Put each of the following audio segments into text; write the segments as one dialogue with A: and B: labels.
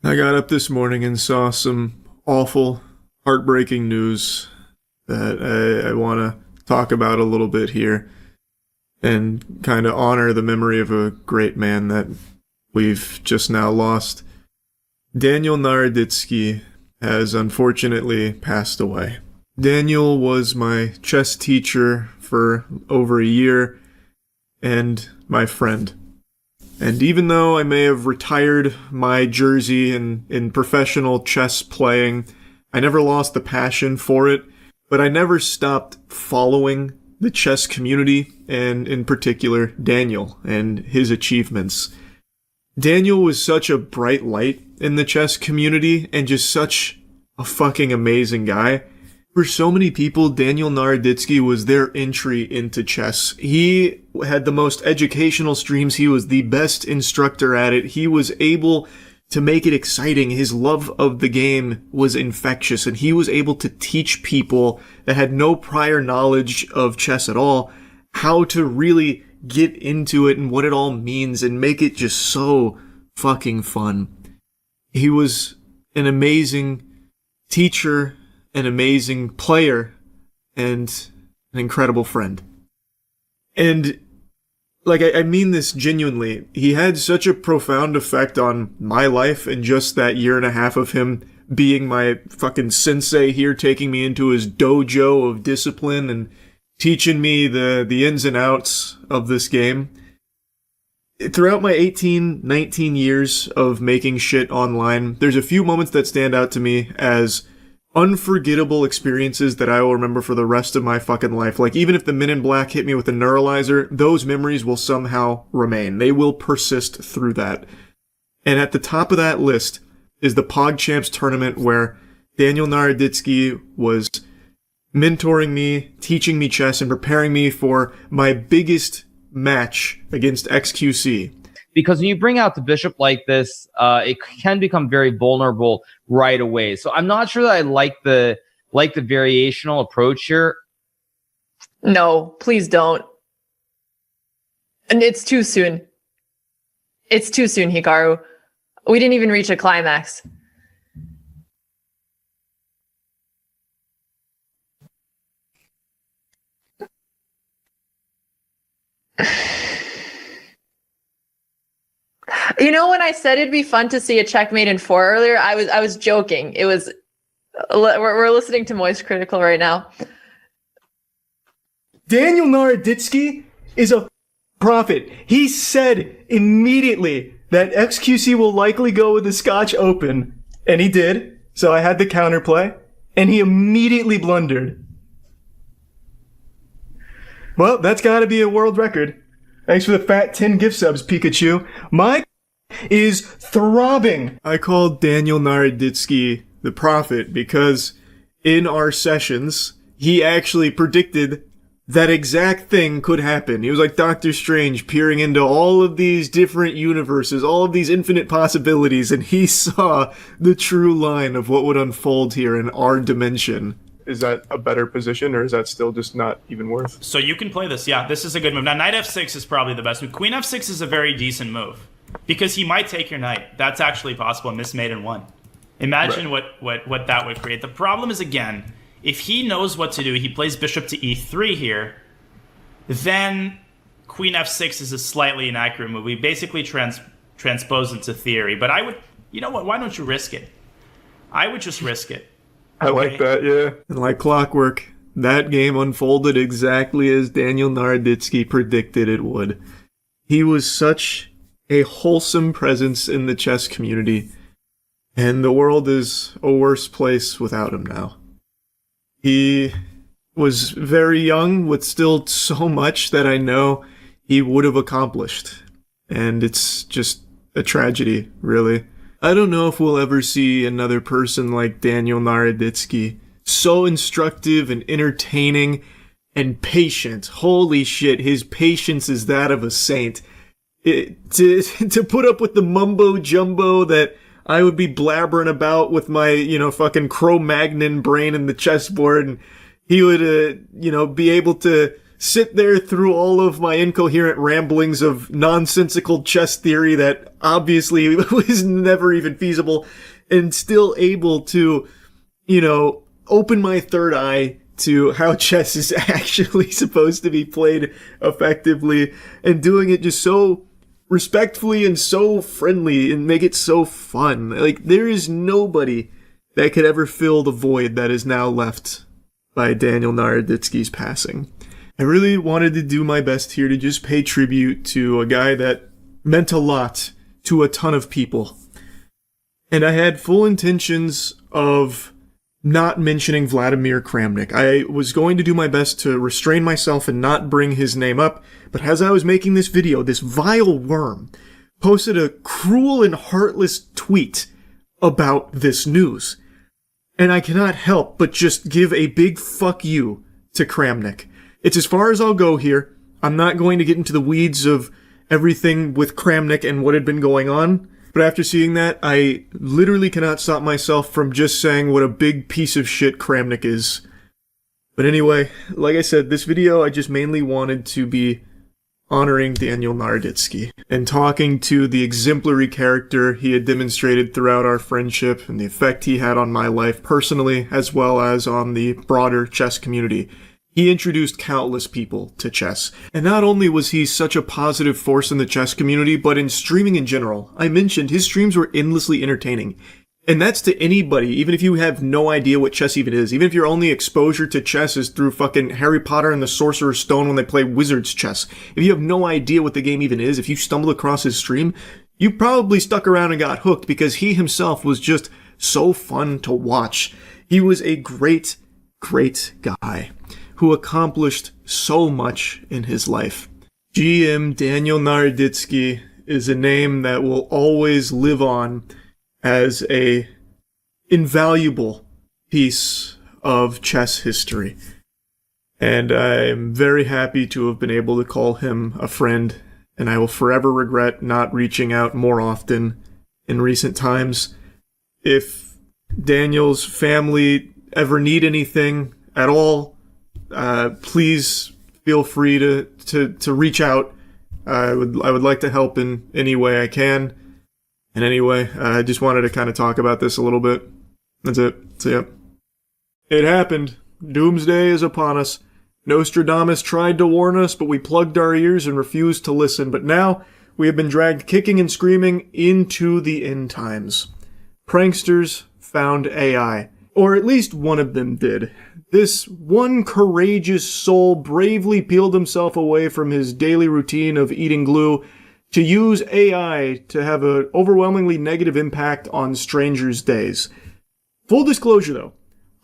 A: I got up this morning and saw some awful, heartbreaking news that I want to talk about a little bit here and kind of honor the memory of a great man that we've just now lost. Daniel Naroditsky has unfortunately passed away. Daniel was my chess teacher for over a year and my friend. And even though I may have retired my jersey in professional chess playing, I never lost the passion for it, but I never stopped following the chess community, and in particular, Daniel and his achievements. Daniel was such a bright light in the chess community and just such a fucking amazing guy. For so many people, Daniel Naroditsky was their entry into chess. He had the most educational streams. He was the best instructor at it. He was able to make it exciting. His love of the game was infectious, and he was able to teach people that had no prior knowledge of chess at all how to really get into it and what it all means and make it just so fucking fun. He was an amazing teacher, an amazing player, and an incredible friend. And, I mean this genuinely. He had such a profound effect on my life in just that year and a half of him being my fucking sensei here, taking me into his dojo of discipline and teaching me the ins and outs of this game. Throughout my 19 years of making shit online, there's a few moments that stand out to me as unforgettable experiences that I will remember for the rest of my fucking life. Like, even if the Men in Black hit me with a neuralizer, those memories will somehow remain. They will persist through that. And at the top of that list is the PogChamps tournament where Daniel Naroditsky was mentoring me, teaching me chess, and preparing me for my biggest match against XQC.
B: Because when you bring out the bishop like this, it can become very vulnerable right away. So I'm not sure that I like the variational approach here.
C: No, please don't. And it's too soon. It's too soon, Hikaru. We didn't even reach a climax. You know, when I said it'd be fun to see a checkmate in 4 earlier, I was joking. It was we're listening to Moist Critical right now.
A: Daniel Naroditsky is a prophet. He said immediately that XQC will likely go with the Scotch Open, and he did. So I had the counterplay, and he immediately blundered. Well, that's got to be a world record. Thanks for the fat 10 gift subs, Pikachu. My is throbbing. I called Daniel Naroditsky the prophet because in our sessions, he actually predicted that exact thing could happen. He was like Doctor Strange peering into all of these different universes, all of these infinite possibilities, and he saw the true line of what would unfold here in our dimension. Is that a better position, or is that still just not even worth?
D: So you can play this. Yeah, this is a good move. Now, knight f6 is probably the best move. Queen f6 is a very decent move because he might take your knight. That's actually possible. Miss mate in 1. Imagine what that would create. The problem is, again, if he knows what to do, he plays bishop to e3 here, then queen f6 is a slightly inaccurate move. We basically transpose into theory. But I would, you know what, why don't you risk it? I would just risk it.
A: I like that, yeah. And like clockwork, that game unfolded exactly as Daniel Naroditsky predicted it would. He was such a wholesome presence in the chess community, and the world is a worse place without him now. He was very young with still so much that I know he would have accomplished, and it's just a tragedy, really. I don't know if we'll ever see another person like Daniel Naroditsky. So instructive and entertaining and patient. Holy shit, his patience is that of a saint. To put up with the mumbo jumbo that I would be blabbering about with my, fucking Cro-Magnon brain in the chessboard, and he would, be able to sit there through all of my incoherent ramblings of nonsensical chess theory that obviously was never even feasible, and still able to, open my third eye to how chess is actually supposed to be played effectively, and doing it just so respectfully and so friendly and make it so fun. Like, there is nobody that could ever fill the void that is now left by Daniel Naroditsky's passing. I really wanted to do my best here to just pay tribute to a guy that meant a lot to a ton of people. And I had full intentions of not mentioning Vladimir Kramnik. I was going to do my best to restrain myself and not bring his name up, but as I was making this video, this vile worm posted a cruel and heartless tweet about this news. And I cannot help but just give a big fuck you to Kramnik. It's as far as I'll go here. I'm not going to get into the weeds of everything with Kramnik and what had been going on. But after seeing that, I literally cannot stop myself from just saying what a big piece of shit Kramnik is. But anyway, like I said, this video I just mainly wanted to be honoring Daniel Naroditsky and talking to the exemplary character he had demonstrated throughout our friendship and the effect he had on my life personally, as well as on the broader chess community. He introduced countless people to chess. And not only was he such a positive force in the chess community, but in streaming in general. I mentioned his streams were endlessly entertaining. And that's to anybody, even if you have no idea what chess even is. Even if your only exposure to chess is through fucking Harry Potter and the Sorcerer's Stone when they play wizard's chess. If you have no idea what the game even is, if you stumbled across his stream, you probably stuck around and got hooked because he himself was just so fun to watch. He was a great, great guy who accomplished so much in his life. GM Daniel Naroditsky is a name that will always live on as a invaluable piece of chess history. And I am very happy to have been able to call him a friend, and I will forever regret not reaching out more often in recent times. If Daniel's family ever need anything at all, please feel free to reach out. I would like to help in any way I can. And anyway, I just wanted to kind of talk about this a little bit. That's it. So yeah. It happened. Doomsday is upon us. Nostradamus tried to warn us, but we plugged our ears and refused to listen. But now we have been dragged kicking and screaming into the end times. Pranksters found AI. Or at least one of them did. This one courageous soul bravely peeled himself away from his daily routine of eating glue to use AI to have an overwhelmingly negative impact on strangers' days. Full disclosure though,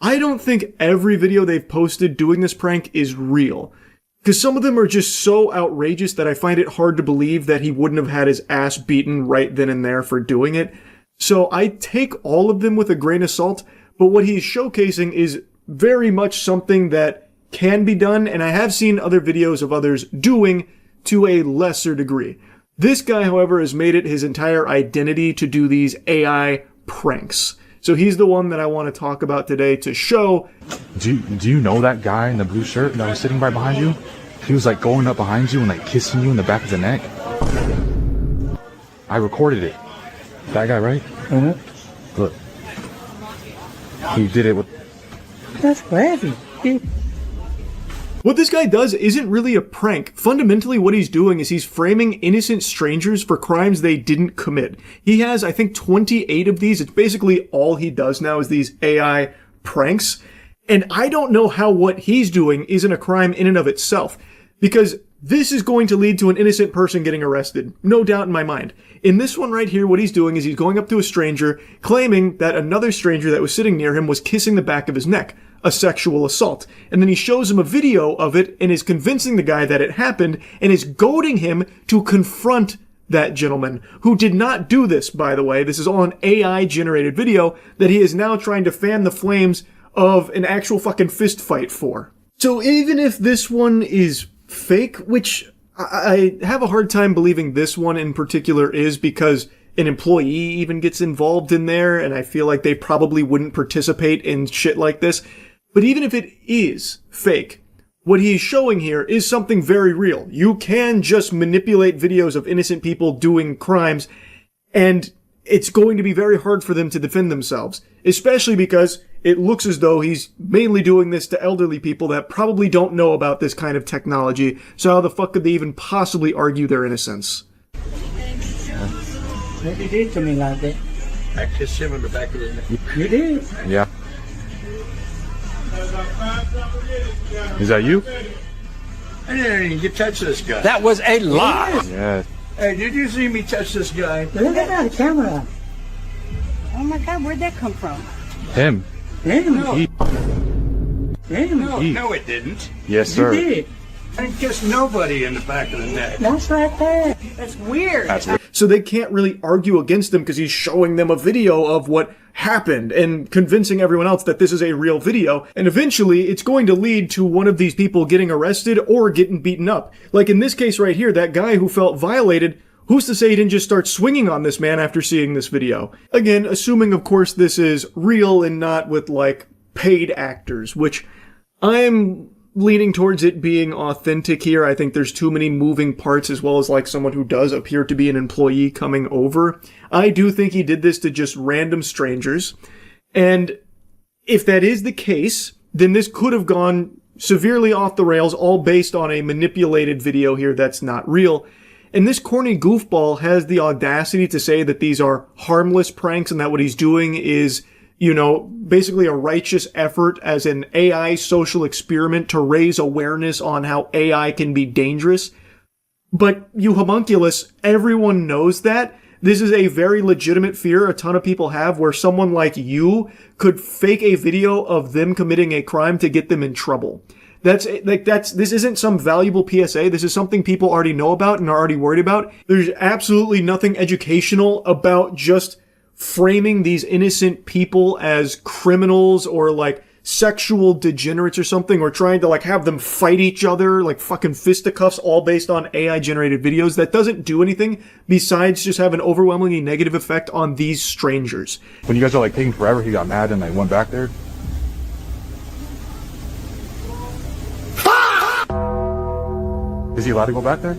A: I don't think every video they've posted doing this prank is real. Because some of them are just so outrageous that I find it hard to believe that he wouldn't have had his ass beaten right then and there for doing it. So I take all of them with a grain of salt, but what he's showcasing is very much something that can be done, and I have seen other videos of others doing to a lesser degree. This guy, however, has made it his entire identity to do these AI pranks. So he's the one that I want to talk about today to show.
E: Do you know that guy in the blue shirt that was sitting right behind you? He was like going up behind you and like kissing you in the back of the neck. I recorded it. That guy, right? Mm-hmm. Look. He did it with...
F: That's crazy.
A: What this guy does isn't really a prank. Fundamentally, what he's doing is he's framing innocent strangers for crimes they didn't commit. He has, I think, 28 of these. It's basically all he does now is these AI pranks. And I don't know how what he's doing isn't a crime in and of itself. Because this is going to lead to an innocent person getting arrested. No doubt in my mind. In this one right here, what he's doing is he's going up to a stranger, claiming that another stranger that was sitting near him was kissing the back of his neck. A sexual assault. And then he shows him a video of it and is convincing the guy that it happened and is goading him to confront that gentleman, who did not do this, by the way. This is all an AI-generated video that he is now trying to fan the flames of an actual fucking fist fight for. So even if this one is fake, which I have a hard time believing this one in particular is, because an employee even gets involved in there, and I feel like they probably wouldn't participate in shit like this. But even if it is fake, what he's showing here is something very real. You can just manipulate videos of innocent people doing crimes, and it's going to be very hard for them to defend themselves, especially because it looks as though he's mainly doing this to elderly people that probably don't know about this kind of technology, so how the fuck could they even possibly argue their innocence?
F: What you did to me like that?
G: I kissed him in the back of the neck.
F: You did.
E: Yeah. Is that you?
G: I didn't even touch this guy.
H: That was a lie.
E: Yeah.
G: Hey, did you see me touch this guy?
F: Look at that camera.
I: Oh my God, where'd that come from?
E: Him.
F: Damn.
E: He.
F: Damn.
G: No, it didn't.
E: Yes,
F: You
E: sir.
F: did.
G: I kissed nobody in the back of the neck.
F: That's right there.
I: That's weird.
E: That's weird.
A: So they can't really argue against him because he's showing them a video of what happened and convincing everyone else that this is a real video. And eventually it's going to lead to one of these people getting arrested or getting beaten up. Like in this case right here, that guy who felt violated, who's to say he didn't just start swinging on this man after seeing this video? Again, assuming of course this is real and not with like paid actors, which I'm leaning towards it being authentic here. I think there's too many moving parts, as well as like someone who does appear to be an employee coming over. I do think he did this to just random strangers. And if that is the case, then this could have gone severely off the rails, all based on a manipulated video here that's not real. And this corny goofball has the audacity to say that these are harmless pranks and that what he's doing is, you know, basically a righteous effort as an AI social experiment to raise awareness on how AI can be dangerous. But you homunculus, everyone knows that. This is a very legitimate fear a ton of people have, where someone like you could fake a video of them committing a crime to get them in trouble. This isn't some valuable PSA. This is something people already know about and are already worried about. There's absolutely nothing educational about just framing these innocent people as criminals or like sexual degenerates or something, or trying to like have them fight each other like fucking fisticuffs, all based on AI generated videos. That doesn't do anything besides just have an overwhelmingly negative effect on these strangers.
E: When you guys are like taking forever, he got mad and like went back there. Is he allowed to go back there?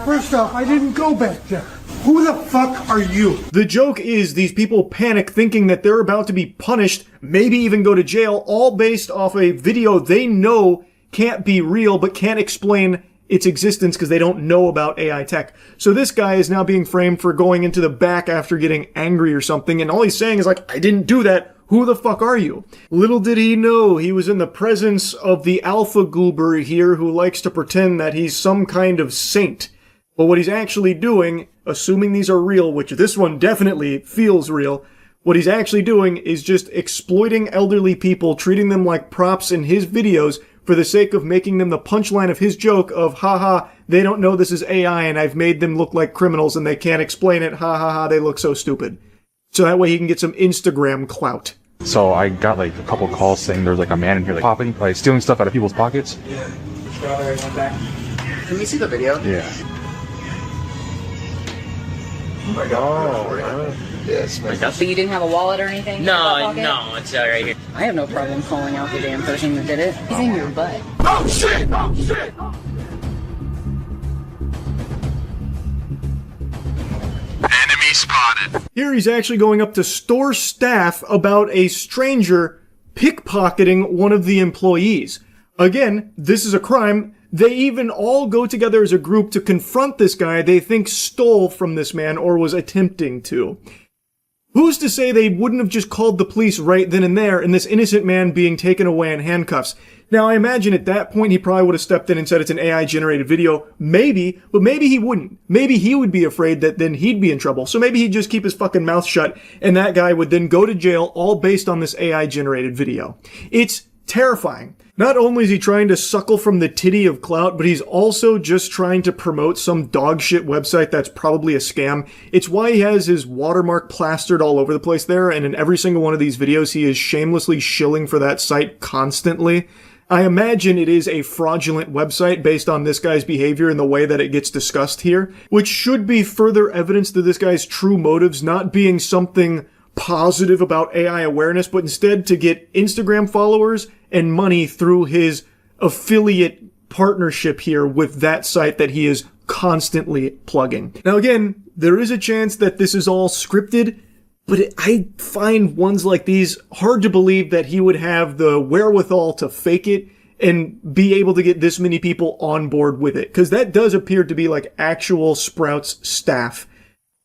J: First off, I didn't go back there. Who the fuck are you?
A: The joke is these people panic thinking that they're about to be punished, maybe even go to jail, all based off a video they know can't be real but can't explain its existence because they don't know about AI tech. So this guy is now being framed for going into the back after getting angry or something, and all he's saying is like, I didn't do that. Who the fuck are you? Little did he know he was in the presence of the alpha goober here who likes to pretend that he's some kind of saint. But what he's actually doing, assuming these are real, which this one definitely feels real, what he's actually doing is just exploiting elderly people, treating them like props in his videos for the sake of making them the punchline of his joke of, haha, they don't know this is AI and I've made them look like criminals and they can't explain it, ha ha ha, they look so stupid. So that way he can get some Instagram clout.
E: So I got like a couple calls saying there's like a man in here like popping, like stealing stuff out of people's pockets.
H: Can we see the video?
E: Yeah.
G: Oh my God. Yes, my God.
I: So you didn't have a wallet or anything?
H: No, it's right here.
I: I have no problem calling out the damn person that did it. He's in your butt.
G: Oh shit! Oh shit! Enemy spotted.
A: Here he's actually going up to store staff about a stranger pickpocketing one of the employees. Again, this is a crime. They even all go together as a group to confront this guy they think stole from this man or was attempting to. Who's to say they wouldn't have just called the police right then and there and this innocent man being taken away in handcuffs? Now, I imagine at that point he probably would have stepped in and said it's an AI-generated video. Maybe, but maybe he wouldn't. Maybe he would be afraid that then he'd be in trouble. So maybe he'd just keep his fucking mouth shut and that guy would then go to jail all based on this AI-generated video. It's terrifying. Not only is he trying to suckle from the titty of clout, but he's also just trying to promote some dogshit website that's probably a scam. It's why he has his watermark plastered all over the place there, and in every single one of these videos he is shamelessly shilling for that site constantly. I imagine it is a fraudulent website based on this guy's behavior and the way that it gets discussed here, which should be further evidence to this guy's true motives not being something positive about AI awareness, but instead to get Instagram followers and money through his affiliate partnership here with that site that he is constantly plugging. Now again, there is a chance that this is all scripted, but I find ones like these hard to believe that he would have the wherewithal to fake it and be able to get this many people on board with it. Because that does appear to be like actual Sprouts staff.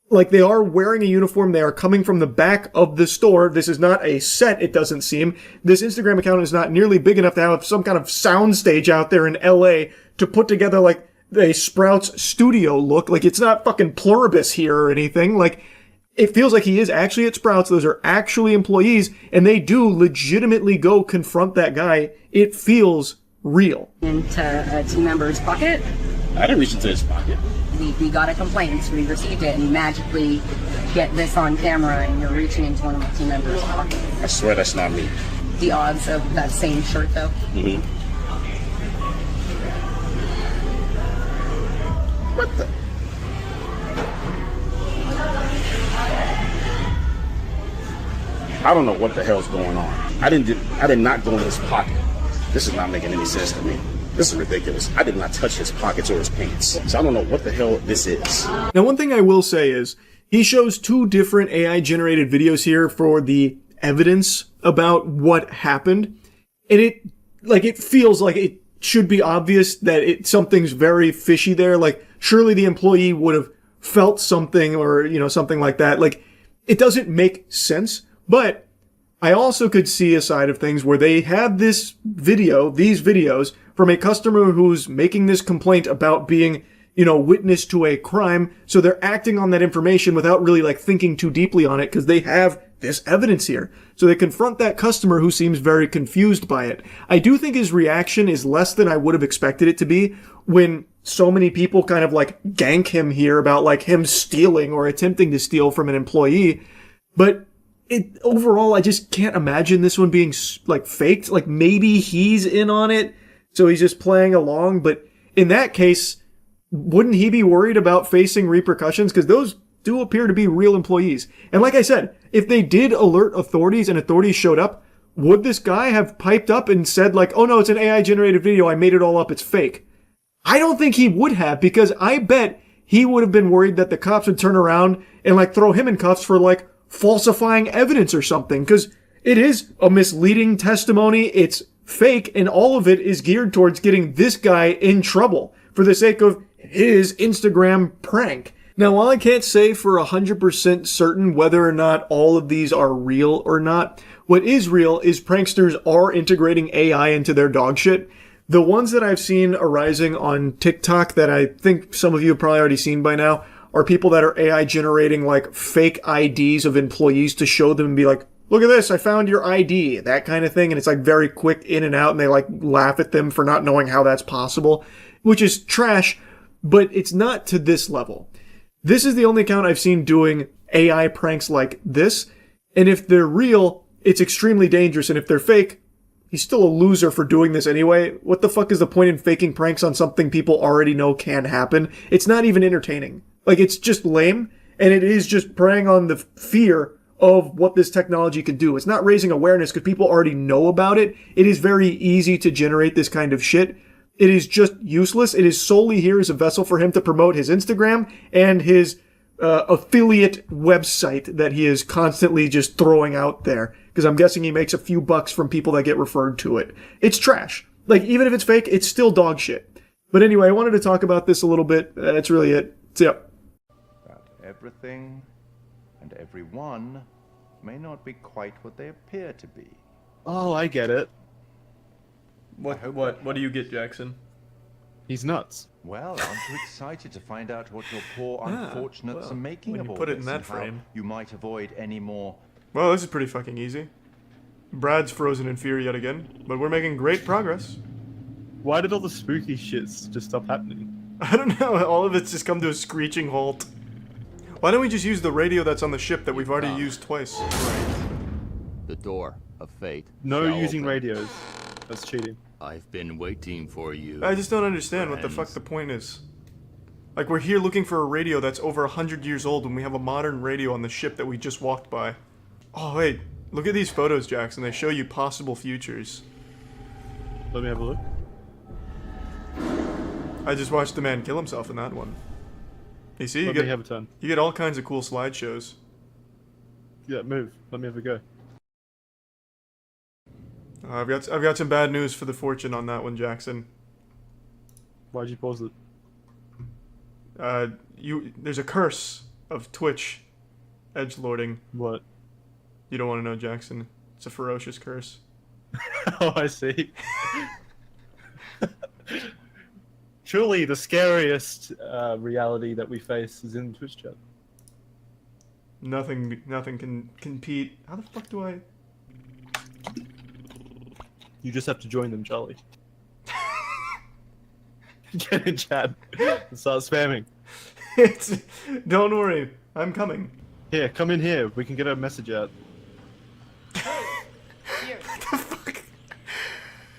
A: Like, they are wearing a uniform. They are coming from the back of the store. This is not a set, it doesn't seem. This Instagram account is not nearly big enough to have some kind of soundstage out there in LA to put together, like, a Sprouts studio look. Like, it's not fucking Pluribus here or anything. Like, it feels like he is actually at Sprouts. Those are actually employees, and they do legitimately go confront that guy. It feels real.
I: Into a team member's pocket.
H: I didn't reach into his pocket.
I: We got a complaint, we received it, and you magically get this on camera and you're reaching into one of my team members' pocket.
H: I swear that's not me.
I: The odds of that same shirt, though.
H: Mm-hmm. What the? I don't know what the hell's going on. I did not go in his pocket. This is not making any sense to me. This is ridiculous. I did not touch his pockets or his pants. So I don't know what the hell this is.
A: Now, one thing I will say is he shows 2 different AI generated videos here for the evidence about what happened. And it feels like it should be obvious that something's very fishy there. Like, surely the employee would have felt something or, something like that. Like, it doesn't make sense. But I also could see a side of things where they have these videos from a customer who's making this complaint about being, witness to a crime. So they're acting on that information without really like thinking too deeply on it because they have this evidence here. So they confront that customer who seems very confused by it. I do think his reaction is less than I would have expected it to be when so many people kind of like gank him here about like him stealing or attempting to steal from an employee. But overall, I just can't imagine this one being like faked. Like maybe he's in on it, so he's just playing along. But in that case, wouldn't he be worried about facing repercussions? Because those do appear to be real employees. And like I said, if they did alert authorities and authorities showed up, would this guy have piped up and said like, oh no, it's an AI generated video. I made it all up. It's fake. I don't think he would have, because I bet he would have been worried that the cops would turn around and like throw him in cuffs for like falsifying evidence or something, because it is a misleading testimony. It's fake, and all of it is geared towards getting this guy in trouble for the sake of his Instagram prank. Now, while I can't say for 100% certain whether or not all of these are real or not, what is real is pranksters are integrating AI into their dog shit. The ones that I've seen arising on TikTok that I think some of you have probably already seen by now are people that are AI generating like fake IDs of employees to show them and be like, look at this, I found your ID, that kind of thing. And it's like very quick in and out, and they like laugh at them for not knowing how that's possible, which is trash, but it's not to this level. This is the only account I've seen doing AI pranks like this. And if they're real, it's extremely dangerous. And if they're fake, he's still a loser for doing this anyway. What the fuck is the point in faking pranks on something people already know can happen? It's not even entertaining. Like, it's just lame, and it is just preying on the fear of what this technology could do. It's not raising awareness because people already know about it. It is very easy to generate this kind of shit. It is just useless. It is solely here as a vessel for him to promote his Instagram and his affiliate website that he is constantly just throwing out there. Because I'm guessing he makes a few bucks from people that get referred to it. It's trash. Like, even if it's fake, it's still dog shit. But anyway, I wanted to talk about this a little bit. That's really it. So,
K: that everything and everyone may not be quite what they appear to be.
L: Oh, I get it.
A: What do you get, Jackson?
L: He's nuts.
K: Well, aren't you excited to find out what your poor unfortunates are making of all
A: put it in
K: this
A: that
K: and
A: frame.
K: how you might avoid any more?
A: Well, this is pretty fucking easy. Brad's frozen in fear yet again, but we're making great progress.
L: Why did all the spooky shits just stop happening?
A: I don't know, all of it's just come to a screeching halt. Why don't we just use the radio that's on the ship that we've already used twice?
M: The door of fate.
L: No
M: shall
L: using
M: open.
L: radios. That's cheating.
M: I've been waiting for you.
A: I just don't understand what the fuck the point is. Like, we're here looking for a radio that's over 100 years old when we have a modern radio on the ship that we just walked by. Oh, wait. Look at these photos, Jackson. They show you possible futures.
L: Let me have a look.
A: I just watched the man kill himself in that one. You see, you
L: Let me have a turn.
A: you get all kinds of cool slideshows.
L: Yeah, move. Let me have a go.
A: I've got some bad news for the fortune on that one, Jackson.
L: Why'd you pause it?
A: There's a curse of Twitch edgelording.
L: What?
A: You don't want to know, Jackson. It's a ferocious curse.
L: Oh, I see. Truly, the scariest reality that we face is in Twitch chat.
A: Nothing can compete. How the fuck do I?
L: You just have to join them, Charlie. Get in chat and start spamming.
A: Don't worry, I'm coming.
L: Here, come in here. We can get a message out.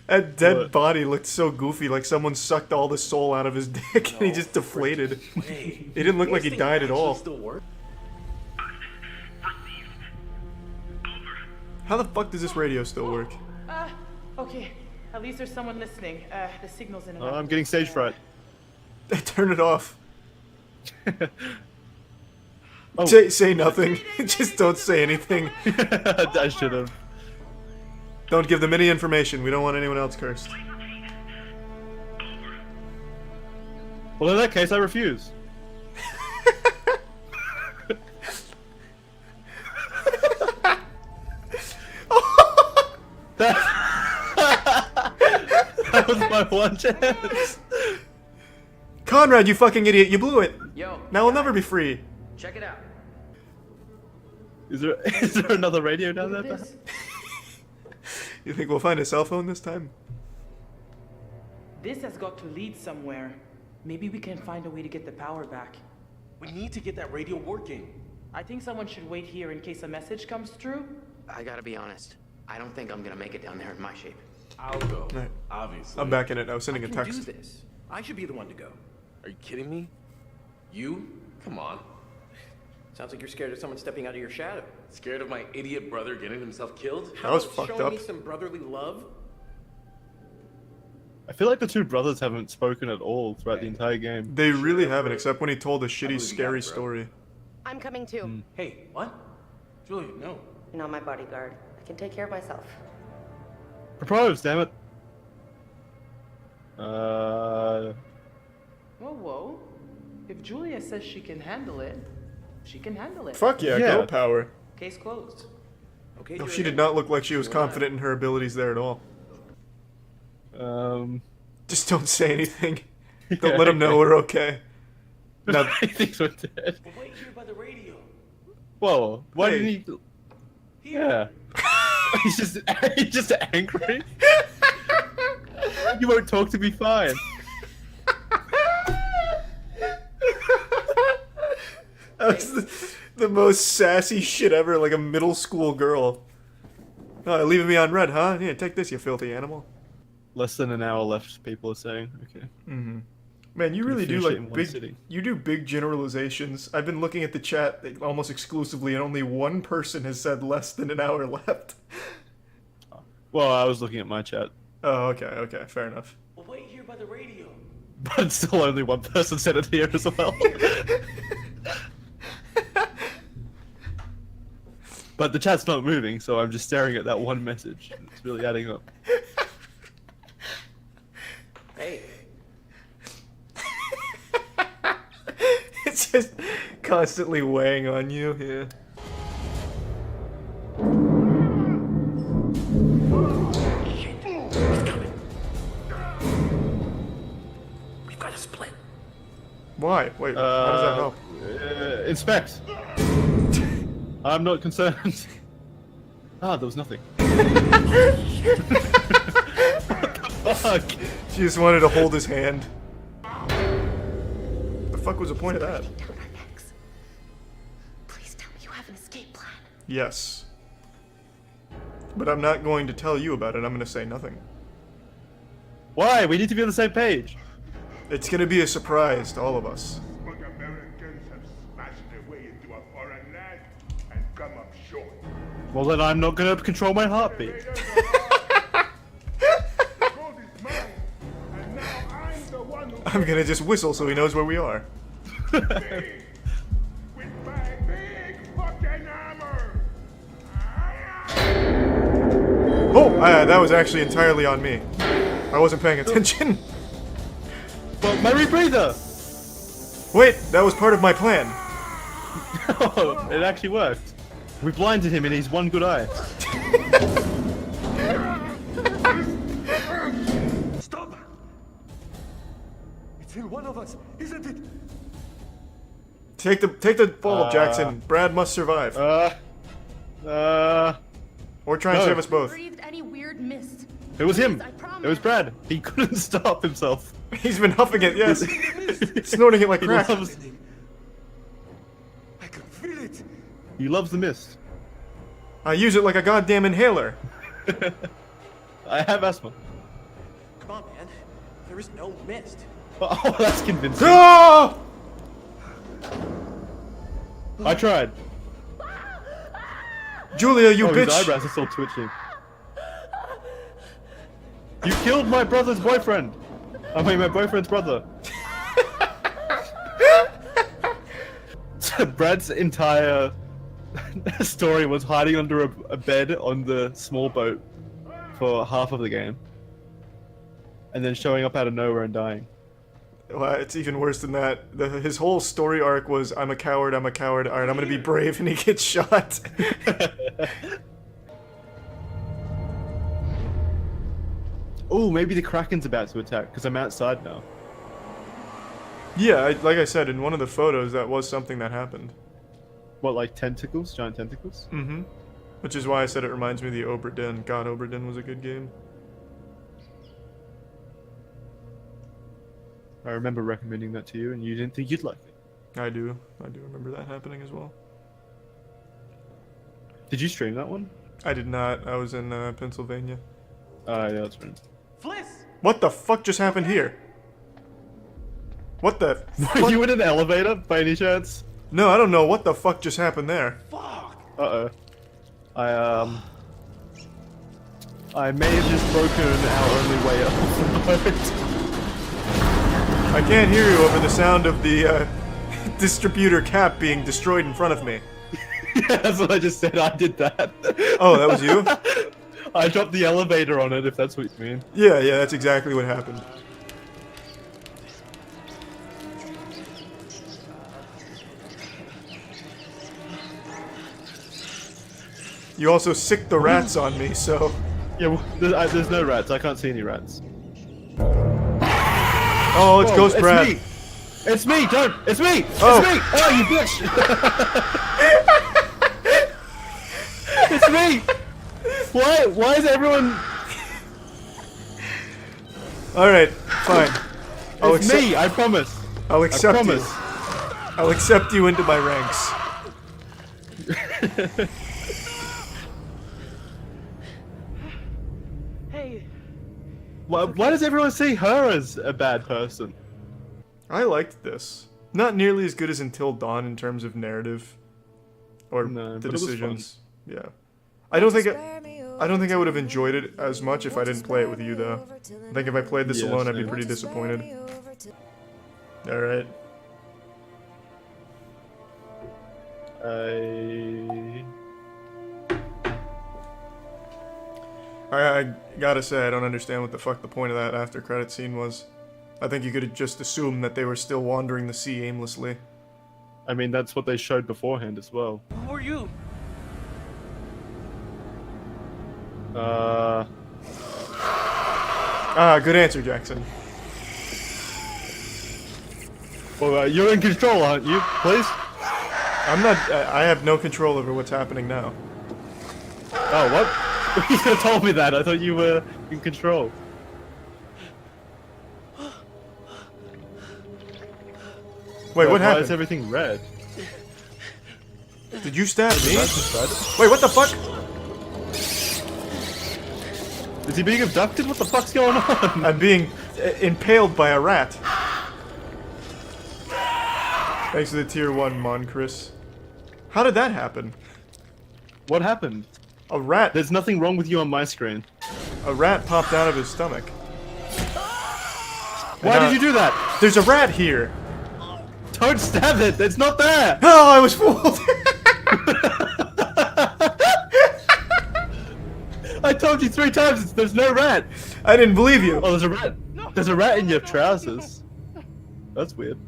A: That dead body looked so goofy, like someone sucked all the soul out of his dick and he just deflated. He didn't look like he died at all. How the fuck does this radio still work?
N: Okay. At least there's someone listening. The signal's in.
L: I'm getting stage fright.
A: Turn it off.
L: Oh.
A: Say nothing. Just don't say anything.
L: I should have.
A: Don't give them any information. We don't want anyone else cursed.
L: Well, in that case, I refuse. That was my one chance.
A: Conrad, you fucking idiot! You blew it.
O: Yo.
A: Now we'll never be free.
O: Check it out.
L: Is there another radio down there? Perhaps?
A: You think we'll find a cell phone this time?
N: This has got to lead somewhere. Maybe we can find a way to get the power back.
P: We need to get that radio working.
N: I think someone should wait here in case a message comes through.
O: I gotta be honest. I don't think I'm gonna make it down there in my shape.
P: I'll go.
A: Right.
P: Obviously.
A: I'm back in it. I was sending a
P: I can
A: text.
P: do this. I should be the one to go. Are you kidding me? You? Come on.
O: Sounds like you're scared of someone stepping out of your shadow.
P: Scared of my idiot brother getting himself killed?
A: That was
P: How about
A: fucked
P: showing
A: up.
P: me some brotherly love?
L: I feel like the two brothers haven't spoken at all throughout the entire game.
A: They really haven't, except when he told a shitty, scary story.
Q: I'm coming too.
P: Hey, what? Julia, no.
Q: You're not my bodyguard. I can take care of myself.
L: Propose, damn it.
N: Whoa, whoa. If Julia says she can handle it, she can handle it.
A: Fuck yeah, girl power.
N: Case closed.
P: Okay.
A: No, she did not look like she was confident in her abilities there at all. Just don't say anything. Don't let them know we're okay. Now,
L: I think we're dead.
P: Well, wait here by the radio.
L: Whoa, why didn't he? Yeah. he's just angry. You won't talk to me, fine.
A: That was the most sassy shit ever, like a middle school girl. Oh, leaving me on red, huh? Yeah, take this, you filthy animal.
L: Less than an hour left, people are saying. Okay.
A: Mm-hmm. Man, you really do
L: finish it in
A: like
L: one
A: big.
L: sitting.
A: You do big generalizations. I've been looking at the chat almost exclusively, and only one person has said less than an hour left.
L: Well, I was looking at my chat.
A: Oh, okay, fair enough.
P: Well, wait here by the radio.
L: But still only one person said it here as well. But the chat's not moving, so I'm just staring at that one message. It's really adding up.
O: Hey.
A: It's just constantly weighing on you, yeah.
O: We've got to split.
A: Why? Wait, how does that help?
L: Inspect. I'm not concerned. Ah, there was nothing. What the fuck?
A: She just wanted to hold his hand. The fuck was the point of that?
Q: Please tell me you have an escape plan.
A: Yes. But I'm not going to tell you about it. I'm going to say nothing.
L: Why? We need to be on the same page.
A: It's going to be a surprise to all of us.
J: But Americans have smashed their way into a foreign land and come up short.
L: Well, then I'm not gonna control my heartbeat.
J: The gold is mine, and now I'm the one who
A: I'm gonna just whistle so he knows where we are. Oh, that was actually entirely on me. I wasn't paying attention.
L: But my rebreather!
A: Wait, that was part of my plan.
L: Oh, it actually worked. We blinded him and he's one good eye.
R: Stop! It's in one of us, isn't it?
A: Take the ball, Jackson. Brad must survive. Or try and save us both.
Q: Breathed any weird mist.
L: It was him. It was Brad. He couldn't stop himself.
A: He's been huffing it, yes. Snorting it like crack.
R: I can feel it.
L: He loves the mist.
A: I use it like a goddamn inhaler.
L: I have asthma.
P: Come on, man. There is no mist.
L: Oh, that's convincing.
A: Ah!
L: I tried.
A: Julia, you bitch!
L: His eyebrows are still twitching. You killed my brother's boyfriend! I mean, my boyfriend's brother. So Brad's entire story was hiding under a bed on the small boat for half of the game. And then showing up out of nowhere and dying.
A: Well, it's even worse than that. His whole story arc was, I'm a coward, alright, I'm gonna be brave, and he gets shot.
L: Oh, maybe the Kraken's about to attack, because I'm outside now.
A: Yeah, like I said, in one of the photos, that was something that happened.
L: What, like tentacles? Giant tentacles?
A: Mm-hmm. Which is why I said it reminds me of the Obra Dinn. God, Obra Dinn was a good game.
L: I remember recommending that to you, and you didn't think you'd like it.
A: I do remember that happening as well.
L: Did you stream that one?
A: I did not. I was in Pennsylvania.
L: Yeah, that's right.
P: Fliss!
A: What the fuck just happened here? What the
L: Were you in an elevator, by any chance?
A: No, I don't know what the fuck just happened there.
L: Uh-oh. I may have just broken our only way up the boat.
A: I can't hear you over the sound of the distributor cap being destroyed in front of me.
L: Yeah, that's what I just said. I did that.
A: Oh, that was you?
L: I dropped the elevator on it, if that's what you mean.
A: Yeah, that's exactly what happened. You also sicked the rats on me, so...
L: Yeah, well, there's no rats. I can't see any rats.
A: Oh, it's Ghost Brad.
L: It's me! Don't! It's me!
A: Oh.
L: It's me! Oh, you bitch! It's me! Why is everyone...
A: Alright, fine.
L: It's me, I promise.
A: I'll accept
L: I promise.
A: you. I'll accept you into my ranks.
N: Hey.
L: Why does everyone see her as a bad person?
A: I liked this. Not nearly as good as Until Dawn in terms of narrative or the decisions. Yeah, I don't think I would have enjoyed it as much if I didn't play it with you, though. I think if I played this alone, I'd be pretty disappointed. All right. I gotta say, I don't understand what the fuck the point of that after credit scene was. I think you could have just assumed that they were still wandering the sea aimlessly.
L: I mean, that's what they showed beforehand as well.
P: Who are you?
A: Good answer, Jackson.
L: Well, you're in control, aren't you? Please?
A: I'm not. I have no control over what's happening now.
L: Oh, what? You could have told me that. I thought you were in control.
A: Wait, what happened?
L: Why is everything red?
A: Did you stab me? Wait, what the fuck?
L: Is he being abducted? What the fuck's going on?
A: I'm being impaled by a rat. Thanks to the tier 1, Monchris. How did that happen?
L: What happened?
A: A rat.
L: There's nothing wrong with you on my screen.
A: A rat popped out of his stomach.
L: Why did you do that?
A: There's a rat here.
L: Don't stab it. It's not there.
A: Oh, I was fooled.
L: I told you 3 times there's no rat.
A: I didn't believe you.
L: Oh, there's a rat. There's a rat in your trousers. That's weird.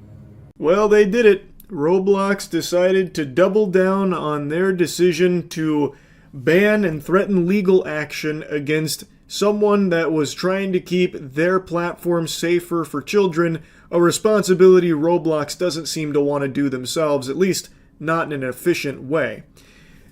A: Well, they did it. Roblox decided to double down on their decision to ban and threaten legal action against someone that was trying to keep their platform safer for children, a responsibility Roblox doesn't seem to want to do themselves, at least not in an efficient way.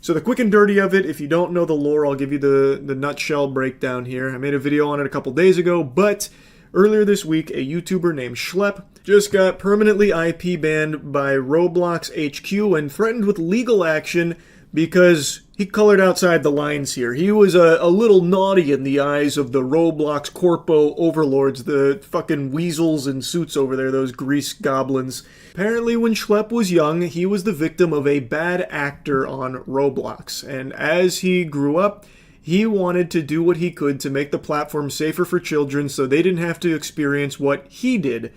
A: So the quick and dirty of it, if you don't know the lore, I'll give you the nutshell breakdown here. I made a video on it a couple days ago, but earlier this week, a YouTuber named Schlep just got permanently IP banned by Roblox HQ and threatened with legal action because he colored outside the lines here. He was a little naughty in the eyes of the Roblox corpo overlords, the fucking weasels in suits over there, those grease goblins. Apparently when Schlep was young, he was the victim of a bad actor on Roblox, and as he grew up, he wanted to do what he could to make the platform safer for children so they didn't have to experience what he did.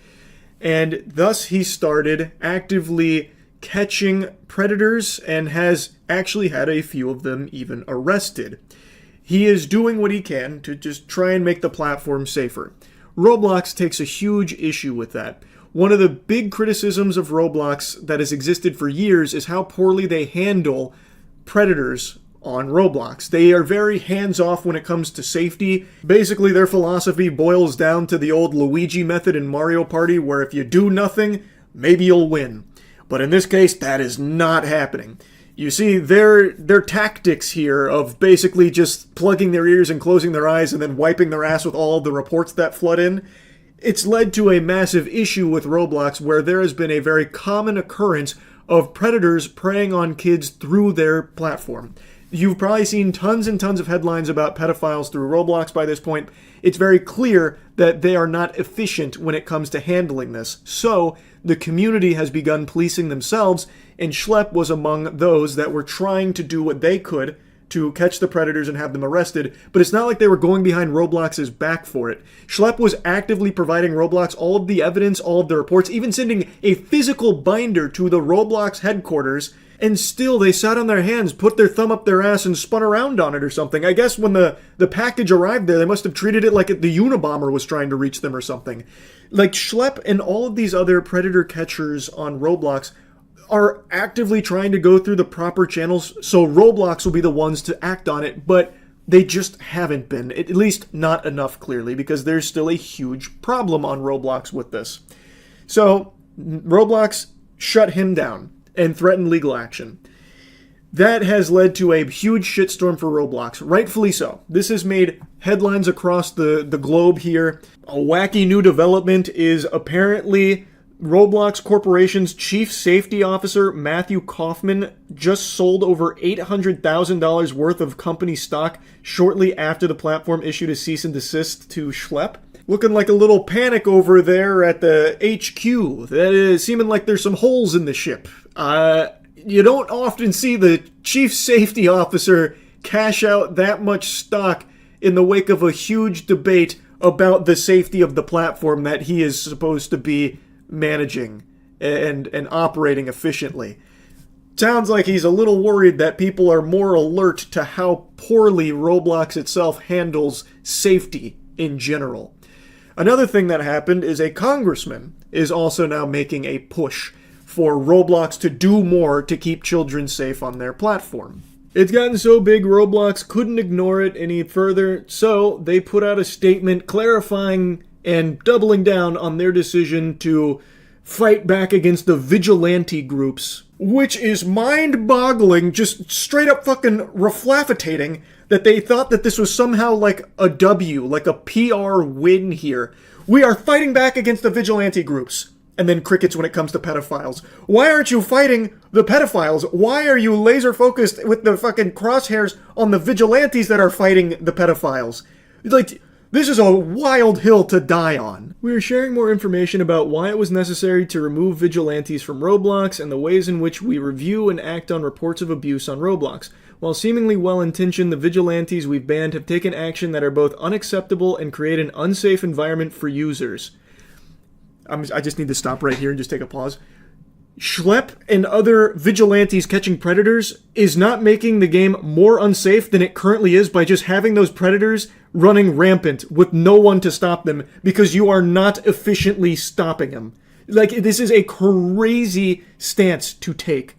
A: And thus he started actively catching predators and has actually had a few of them even arrested. He is doing what he can to just try and make the platform safer. Roblox takes a huge issue with that. One of the big criticisms of Roblox that has existed for years is how poorly they handle predators on Roblox. They are very hands-off when it comes to safety. Basically, their philosophy boils down to the old Luigi method in Mario Party, where if you do nothing, maybe you'll win. But in this case, that is not happening. You see, their tactics here of basically just plugging their ears and closing their eyes and then wiping their ass with all of the reports that flood in, it's led to a massive issue with Roblox where there has been a very common occurrence of predators preying on kids through their platform. You've probably seen tons and tons of headlines about pedophiles through Roblox by this point. It's very clear that they are not efficient when it comes to handling this. So, the community has begun policing themselves, and Schlep was among those that were trying to do what they could to catch the predators and have them arrested, but it's not like they were going behind Roblox's back for it. Schlep was actively providing Roblox all of the evidence, all of the reports, even sending a physical binder to the Roblox headquarters, and still they sat on their hands, put their thumb up their ass, and spun around on it or something. I guess when the package arrived there, they must have treated it like the Unabomber was trying to reach them or something. Like, Schlep and all of these other predator catchers on Roblox are actively trying to go through the proper channels, so Roblox will be the ones to act on it, but they just haven't been. At least not enough, clearly, because there's still a huge problem on Roblox with this. So, Roblox shut him down and threatened legal action. That has led to a huge shitstorm for Roblox, rightfully so. This has made headlines across the globe here. A wacky new development is apparently Roblox Corporation's chief safety officer, Matthew Kaufman, just sold over $800,000 worth of company stock shortly after the platform issued a cease and desist to Schlep. Looking like a little panic over there at the HQ. That is seeming like there's some holes in the ship. You don't often see the chief safety officer cash out that much stock in the wake of a huge debate about the safety of the platform that he is supposed to be managing and operating efficiently. Sounds like he's a little worried that people are more alert to how poorly Roblox itself handles safety in general. Another thing that happened is a congressman is also now making a push for Roblox to do more to keep children safe on their platform. It's gotten so big Roblox couldn't ignore it any further, so they put out a statement clarifying and doubling down on their decision to fight back against the vigilante groups, which is mind-boggling, just straight up fucking reflaffitating that they thought that this was somehow like a W, like a PR win here. We are fighting back against the vigilante groups. And then crickets when it comes to pedophiles. Why aren't you fighting the pedophiles? Why are you laser focused with the fucking crosshairs on the vigilantes that are fighting the pedophiles? Like, this is a wild hill to die on. We are sharing more information about why it was necessary to remove vigilantes from Roblox and the ways in which we review and act on reports of abuse on Roblox. While seemingly well-intentioned, the vigilantes we've banned have taken action that are both unacceptable and create an unsafe environment for users. I just need to stop right here and just take a pause. Schlep and other vigilantes catching predators is not making the game more unsafe than it currently is by just having those predators running rampant with no one to stop them because you are not efficiently stopping them. Like, this is a crazy stance to take.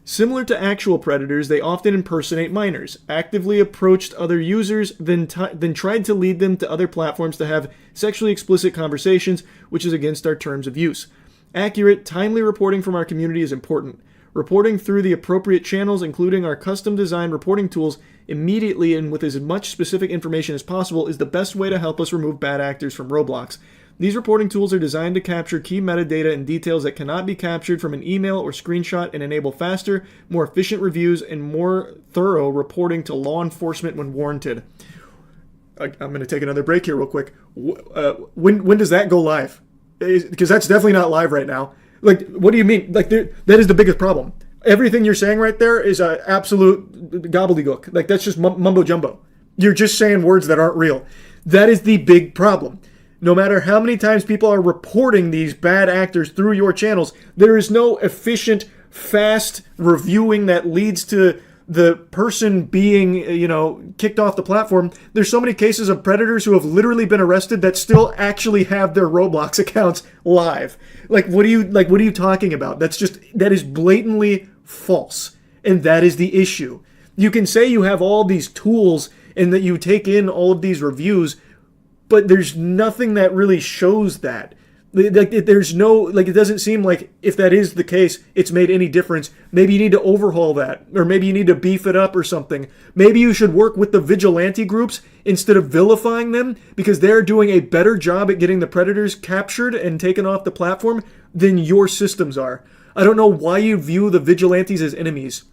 A: Similar to actual predators, they often impersonate minors, actively approached other users, then tried to lead them to other platforms to have sexually explicit conversations, which is against our terms of use. Accurate, timely reporting from our community is important. Reporting through the appropriate channels, including our custom-designed reporting tools, immediately and with as much specific information as possible is the best way to help us remove bad actors from Roblox. These reporting tools are designed to capture key metadata and details that cannot be captured from an email or screenshot and enable faster, more efficient reviews and more thorough reporting to law enforcement when warranted. I'm going to take another break here real quick. When does that go live? Because that's definitely not live right now. Like, what do you mean? Like, that is the biggest problem. Everything you're saying right there is absolute gobbledygook. Like, that's just mumbo jumbo. You're just saying words that aren't real. That is the big problem. No matter how many times people are reporting these bad actors through your channels, there is no efficient, fast reviewing that leads to the person being, kicked off the platform. There's so many cases of predators who have literally been arrested that still actually have their Roblox accounts live. What are you talking about? That is blatantly false. And that is the issue. You can say you have all these tools and that you take in all of these reviews, but there's nothing that really shows that. It doesn't seem like if that is the case, it's made any difference. Maybe you need to overhaul that, or maybe you need to beef it up or something. Maybe you should work with the vigilante groups instead of vilifying them because they're doing a better job at getting the predators captured and taken off the platform than your systems are. I don't know why you view the vigilantes as enemies.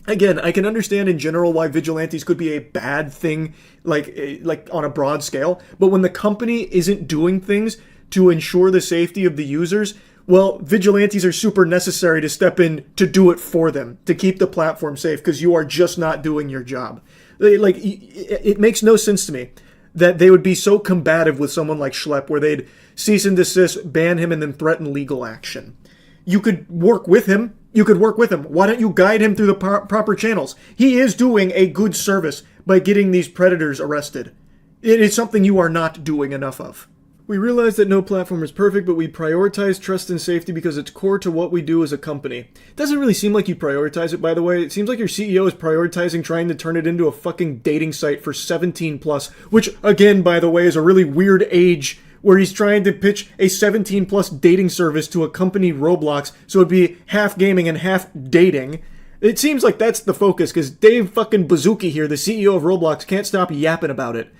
A: Again, I can understand in general why vigilantes could be a bad thing, like on a broad scale, but when the company isn't doing things to ensure the safety of the users, well, vigilantes are super necessary to step in to do it for them, to keep the platform safe, because you are just not doing your job. It makes no sense to me that they would be so combative with someone like Schlep, where they'd cease and desist, ban him, and then threaten legal action. You could work with him. Why don't you guide him through the proper channels? He is doing a good service by getting these predators arrested. It is something you are not doing enough of. We realize that no platform is perfect, but we prioritize trust and safety because it's core to what we do as a company. It doesn't really seem like you prioritize it, by the way. It seems like your CEO is prioritizing trying to turn it into a fucking dating site for 17 plus, which, again, by the way, is a really weird age where he's trying to pitch a 17 plus dating service to a company, Roblox, so it'd be half gaming and half dating. It seems like that's the focus, because Dave fucking Bazooki here, the CEO of Roblox, can't stop yapping about it.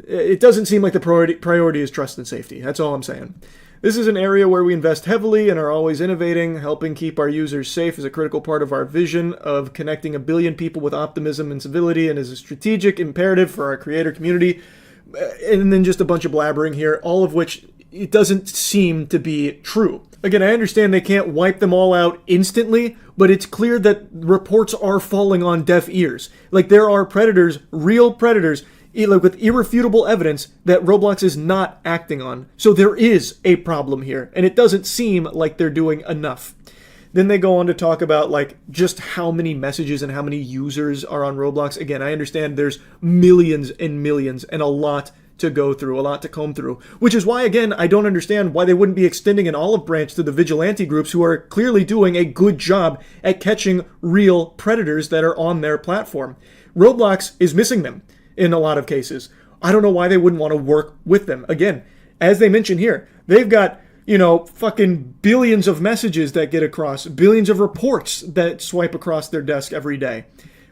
A: It doesn't seem like the priority is trust and safety. That's all I'm saying. This is an area where we invest heavily and are always innovating. Helping keep our users safe is a critical part of our vision of connecting 1 billion people with optimism and civility, and is a strategic imperative for our creator community. And then just a bunch of blabbering here, all of which it doesn't seem to be true. Again, I understand they can't wipe them all out instantly, but it's clear that reports are falling on deaf ears. Like, there are predators, real predators, with irrefutable evidence that Roblox is not acting on. So there is a problem here, and it doesn't seem like they're doing enough. Then they go on to talk about just how many messages and how many users are on Roblox. Again, I understand there's millions and millions and a lot to go through, a lot to comb through, which is why, again, I don't understand why they wouldn't be extending an olive branch to the vigilante groups who are clearly doing a good job at catching real predators that are on their platform. Roblox is missing them in a lot of cases. I don't know why they wouldn't want to work with them. Again, as they mention here, they've got fucking billions of messages that get across, billions of reports that swipe across their desk every day.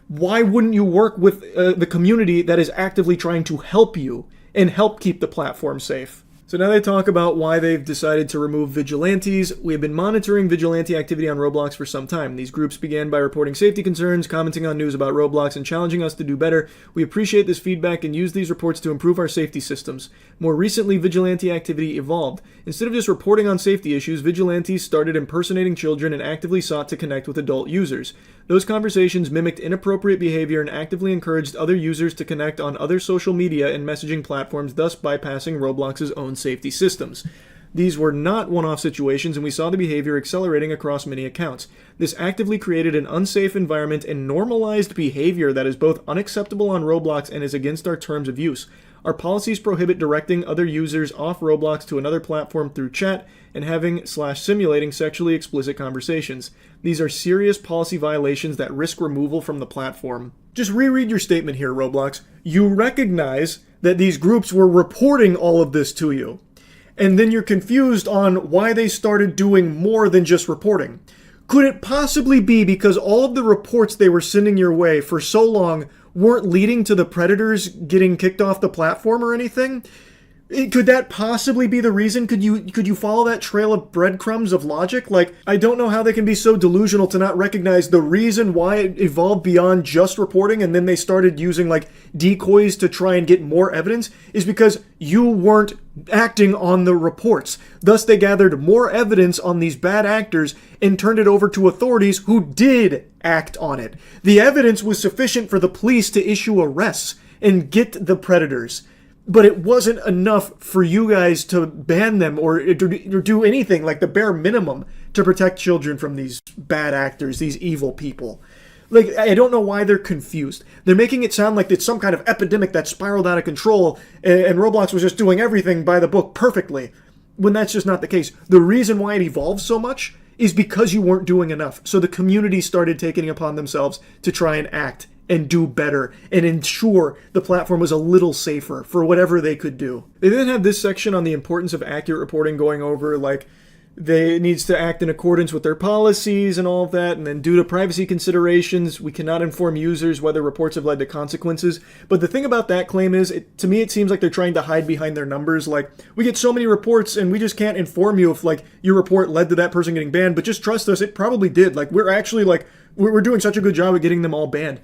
A: Why wouldn't you work with the community that is actively trying to help you and help keep the platform safe? So now they talk about why they've decided to remove vigilantes. We have been monitoring vigilante activity on Roblox for some time. These groups began by reporting safety concerns, commenting on news about Roblox, and challenging us to do better. We appreciate this feedback and use these reports to improve our safety systems. More recently, vigilante activity evolved. Instead of just reporting on safety issues, vigilantes started impersonating children and actively sought to connect with adult users. Those conversations mimicked inappropriate behavior and actively encouraged other users to connect on other social media and messaging platforms, thus bypassing Roblox's own safety systems. These were not one-off situations, and we saw the behavior accelerating across many accounts. This actively created an unsafe environment and normalized behavior that is both unacceptable on Roblox and is against our terms of use. Our policies prohibit directing other users off Roblox to another platform through chat and having/simulating sexually explicit conversations. These are serious policy violations that risk removal from the platform. Just reread your statement here, Roblox. You recognize that these groups were reporting all of this to you. And then you're confused on why they started doing more than just reporting. Could it possibly be because all of the reports they were sending your way for so long weren't leading to the predators getting kicked off the platform or anything? Could that possibly be the reason? Could you follow that trail of breadcrumbs of logic? Like, I don't know how they can be so delusional to not recognize the reason why it evolved beyond just reporting and then they started using like decoys to try and get more evidence is because you weren't acting on the reports. Thus, they gathered more evidence on these bad actors and turned it over to authorities who did act on it. The evidence was sufficient for the police to issue arrests and get the predators. But it wasn't enough for you guys to ban them or do anything like the bare minimum to protect children from these bad actors, these evil people. Like, I don't know why they're confused. They're making it sound like it's some kind of epidemic that spiraled out of control and Roblox was just doing everything by the book perfectly, when that's just not the case. The reason why it evolved so much is because you weren't doing enough. So the community started taking it upon themselves to try and act and do better and ensure the platform was a little safer for whatever they could do. They then have this section on the importance of accurate reporting, going over like they needs to act in accordance with their policies and all of that, and then due to privacy considerations, we cannot inform users whether reports have led to consequences. But the thing about that claim is, to me it seems like they're trying to hide behind their numbers. Like, we get so many reports and we just can't inform you if like your report led to that person getting banned, but just trust us, it probably did. Like, we're actually like, we're doing such a good job at getting them all banned.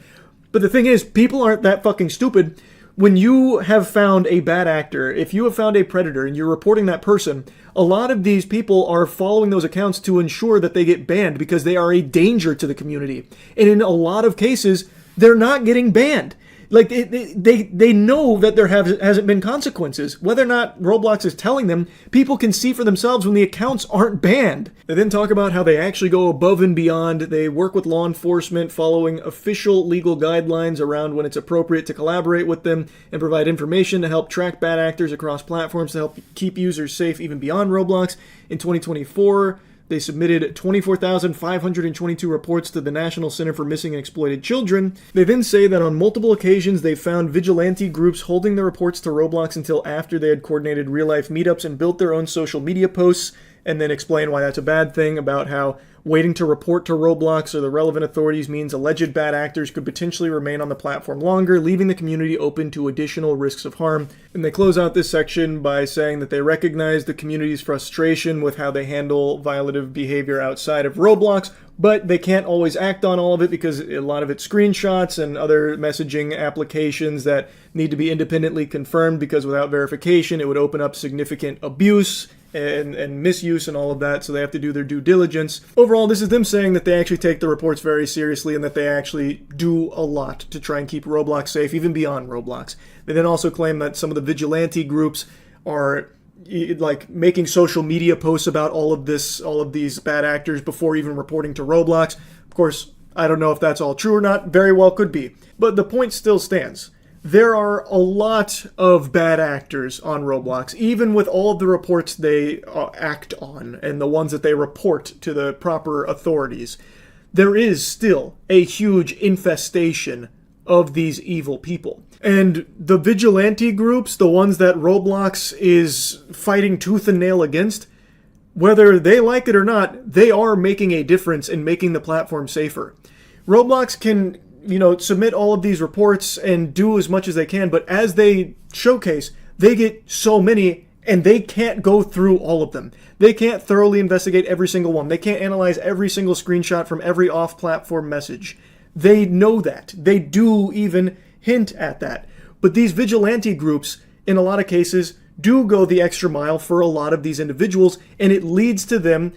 A: But the thing is, people aren't that fucking stupid. When you have found a bad actor, if you have found a predator and you're reporting that person, a lot of these people are following those accounts to ensure that they get banned because they are a danger to the community. And in a lot of cases, they're not getting banned. Like, they know that there hasn't been consequences. Whether or not Roblox is telling them, people can see for themselves when the accounts aren't banned. They then talk about how they actually go above and beyond. They work with law enforcement, following official legal guidelines around when it's appropriate to collaborate with them and provide information to help track bad actors across platforms to help keep users safe even beyond Roblox. In 2024, they submitted 24,522 reports to the National Center for Missing and Exploited Children. They then say that on multiple occasions they found vigilante groups holding the reports to Roblox until after they had coordinated real-life meetups and built their own social media posts, and then explain why that's a bad thing, about how waiting to report to Roblox or the relevant authorities means alleged bad actors could potentially remain on the platform longer, leaving the community open to additional risks of harm. And they close out this section by saying that they recognize the community's frustration with how they handle violative behavior outside of Roblox, but they can't always act on all of it because a lot of it's screenshots and other messaging applications that need to be independently confirmed, because without verification it would open up significant abuse and misuse and all of that, so they have to do their due diligence. Overall, this is them saying that they actually take the reports very seriously and that they actually do a lot to try and keep Roblox safe, even beyond Roblox. They then also claim that some of the vigilante groups are like making social media posts about all of these bad actors before even reporting to Roblox. Of course, I don't know if that's all true or not. Very well could be. But the point still stands. There are a lot of bad actors on Roblox, even with all of the reports they act on and the ones that they report to the proper authorities. There is still a huge infestation of these evil people. And the vigilante groups, the ones that Roblox is fighting tooth and nail against, whether they like it or not, they are making a difference in making the platform safer. Roblox can submit all of these reports and do as much as they can, but as they showcase, they get so many and they can't go through all of them. They can't thoroughly investigate every single one. They can't analyze every single screenshot from every off-platform message. They know that. They do even hint at that. But these vigilante groups, in a lot of cases, do go the extra mile for a lot of these individuals, and it leads to them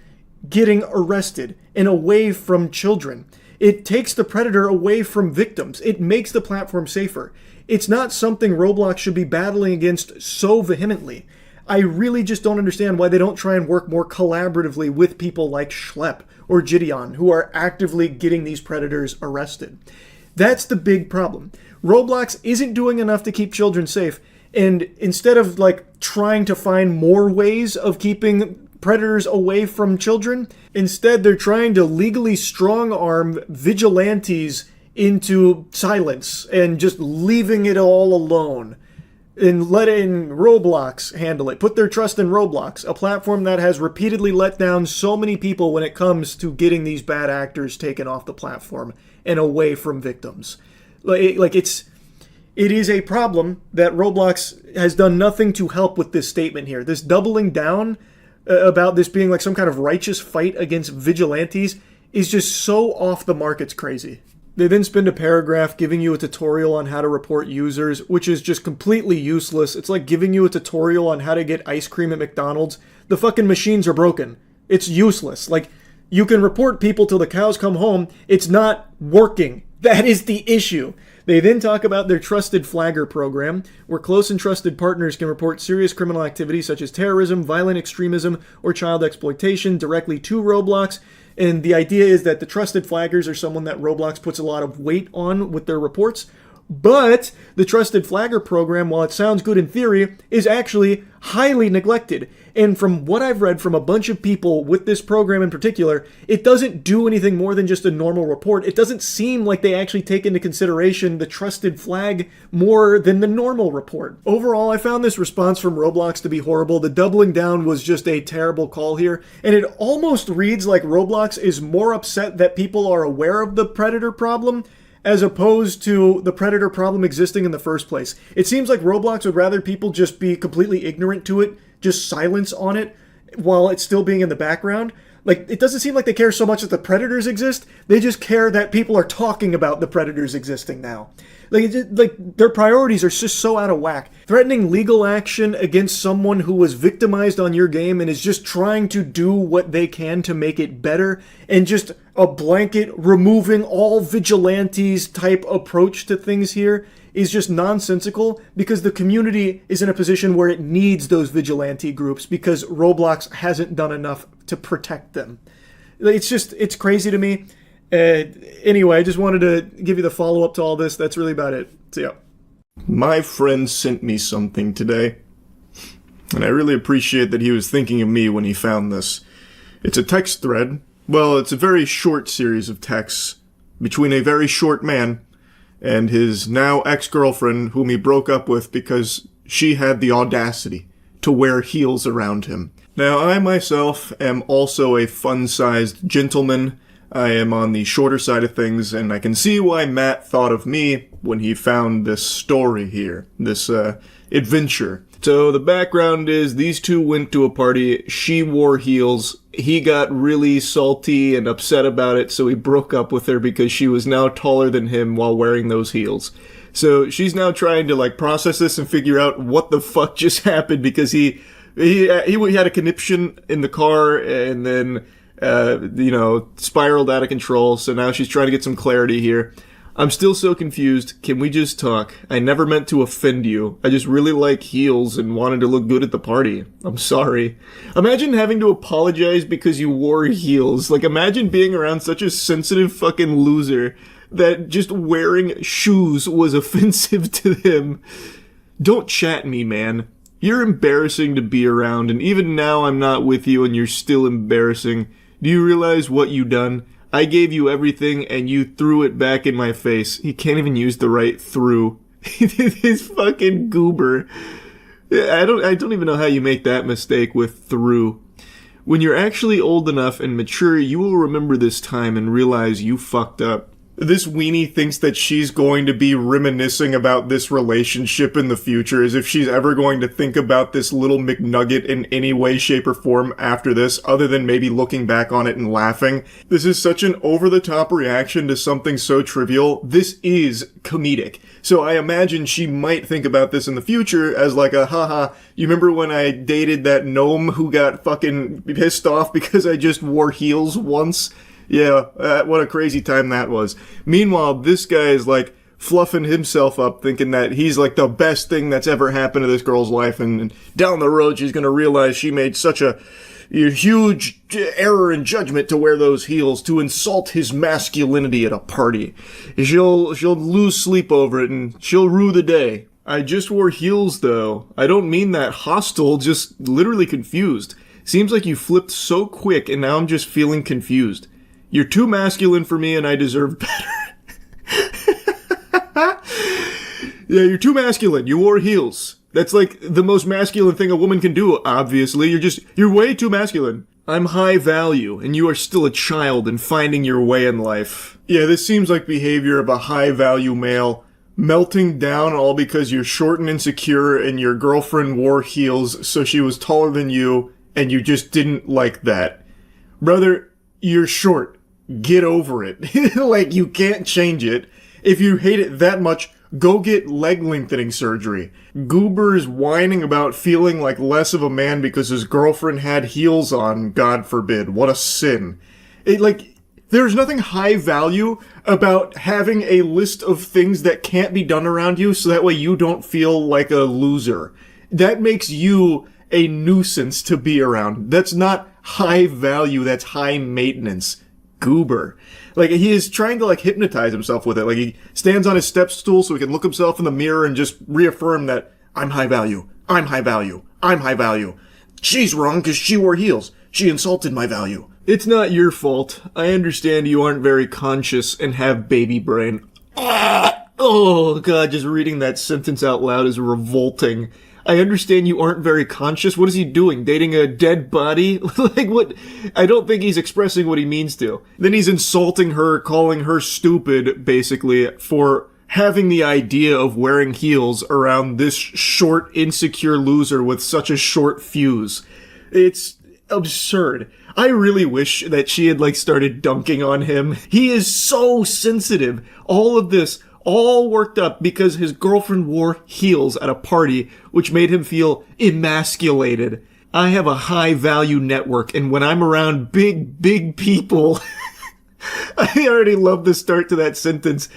A: getting arrested and away from children. It takes the predator away from victims. It makes the platform safer. It's not something Roblox should be battling against so vehemently.
S: I really just don't understand why they don't try and work more collaboratively with people like Schlepp or Gideon, who are actively getting these predators arrested. That's the big problem. Roblox isn't doing enough to keep children safe, and instead of like trying to find more ways of keeping predators away from children, instead they're trying to legally strong-arm vigilantes into silence and just leaving it all alone and letting Roblox handle it. Put their trust in Roblox, a platform that has repeatedly let down so many people when it comes to getting these bad actors taken off the platform and away from victims. It is a problem that Roblox has done nothing to help with this statement here. This doubling down about this being like some kind of righteous fight against vigilantes is just so off the mark, it's crazy. They then spend a paragraph giving you a tutorial on how to report users, which is just completely useless. It's like giving you a tutorial on how to get ice cream at McDonald's. The fucking machines are broken. It's useless. Like, you can report people till the cows come home. It's not working. That is the issue. They then talk about their Trusted Flagger program, where close and trusted partners can report serious criminal activity such as terrorism, violent extremism, or child exploitation directly to Roblox. And the idea is that the Trusted Flaggers are someone that Roblox puts a lot of weight on with their reports. But the Trusted Flagger program, while it sounds good in theory, is actually highly neglected. And from what I've read from a bunch of people with this program in particular, it doesn't do anything more than just a normal report. It doesn't seem like they actually take into consideration the trusted flag more than the normal report. Overall, I found this response from Roblox to be horrible. The doubling down was just a terrible call here. And it almost reads like Roblox is more upset that people are aware of the predator problem as opposed to the predator problem existing in the first place. It seems like Roblox would rather people just be completely ignorant to it, just silence on it, while it's still being in the background. Like, it doesn't seem like they care so much that the predators exist, they just care that people are talking about the predators existing now. Like their priorities are just so out of whack. Threatening legal action against someone who was victimized on your game and is just trying to do what they can to make it better, and just a blanket removing all vigilantes type approach to things here is just nonsensical, because the community is in a position where it needs those vigilante groups because Roblox hasn't done enough to protect them. It's crazy to me. Anyway, I just wanted to give you the follow-up to all this. That's really about it. See ya.
A: My friend sent me something today, and I really appreciate that he was thinking of me when he found this. It's a text thread. Well, it's a very short series of texts between a very short man and his now ex-girlfriend, whom he broke up with because she had the audacity to wear heels around him. Now, I myself am also a fun-sized gentleman. I am on the shorter side of things, and I can see why Matt thought of me when he found this story here, this adventure. So the background is these two went to a party, she wore heels, he got really salty and upset about it, so he broke up with her because she was now taller than him while wearing those heels. So she's now trying to process this and figure out what the fuck just happened, because he had a conniption in the car and then spiraled out of control, so now she's trying to get some clarity here. I'm still so confused. Can we just talk? I never meant to offend you. I just really like heels and wanted to look good at the party. I'm sorry. Imagine having to apologize because you wore heels. Imagine being around such a sensitive fucking loser that just wearing shoes was offensive to him. Don't chat me, man. You're embarrassing to be around, and even now I'm not with you and you're still embarrassing. Do you realize what you done? I gave you everything and you threw it back in my face. He can't even use the right threw. His fucking goober. I don't even know how you make that mistake with threw. When you're actually old enough and mature, you will remember this time and realize you fucked up. This weenie thinks that she's going to be reminiscing about this relationship in the future, as if she's ever going to think about this little McNugget in any way, shape, or form after this, other than maybe looking back on it and laughing. This is such an over-the-top reaction to something so trivial. This is comedic. So I imagine she might think about this in the future as like a, haha, you remember when I dated that gnome who got fucking pissed off because I just wore heels once? Yeah, what a crazy time that was. Meanwhile, this guy is like, fluffing himself up, thinking that he's like the best thing that's ever happened to this girl's life, and down the road she's gonna realize she made such a huge error in judgment to wear those heels to insult his masculinity at a party. She'll lose sleep over it, and she'll rue the day. I just wore heels, though. I don't mean that hostile, just literally confused. Seems like you flipped so quick, and now I'm just feeling confused. You're too masculine for me, and I deserve better. Yeah, you're too masculine. You wore heels. That's like the most masculine thing a woman can do, obviously. You're way too masculine. I'm high value, and you are still a child and finding your way in life. Yeah, this seems like behavior of a high value male. Melting down all because you're short and insecure and your girlfriend wore heels so she was taller than you and you just didn't like that. Brother, you're short. Get over it. Like, you can't change it. If you hate it that much, go get leg lengthening surgery. Goober's whining about feeling like less of a man because his girlfriend had heels on, God forbid. What a sin. There's nothing high value about having a list of things that can't be done around you so that way you don't feel like a loser. That makes you a nuisance to be around. That's not high value, that's high maintenance. Goober. Like, he is trying to, like, hypnotize himself with it. Like, he stands on his step stool so he can look himself in the mirror and just reaffirm that, I'm high value, I'm high value, I'm high value. She's wrong because she wore heels. She insulted my value. It's not your fault. I understand you aren't very conscious and have baby brain. Oh, God, just reading that sentence out loud is revolting. I understand you aren't very conscious. What is he doing? Dating a dead body? Like, what? I don't think he's expressing what he means to. Then he's insulting her, calling her stupid, basically, for having the idea of wearing heels around this short, insecure loser with such a short fuse. It's absurd. I really wish that she had, like, started dunking on him. He is so sensitive. All of this, all worked up because his girlfriend wore heels at a party, which made him feel emasculated. I have a high value network, and when I'm around big people, I already love the start to that sentence.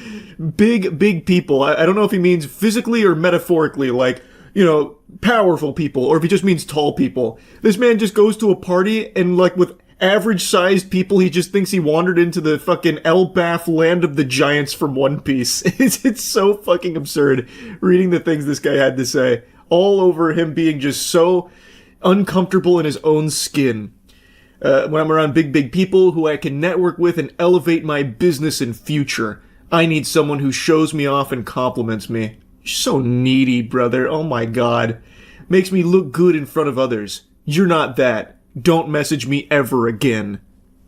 A: Big people. I don't know if he means physically or metaphorically, like, you know, powerful people, or if he just means tall people. This man just goes to a party and, like, with average-sized people, he just thinks he wandered into the fucking Elbaf land of the giants from One Piece. It's so fucking absurd reading the things this guy had to say. All over him being just so uncomfortable in his own skin. When I'm around big people who I can network with and elevate my business and future, I need someone who shows me off and compliments me. You're so needy, brother. Oh my God. Makes me look good in front of others. You're not that. Don't message me ever again.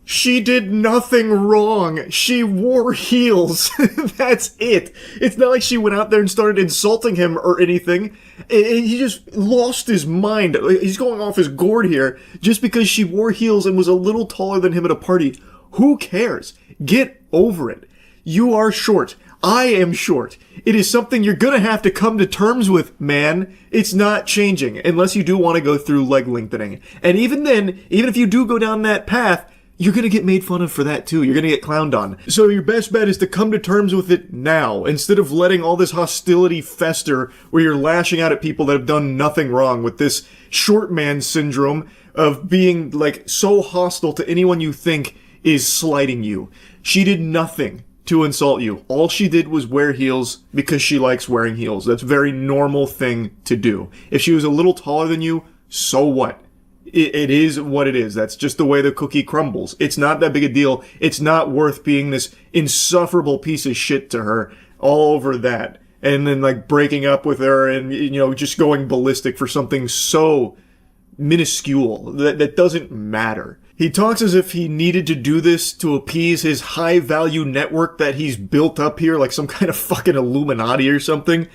A: She did nothing wrong. She wore heels. That's it. It's not like she went out there and started insulting him or anything. He just lost his mind. He's going off his gourd here just because she wore heels and was a little taller than him at a party. Who cares? Get over it. You are short. I am short. It is something you're gonna have to come to terms with, man. It's not changing, unless you do want to go through leg lengthening. And even then, even if you do go down that path, you're gonna get made fun of for that too. You're gonna get clowned on. So your best bet is to come to terms with it now, instead of letting all this hostility fester where you're lashing out at people that have done nothing wrong with this short man syndrome of being, like, so hostile to anyone you think is slighting you. She did nothing to insult you. All she did was wear heels because she likes wearing heels. That's a very normal thing to do. If she was a little taller than you, so what? It is what it is. That's just the way the cookie crumbles. It's not that big a deal. It's not worth being this insufferable piece of shit to her all over that. And then, like, breaking up with her and, you know, just going ballistic for something so minuscule that doesn't matter. He talks as if he needed to do this to appease his high-value network that he's built up here, like some kind of fucking Illuminati or something.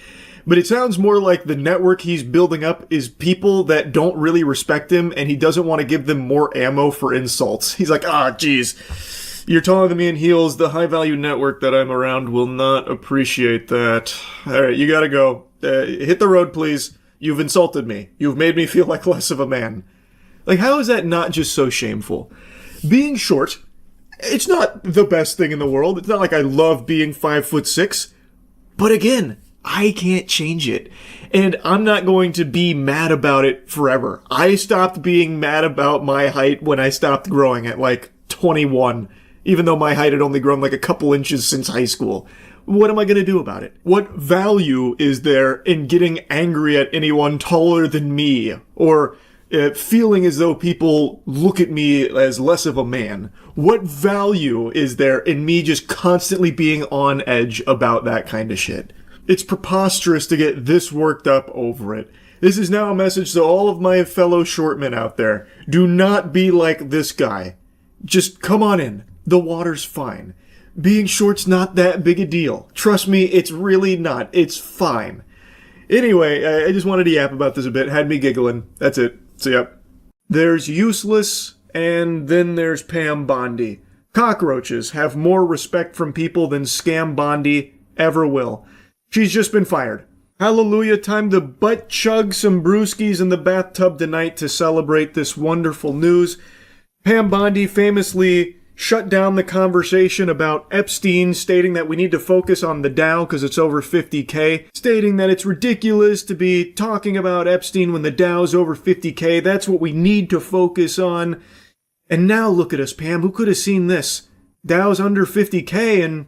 A: But it sounds more like the network he's building up is people that don't really respect him, and he doesn't want to give them more ammo for insults. He's like, geez, you're taller than me in heels. The high-value network that I'm around will not appreciate that. All right, you gotta go. Hit the road, please. You've insulted me. You've made me feel like less of a man. Like, how is that not just so shameful? Being short, it's not the best thing in the world. It's not like I love being 5'6",
S: But again, I can't change it. And I'm not going to be mad about it forever. I stopped being mad about my height when I stopped growing at like 21, even though my height had only grown like a couple inches since high school. What am I going to do about it? What value is there in getting angry at anyone taller than me? Or feeling as though people look at me as less of a man? What value is there in me just constantly being on edge about that kind of shit? It's preposterous to get this worked up over it. This is now a message to all of my fellow shortmen out there. Do not be like this guy. Just come on in. The water's fine. Being short's not that big a deal. Trust me, it's really not. It's fine. Anyway, I just wanted to yap about this a bit. Had me giggling. That's it. See ya. There's Useless, and then there's Pam Bondi. Cockroaches have more respect from people than Scam Bondi ever will. She's just been fired. Hallelujah, time to butt chug some brewskis in the bathtub tonight to celebrate this wonderful news. Pam Bondi famously shut down the conversation about Epstein, stating that we need to focus on the Dow because it's over 50K, stating that it's ridiculous to be talking about Epstein when the Dow's over 50K. That's what we need to focus on. And now look at us, Pam. Who could have seen this? Dow's under 50K and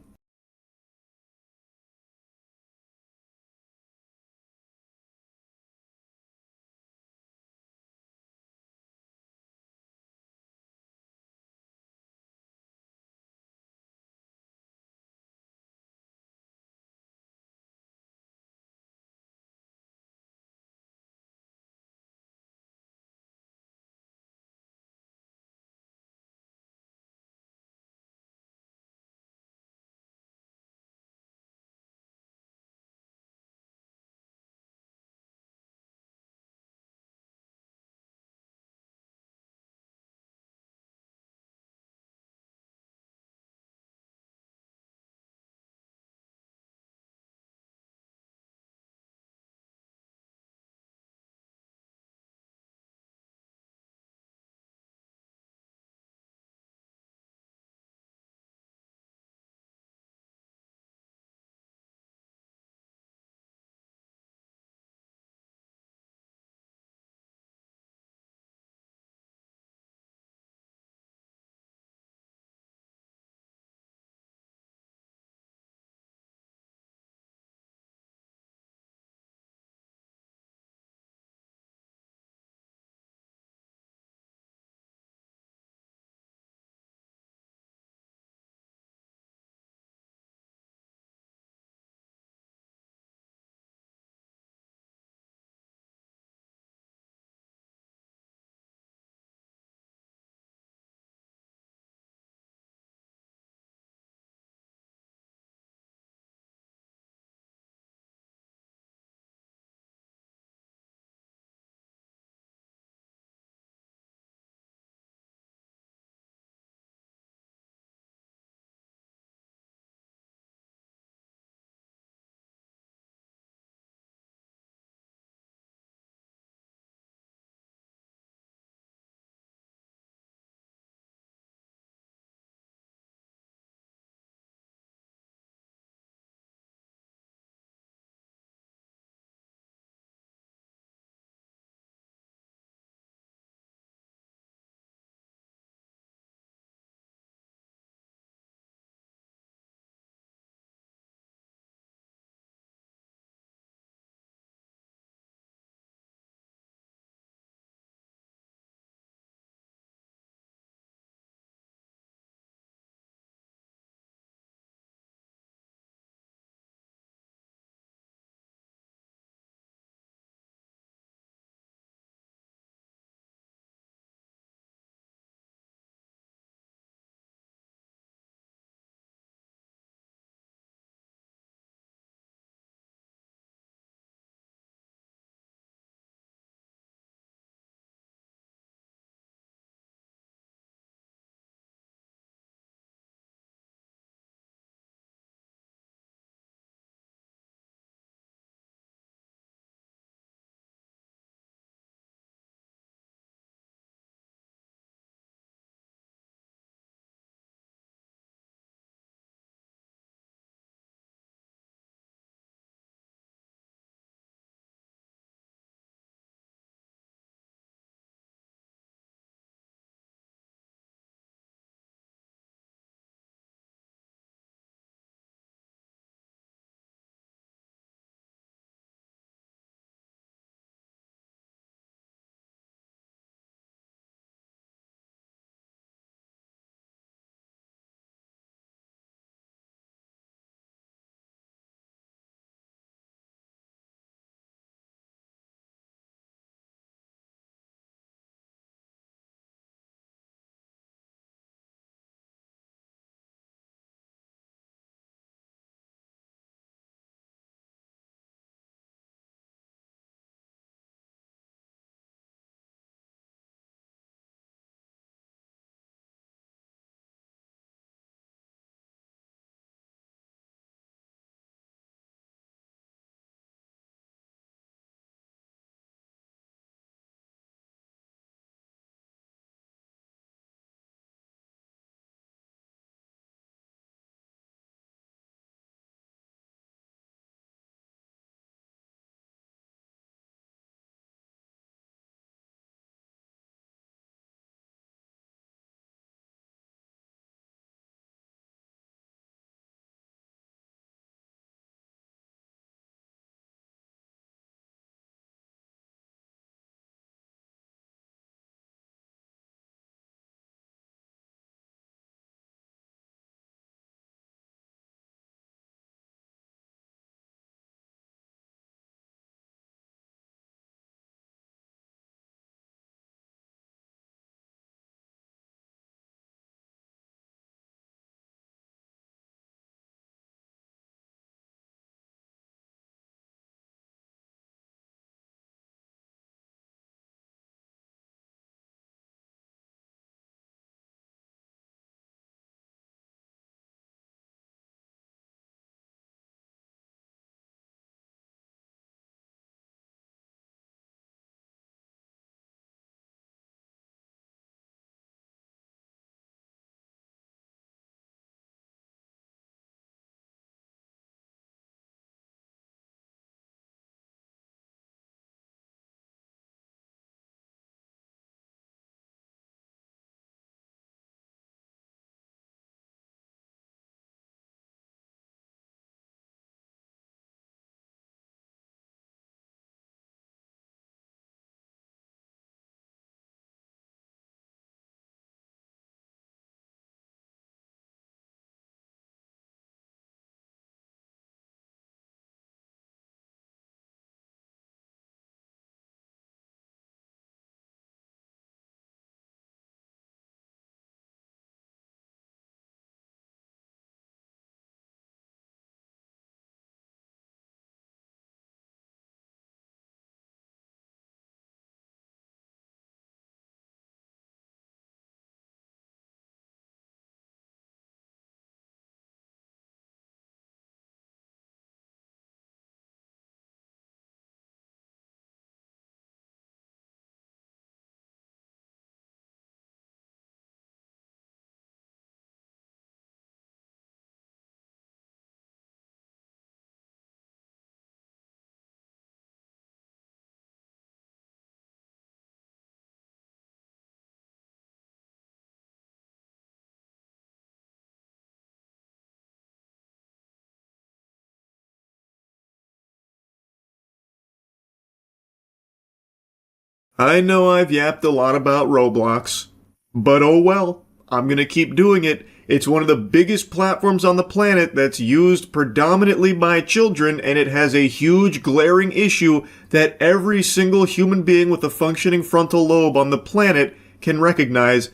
A: I know I've yapped a lot about Roblox, but oh well, I'm gonna keep doing it. It's one of the biggest platforms on the planet that's used predominantly by children, and it has a huge glaring issue that every single human being with a functioning frontal lobe on the planet can recognize,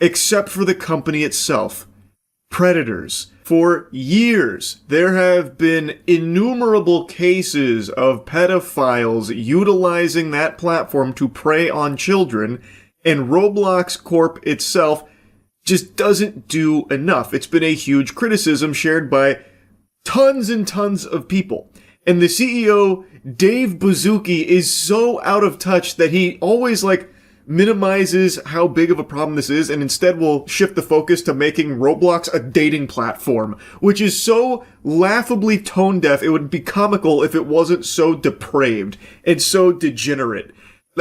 A: except for the company itself. Predators. For years, there have been innumerable cases of pedophiles utilizing that platform to prey on children, and Roblox Corp itself just doesn't do enough. It's been a huge criticism shared by tons and tons of people. And the CEO, Dave Baszucki, is so out of touch that he always minimizes how big of a problem this is and instead will shift the focus to making Roblox a dating platform, which is so laughably tone deaf it would be comical if it wasn't so depraved and so degenerate.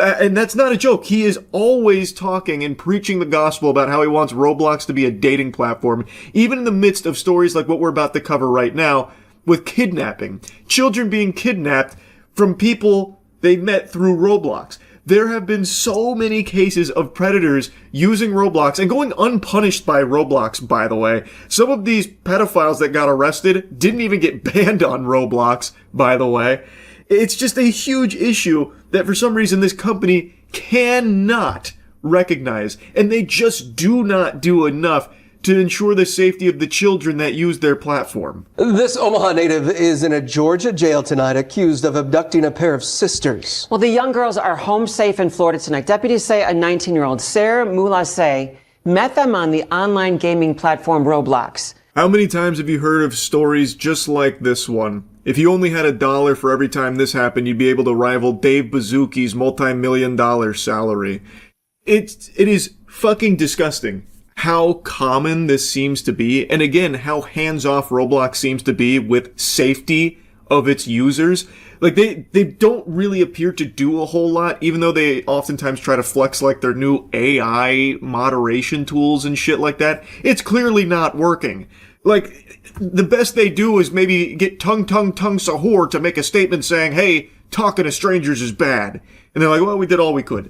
A: And that's not a joke. He is always talking and preaching the gospel about how he wants Roblox to be a dating platform, even in the midst of stories like what we're about to cover right now, with kidnapping. Children being kidnapped from people they met through Roblox. There have been so many cases of predators using Roblox and going unpunished by Roblox, by the way. Some of these pedophiles that got arrested didn't even get banned on Roblox, by the way. It's just a huge issue that for some reason this company cannot recognize, and they just do not do enough to ensure the safety of the children that use their platform.
T: This Omaha native is in a Georgia jail tonight accused of abducting a pair of sisters.
U: Well, the young girls are home safe in Florida tonight. Deputies say a 19-year-old, Sarah Mulasse, met them on the online gaming platform Roblox.
A: How many times have you heard of stories just like this one? If you only had $1 for every time this happened, you'd be able to rival Dave Baszucki's multi-million-dollar salary. It is fucking disgusting how common this seems to be, and again, how hands-off Roblox seems to be with safety of its users. They don't really appear to do a whole lot, even though they oftentimes try to flex their new AI moderation tools and shit like that. It's clearly not working. The best they do is maybe get tongue sahur to make a statement saying, hey, talking to strangers is bad. And they're like, well, we did all we could.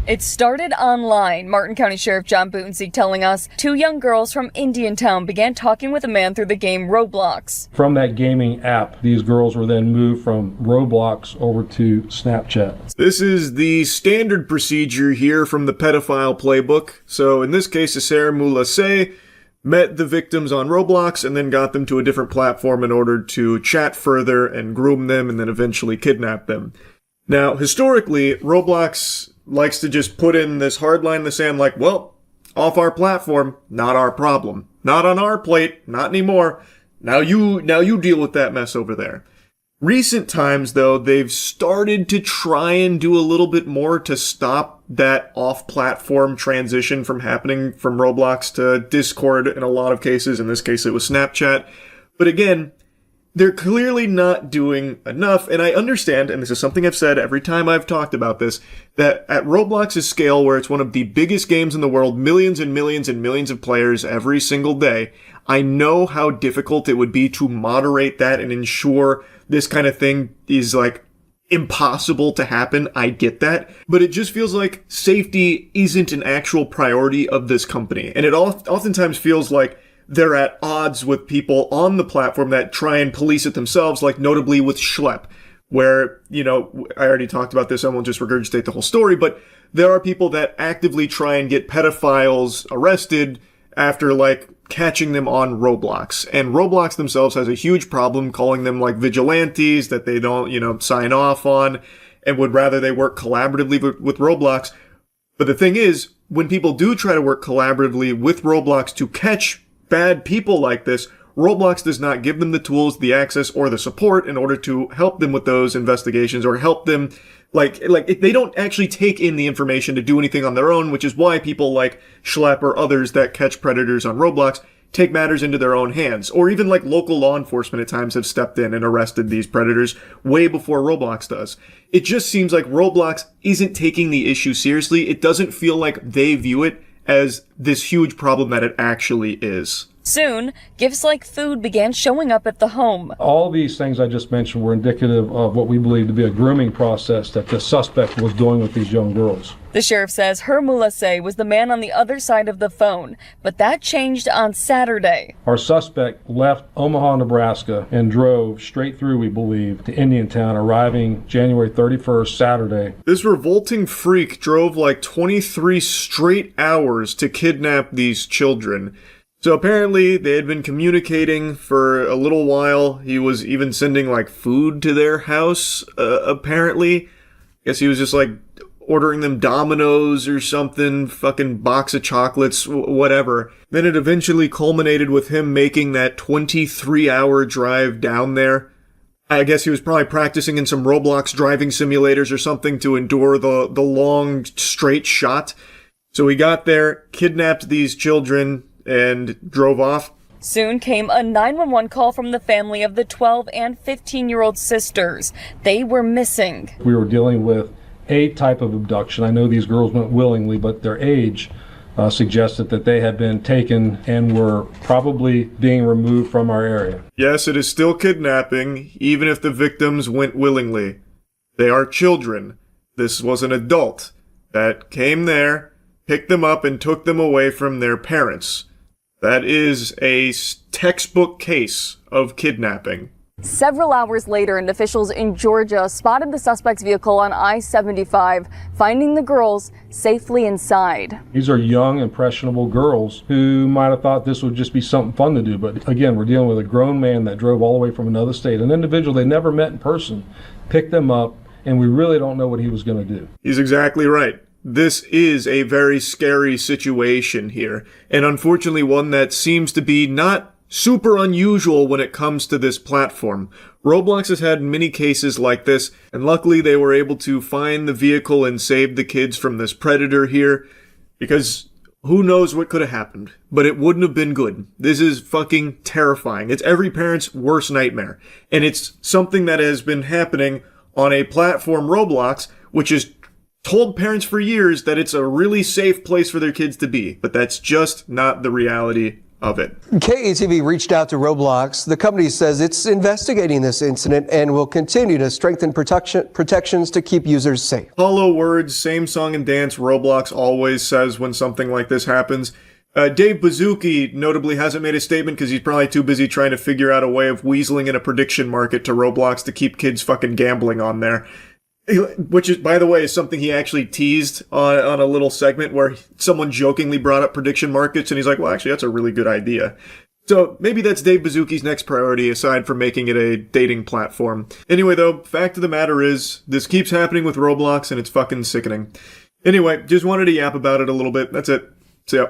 V: It started online. Martin County Sheriff John Bootensiek telling us 2 young girls from Indiantown began talking with a man through the game Roblox.
W: From that gaming app, these girls were then moved from Roblox over to Snapchat.
A: This is the standard procedure here from the pedophile playbook. So in this case, Sarah Mulasse met the victims on Roblox and then got them to a different platform in order to chat further and groom them and then eventually kidnap them. Now, historically, Roblox likes to just put in this hard line in the sand well, off our platform, not our problem. Not on our plate, not anymore. Now you deal with that mess over there. Recent times, though, they've started to try and do a little bit more to stop that off-platform transition from happening from Roblox to Discord in a lot of cases. In this case, it was Snapchat. But again, they're clearly not doing enough, and I understand, and this is something I've said every time I've talked about this, that at Roblox's scale, where it's one of the biggest games in the world, millions and millions and millions of players every single day, I know how difficult it would be to moderate that and ensure this kind of thing is impossible to happen. I get that, but it just feels like safety isn't an actual priority of this company, and it oftentimes feels like they're at odds with people on the platform that try and police it themselves, notably with Schlep, where, I already talked about this, I won't just regurgitate the whole story, but there are people that actively try and get pedophiles arrested after, catching them on Roblox. And Roblox themselves has a huge problem calling them, vigilantes that they don't, sign off on, and would rather they work collaboratively with Roblox. But the thing is, when people do try to work collaboratively with Roblox to catch bad people like this, Roblox does not give them the tools, the access, or the support in order to help them with those investigations or help them, they don't actually take in the information to do anything on their own, which is why people like Schlep or others that catch predators on Roblox take matters into their own hands. Or even local law enforcement at times have stepped in and arrested these predators way before Roblox does. It just seems like Roblox isn't taking the issue seriously. It doesn't feel like they view it as this huge problem that it actually is.
V: Soon, gifts like food began showing up at the home.
W: All these things I just mentioned were indicative of what we believe to be a grooming process that the suspect was doing with these young girls.
V: The sheriff says her Mulase was the man on the other side of the phone, but that changed on Saturday.
W: Our suspect left Omaha, Nebraska, and drove straight through, we believe, to Indiantown, arriving January 31st, Saturday.
A: This revolting freak drove like 23 straight hours to kidnap these children. So apparently they had been communicating for a little while. He was even sending like food to their house, apparently. Guess he was just like ordering them Domino's or something, fucking box of chocolates, whatever. Then it eventually culminated with him making that 23-hour drive down there. I guess he was probably practicing in some Roblox driving simulators or something to endure the long straight shot. So he got there, kidnapped these children, and drove off.
V: Soon came a 911 call from the family of the 12 and 15-year-old sisters. They were missing.
W: We were dealing with a type of abduction. I know these girls went willingly, but their age suggested that they had been taken and were probably being removed from our area.
A: Yes, it is still kidnapping, even if the victims went willingly. They are children. This was an adult that came there, picked them up, and took them away from their parents. That is a textbook case of kidnapping.
V: Several hours later, and officials in Georgia spotted the suspect's vehicle on I-75, finding the girls safely inside.
W: These are young, impressionable girls who might have thought this would just be something fun to do. But again, we're dealing with a grown man that drove all the way from another state, an individual they never met in person, picked them up, and we really don't know what he was going to do.
A: He's exactly right. This is a very scary situation here, and unfortunately one that seems to be not super unusual when it comes to this platform. Roblox has had many cases like this, and luckily they were able to find the vehicle and save the kids from this predator here, because who knows what could have happened, but it wouldn't have been good. This is fucking terrifying. It's every parent's worst nightmare, and it's something that has been happening on a platform, Roblox, which is told parents for years that it's a really safe place for their kids to be, but that's just not the reality of it.
T: KETV reached out to Roblox. The company says it's investigating this incident and will continue to strengthen protections to keep users safe.
A: Hollow words, same song and dance Roblox always says when something like this happens. Dave Bazooki notably hasn't made a statement because he's probably too busy trying to figure out a way of weaseling in a prediction market to Roblox to keep kids fucking gambling on there. Which is, by the way, is something he actually teased on a little segment where someone jokingly brought up prediction markets, and he's like, well, actually, that's a really good idea. So maybe that's Dave Bazooki's next priority, aside from making it a dating platform. Anyway, though, fact of the matter is, this keeps happening with Roblox, and it's fucking sickening. Anyway, just wanted to yap about it a little bit. That's it. See ya.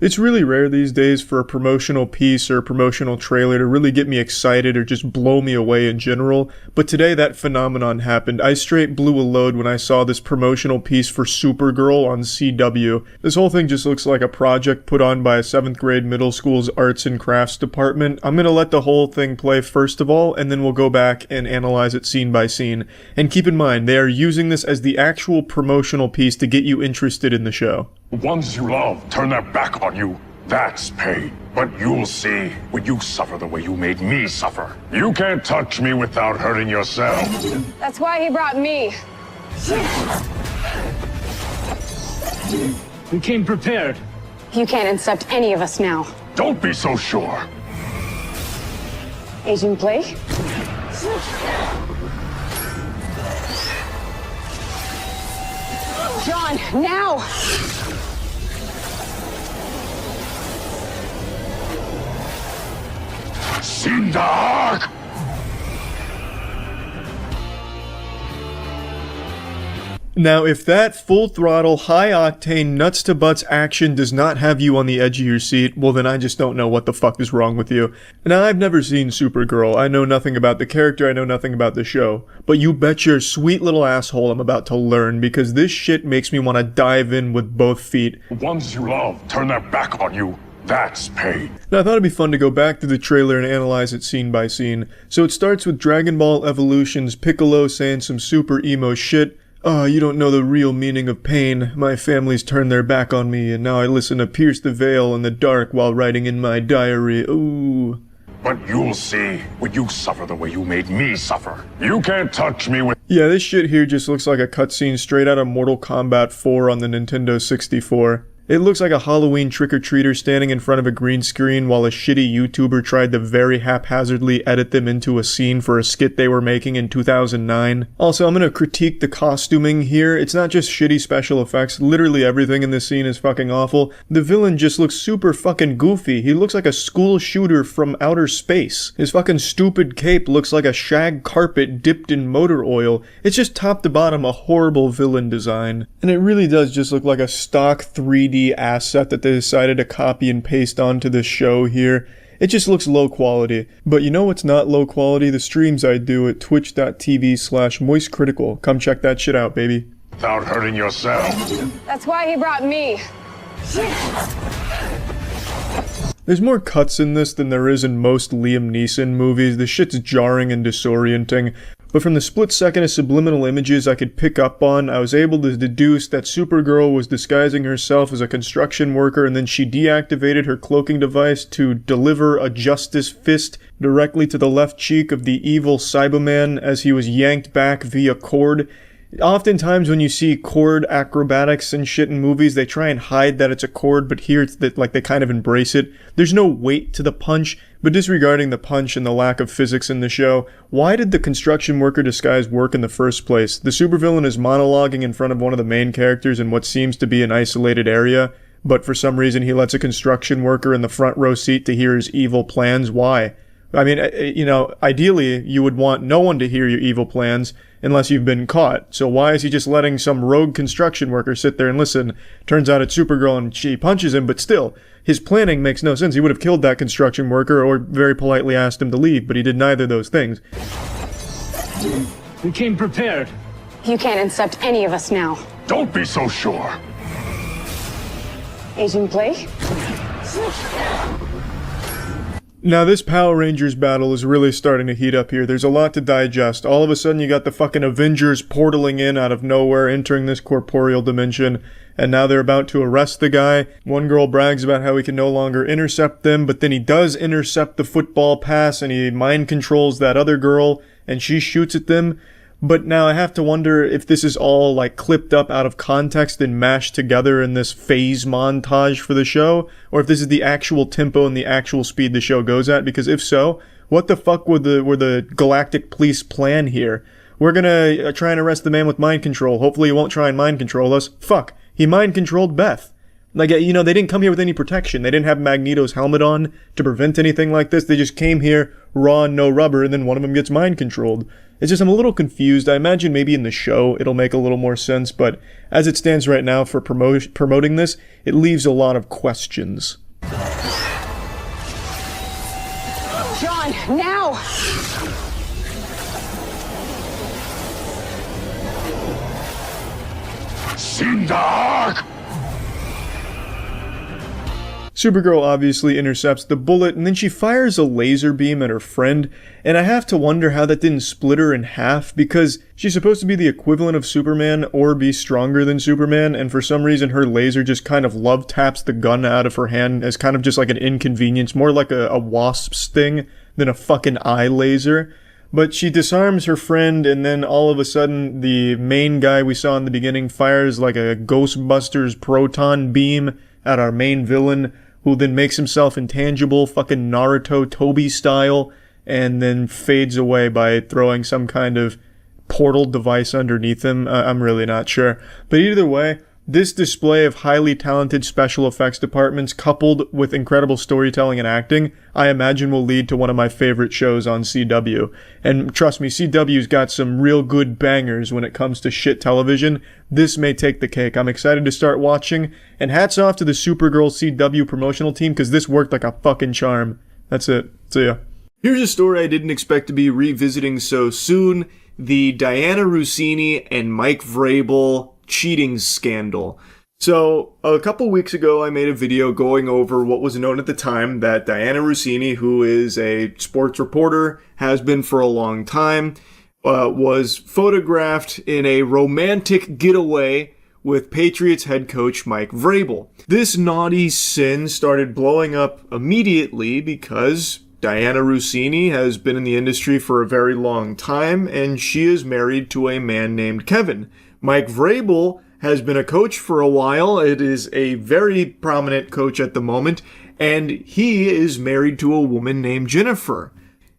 A: It's really rare these days for a promotional piece or a promotional trailer to really get me excited or just blow me away in general, but today that phenomenon happened. I straight blew a load when I saw this promotional piece for Supergirl on CW. This whole thing just looks like a project put on by a 7th grade middle school's arts and crafts department. I'm gonna let the whole thing play first of all, and then we'll go back and analyze it scene by scene. And keep in mind, they are using this as the actual promotional piece to get you interested in the show.
B: The ones you love turn their back on you. That's pain. But you'll see when you suffer the way you made me suffer. You can't touch me without hurting yourself.
C: That's why he brought me.
D: We came prepared.
C: You can't incept any of us now.
B: Don't be so sure.
C: Agent Blake? John, now!
B: Seen dark!
A: Now, if that full-throttle, high-octane, nuts-to-butts action does not have you on the edge of your seat, well then I just don't know what the fuck is wrong with you. Now, I've never seen Supergirl, I know nothing about the character, I know nothing about the show, but you bet your sweet little asshole I'm about to learn, because this shit makes me want to dive in with both feet.
B: The ones you love turn their back on you. That's pain.
A: Now, I thought it'd be fun to go back to the trailer and analyze it scene by scene. So it starts with Dragon Ball Evolution's Piccolo saying some super emo shit. "Oh, you don't know the real meaning of pain. My family's turned their back on me, and now I listen to Pierce the Veil in the dark while writing in my diary. Ooh."
B: But you'll see when you suffer the way you made me suffer. You can't touch me with...
A: Yeah, this shit here just looks like a cutscene straight out of Mortal Kombat 4 on the Nintendo 64. It looks like a Halloween trick-or-treater standing in front of a green screen while a shitty YouTuber tried to very haphazardly edit them into a scene for a skit they were making in 2009. Also, I'm gonna critique the costuming here. It's not just shitty special effects. Literally everything in this scene is fucking awful. The villain just looks super fucking goofy. He looks like a school shooter from outer space. His fucking stupid cape looks like a shag carpet dipped in motor oil. It's just top to bottom a horrible villain design. And it really does just look like a stock 3D asset that they decided to copy and paste onto the show here. It just looks low quality. But you know what's not low quality? The streams I do at twitch.tv/moistcritical. Come check that shit out, baby.
B: Without hurting yourself.
C: That's why he brought me.
A: There's more cuts in this than there is in most Liam Neeson movies. The shit's jarring and disorienting. But from the split second of subliminal images I could pick up on, I was able to deduce that Supergirl was disguising herself as a construction worker, and then she deactivated her cloaking device to deliver a justice fist directly to the left cheek of the evil Cyberman as he was yanked back via cord. Oftentimes when you see cord acrobatics and shit in movies, they try and hide that it's a cord, but here it's that, like, they kind of embrace it. There's no weight to the punch, but disregarding the punch and the lack of physics in the show, why did the construction worker disguise work in the first place? The supervillain is monologuing in front of one of the main characters in what seems to be an isolated area, but for some reason he lets a construction worker in the front row seat to hear his evil plans. Why? I mean, you know, ideally you would want no one to hear your evil plans unless you've been caught. So why is he just letting some rogue construction worker sit there and listen? Turns out it's Supergirl and she punches him, but still, his planning makes no sense. He would have killed that construction worker or very politely asked him to leave, but he did neither of those things.
C: We came prepared. You can't incept any of us now.
B: Don't be so sure.
C: Agent Blake?
A: Now this Power Rangers battle is really starting to heat up here. There's a lot to digest. All of a sudden you got the fucking Avengers portaling in out of nowhere, entering this corporeal dimension, and now they're about to arrest the guy. One girl brags about how he can no longer intercept them, but then he does intercept the football pass and he mind controls that other girl and she shoots at them. But now I have to wonder if this is all like clipped up out of context and mashed together in this phase montage for the show, or if this is the actual tempo and the actual speed the show goes at, because if so, what the fuck were the Galactic Police plan here? We're gonna try and arrest the man with mind control. Hopefully he won't try and mind control us. Fuck, he mind controlled Beth. Like, you know, they didn't come here with any protection. They didn't have Magneto's helmet on to prevent anything like this. They just came here raw and no rubber, and then one of them gets mind controlled. It's just I'm a little confused. I imagine maybe in the show it'll make a little more sense, but as it stands right now for promoting this, it leaves a lot of questions.
C: John, now!
B: Sindark!
A: Supergirl obviously intercepts the bullet, and then she fires a laser beam at her friend, and I have to wonder how that didn't split her in half, because she's supposed to be the equivalent of Superman or be stronger than Superman, and for some reason her laser just kind of love taps the gun out of her hand as kind of just like an inconvenience, more like a wasp's sting than a fucking eye laser. But she disarms her friend, and then all of a sudden the main guy we saw in the beginning fires like a Ghostbusters proton beam at our main villain, who then makes himself intangible, fucking Naruto Toby style, and then fades away by throwing some kind of portal device underneath him. I'm really not sure. But either way, this display of highly talented special effects departments coupled with incredible storytelling and acting, I imagine will lead to one of my favorite shows on CW. And trust me, CW's got some real good bangers when it comes to shit television. This may take the cake. I'm excited to start watching, and hats off to the Supergirl CW promotional team, because this worked like a fucking charm. That's it. See ya. Here's a story I didn't expect to be revisiting so soon. The Diana Rossini and Mike Vrabel cheating scandal. So, a couple weeks ago I made a video going over what was known at the time that Diana Rossini, who is a sports reporter, has been for a long time, was photographed in a romantic getaway with Patriots head coach Mike Vrabel. This naughty sin started blowing up immediately because Diana Rossini has been in the industry for a very long time, and she is married to a man named Kevin. Mike Vrabel has been a coach for a while. It is a very prominent coach at the moment, and he is married to a woman named Jennifer.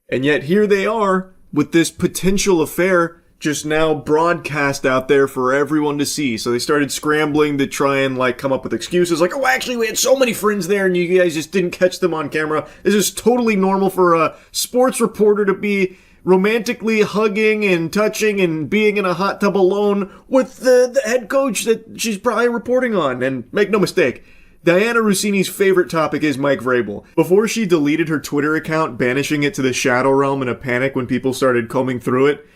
A: And yet here they are with this potential affair just now broadcast out there for everyone to see. So they started scrambling to try and come up with excuses like, oh, actually we had so many friends there and you guys just didn't catch them on camera. This is totally normal for a sports reporter to be romantically hugging and touching and being in a hot tub alone with the head coach that she's probably reporting on. And make no mistake, Diana Rossini's favorite topic is Mike Vrabel. Before she deleted her Twitter account, banishing it to the Shadow Realm in a panic when people started combing through it,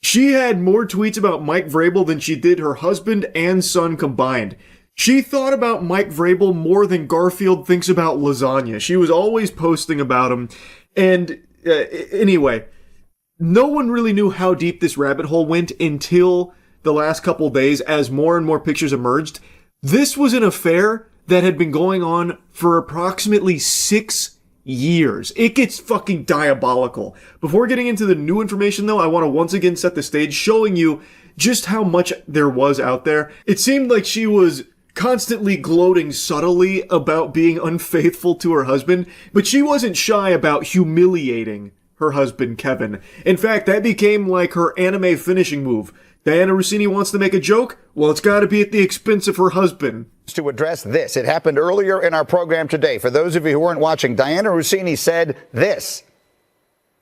A: she had more tweets about Mike Vrabel than she did her husband and son combined. She thought about Mike Vrabel more than Garfield thinks about lasagna. She was always posting about him. And anyway, no one really knew how deep this rabbit hole went until the last couple days as more and more pictures emerged. This was an affair that had been going on for approximately 6 years. It gets fucking diabolical. Before getting into the new information though, I want to once again set the stage showing you just how much there was out there. It seemed like she was constantly gloating subtly about being unfaithful to her husband, but she wasn't shy about humiliating her husband, Kevin. In fact, that became like her anime finishing move. Diana Rossini wants to make a joke? Well, it's gotta be at the expense of her husband.
D: To address this, it happened earlier in our program today. For those of you who weren't watching, Diana Rossini said this.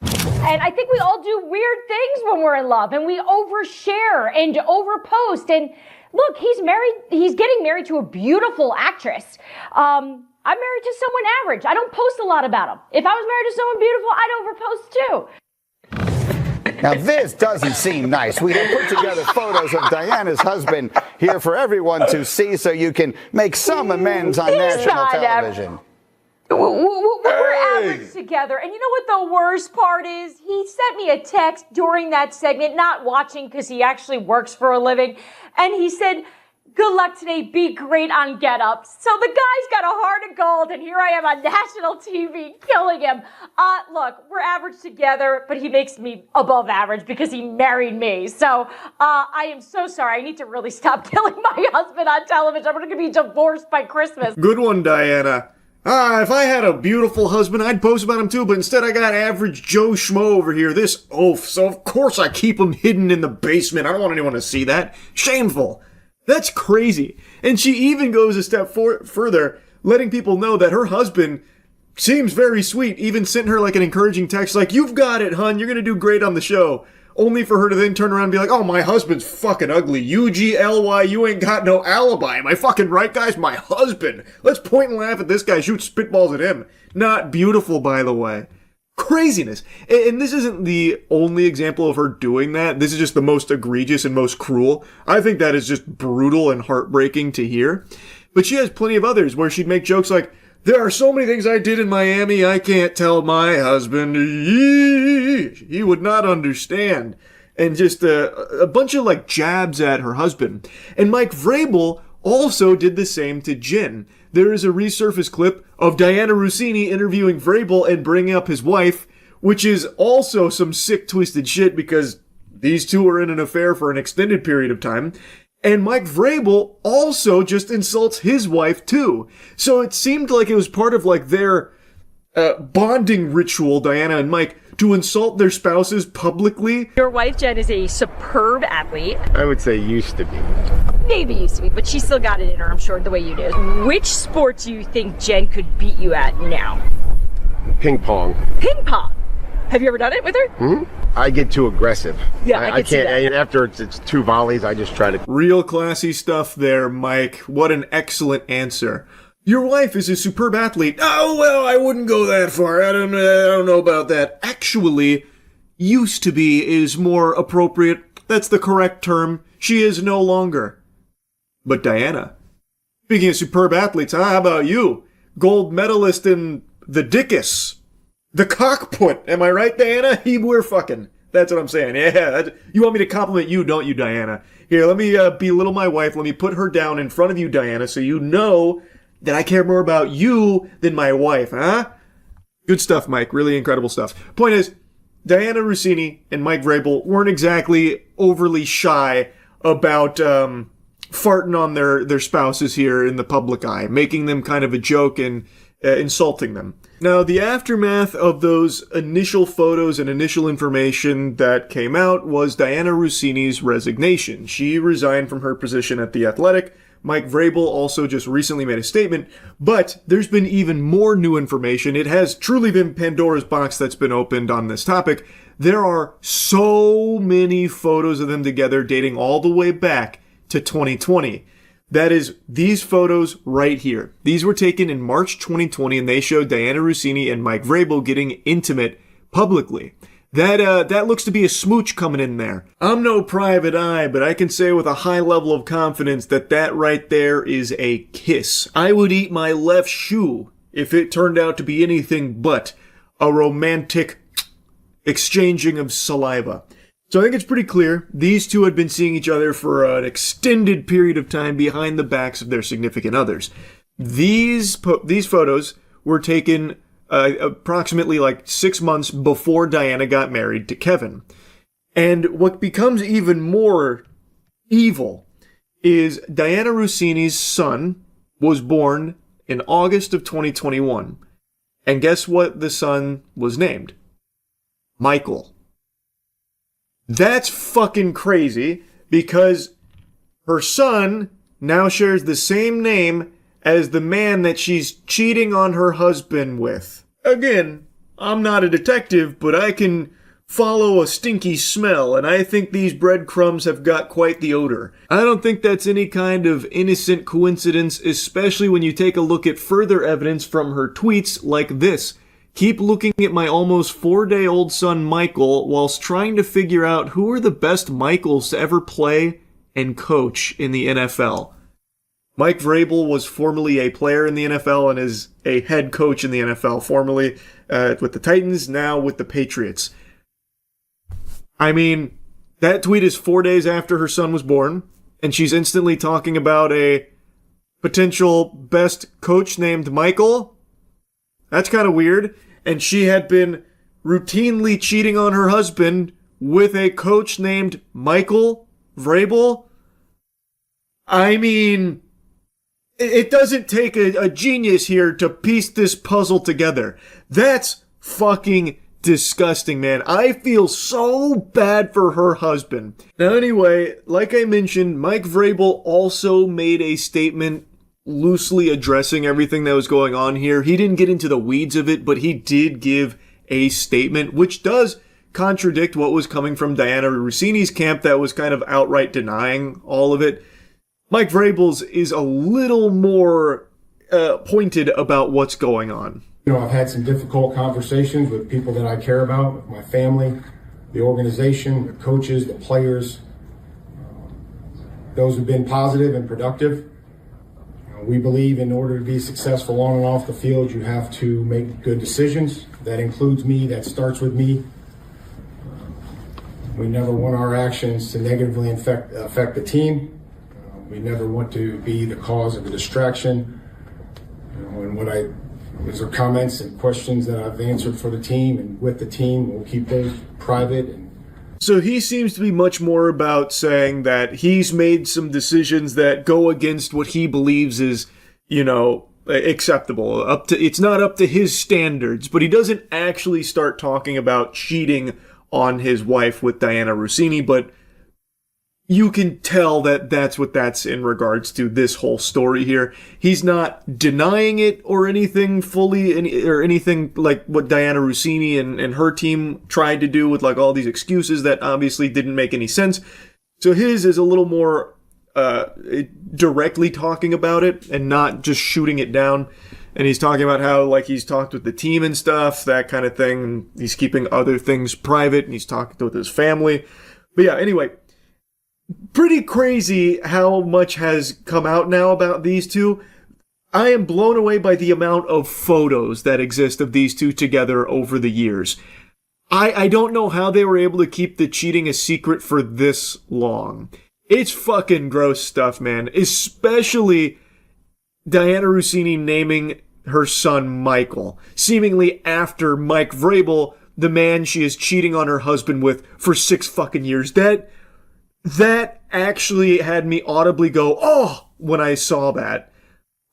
E: And I think we all do weird things when we're in love, and we overshare and overpost. And look, he's getting married to a beautiful actress. I'm married to someone average. I don't post a lot about him. If I was married to someone beautiful, I'd overpost too.
D: Now, this doesn't seem nice. We have put together photos of Diana's husband here for everyone to see so you can make some amends on national television.
E: We're average together. And you know what the worst part is? He sent me a text during that segment, not watching because he actually works for a living. And he said, good luck today. Be great on Get Up. So the guy's got a heart of gold, and here I am on national TV killing him. Look, we're average together, but he makes me above average because he married me. So I am so sorry. I need to really stop killing my husband on television. I'm going to be divorced by Christmas.
A: Good one, Diana. If I had a beautiful husband, I'd post about him too, but instead I got average Joe Schmo over here, this oaf. So of course I keep him hidden in the basement. I don't want anyone to see that. Shameful. That's crazy. And she even goes a step further, letting people know that her husband seems very sweet, even sent her an encouraging text like, you've got it, hun, you're gonna do great on the show. Only for her to then turn around and be like, oh, my husband's fucking ugly. UGLY, you ain't got no alibi. Am I fucking right, guys? My husband. Let's point and laugh at this guy, shoot spitballs at him. Not beautiful, by the way. Craziness. And this isn't the only example of her doing that. This is just the most egregious and most cruel. I think that is just brutal and heartbreaking to hear. But she has plenty of others where she'd make jokes like, there are so many things I did in Miami I can't tell my husband. He would not understand. And just a bunch of jabs at her husband. And Mike Vrabel also did the same to Jen. There is a resurfaced clip of Diana Rossini interviewing Vrabel and bringing up his wife, which is also some sick, twisted shit because these two were in an affair for an extended period of time. And Mike Vrabel also just insults his wife too. So it seemed like it was part of their bonding ritual, Diana and Mike, to insult their spouses publicly.
E: Your wife, Jen, is a superb athlete.
G: I would say used to be.
E: Maybe used to be, but she still got it in her, I'm sure, the way you do. Which sport do you think Jen could beat you at now?
G: Ping pong.
E: Ping pong? Have you ever done it with her?
G: Mm-hmm. I get too aggressive.
E: Yeah, I
G: can't.
E: see that.
G: After it's two volleys, I just try to.
A: Real classy stuff there, Mike. What an excellent answer. Your wife is a superb athlete. Oh, well, I wouldn't go that far. I don't know about that. Actually, used to be is more appropriate. That's the correct term. She is no longer. But Diana, speaking of superb athletes, how about you? Gold medalist in the dickus. The cockput. Am I right, Diana? We're fucking.
S: That's what I'm saying. Yeah, you want me to compliment you, don't you, Diana? Here, let me belittle my wife. Let me put her down in front of you, Diana, so you know that I care more about you than my wife, huh? Good stuff, Mike. Really incredible stuff. Point is, Diana Rossini and Mike Vrabel weren't exactly overly shy about farting on their spouses here in the public eye, making them kind of a joke and insulting them. Now, the aftermath of those initial photos and initial information that came out was Diana Rossini's resignation. She resigned from her position at The Athletic. Mike Vrabel also just recently made a statement, but there's been even more new information. It has truly been Pandora's box that's been opened on this topic. There are so many photos of them together dating all the way back to 2020. That is these photos right here. These were taken in March 2020, and they showed Diana Rossini and Mike Vrabel getting intimate publicly. That looks to be a smooch coming in there. I'm no private eye, but I can say with a high level of confidence that right there is a kiss. I would eat my left shoe if it turned out to be anything but a romantic exchanging of saliva. So I think it's pretty clear these two had been seeing each other for an extended period of time behind the backs of their significant others. These photos were taken approximately like 6 months before Diana got married to Kevin. And what becomes even more evil is Diana Rossini's son was born in August of 2021. And guess what the son was named? Michael. That's fucking crazy because her son now shares the same name as the man that she's cheating on her husband with. Again, I'm not a detective, but I can follow a stinky smell, and I think these breadcrumbs have got quite the odor. I don't think that's any kind of innocent coincidence, especially when you take a look at further evidence from her tweets like this. Keep looking at my almost 4-day-old son Michael whilst trying to figure out who are the best Michaels to ever play and coach in the NFL. Mike Vrabel was formerly a player in the NFL and is a head coach in the NFL, formerly with the Titans, now with the Patriots. I mean, that tweet is 4 days after her son was born, and she's instantly talking about a potential best coach named Michael. That's kind of weird. And she had been routinely cheating on her husband with a coach named Michael Vrabel. I mean, it doesn't take a genius here to piece this puzzle together. That's fucking disgusting, man. I feel so bad for her husband. Now, anyway, like I mentioned, Mike Vrabel also made a statement loosely addressing everything that was going on here. He didn't get into the weeds of it, but he did give a statement which does contradict what was coming from Diana Rossini's camp that was kind of outright denying all of it. Mike Vrabel's is a little more pointed about what's going on.
F: You know, I've had some difficult conversations with people that I care about, with my family, the organization, the coaches, the players. Those have been positive and productive. We believe in order to be successful on and off the field, you have to make good decisions. That includes me, that starts with me. We never want our actions to negatively affect the team. We never want to be the cause of a distraction. And those are comments and questions that I've answered for the team and with the team. We'll keep those private.
S: So he seems to be much more about saying that he's made some decisions that go against what he believes is, acceptable. It's not up to his standards, but he doesn't actually start talking about cheating on his wife with Diana Rossini, but you can tell that that's what that's in regards to this whole story here. He's not denying it or anything fully, or anything like what Diana Rossini and her team tried to do with like all these excuses that obviously didn't make any sense. So his is a little more directly talking about it and not just shooting it down. And he's talking about how like he's talked with the team and stuff, that kind of thing. And he's keeping other things private and he's talking with his family. But yeah, anyway. Pretty crazy how much has come out now about these two. I am blown away by the amount of photos that exist of these two together over the years. I don't know how they were able to keep the cheating a secret for this long. It's fucking gross stuff, man. Especially Diana Rossini naming her son Michael, seemingly after Mike Vrabel, the man she is cheating on her husband with for 6 fucking years. That actually had me audibly go, oh, when I saw that.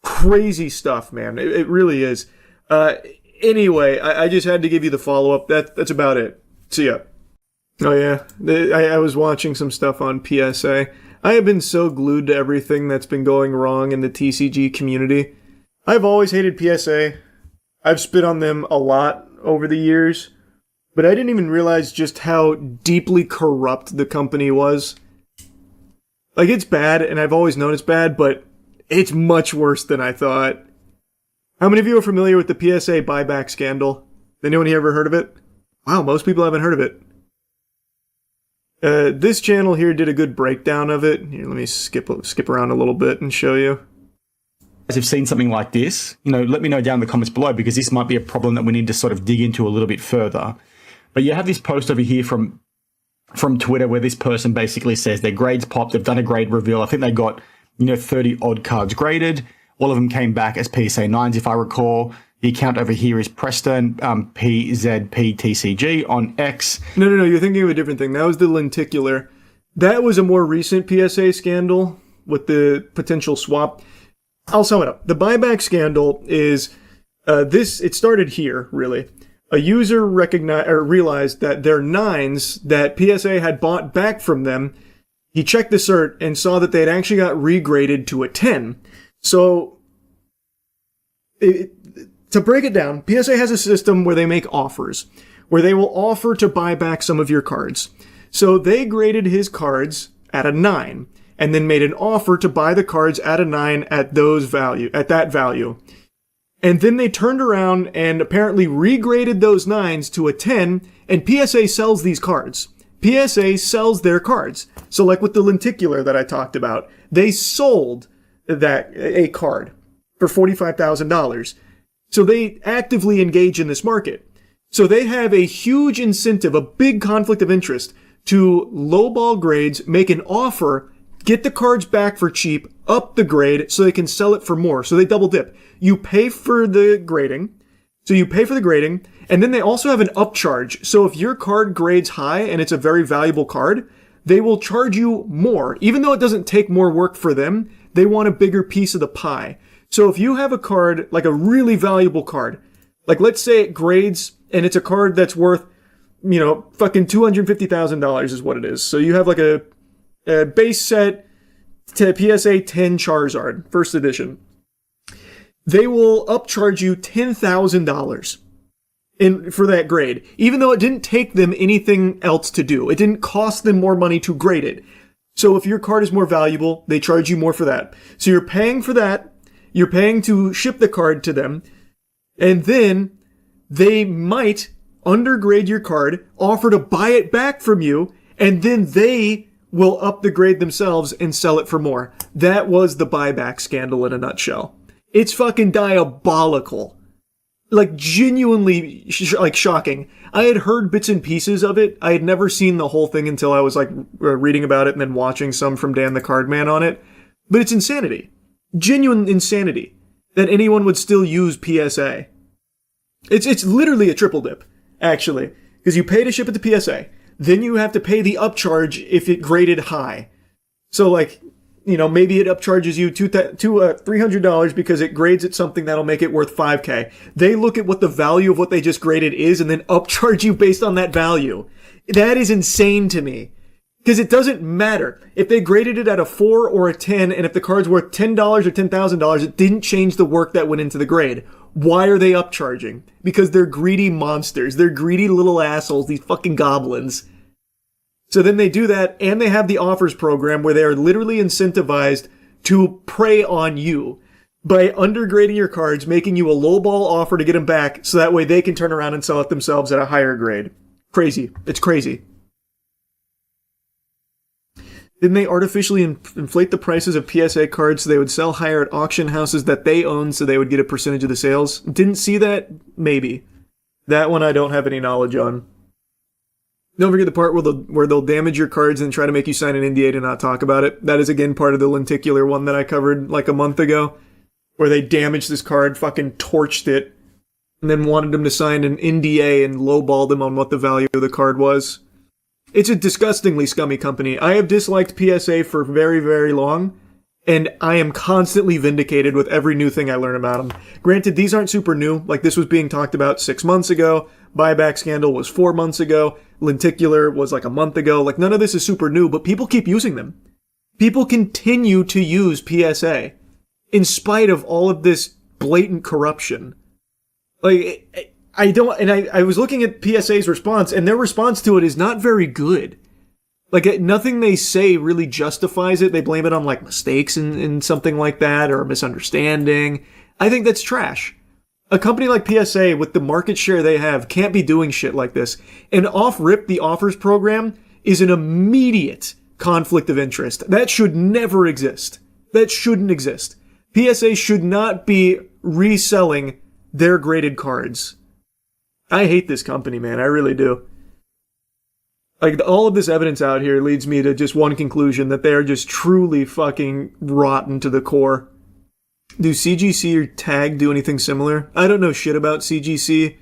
S: Crazy stuff, man. It really is. Anyway, I just had to give you the follow-up. That's about it. See ya. Oh yeah, I was watching some stuff on PSA. I have been so glued to everything that's been going wrong in the TCG community. I've always hated PSA. I've spit on them a lot over the years, but I didn't even realize just how deeply corrupt the company was. Like, it's bad, and I've always known it's bad, but it's much worse than I thought. How many of you are familiar with the PSA buyback scandal? Anyone here ever heard of it? Wow, most people haven't heard of it. This channel here did a good breakdown of it. Here, let me skip around a little bit and show you.
H: Guys have seen something like this, let me know down in the comments below, because this might be a problem that we need to sort of dig into a little bit further. But you have this post over here from Twitter where this person basically says their grades popped, they've done a grade reveal. I think they got, 30 odd cards graded. All of them came back as PSA 9s, if I recall. The account over here is Preston, PZPTCG on X.
S: No, you're thinking of a different thing. That was the lenticular. That was a more recent PSA scandal with the potential swap. I'll sum it up. The buyback scandal is it started here, really. A user realized that their 9s that PSA had bought back from them, he checked the cert and saw that they had actually got regraded to a 10. So, to break it down, PSA has a system where they make offers, where they will offer to buy back some of your cards. So they graded his cards at a 9, and then made an offer to buy the cards at a 9 at that value. And then they turned around and apparently regraded those 9s to a 10, and PSA sells these cards. PSA sells their cards. So like with the lenticular that I talked about, they sold a card for $45,000. So they actively engage in this market. So they have a huge incentive, a big conflict of interest to lowball grades, make an offer, get the cards back for cheap, up the grade so they can sell it for more. So they double dip. You pay for the grading. And then they also have an upcharge. So if your card grades high and it's a very valuable card, they will charge you more. Even though it doesn't take more work for them, they want a bigger piece of the pie. So if you have a card, like a really valuable card, like let's say it grades and it's a card that's worth, fucking $250,000 is what it is. So you have like a base set to PSA 10 Charizard, first edition. They will upcharge you $10,000 for that grade, even though it didn't take them anything else to do. It didn't cost them more money to grade it. So if your card is more valuable, they charge you more for that. So you're paying for that. You're paying to ship the card to them. And then they might undergrade your card, offer to buy it back from you, and then they will up the grade themselves and sell it for more. That was the buyback scandal in a nutshell. It's fucking diabolical. Like, genuinely, shocking. I had heard bits and pieces of it. I had never seen the whole thing until I was, reading about it and then watching some from Dan the Cardman on it. But it's insanity. Genuine insanity that anyone would still use PSA. It's literally a triple dip, actually. Because you pay to ship it to PSA. Then you have to pay the upcharge if it graded high. So, maybe it upcharges you $300 because it grades at something that'll make it worth $5,000. They look at what the value of what they just graded is and then upcharge you based on that value. That is insane to me. Because it doesn't matter. If they graded it at a 4 or a 10, and if the card's worth $10 or $10,000, it didn't change the work that went into the grade. Why are they upcharging? Because they're greedy monsters. They're greedy little assholes, these fucking goblins. So then they do that, and they have the offers program where they are literally incentivized to prey on you by undergrading your cards, making you a lowball offer to get them back, so that way they can turn around and sell it themselves at a higher grade. Crazy. It's crazy. Didn't they artificially inflate the prices of PSA cards so they would sell higher at auction houses that they own so they would get a percentage of the sales? Didn't see that? Maybe. That one I don't have any knowledge on. Don't forget the part where they'll damage your cards and try to make you sign an NDA to not talk about it. That is, again, part of the lenticular one that I covered like a month ago, where they damaged this card, fucking torched it, and then wanted them to sign an NDA and lowballed them on what the value of the card was. It's a disgustingly scummy company. I have disliked PSA for very, very long, and I am constantly vindicated with every new thing I learn about them. Granted, these aren't super new. Like, this was being talked about 6 months ago. Buyback scandal was 4 months ago. Lenticular was like a month ago. Like, none of this is super new, but people keep using them. People continue to use PSA in spite of all of this blatant corruption. Like, I was looking at PSA's response, and their response to it is not very good. Like, nothing they say really justifies it. They blame it on, like, mistakes in something like that, or a misunderstanding. I think that's trash. A company like PSA, with the market share they have, can't be doing shit like this. And off-rip, the offers program is an immediate conflict of interest. That should never exist. That shouldn't exist. PSA should not be reselling their graded cards. I hate this company, man. I really do. Like, all of this evidence out here leads me to just one conclusion, that they are just truly fucking rotten to the core. Do CGC or TAG do anything similar? I don't know shit about CGC.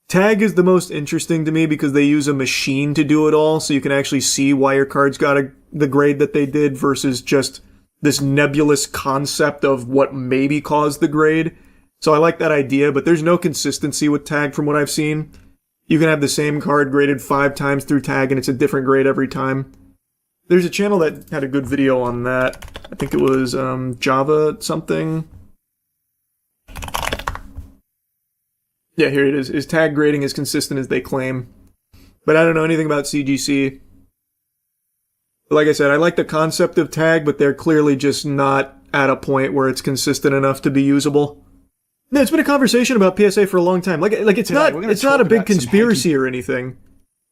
S: TAG is the most interesting to me because they use a machine to do it all, so you can actually see why your cards got the grade that they did versus just this nebulous concept of what maybe caused the grade. So I like that idea, but there's no consistency with TAG from what I've seen. You can have the same card graded 5 times through TAG and it's a different grade every time. There's a channel that had a good video on that. I think it was Java something. Yeah, here it is. Is TAG grading as consistent as they claim? But I don't know anything about CGC. Like I said, I like the concept of TAG, but they're clearly just not at a point where it's consistent enough to be usable. No, it's been a conversation about PSA for a long time. Like it's not a big conspiracy or anything.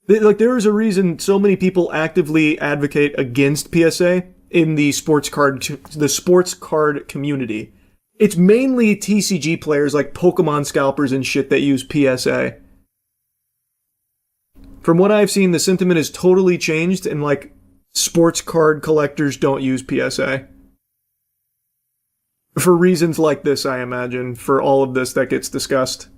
S: Like, there is a reason so many people actively advocate against PSA in the sports card community. It's mainly TCG players like Pokemon scalpers and shit that use PSA. From what I've seen, the sentiment has totally changed, and like, sports card collectors don't use PSA. For reasons like this, I imagine, for all of this that gets discussed.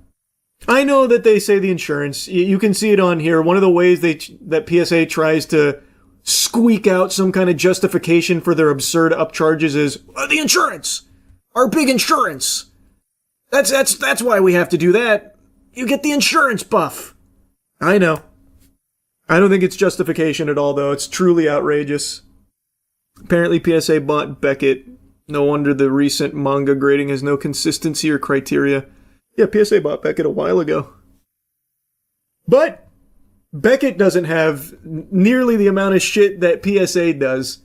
S: I know that they say the insurance. You can see it on here. One of the ways that PSA tries to squeak out some kind of justification for their absurd upcharges is the insurance, our big insurance. That's why we have to do that. You get the insurance buff. I know. I don't think it's justification at all, though. It's truly outrageous. Apparently, PSA bought Beckett. No wonder the recent manga grading has no consistency or criteria. Yeah, PSA bought Beckett a while ago. But Beckett doesn't have nearly the amount of shit that PSA does.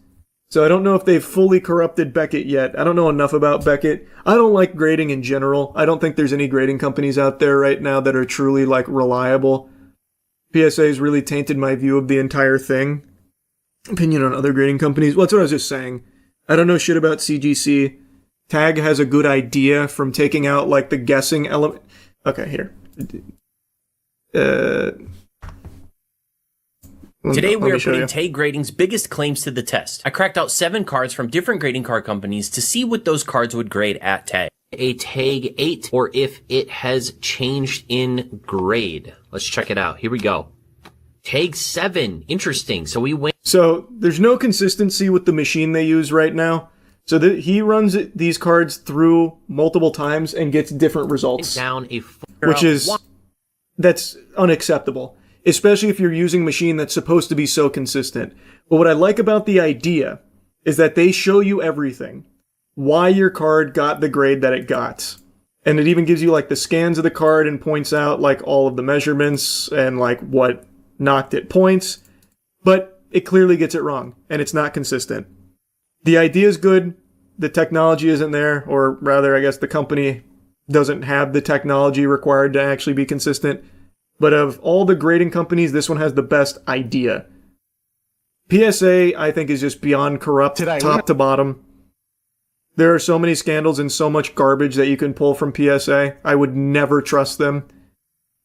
S: So I don't know if they've fully corrupted Beckett yet. I don't know enough about Beckett. I don't like grading in general. I don't think there's any grading companies out there right now that are truly, like, reliable. PSA has really tainted my view of the entire thing. Opinion on other grading companies. Well, that's what I was just saying. I don't know shit about CGC. TAG has a good idea from taking out, like, the guessing element. Okay, here.
I: Today we are putting TAG Grading's biggest claims to the test. I cracked out 7 cards from different grading card companies to see what those cards would grade at TAG. A TAG 8, or if it has changed in grade. Let's check it out. Here we go. TAG 7. Interesting. So we went. So
S: there's no consistency with the machine they use right now. So he runs these cards through multiple times and gets different results.
I: Down a
S: that's unacceptable, especially if you're using a machine that's supposed to be so consistent. But what I like about the idea is that they show you everything. Why your card got the grade that it got. And it even gives you, like, the scans of the card and points out, like, all of the measurements and, like, what knocked it points. But it clearly gets it wrong, and it's not consistent. The idea is good. The technology isn't there, or rather, I guess the company doesn't have the technology required to actually be consistent. But of all the grading companies, this one has the best idea. PSA, I think, is just beyond corrupt, top to bottom. There are so many scandals and so much garbage that you can pull from PSA. I would never trust them.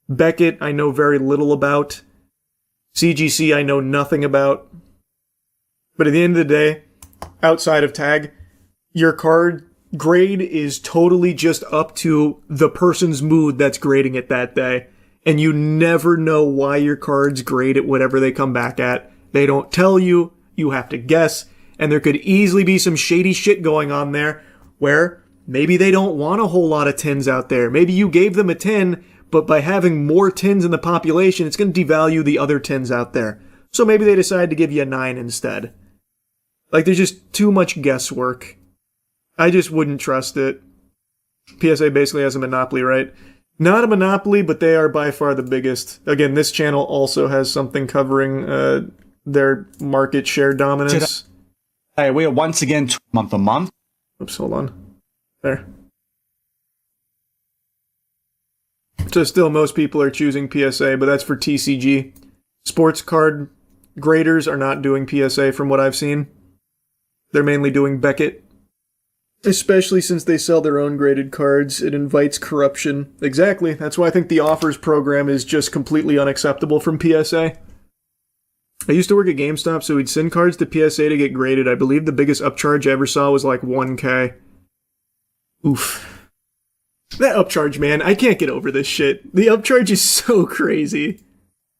S: Beckett, I know very little about. CGC I know nothing about. But at the end of the day, outside of tag, your card grade is totally just up to the person's mood that's grading it that day. And you never know why your cards grade at whatever they come back at. They don't tell you. You have to guess. And there could easily be some shady shit going on there where maybe they don't want a whole lot of 10s out there. Maybe you gave them a 10, but by having more 10s in the population, it's going to devalue the other 10s out there. So maybe they decide to give you a 9 instead. Like, there's just too much guesswork. I just wouldn't trust it. PSA basically has a monopoly, right? Not a monopoly, but they are by far the biggest. Again, this channel also has something covering their market share dominance.
H: Hey, we are once again month on month.
S: Oops, hold on. There. So still most people are choosing PSA, but that's for TCG. Sports card graders are not doing PSA from what I've seen. They're mainly doing Beckett. Especially since they sell their own graded cards, it invites corruption. Exactly. That's why I think the offers program is just completely unacceptable from PSA. I used to work at GameStop, so we'd send cards to PSA to get graded. I believe the biggest upcharge I ever saw was like 1K. Oof. That upcharge, man, I can't get over this shit. The upcharge is so crazy.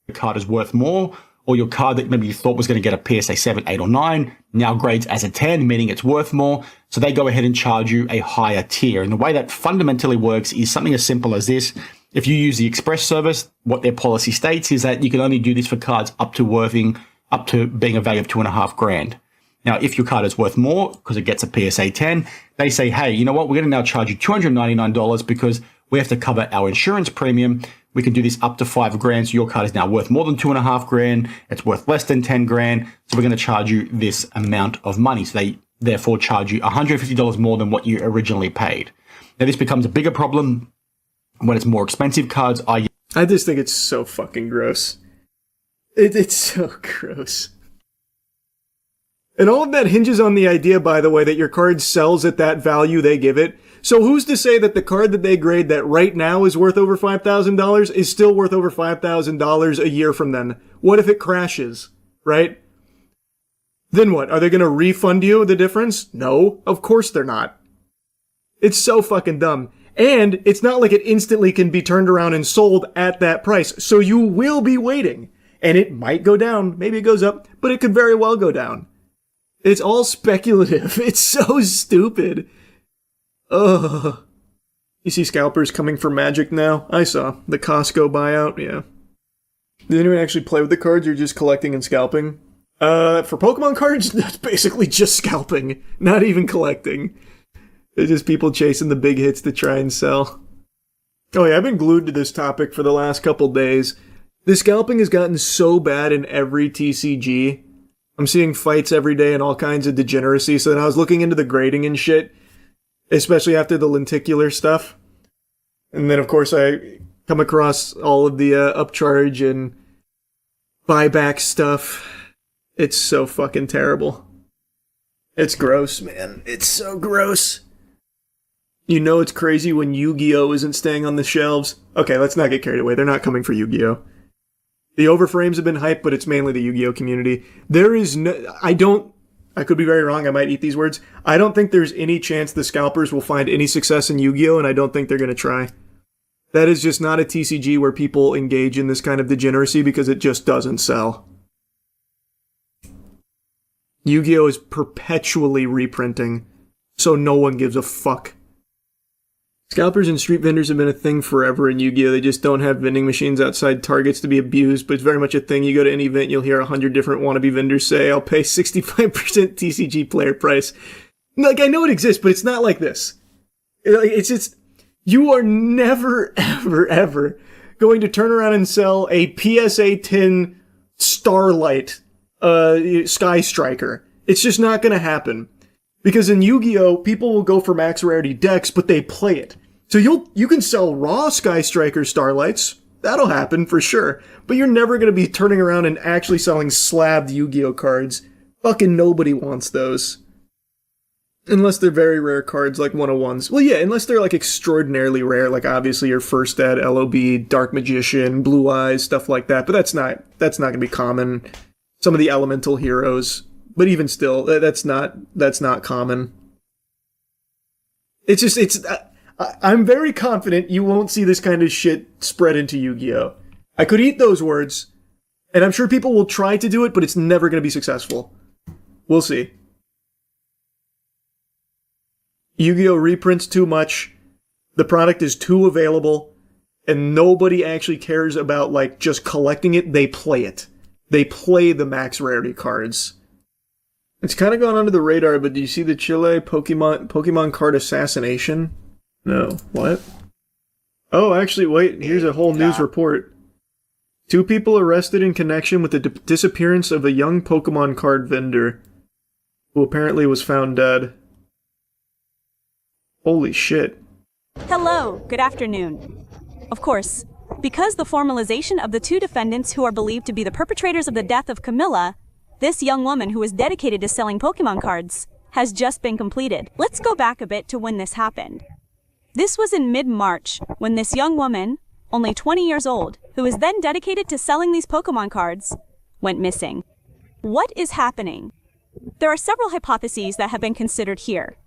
H: The card is worth more, or your card that maybe you thought was going to get a PSA 7, 8, or 9 now grades as a 10, meaning it's worth more. So they go ahead and charge you a higher tier. And the way that fundamentally works is something as simple as this. If you use the Express service, what their policy states is that you can only do this for cards up to being a value of $2,500. Now, if your card is worth more because it gets a PSA 10, they say, hey, you know what? We're going to now charge you $299 because we have to cover our insurance premium. We can do this up to $5,000. So your card is now worth more than $2,500. It's worth less than $10,000. So we're going to charge you this amount of money. So they therefore charge you $150 more than what you originally paid. Now, this becomes a bigger problem when it's more expensive cards. I
S: just think it's so fucking gross. It's so gross. And all of that hinges on the idea, by the way, that your card sells at that value they give it. So who's to say that the card that they grade that right now is worth over $5,000 is still worth over $5,000 a year from then? What if it crashes, right? Then what? Are they going to refund you the difference? No, of course they're not. It's so fucking dumb. And it's not like it instantly can be turned around and sold at that price. So you will be waiting. And it might go down. Maybe it goes up, but it could very well go down. It's all speculative. It's so stupid. Ugh. You see scalpers coming for Magic now? I saw. The Costco buyout, yeah. Did anyone actually play with the cards or just collecting and scalping? For Pokemon cards, that's basically just scalping. Not even collecting. It's just people chasing the big hits to try and sell. Oh yeah, I've been glued to this topic for the last couple days. The scalping has gotten so bad in every TCG. I'm seeing fights every day and all kinds of degeneracy. So then I was looking into the grading and shit, especially after the lenticular stuff. And then, of course, I come across all of the upcharge and buyback stuff. It's so fucking terrible. It's gross, man. It's so gross. You know it's crazy when Yu-Gi-Oh! Isn't staying on the shelves. Okay, let's not get carried away. They're not coming for Yu-Gi-Oh! The overframes have been hyped, but it's mainly the Yu-Gi-Oh! Community. There is no... I could be very wrong. I might eat these words. I don't think there's any chance the scalpers will find any success in Yu-Gi-Oh! And I don't think they're going to try. That is just not a TCG where people engage in this kind of degeneracy because it just doesn't sell. Yu-Gi-Oh! Is perpetually reprinting, so no one gives a fuck. Scalpers and street vendors have been a thing forever in Yu-Gi-Oh! They just don't have vending machines outside Targets to be abused, but it's very much a thing. You go to any event, you'll hear 100 different wannabe vendors say, I'll pay 65% TCG player price. Like, I know it exists, but it's not like this. It's just, you are never, ever, ever going to turn around and sell a PSA 10 Starlight Sky Striker. It's just not going to happen. Because in Yu-Gi-Oh, people will go for max rarity decks, but they play it. So you can sell raw Sky Striker Starlights. That'll happen for sure. But you're never going to be turning around and actually selling slabbed Yu-Gi-Oh cards. Fucking nobody wants those. Unless they're very rare cards like 101s. Well, yeah, unless they're like extraordinarily rare, like obviously your First Ed, LOB, Dark Magician, Blue Eyes, stuff like that. But that's not going to be common. Some of the elemental heroes, but even still, that's not common. I'm very confident you won't see this kind of shit spread into Yu-Gi-Oh! I could eat those words, and I'm sure people will try to do it, but it's never going to be successful. We'll see. Yu-Gi-Oh! Reprints too much, the product is too available, and nobody actually cares about, like, just collecting it. They play it. They play the max rarity cards. It's kind of gone under the radar, but do you see the Chile Pokemon card assassination? No. What? Oh, actually, wait, here's a whole news report. 2 people arrested in connection with the disappearance of a young Pokemon card vendor, who apparently was found dead. Holy shit.
K: Hello, good afternoon. Of course, because the formalization of the 2 defendants who are believed to be the perpetrators of the death of Camilla, this young woman who is dedicated to selling Pokemon cards, has just been completed. Let's go back a bit to when this happened. This was in mid-March, when this young woman, only 20 years old, who is then dedicated to selling these Pokemon cards, went missing. What is happening? There are several hypotheses that have been considered here.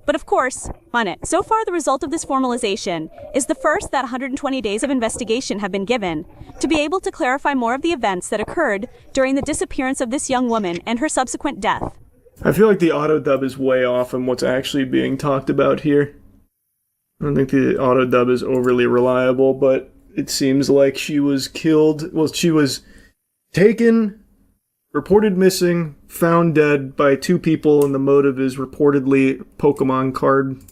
K: But of course, on it. So far, the result of this formalization is the first that 120 days of investigation have been given to be able to clarify more of the events that occurred during the disappearance of this young woman and her subsequent death.
S: I feel like the auto dub is way off on what's actually being talked about here. I don't think the auto dub is overly reliable, but it seems like she was killed. Well, she was taken, reported missing, found dead by 2 people, and the motive is reportedly Pokemon card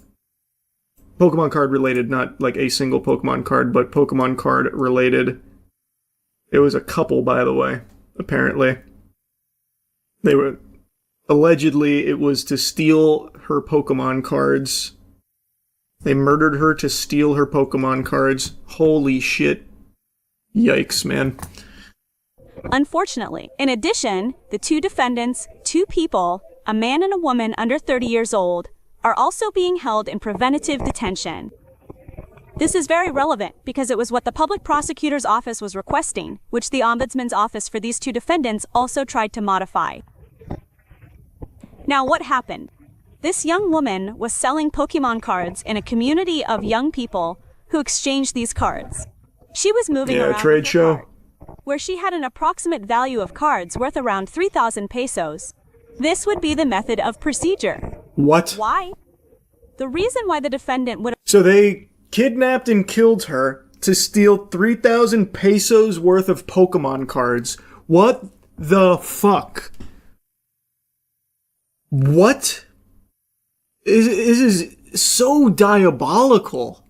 S: related, not like a single Pokemon card, but Pokemon card related. It was a couple, by the way, apparently. Allegedly, it was to steal her Pokemon cards. They murdered her to steal her Pokemon cards. Holy shit. Yikes, man.
K: Unfortunately, in addition, the 2 defendants, 2 people, a man and a woman under 30 years old, are also being held in preventative detention. This is very relevant because it was what the public prosecutor's office was requesting, which the ombudsman's office for these 2 defendants also tried to modify. Now, what happened? This young woman was selling Pokemon cards in a community of young people who exchanged these cards. She was moving around
S: a trade show.
K: Card, where she had an approximate value of cards worth around 3,000 pesos. This would be the method of procedure.
S: What?
K: Why? The reason why the defendant would...
S: So they kidnapped and killed her to steal 3,000 pesos worth of Pokemon cards. What the fuck? What? This is so diabolical.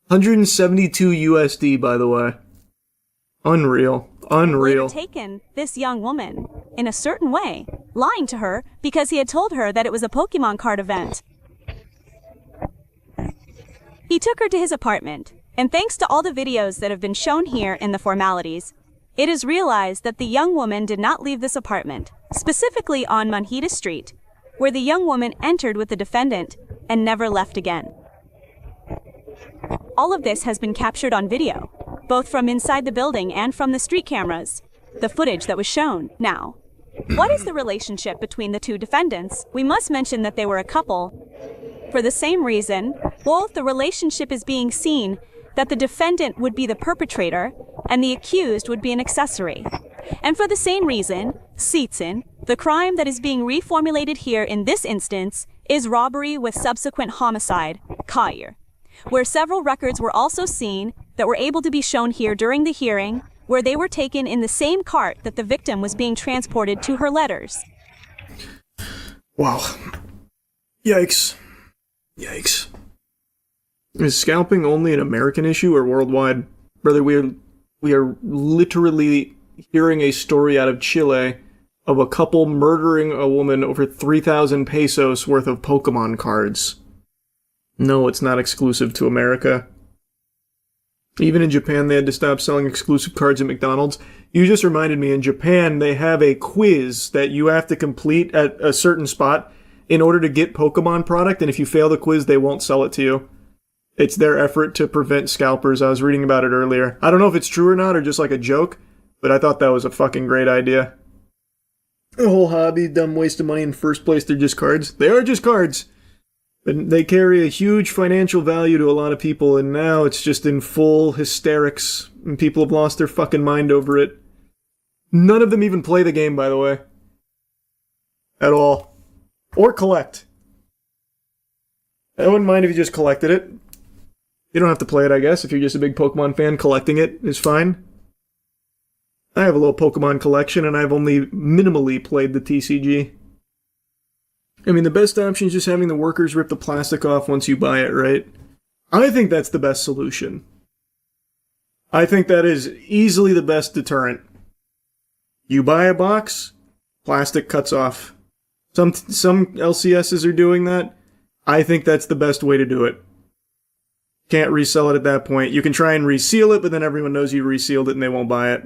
S: 172 USD, by the way. Unreal. Unreal.
K: He had taken this young woman in a certain way, lying to her because he had told her that it was a Pokemon card event. He took her to his apartment, and thanks to all the videos that have been shown here in the formalities, it is realized that the young woman did not leave this apartment, specifically on Manhita Street, where the young woman entered with the defendant and never left again. All of this has been captured on video, both from inside the building and from the street cameras, the footage that was shown. Now, what is the relationship between the 2 defendants? We must mention that they were a couple. For the same reason, both the relationship is being seen that the defendant would be the perpetrator and the accused would be an accessory. And for the same reason, Sitsin, the crime that is being reformulated here in this instance, is robbery with subsequent homicide, Kair, where several records were also seen that were able to be shown here during the hearing, where they were taken in the same cart that the victim was being transported to her letters.
S: Wow. Yikes. Yikes. Is scalping only an American issue or worldwide? Brother, we are literally hearing a story out of Chile of a couple murdering a woman over 3,000 pesos worth of Pokemon cards. No, it's not exclusive to America. Even in Japan, they had to stop selling exclusive cards at McDonald's. You just reminded me, in Japan, they have a quiz that you have to complete at a certain spot in order to get Pokemon product, and if you fail the quiz, they won't sell it to you. It's their effort to prevent scalpers. I was reading about it earlier. I don't know if it's true or not, or just like a joke, but I thought that was a fucking great idea. The whole hobby, dumb waste of money. In first place, they're just cards. They are just cards. But they carry a huge financial value to a lot of people, and now it's just in full hysterics, and people have lost their fucking mind over it. None of them even play the game, by the way. At all. Or collect. I wouldn't mind if you just collected it. You don't have to play it, I guess. If you're just a big Pokemon fan, collecting it is fine. I have a little Pokemon collection, and I've only minimally played the TCG. I mean, the best option is just having the workers rip the plastic off once you buy it, right? I think that's the best solution. I think that is easily the best deterrent. You buy a box, plastic cuts off. Some LCSs are doing that. I think that's the best way to do it. Can't resell it at that point. You can try and reseal it, but then everyone knows you resealed it and they won't buy it.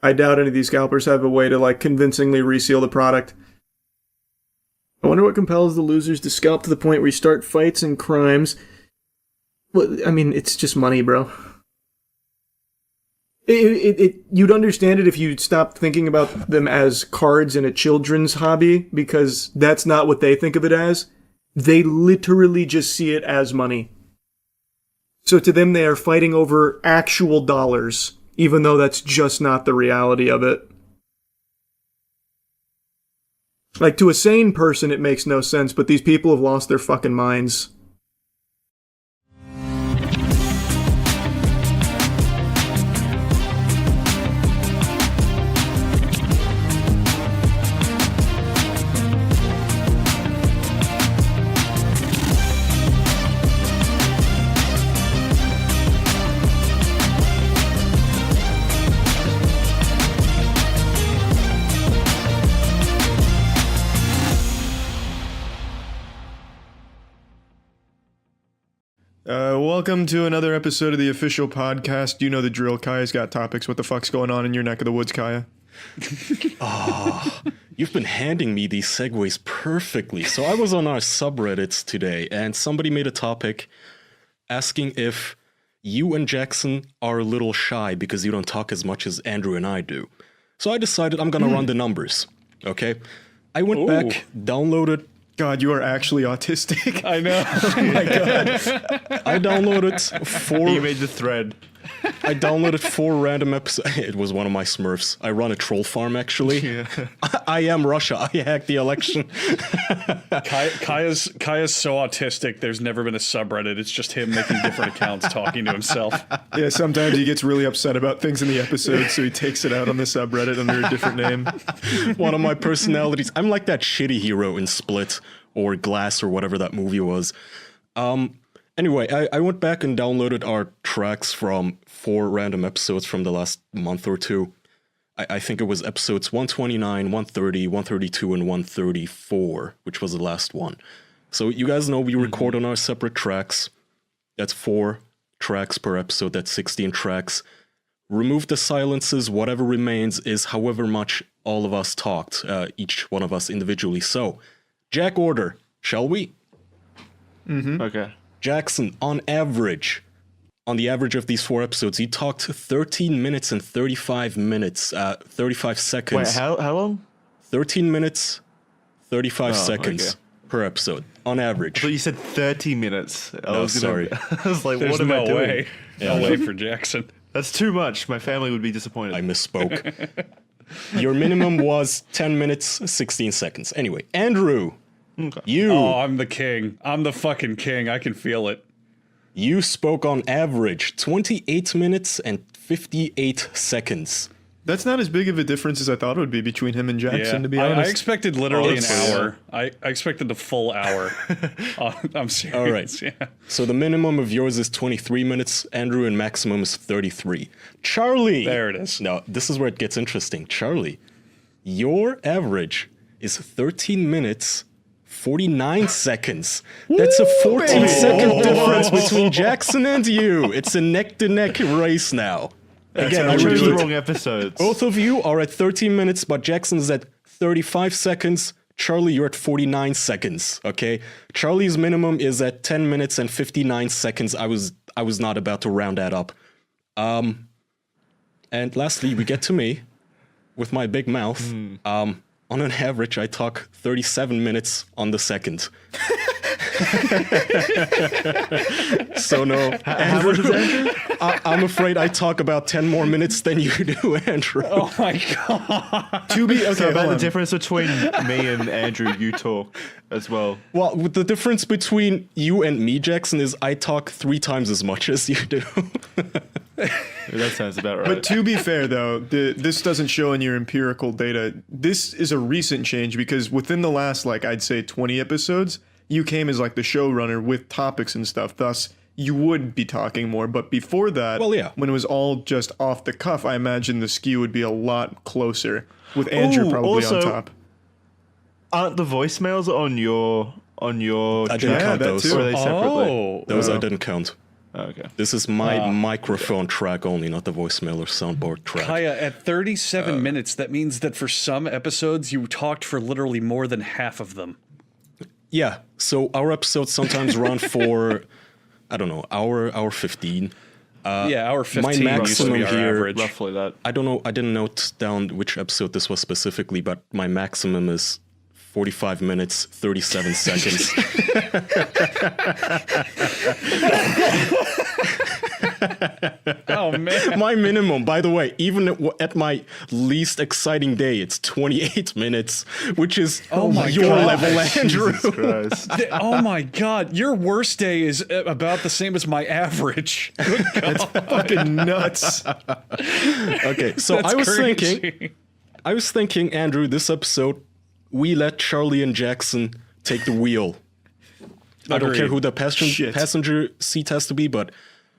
S: I doubt any of these scalpers have a way to, like, convincingly reseal the product. I wonder what compels the losers to scalp to the point where you start fights and crimes. Well, I mean, it's just money, bro. You'd understand it if you stopped thinking about them as cards in a children's hobby, because that's not what they think of it as. They literally just see it as money. So to them, they are fighting over actual dollars, even though that's just not the reality of it. Like, to a sane person, it makes no sense, but these people have lost their fucking minds. Welcome to another episode of the official podcast. You know the drill. Kaya's got topics. What the fuck's going on in your neck of the woods, Kaya?
J: You've been handing me these segues perfectly. So I was on our subreddits today, and somebody made a topic asking if you and Jackson are a little shy because you don't talk as much as Andrew and I do. So I decided I'm gonna run the numbers, okay? I went back, downloaded...
A: God, you are actually autistic.
J: I know. Oh my God. I downloaded 4...
L: You made the thread.
J: I downloaded 4 random episodes. It was one of my Smurfs. I run a troll farm, actually.
L: Yeah.
J: I am Russia. I hacked the election.
L: Kaya's so autistic, there's never been a subreddit. It's just him making different accounts, talking to himself.
A: Yeah, sometimes he gets really upset about things in the episode, so he takes it out on the subreddit under a different name.
J: One of my personalities. I'm like that shitty hero in Split or Glass or whatever that movie was. Anyway, I went back and downloaded our tracks from 4 random episodes from the last month or two. I think it was episodes 129, 130, 132, and 134, which was the last one. So you guys know we record on our separate tracks. That's 4 tracks per episode. That's 16 tracks. Remove the silences. Whatever remains is however much all of us talked, each one of us individually. So, Jack order, shall we?
A: Mm-hmm.
L: Okay.
J: Jackson, on the average of these 4 episodes, he talked 13 minutes and 35 seconds.
L: Wait, how long?
J: 13 minutes, 35 seconds per episode, on average.
L: I thought you said 30 minutes.
J: Sorry.
L: I was like,
J: There's
L: what am I
J: no
L: doing?
J: way.
L: No way for Jackson. That's too much. My family would be disappointed.
J: I misspoke. Your minimum was 10 minutes, 16 seconds. Anyway, Andrew, you...
L: Oh, I'm the king. I'm the fucking king. I can feel it.
J: You spoke on average 28 minutes and 58 seconds.
A: That's not as big of a difference as I thought it would be between him and Jackson, to be honest.
L: I expected literally an hour. I expected the full hour. I'm serious.
J: All right.
L: Yeah.
J: So the minimum of yours is 23 minutes, Andrew, and maximum is 33. Charlie!
L: There it is.
J: Now, this is where it gets interesting. Charlie, your average is 13 minutes, 49 seconds. That's a 14-second difference between Jackson and you. It's a neck-to-neck race now.
L: Again, I chose the wrong episodes.
J: Both of you are at 13 minutes, but Jackson's at 35 seconds. Charlie, you're at 49 seconds, okay? Charlie's minimum is at 10 minutes and 59 seconds. I was not about to round that up. And lastly, we get to me with my big mouth. On an average, I talk 37 minutes on the second. So no, Andrew, I'm afraid I talk about 10 more minutes than you do, Andrew.
M: Oh my god.
L: So about the difference between me and Andrew, you talk as well.
J: Well, the difference between you and me, Jackson, is I talk 3 times as much as you do.
L: That sounds about right.
A: But to be fair, though, this doesn't show in your empirical data. This is a recent change because within the last, like, I'd say 20 episodes, you came as like the showrunner with topics and stuff. Thus, you would be talking more. But before that,
J: well, yeah,
A: when it was all just off the cuff, I imagine the skew would be a lot closer with Andrew probably
L: also,
A: on top.
L: Aren't the voicemails on your
J: I didn't count those.
L: Or are they separately?
J: Those I didn't count.
L: Oh, okay.
J: This is my microphone track only, not the voicemail or soundboard track.
M: Kaya, at 37 minutes, that means that for some episodes, you talked for literally more than half of them.
J: Yeah, so our episodes sometimes run for, I don't know, hour 15.
M: Hour 15
J: my maximum
M: used to be our
J: here,
M: average.
L: Roughly that.
J: I don't know, I didn't note down which episode this was specifically, but my maximum is 45 minutes, 37 seconds.
M: Oh, man.
J: My minimum, by the way, even at my least exciting day, it's 28 minutes, which is your level, Andrew.
L: Jesus Christ.
M: Oh my god, your worst day is about the same as my average. Good god.
A: That's fucking nuts.
J: Okay, so I was thinking, Andrew, this episode, we let Charlie and Jackson take the wheel. I don't care who the passenger seat has to be, but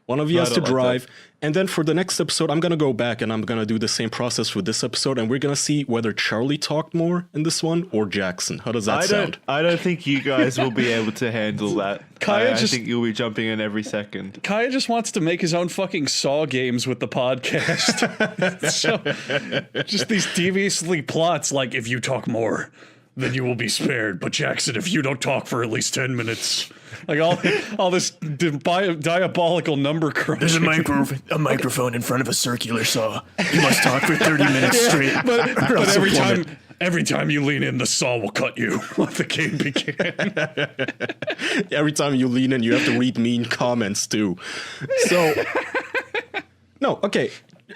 J: one of you has to drive. And then for the next episode, I'm going to go back and I'm going to do the same process for this episode. And we're going to see whether Charlie talked more in this one or Jackson. How does that sound?
L: I don't think you guys will be able to handle that. I think you'll be jumping in every second.
M: Kaya just wants to make his own fucking Saw games with the podcast. So, just these deviously plots like, if you talk more, then you will be spared. But Jackson, if you don't talk for at least 10 minutes... Like all this diabolical number crunching.
P: There's a microphone in front of a circular saw. You must talk for 30 minutes straight.
M: But every time you lean in, the saw will cut you. Let the game begin.
J: Every time you lean in, you have to read mean comments too. So, no, okay.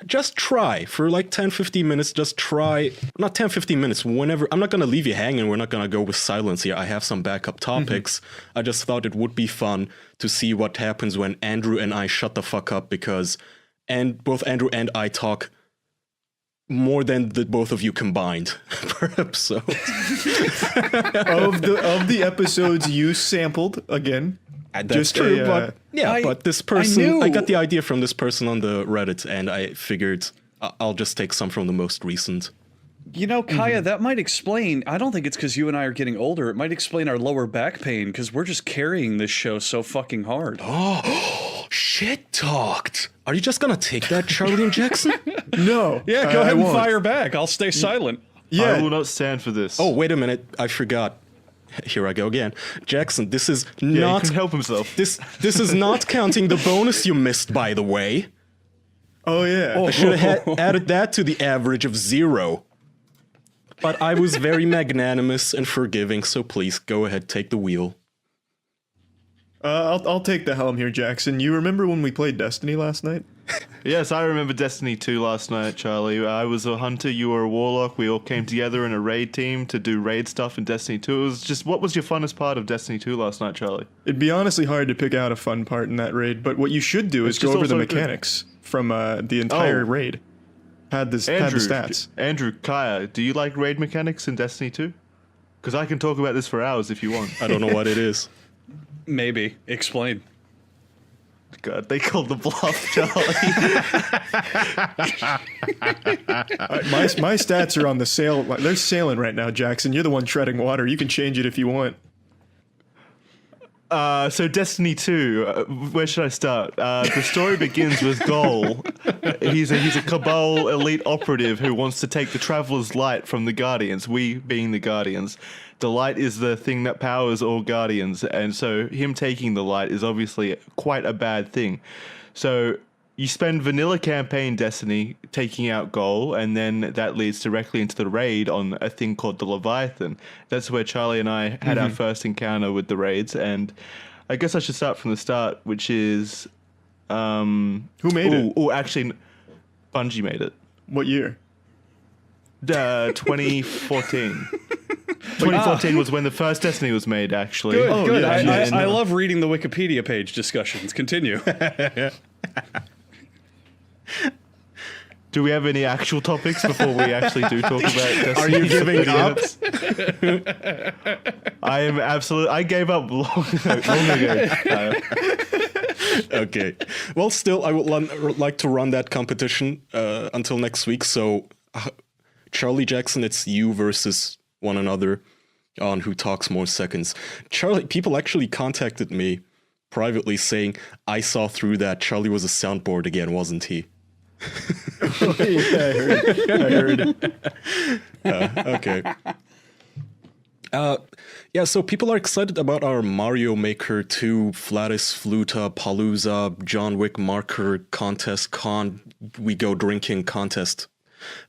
J: Just try for like 10-15 minutes. Just try, not 10-15 minutes, whenever. I'm not going to leave you hanging. We're not going to go with silence here. I have some backup topics. I just thought it would be fun to see what happens when Andrew and I shut the fuck up because both Andrew and I talk more than the both of you combined per episode.
A: of the episodes you sampled, again.
J: That's true, but but this person, I got the idea from this person on the Reddit, and I figured I'll just take some from the most recent.
M: You know, Kaya, that might explain, I don't think it's because you and I are getting older, it might explain our lower back pain, because we're just carrying this show so fucking hard.
J: Oh, shit talked. Are you just gonna take that, Charlie and Jackson?
A: No.
M: Yeah, go ahead and fire back. I'll stay silent.
L: Yeah. I will not stand for this.
J: Oh, wait a minute. I forgot. Here I go again. Jackson, this is not...
L: he can help himself.
J: This is not counting the bonus you missed, by the way.
A: Oh, yeah.
J: I should have added that to the average of 0. But I was very magnanimous and forgiving, so please go ahead, take the wheel.
A: I'll take the helm here, Jackson. You remember when we played Destiny last night?
L: Yes, I remember Destiny 2 last night, Charlie. I was a hunter, you were a warlock. We all came together in a raid team to do raid stuff in Destiny 2. It was just, what was your funnest part of Destiny 2 last night, Charlie?
A: It'd be honestly hard to pick out a fun part in that raid, but what you should do is go over the mechanics from the entire raid. Had the stats.
L: Andrew, Kaya, do you like raid mechanics in Destiny 2? Because I can talk about this for hours if you want.
J: I don't know what it is.
M: Maybe. Explain.
L: God, they called the bluff, Charlie.
A: My stats are on the sail. They're sailing right now, Jackson. You're the one treading water. You can change it if you want.
O: So Destiny 2, where should I start? The story begins with Gol. He's a Cabal elite operative who wants to take the Traveler's Light from the Guardians, we being the Guardians. The light is the thing that powers all Guardians, and so him taking the light is obviously quite a bad thing. So you spend vanilla campaign Destiny taking out Gol, and then that leads directly into the raid on a thing called the Leviathan. That's where Charlie and I had our first encounter with the raids, and I guess I should start from the start, which is...
A: Who made it?
O: Oh, actually, Bungie made it.
A: What year?
O: 2014. 2014 was when the first Destiny was made, actually.
M: Good, good.
O: Yeah.
M: I love reading the Wikipedia page discussions. Continue.
O: Do we have any actual topics before we actually do talk about Destiny?
M: Are you giving up?
O: I am absolutely... I gave up long ago.
J: Okay. Well, still, I would like to run that competition until next week. So, Charlie Jackson, it's you versus one another on who talks more seconds. Charlie, people actually contacted me privately saying, I saw through that. Charlie was a soundboard again, wasn't he?
A: Yeah, I heard.
J: Okay. Yeah, so people are excited about our Mario Maker 2 Flatus Fluta Palooza John Wick Marker Contest We Go Drinking contest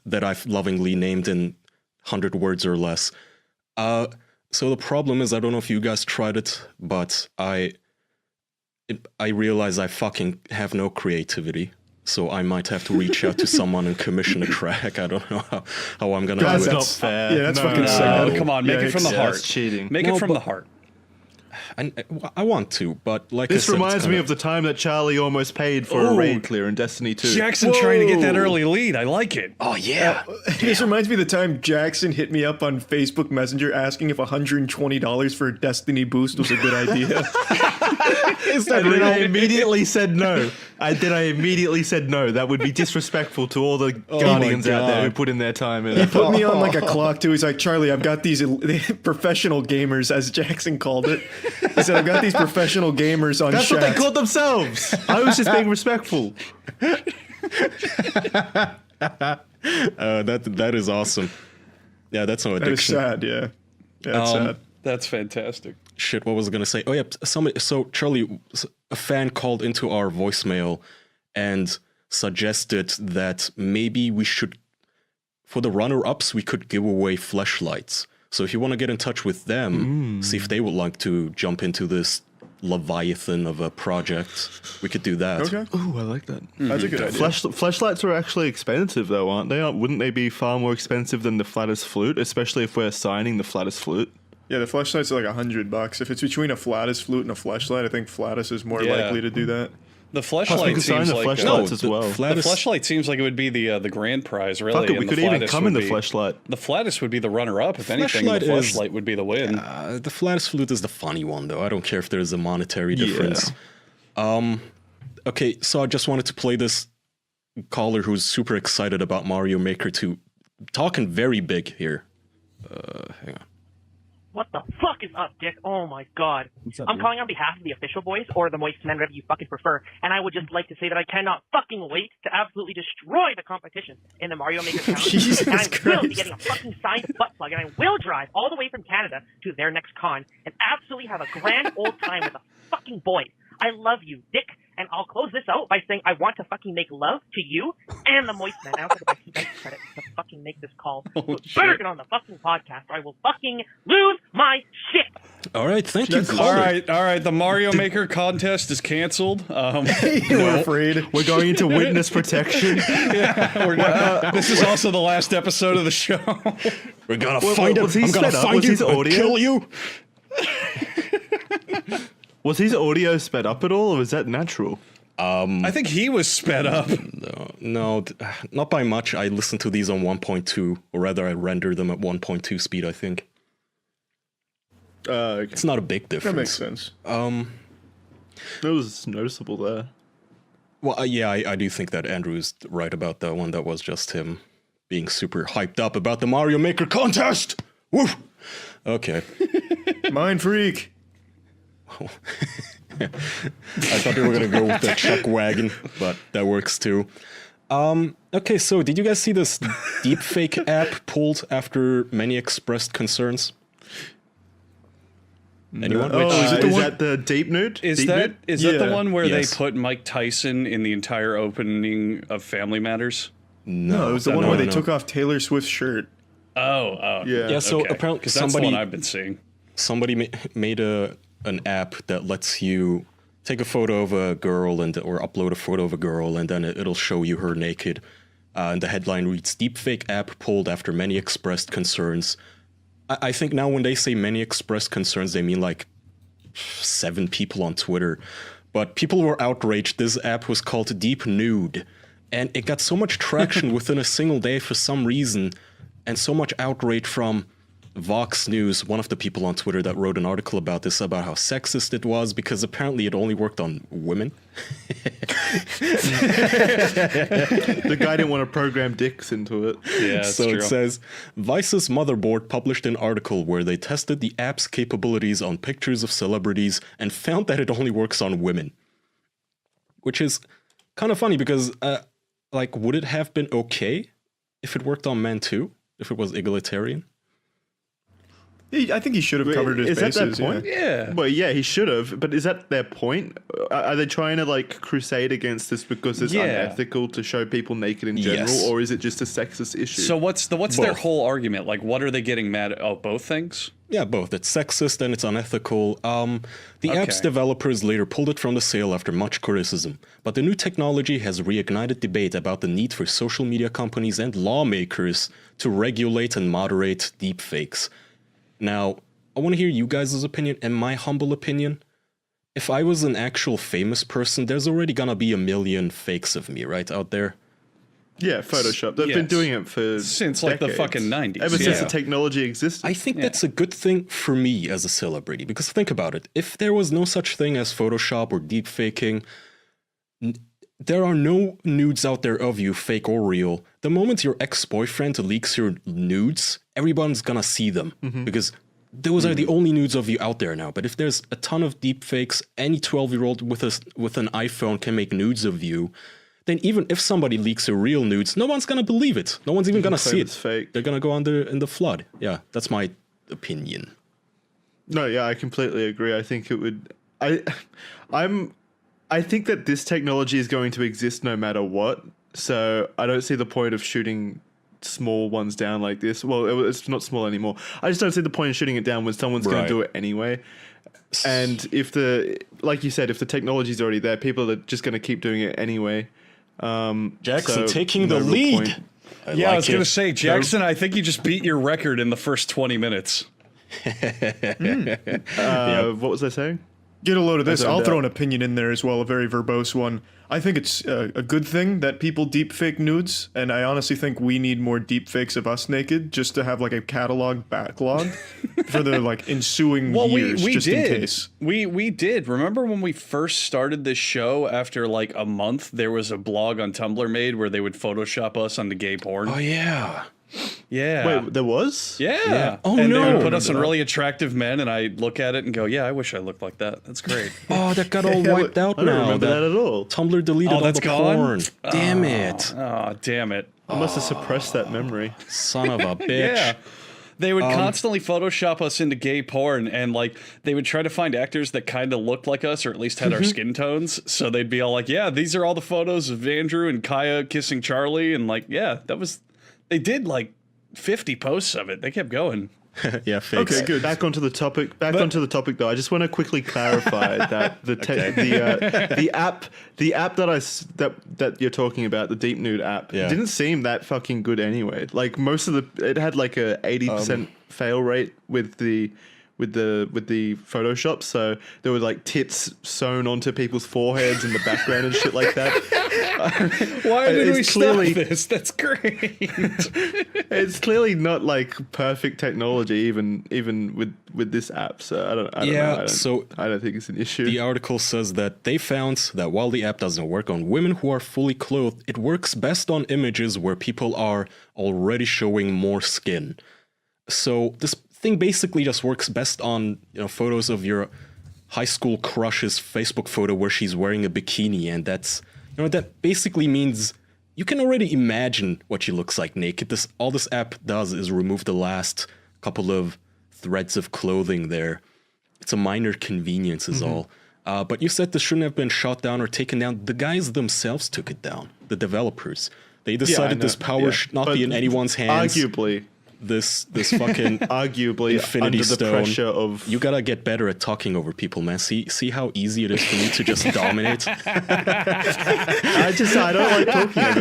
J: that I've lovingly named in 100 words or less. So the problem is, I don't know if you guys tried it, but I realize I fucking have no creativity. So I might have to reach out to someone and commission a track. I don't know how I'm gonna do it.
O: That's not fair.
A: Yeah, that's fucking sick.
M: Come on, make it from the heart.
O: That's cheating.
M: Make it from the heart.
J: I want to, but like
O: this
J: I said,
O: reminds me of the time that Charlie almost paid for a raid clear in Destiny 2.
M: Jackson trying to get that early lead. I like it.
J: Oh yeah.
A: This reminds me of the time Jackson hit me up on Facebook Messenger asking if $120 for a Destiny boost was a good idea.
O: Is that real? I immediately said no. I immediately said no. That would be disrespectful to all the Guardians out there who put in their time.
A: He put me on like a clock too. He's like, Charlie, I've got these professional gamers, as Jackson called it. He said, I've got these professional gamers on
O: That's
A: chat.
O: what they called themselves. I was just being respectful.
J: That is awesome. Yeah, that's no addiction.
A: That is sad, yeah. Yeah, that's sad.
M: That's fantastic.
J: Shit, what was I gonna say? Oh yeah, so Charlie, a fan called into our voicemail and suggested that maybe we should, for the runner-ups, we could give away fleshlights. So if you want to get in touch with them, see if they would like to jump into this Leviathan of a project, we could do that.
A: Okay.
O: Ooh, I like that.
A: That's a good idea.
O: Fleshlights are actually expensive, though, aren't they? Wouldn't they be far more expensive than the Flatus Flute, especially if we're signing the Flatus Flute?
S: Yeah, the flashlights are like $100. If it's between a Flatus flute and a flashlight, I think Flatus is more likely to do that.
M: The fleshlight seems like
O: as well.
M: The fleshlight seems like it would be the grand prize, really.
O: Fuck it, we could even come in the fleshlight.
M: The Flatus would be the runner-up, if anything. The fleshlight would be the win.
J: The Flatus flute is the funny one, though. I don't care if there's a monetary difference. Okay, so I just wanted to play this caller who's super excited about Mario Maker 2. Talking very big here. Hang on.
Q: What the fuck is up, Dick? Oh my god. I'm calling on behalf of the official boys, or the moist men, whatever you fucking prefer, and I would just like to say that I cannot fucking wait to absolutely destroy the competition in the Mario Maker Challenge. And I will be getting a fucking signed butt plug, and I will drive all the way from Canada to their next con, and absolutely have a grand old time with the fucking boys. I love you, Dick. And I'll close this out by saying I want to fucking make love to you and the moist man. I also get my teammates credit to fucking make this call. So better get on the fucking podcast or I will fucking lose my shit.
J: All right, thank you.
M: All right. The Mario Maker contest is canceled.
A: We're afraid.
O: We're going into witness protection.
M: This is also the last episode of the show.
J: We're gonna find him. I'm gonna find you and kill you.
O: Was his audio sped up at all, or was that natural?
M: I think he was sped up.
J: No, not by much. I listened to these on 1.2, or rather I rendered them at 1.2 speed, I think.
A: Okay.
J: It's not a big difference.
A: That makes sense.
O: It was noticeable there.
J: Well, yeah, I do think that Andrew's right about that one. That was just him being super hyped up about the Mario Maker contest! Woo! Okay.
A: Mind freak.
J: I thought they were gonna go with the chuck wagon, but that works too. Okay, so did you guys see this deepfake app pulled after many expressed concerns? Anyone?
O: Is that the deep nude?
M: Is
O: Deep
M: that
O: nude?
M: the one where
J: Yes.
M: they put Mike Tyson in the entire opening of Family Matters?
A: No, it was the one where they took off Taylor Swift's shirt.
M: Oh,
J: Yeah, so
M: okay.
J: apparently
M: 'Cause that's the
J: somebody
M: one I've been seeing.
J: Somebody made an app that lets you take a photo of a girl or upload a photo of a girl, and then it'll show you her naked. And the headline reads, "Deepfake app pulled after many expressed concerns." I think now when they say many expressed concerns, they mean like 7 people on Twitter. But people were outraged. This app was called Deep Nude, and it got so much traction within a single day for some reason, and so much outrage from Vox News, one of the people on Twitter that wrote an article about this, about how sexist it was, because apparently it only worked on women.
O: The guy didn't want to program dicks into it.
M: Yeah,
J: so
M: true.
J: it says, Vice's Motherboard published an article where they tested the app's capabilities on pictures of celebrities and found that it only works on women. Which is kind of funny because, would it have been okay if it worked on men too? If it was egalitarian?
A: I think he should have covered his bases.
O: Is that their point?
M: Yeah.
O: Well, yeah, he should have. But is that their point? Are they trying to crusade against this because it's unethical to show people naked in general, or is it just a sexist issue?
M: So what's their whole argument? Like, what are they getting mad at? Oh, both things?
J: Yeah, both. It's sexist and it's unethical. The app's developers later pulled it from the sale after much criticism. But the new technology has reignited debate about the need for social media companies and lawmakers to regulate and moderate deepfakes. Now, I want to hear you guys' opinion and my humble opinion. If I was an actual famous person, there's already gonna be a million fakes of me, right, out there?
O: Yeah, Photoshop. They've been doing it for
M: since
O: decades.
M: the fucking 90s.
O: Ever since the technology existed.
J: I think that's a good thing for me as a celebrity, because think about it. If there was no such thing as Photoshop or deepfaking, there are no nudes out there of you, fake or real. The moment your ex-boyfriend leaks your nudes, everyone's gonna see them, because those are the only nudes of you out there now. But if there's a ton of deepfakes, any 12-year-old with an iPhone can make nudes of you, then even if somebody leaks your real nudes, no one's gonna believe it. No one's even gonna see it.
O: Fake.
J: They're gonna go in the flood. Yeah, that's my opinion.
O: No, yeah, I completely agree. I think it would. I think that this technology is going to exist no matter what. So I don't see the point of shooting small ones down like this. Well, it's not small anymore. I just don't see the point of shooting it down when someone's going to do it anyway. And like you said, if the technology's already there, people are just going to keep doing it anyway.
J: Jackson taking the lead.
M: I was going to say, Jackson, I think you just beat your record in the first 20 minutes.
O: What was I saying?
A: Get a load of this. I'll throw an opinion in there as well, a very verbose one. I think it's a good thing that people deepfake nudes, and I honestly think we need more deepfakes of us naked just to have a catalog backlog for the ensuing years,
M: we
A: just
M: did.
A: in case.
M: We did. Remember when we first started this show? After a month, there was a blog on Tumblr made where they would Photoshop us onto gay porn.
J: Oh yeah.
M: Yeah.
O: Wait, there was?
M: Yeah.
J: Oh,
M: and
J: no.
M: they would put us on really attractive men, and I look at it and go, yeah, I wish I looked like that. That's great.
J: Oh, that got all wiped out now.
O: I don't remember that at all.
J: Tumblr deleted all
M: that's
J: the
M: gone?
J: porn. Damn it.
M: Oh, damn it.
O: I must have suppressed that memory.
J: Son of a bitch.
M: Yeah. They would constantly Photoshop us into gay porn, and they would try to find actors that kind of looked like us or at least had our skin tones. So they'd be all like, yeah, these are all the photos of Andrew and Kaya kissing Charlie. And they did 50 posts of it. They kept going.
J: Yeah, fakes.
O: Okay, good. Back onto the topic though. I just want to quickly clarify that the app that you're talking about, the Deep Nude app, didn't seem that fucking good anyway. Most of it had a 80% fail rate with the Photoshop, so there were tits sewn onto people's foreheads in the background and shit like that.
M: Why did we stop this? That's great.
O: It's clearly not perfect technology, even with this app. So I don't know. I don't think it's an issue.
J: The article says that they found that while the app doesn't work on women who are fully clothed, it works best on images where people are already showing more skin. So this thing basically just works best on photos of your high school crush's Facebook photo where she's wearing a bikini, and that basically means you can already imagine what she looks like naked. All this app does is remove the last couple of threads of clothing there. It's a minor convenience is all. But you said this shouldn't have been shot down or taken down. The guys themselves took it down, the developers. They decided this power should not be in anyone's hands.
O: Arguably.
J: This fucking
O: arguably
J: Infinity
O: under the
J: Stone.
O: pressure of
J: You gotta get better at talking over people, man. See how easy it is for you to just dominate.
O: I don't like talking over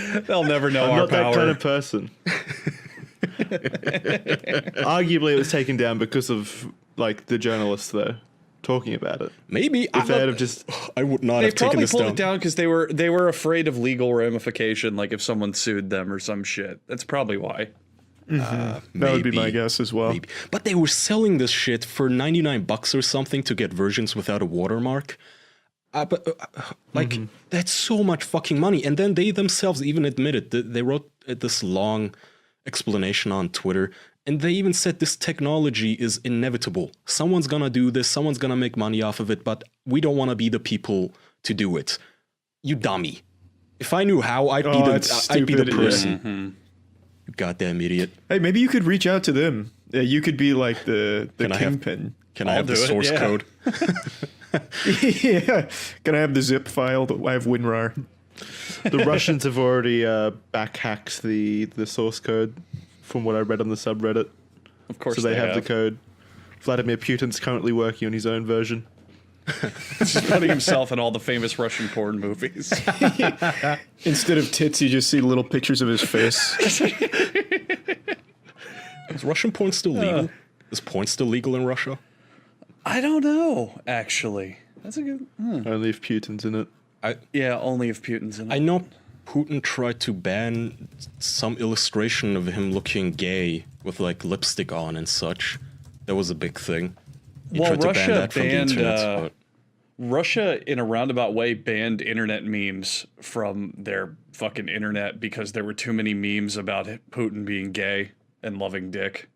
O: people.
M: They'll never know
O: I'm
M: our
O: not
M: power.
O: that kind of person. Arguably, it was taken down because of like the journalists though talking about it.
J: Maybe
O: if they had have just,
J: I would not
M: They
J: have taken
M: probably
J: this
M: pulled
J: down.
M: it down because they were afraid of legal ramification, like if someone sued them or some shit. That's probably why.
A: That would be my guess as well.
J: Maybe. But they were selling this shit for $99 or something to get versions without a watermark. That's so much fucking money. And then they themselves even admitted that they wrote this long explanation on Twitter, and they even said this technology is inevitable. Someone's gonna do this, someone's gonna make money off of it, but we don't want to be the people to do it. You dummy. If I knew how, I'd be the person. You goddamn idiot.
A: Hey, maybe you could reach out to them. Yeah, you could be like the kingpin.
J: Can I have the source code?
A: Yeah. Can I have the zip file? I have WinRAR.
O: The Russians have already backhacked the source code from what I read on the subreddit.
M: Of course
O: so they have the code. Vladimir Putin's currently working on his own version.
M: He's putting himself in all the famous Russian porn movies.
A: Instead of tits, you just see little pictures of his face.
J: Is Russian porn still legal? Is porn still legal in Russia?
M: I don't know, actually. That's a good...
O: Only if Putin's in it.
M: Only if Putin's in it.
J: I know Putin tried to ban some illustration of him looking gay with like lipstick on and such. That was a big thing. He tried to ban that from the internet.
M: Russia, in a roundabout way, banned internet memes from their fucking internet because there were too many memes about Putin being gay and loving dick.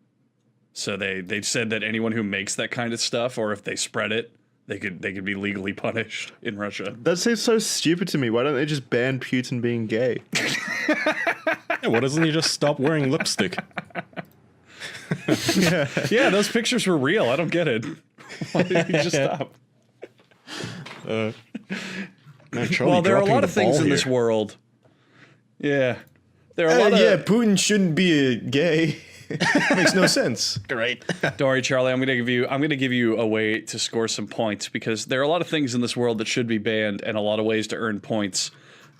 M: So they said that anyone who makes that kind of stuff, or if they spread it, they could be legally punished in Russia.
O: That seems so stupid to me. Why don't they just ban Putin being gay?
J: Yeah, why doesn't he just stop wearing lipstick?
M: Yeah, those pictures were real. I don't get it. Why did he just stop?
J: Man,
M: Well, there are a lot of things in this world. Yeah. There are a lot of...
A: Yeah, Putin shouldn't be gay. Makes no sense.
J: Great.
M: Don't worry, Charlie. I'm gonna give you a way to score some points because there are a lot of things in this world that should be banned and a lot of ways to earn points.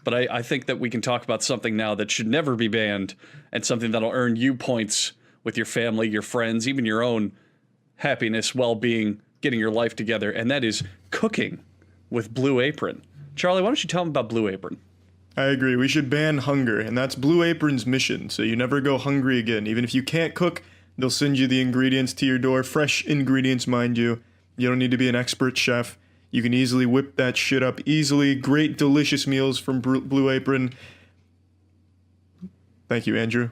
M: But I think that we can talk about something now that should never be banned and something that'll earn you points with your family, your friends, even your own happiness, well-being, getting your life together, and that is cooking with Blue Apron. Charlie, why don't you tell them about Blue Apron?
A: I agree. We should ban hunger, and that's Blue Apron's mission, so you never go hungry again. Even if you can't cook, they'll send you the ingredients to your door. Fresh ingredients, mind you. You don't need to be an expert chef. You can easily whip that shit up easily. Great, delicious meals from Blue Apron. Thank you, Andrew.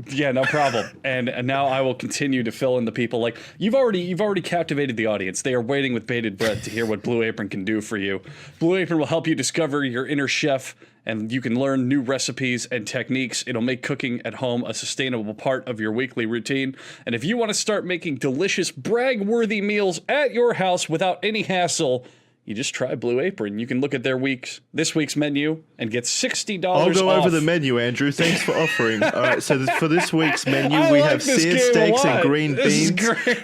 M: Yeah, no problem. And now I will continue to fill in the people. Like you've already captivated the audience. They are waiting with bated breath to hear what Blue Apron can do for you. Blue Apron will help you discover your inner chef, and you can learn new recipes and techniques. It'll make cooking at home a sustainable part of your weekly routine. And if you want to start making delicious, brag-worthy meals at your house without any hassle, you just try Blue Apron. You can look at this week's menu and get $60 off.
O: I'll go over the menu, Andrew. Thanks for offering. All right, so for this week's menu, we have seared steaks and green beans,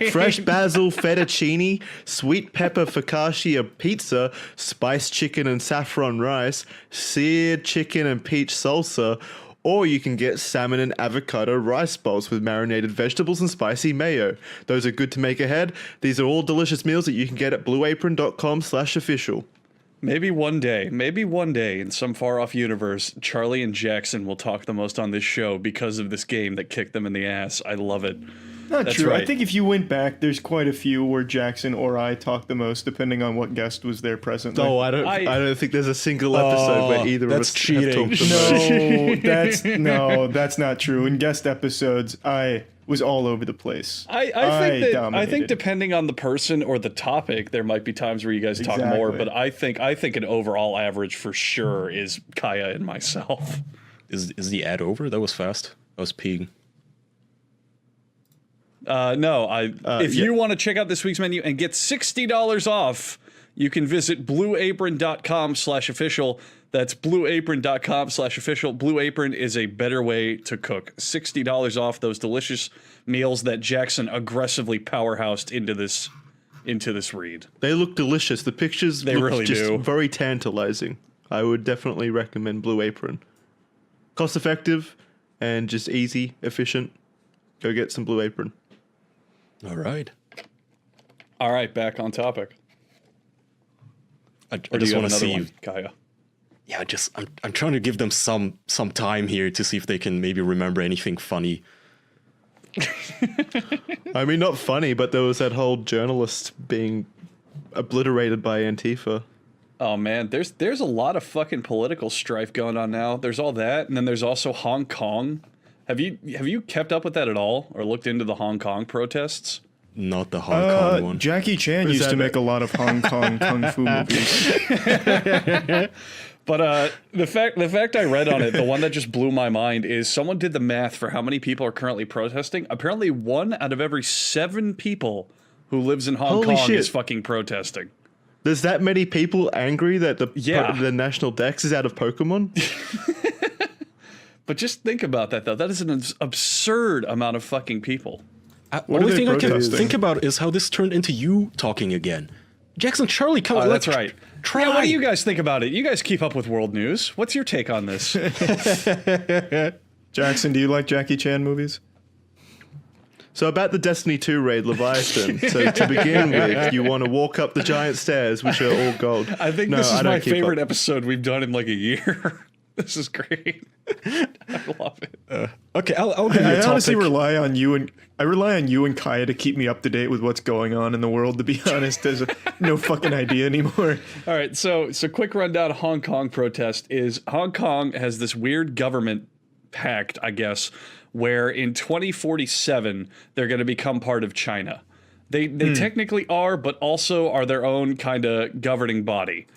O: fresh basil fettuccine, sweet pepper focaccia pizza, spiced chicken and saffron rice, seared chicken and peach salsa, or you can get salmon and avocado rice bowls with marinated vegetables and spicy mayo. Those are good to make ahead. These are all delicious meals that you can get at blueapron.com/official.
M: Maybe one day in some far-off universe, Charlie and Jackson will talk the most on this show because of this game that kicked them in the ass. I love it.
A: Not true. Right. I think if you went back, there's quite a few where Jackson or I talked the most, depending on what guest was there presently.
O: No, I don't think there's a single episode where either of us have talked the most.
A: No, that's not true. In guest episodes, I was all over the place.
M: I think depending on the person or the topic, there might be times where you guys talk more. But I think an overall average for sure is Kaya and myself.
J: Is the ad over? That was fast. I was peeing.
M: No, if you want to check out this week's menu and get $60 off, you can visit blueapron.com/official. That's blueapron.com/official. Blue Apron is a better way to cook. $60 off those delicious meals that Jackson aggressively powerhoused into this read.
O: They look delicious. The pictures
M: they
O: look
M: really
O: just
M: do.
O: Very tantalizing. I would definitely recommend Blue Apron. Cost effective and just easy, efficient. Go get some Blue Apron.
J: All right.
M: Back on topic.
J: I just want to see you,
M: Kaya.
J: Yeah, I'm trying to give them some time here to see if they can maybe remember anything funny.
O: I mean, not funny, but there was that whole journalist being obliterated by Antifa.
M: Oh man, there's a lot of fucking political strife going on now. There's all that, and then there's also Hong Kong. Have you kept up with that at all, or looked into the Hong Kong protests?
J: Not the Hong Kong one.
A: Jackie Chan used to make a lot of Hong Kong kung fu movies.
M: But the fact I read on it, the one that just blew my mind, is someone did the math for how many people are currently protesting. Apparently, 1 out of every 7 people who lives in Hong Kong is fucking protesting.
O: There's that many people angry that the national dex is out of Pokemon?
M: But just think about that, though. That is an absurd amount of fucking people.
J: Only thing I can think about is how this turned into you talking again. Jackson, Charlie, come on.
M: That's right. Yeah, what do you guys think about it? You guys keep up with world news. What's your take on this?
A: Jackson, do you like Jackie Chan movies?
O: So about the Destiny 2 raid, Leviathan. So to begin with, you want to walk up the giant stairs, which are all gold.
M: I think this is my favorite episode we've done in like a year. This is great. I love it.
J: Okay, I'll give you a topic.
A: I honestly rely on you and Kaya to keep me up to date with what's going on in the world. To be honest, there's no fucking idea anymore.
M: All right, so quick rundown of Hong Kong protest is Hong Kong has this weird government pact, I guess, where in 2047 they're going to become part of China. They technically are, but also are their own kind of governing body.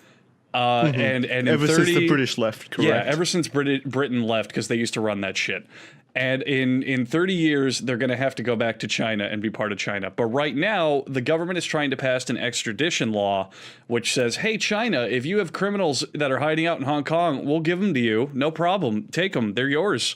M: And
O: ever since the British left, correct?
M: Yeah, ever since Britain left, because they used to run that shit. And in 30 years, they're going to have to go back to China and be part of China. But right now, the government is trying to pass an extradition law, which says, hey, China, if you have criminals that are hiding out in Hong Kong, we'll give them to you. No problem. Take them. They're yours.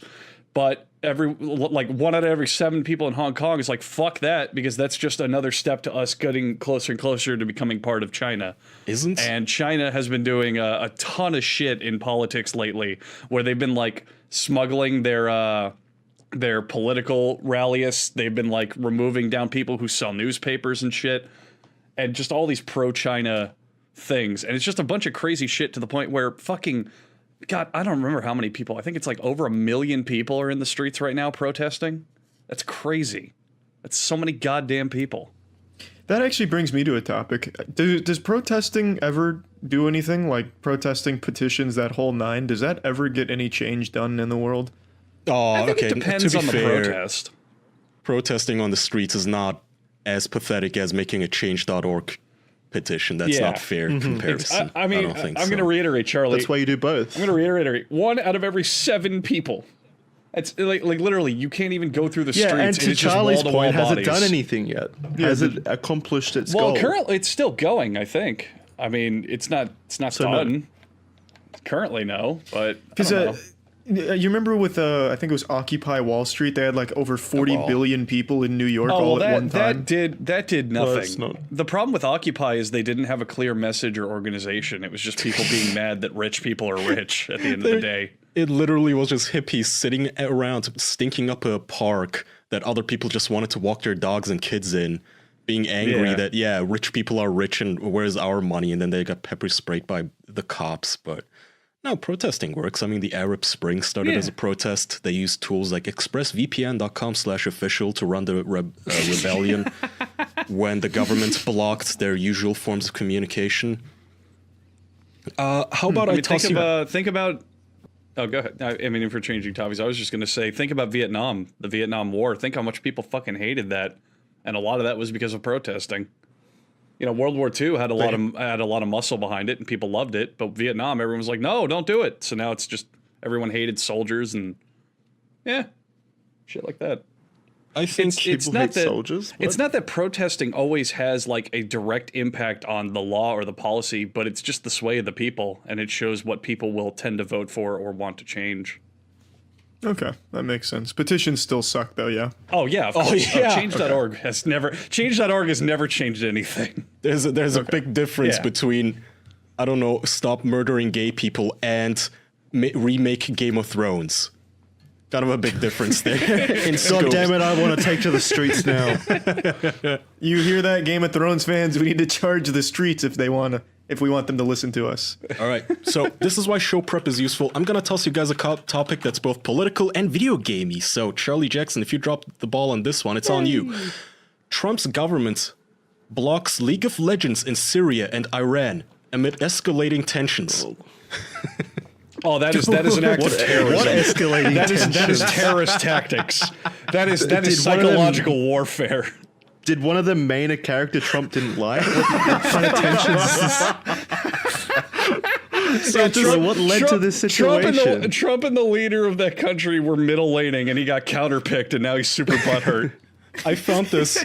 M: But 1 out of every 7 people in Hong Kong is like, fuck that, because that's just another step to us getting closer and closer to becoming part of China.
J: Isn't?
M: And China has been doing a ton of shit in politics lately, where they've been like smuggling their political rallies. They've been like removing down people who sell newspapers and shit, and just all these pro-China things. And it's just a bunch of crazy shit to the point where fucking... God, I don't remember how many people. I think it's like over 1 million people are in the streets right now protesting. That's crazy. That's so many goddamn people.
A: That actually brings me to a topic. Does protesting ever do anything? Like protesting, petitions, that whole 9? Does that ever get any change done in the world?
J: Oh,
M: I think
J: okay.
M: it depends on the protest.
J: Protesting on the streets is not as pathetic as making a change.org petition. That's not fair comparison.
M: I mean,
J: don't think
M: I'm going to reiterate, Charlie.
O: That's why you do both.
M: I'm going to reiterate. 1 out of every 7 people. It's like literally, you can't even go through the streets.
O: And to
M: it's
O: Charlie's
M: just
O: point, has it
M: bodies.
O: done anything yet? Has it accomplished its goal?
M: Well, currently it's still going, I think. I mean, it's not done.
O: No.
M: Currently, no, but
A: Because you remember with I think it was Occupy Wall Street, they had like over 40 billion people in New York all at one time.
M: That did nothing.
O: Well,
M: the problem with Occupy is they didn't have a clear message or organization. It was just people being mad that rich people are rich at the end of the day.
J: It literally was just hippies sitting around stinking up a park that other people just wanted to walk their dogs and kids in, being angry that, rich people are rich and where's our money? And then they got pepper sprayed by the cops. But no, protesting works. I mean, the Arab Spring started as a protest. They used tools like expressvpn.com/official to run the rebellion when the government blocked their usual forms of communication. How about I toss you...
M: Think about Oh, go ahead. I mean, if we're changing topics, I was just going to say, think about Vietnam, the Vietnam War. Think how much people fucking hated that, and a lot of that was because of protesting. You know, World War II had a lot of muscle behind it, and people loved it. But Vietnam, everyone was like, "No, don't do it." So now it's just everyone hated soldiers, and shit like that.
O: I think people hate soldiers. What?
M: It's not that protesting always has like a direct impact on the law or the policy, but it's just the sway of the people, and it shows what people will tend to vote for or want to change.
A: Okay, that makes sense. Petitions still suck, though. Yeah.
M: Oh yeah. Of course. Yeah. Change.org has never changed anything.
J: There's a big difference between, I don't know, stop murdering gay people and remake Game of Thrones. Kind of a big difference there.
O: God damn it, I want to take to the streets now.
A: You hear that, Game of Thrones fans? We need to charge the streets if we want them to listen to us.
J: All right, so this is why show prep is useful. I'm going to toss you guys a topic that's both political and video gamey. So Charlie Jackson, if you drop the ball on this one, it's on you. Trump's government blocks League of Legends in Syria and Iran amid escalating tensions.
M: Oh, that is an act of terrorism.
O: What escalating
M: that is terrorist tactics. That is psychological warfare.
O: Did one of them main a character Trump didn't like? What kind of tensions? What led to this situation?
M: Trump and the leader of that country were middle laning, and he got counterpicked, and now he's super butthurt.
J: I found this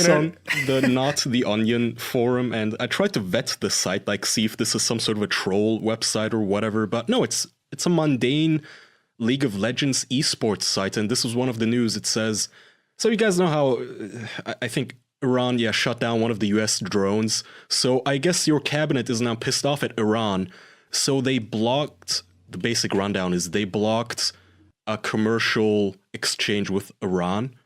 J: on the Not the Onion forum, and I tried to vet the site, like see if this is some sort of a troll website or whatever. But no, it's a mundane League of Legends esports site, and this was one of the news. It says, so you guys know how I think Iran shut down one of the US drones. So I guess your cabinet is now pissed off at Iran. So they blocked, the basic rundown is they blocked a commercial exchange with Iran.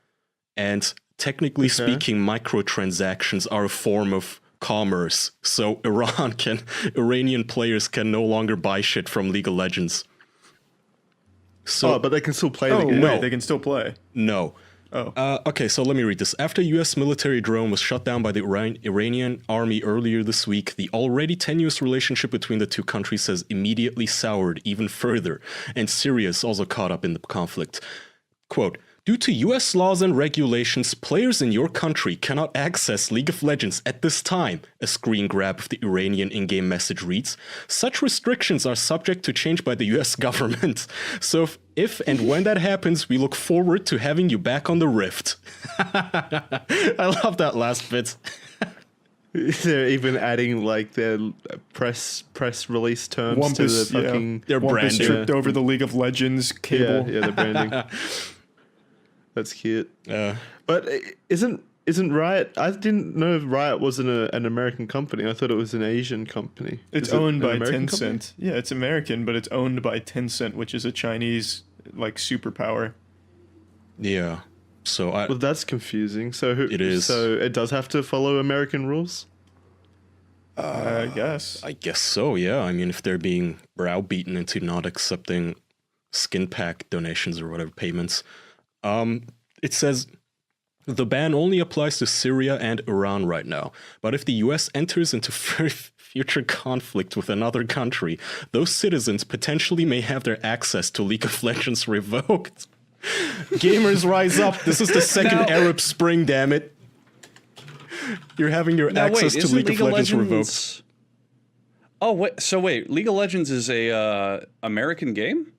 J: And technically speaking, microtransactions are a form of commerce. So Iranian players can no longer buy shit from League of Legends. So,
O: but they can still play
A: the
O: game.
A: No, they can still play.
J: No. Okay, so let me read this. After a U.S. military drone was shot down by the Iranian army earlier this week, the already tenuous relationship between the two countries has immediately soured even further, and Syria is also caught up in the conflict. Quote, due to US laws and regulations, players in your country cannot access League of Legends at this time, a screen grab of the Iranian in-game message reads. Such restrictions are subject to change by the US government. So if and when that happens, we look forward to having you back on the Rift. I love that last bit.
O: They're even adding like their press release terms to the fucking...
A: Their branding. Tripped over the League of Legends cable.
O: Yeah, the branding. That's cute. But isn't Riot? I didn't know Riot was an American company. I thought it was an Asian company.
A: It's owned by Tencent. Yeah, it's American, but it's owned by Tencent, which is a Chinese superpower.
J: Yeah. So
O: well, that's confusing. So
J: it is.
O: So it does have to follow American rules.
A: I guess.
J: I guess so. Yeah. I mean, if they're being browbeaten into not accepting skin pack donations or whatever payments. It says the ban only applies to Syria and Iran right now, but if the US enters into future conflict with another country, those citizens potentially may have their access to League of Legends revoked. Gamers rise up. This is the second Arab Spring, damn it. You're having your access to League of Legends revoked.
M: Oh, wait, League of Legends is a American game?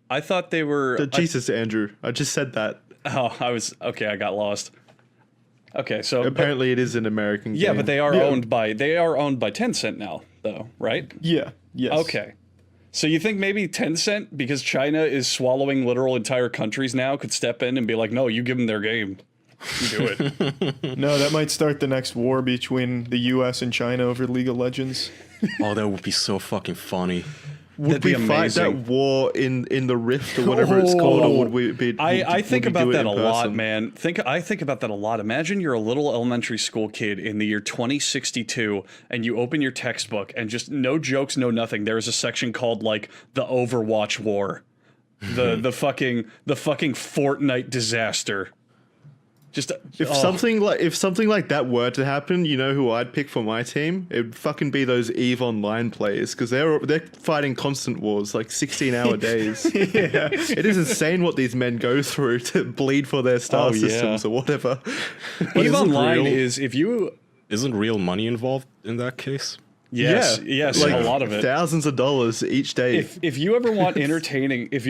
M: I thought they were...
O: Jesus, Andrew. I just said that.
M: Oh, I got lost. Okay, so...
O: Apparently it is an American game.
M: Yeah, but they are owned by Tencent now, though, right?
A: Yeah, yes.
M: Okay. So you think maybe Tencent, because China is swallowing literal entire countries now, could step in and be like, no, you give them their game. You do it.
A: No, that might start the next war between the US and China over League of Legends.
J: Oh, that would be so fucking funny.
O: Would we fight that war in the Rift or whatever it's called, or would we be?
M: I think about that a lot, man. I think about that a lot. Imagine you're a little elementary school kid in the year 2062, and you open your textbook, and just no jokes, no nothing. There's a section called like the Overwatch War, the fucking Fortnite disaster. Just
O: if something like that were to happen, you know who I'd pick for my team? It'd fucking be those EVE Online players, because they're fighting constant wars, like 16-hour days.
A: Yeah.
O: It is insane what these men go through to bleed for their star systems or whatever.
M: EVE Online
J: isn't real money involved in that case?
M: Yes,
O: like
M: a lot of it.
O: Thousands of dollars each day.
M: If you ever want entertainment, if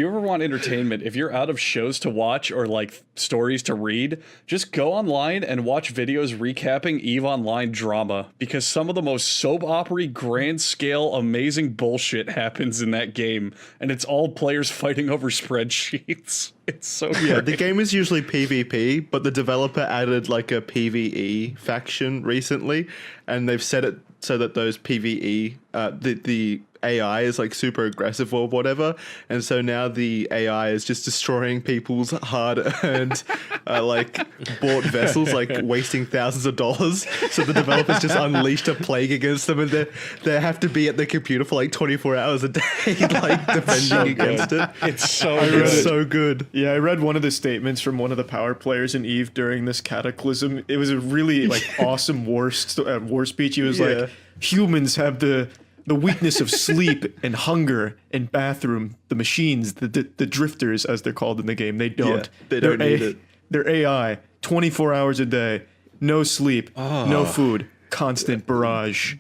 M: you're out of shows to watch or like stories to read, just go online and watch videos recapping EVE Online drama, because some of the most soap opera grand scale amazing bullshit happens in that game, and it's all players fighting over spreadsheets. It's so great.
O: Yeah, the game is usually PvP, but the developer added like a PvE faction recently, and they've set it so that those PvE, the AI is like super aggressive or whatever, and so now the AI is just destroying people's hard-earned, like bought vessels, like wasting thousands of dollars. So the developers just unleashed a plague against them, and they have to be at the computer for like 24 hours a day, like defending against it.
M: It's so
O: it's so good.
A: Yeah, I read one of the statements from one of the power players in EVE during this cataclysm. It was a really like awesome war speech. He was like, humans have the weakness of sleep and hunger and bathroom. The machines, the drifters, as they're called in the game, they don't.
O: Yeah, they don't need it.
A: They're AI, 24 hours a day, no sleep, no food, constant barrage.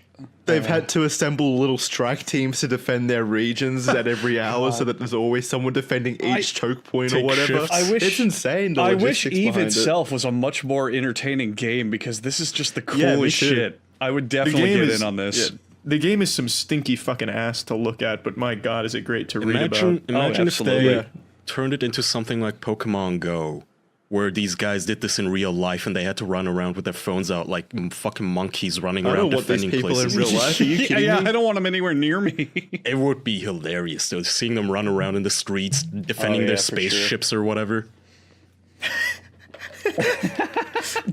O: They've had to assemble little strike teams to defend their regions at every hour, so that there's always someone defending each choke point or whatever. It's insane.
M: I wish EVE itself was a much more entertaining game, because this is just the coolest shit. I would definitely get in on this.
A: Yeah, the game is some stinky fucking ass to look at, but my god, is it great to read about.
J: Imagine if they turned it into something like Pokemon Go, where these guys did this in real life and they had to run around with their phones out like fucking monkeys running around defending places.
O: In real life. Are you kidding me?
M: I don't want them anywhere near me.
J: It would be hilarious though, seeing them run around in the streets defending their spaceships or whatever.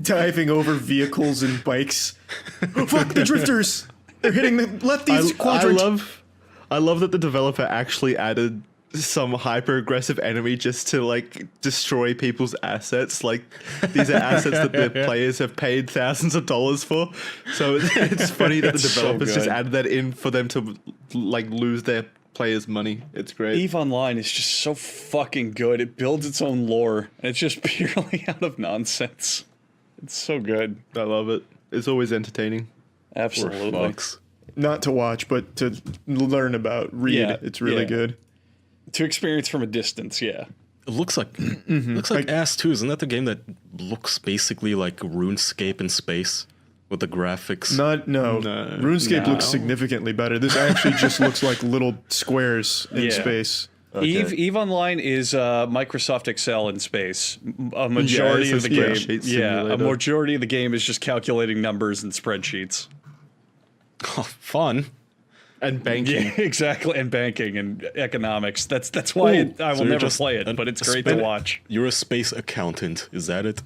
A: Diving over vehicles and bikes. Fuck the drifters! They're hitting the lefties quadrant.
O: I love that the developer actually added some hyper aggressive enemy just to like destroy people's assets. Like these are assets that the players have paid thousands of dollars for. So it's funny that the developers just added that in for them to like lose their players' money. It's great.
M: EVE Online is just so fucking good. It builds its own lore, and it's just purely out of nonsense. It's so good.
O: I love it. It's always entertaining.
M: Absolutely.
A: Not to watch, but to learn about, read.
M: Yeah,
A: it's really good.
M: To experience from a distance, yeah.
J: It looks like looks like ass too. Isn't that the game that looks basically like RuneScape in space with the graphics?
A: No. RuneScape looks significantly better. This actually just looks like little squares in space.
M: Okay. EVE Online is Microsoft Excel in space. A majority of the game, a majority of the game is just calculating numbers and spreadsheets.
J: Oh, fun.
O: And banking.
M: Yeah, exactly, and banking and economics. That's why I will never play it, but it's great to watch.
J: You're a space accountant, is that it?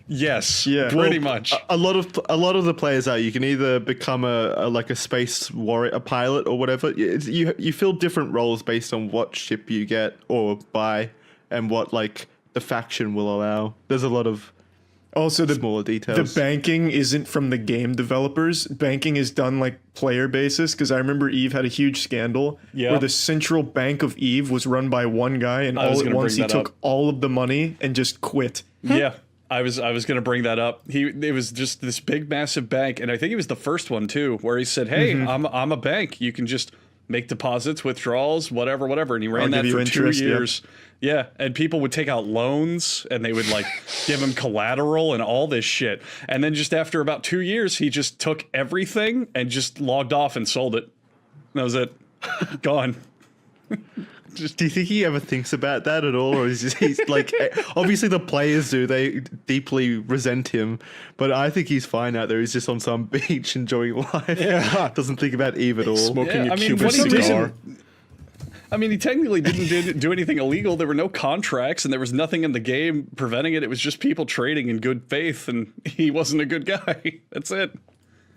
M: Yes,
O: pretty
M: much.
O: A lot of the players are. You can either become a space warrior, a pilot, or whatever. You fill different roles based on what ship you get or buy, and what like the faction will allow. There's a lot of smaller details.
A: The banking isn't from the game developers. Banking is done like player basis, because I remember EVE had a huge scandal where the central bank of EVE was run by one guy, and all at once he took all of the money and just quit.
M: Yeah. I was going to bring that up. It was just this big, massive bank, and I think he was the first one too, where he said, "Hey, I'm a bank. You can just make deposits, withdrawals, whatever." And he ran that for 2 years. Yeah, and people would take out loans, and they would like give him collateral and all this shit. And then just after about 2 years, he just took everything and just logged off and sold it. That was it. Gone.
O: Do you think he ever thinks about that at all, or is he's like, obviously the players do, they deeply resent him, but I think he's fine out there. He's just on some beach enjoying life. Yeah, doesn't think about EVE at all.
J: Smoking a Cuban cigar.
M: I mean, he technically didn't do anything illegal. There were no contracts, and there was nothing in the game preventing it. It was just people trading in good faith, and he wasn't a good guy. That's it.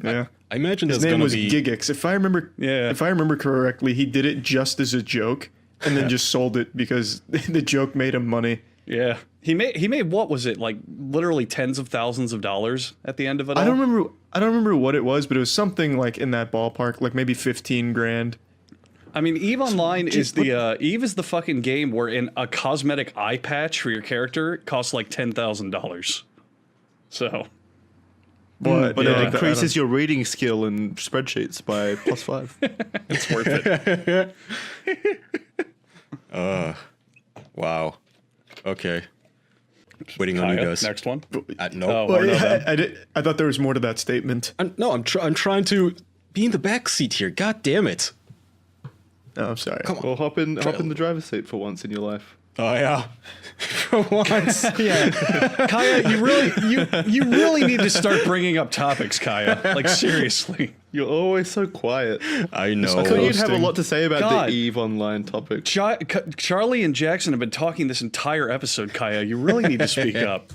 A: Yeah.
J: I imagine
A: his name was Gigix. If I remember correctly, he did it just as a joke. And then just sold it because the joke made him money.
M: Yeah. He made what was it, like literally tens of thousands of dollars at the end of it all?
A: I don't remember what it was, but it was something like in that ballpark, like maybe 15 grand.
M: I mean, EVE Online is EVE is the fucking game where a cosmetic eye patch for your character costs like $10,000. So,
O: but it increases your reading skill in spreadsheets by +5.
M: It's worth it.
J: Wow. Okay. Waiting on you guys.
M: Next one.
J: No.
A: I thought there was more to that statement.
J: I'm trying to be in the back seat here. God damn it.
A: Oh, I'm sorry.
O: Come on. Well, hop in the driver's seat for once in your life.
J: Oh yeah. For once.
M: Yeah. Kaya, you really need to start bringing up topics, Kaya. Like, seriously.
O: You're always so quiet.
J: I know.
O: I thought you'd have a lot to say about the EVE Online topic.
M: Charlie and Jackson have been talking this entire episode, Kaya. You really need to speak up.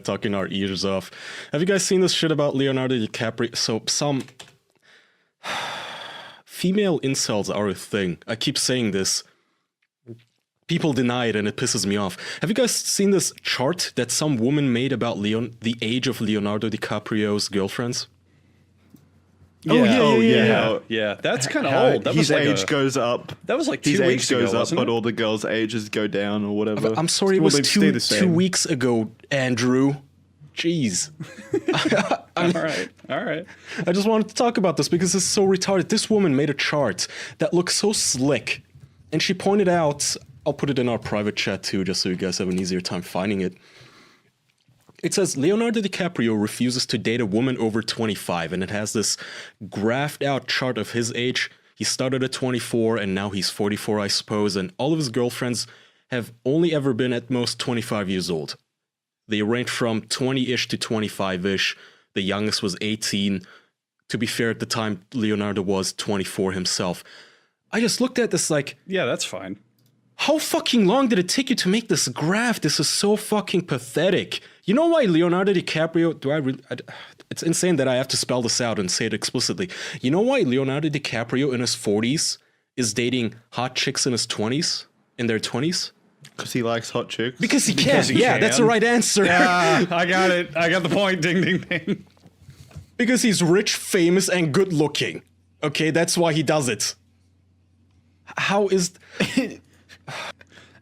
J: Talking our ears off. Have you guys seen this shit about Leonardo DiCaprio? So some female incels are a thing. I keep saying this. People deny it and it pisses me off. Have you guys seen this chart that some woman made about the age of Leonardo DiCaprio's girlfriends?
M: Yeah. That's kind of old.
O: His age goes up.
M: That was like 2
O: his
M: weeks
O: age
M: ago,
O: goes up,
M: wasn't
O: but
M: it?
O: all the girls' ages go down or whatever.
J: I'm sorry, it was 2 weeks ago, Andrew. Jeez.
M: All right.
J: I just wanted to talk about this because it's so retarded. This woman made a chart that looks so slick, and she pointed out, I'll put it in our private chat too, just so you guys have an easier time finding it. It says Leonardo DiCaprio refuses to date a woman over 25, and it has this graphed out chart of his age. He started at 24 and now he's 44, I suppose, and all of his girlfriends have only ever been at most 25 years old. They range from 20-ish to 25-ish. The youngest was 18. To be fair, at the time, Leonardo was 24 himself. I just looked at this like...
M: Yeah, that's fine.
J: How fucking long did it take you to make this graph? This is so fucking pathetic. You know why Leonardo DiCaprio... it's insane that I have to spell this out and say it explicitly. You know why Leonardo DiCaprio in his 40s is dating hot chicks in his 20s? In their 20s?
O: Because he likes hot chicks?
J: Because he can. Yeah, that's the right answer.
M: Yeah, I got it. I got the point. Ding, ding, ding.
J: Because he's rich, famous, and good looking. Okay, that's why he does it. How is...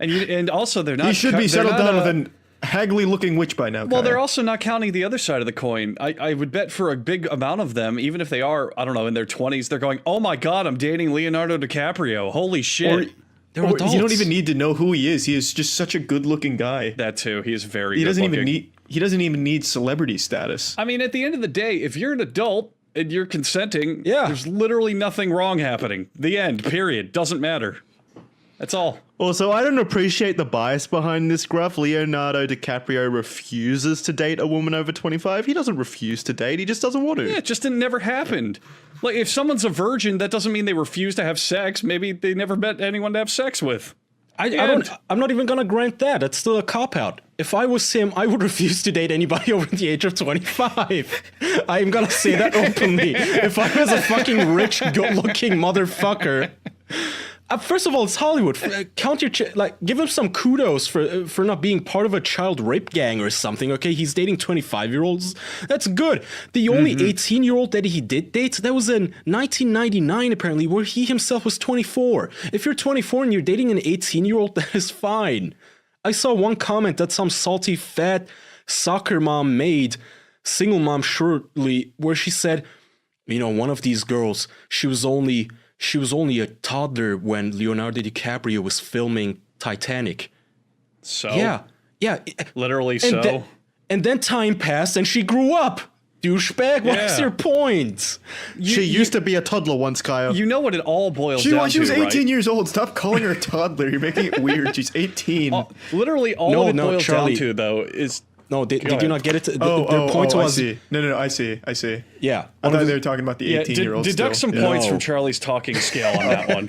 M: And also they're not...
A: He should be settled down with an haggly-looking witch by now.
M: Well, they're also not counting the other side of the coin. I would bet for a big amount of them, even if they are, I don't know, in their 20s, they're going, oh my god, I'm dating Leonardo DiCaprio. Holy shit.
A: Or you don't even need to know who he is. He is just such a good-looking guy.
M: That too. He is very
A: He doesn't
M: good-looking.
A: he doesn't even need celebrity status.
M: I mean, at the end of the day, if you're an adult and you're consenting, there's literally nothing wrong happening. The end, period. Doesn't matter. That's all.
O: Also, I don't appreciate the bias behind this graph. Leonardo DiCaprio refuses to date a woman over 25. He doesn't refuse to date. He just doesn't want to.
M: Yeah, it just never happened. Like, if someone's a virgin, that doesn't mean they refuse to have sex. Maybe they never met anyone to have sex with.
J: I'm not even gonna grant that. That's still a cop-out. If I was him, I would refuse to date anybody over the age of 25. I'm gonna say that openly. If I was a fucking rich, good-looking motherfucker... first of all, it's Hollywood. Count your give him some kudos for not being part of a child rape gang or something. Okay, he's dating 25-year-olds. That's good. The only 18-year-old that he did date, that was in 1999 apparently, where he himself was 24. If you're 24 and you're dating an 18-year-old, that is fine. I saw one comment that some salty fat soccer mom made, single mom surely, where she said, you know, one of these girls, she was only a toddler when Leonardo DiCaprio was filming Titanic.
M: So?
J: Yeah.
M: Literally so.
J: And then time passed and she grew up. Douchebag, what's your point?
O: She used to be a toddler once, Kyle.
M: You know what it all boils down to,
A: She was 18
M: right?
A: years old. Stop calling her a toddler. You're making it weird. She's 18.
M: Literally all it boils down to, though, is...
J: No, did you not get it? Their point was...
A: I see. No, I see.
J: Yeah.
A: I thought they were talking about the 18-year-olds.
M: Deduct some points from Charlie's talking scale on that one.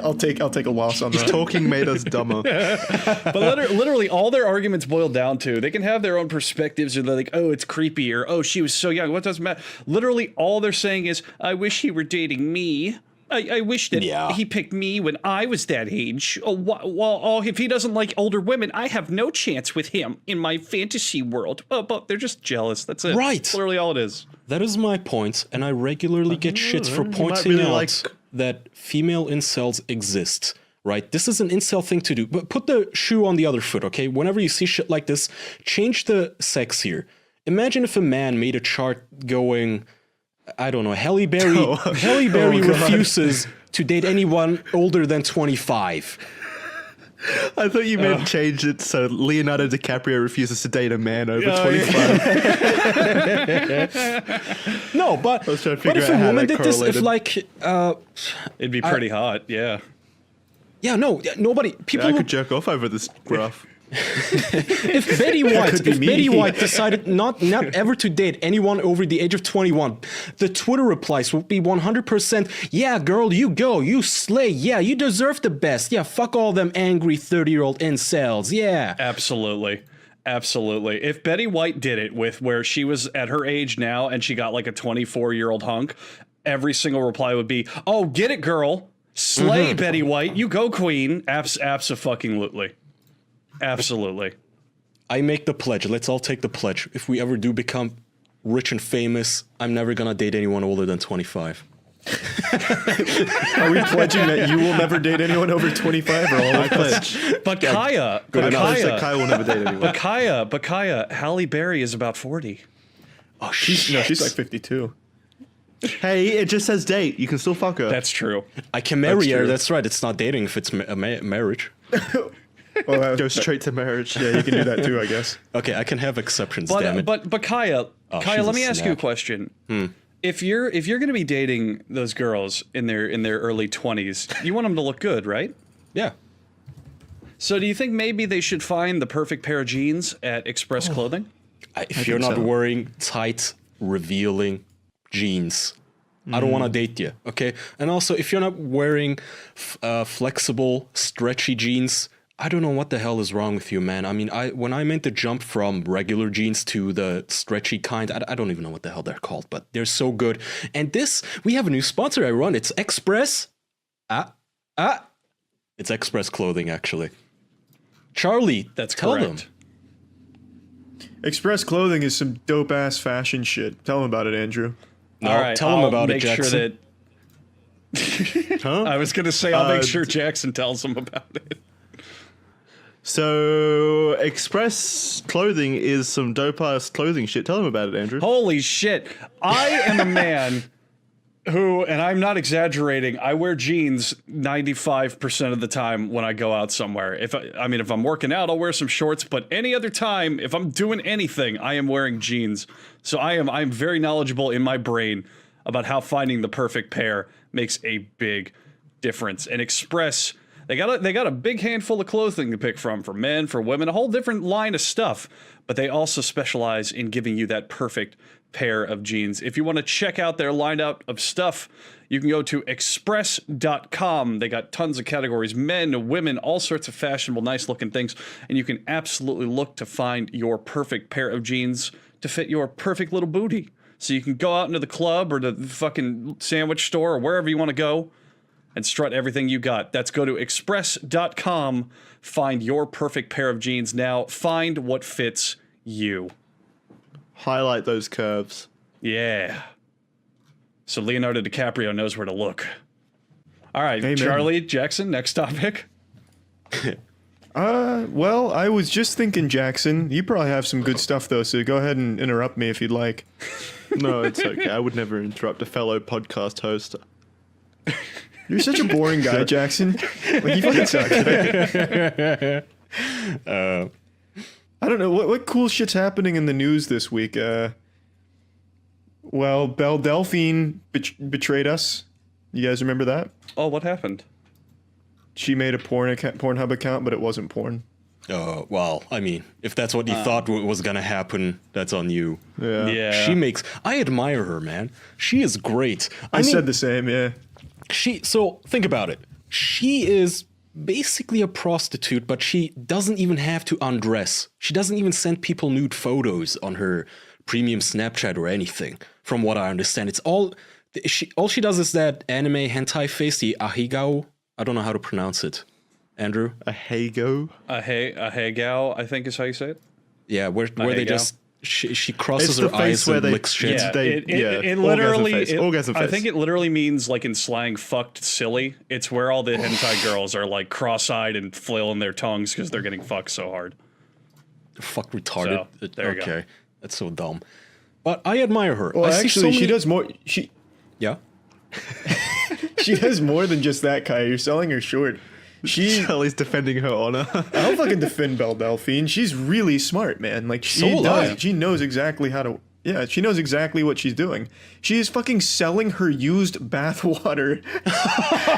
A: I'll take a loss on that.
O: Talking made us dumber.
M: But literally all their arguments boil down to, they can have their own perspectives, or they're like, oh, it's creepy, or oh, she was so young. What doesn't matter? Literally all they're saying is, I wish he were dating me. I wish that he picked me when I was that age. If he doesn't like older women, I have no chance with him in my fantasy world. But they're just jealous. That's it.
J: Right.
M: That's literally all it is.
J: That is my point, and I regularly get shits for pointing out that female incels exist. Right? This is an incel thing to do. But put the shoe on the other foot, okay? Whenever you see shit like this, change the sex here. Imagine if a man made a chart going, I don't know, Halle Berry refuses to date anyone older than 25.
O: I thought you meant change it so Leonardo DiCaprio refuses to date a man over 25.
J: No, but
O: I was trying to
J: what
O: figure
J: if
O: out
J: a
O: how
J: woman
O: that
J: did this? If
O: correlated.
M: It'd be pretty hot, yeah.
J: Yeah, no, nobody. People
O: I could jerk off over this graph.
J: If Betty White decided not ever to date anyone over the age of 21, the Twitter replies would be 100%, yeah, girl, you go, you slay, yeah, you deserve the best, yeah, fuck all them angry 30-year-old incels, yeah.
M: Absolutely. Absolutely. If Betty White did it with where she was at her age now and she got like a 24-year-old hunk, every single reply would be, oh, get it, girl. Slay, Betty White. You go, queen. Abso-fucking-lutely. Absolutely.
J: I make the pledge. Let's all take the pledge. If we ever do become rich and famous, I'm never going to date anyone older than 25.
A: Are we pledging that you will never date anyone over 25 or all of us?
M: But Kaya
O: will never date anyone.
M: But Kaya, Halle Berry is about 40.
J: Oh, she's
A: like 52.
O: Hey, it just says date. You can still fuck her.
M: That's true.
J: I can marry her. That's right. It's not dating if it's a marriage.
A: Well,
O: go straight to marriage.
A: Yeah, you can do that too, I guess.
J: Okay, I can have exceptions. Damn it.
M: But Kaya, let me ask you a question. If you're going to be dating those girls in their early 20s, you want them to look good, right?
J: Yeah.
M: So do you think maybe they should find the perfect pair of jeans at Express Clothing?
J: If you're not wearing tight, revealing jeans, I don't want to date you, okay? And also, if you're not wearing flexible, stretchy jeans, I don't know what the hell is wrong with you, man. I mean, when I meant to jump from regular jeans to the stretchy kind, I don't even know what the hell they're called, but they're so good. And we have a new sponsor I run. It's Express. It's Express Clothing, actually. Charlie, tell them.
A: Express Clothing is some dope-ass fashion shit. Tell them about it, Andrew.
J: No,
M: all right,
J: tell them about it, Jackson.
M: I was going to say, I'll make sure Jackson tells them about it.
O: So, Express Clothing is some dope-ass clothing shit. Tell them about it, Andrew.
M: Holy shit. I am a man who, and I'm not exaggerating, I wear jeans 95% of the time when I go out somewhere. If I'm working out, I'll wear some shorts, but any other time, if I'm doing anything, I am wearing jeans. So I'm very knowledgeable in my brain about how finding the perfect pair makes a big difference. And Express, they got a big handful of clothing to pick from, for men, for women, a whole different line of stuff. But they also specialize in giving you that perfect pair of jeans. If you want to check out their lineup of stuff, you can go to express.com. They got tons of categories, men, women, all sorts of fashionable, nice looking things. And you can absolutely look to find your perfect pair of jeans to fit your perfect little booty. So you can go out into the club or the fucking sandwich store or wherever you want to go and strut everything you got. That's go to express.com. Find your perfect pair of jeans now. Find what fits you.
O: Highlight those curves.
M: Yeah. So Leonardo DiCaprio knows where to look. All right,
A: Amen.
M: Charlie, Jackson, next topic.
A: Well, I was just thinking, Jackson, you probably have some good stuff, though, so go ahead and interrupt me if you'd like.
O: No, it's okay. I would never interrupt a fellow podcast host.
A: You're such a boring guy, Jackson. Like, you fucking suck. I don't know. What cool shit's happening in the news this week? Well, Belle Delphine betrayed us. You guys remember that?
M: Oh, what happened?
A: She made a Pornhub account, but it wasn't porn.
J: Well, I mean, if that's what you thought was gonna happen, that's on you.
A: Yeah.
J: I admire her, man. She is great.
A: I mean, said the same, yeah.
J: So think about it. She is basically a prostitute, but she doesn't even have to undress. She doesn't even send people nude photos on her premium Snapchat or anything, from what I understand. It's all all she does is that anime hentai face, the ahigao. I don't know how to pronounce it. Andrew?
O: Ahegao?
M: Ahegao, I think is how you say it.
J: Yeah, where they just she crosses her eyes and licks shit.
M: Yeah, it literally. I think it literally means, like in slang, "fucked silly." It's where all the hentai girls are like cross-eyed and flailing their tongues because they're getting fucked so hard.
J: Fuck retarded.
M: So, there you go.
J: That's so dumb. But I admire her.
A: Well, actually, she does more.
J: Yeah.
A: She does more than just that, Kai. You're selling her short.
O: Charlie's defending her honor.
A: I'll fucking defend Belle Delphine. She's really smart, man. Like she knows exactly how to. Yeah, she knows exactly what she's doing. She is fucking selling her used bath water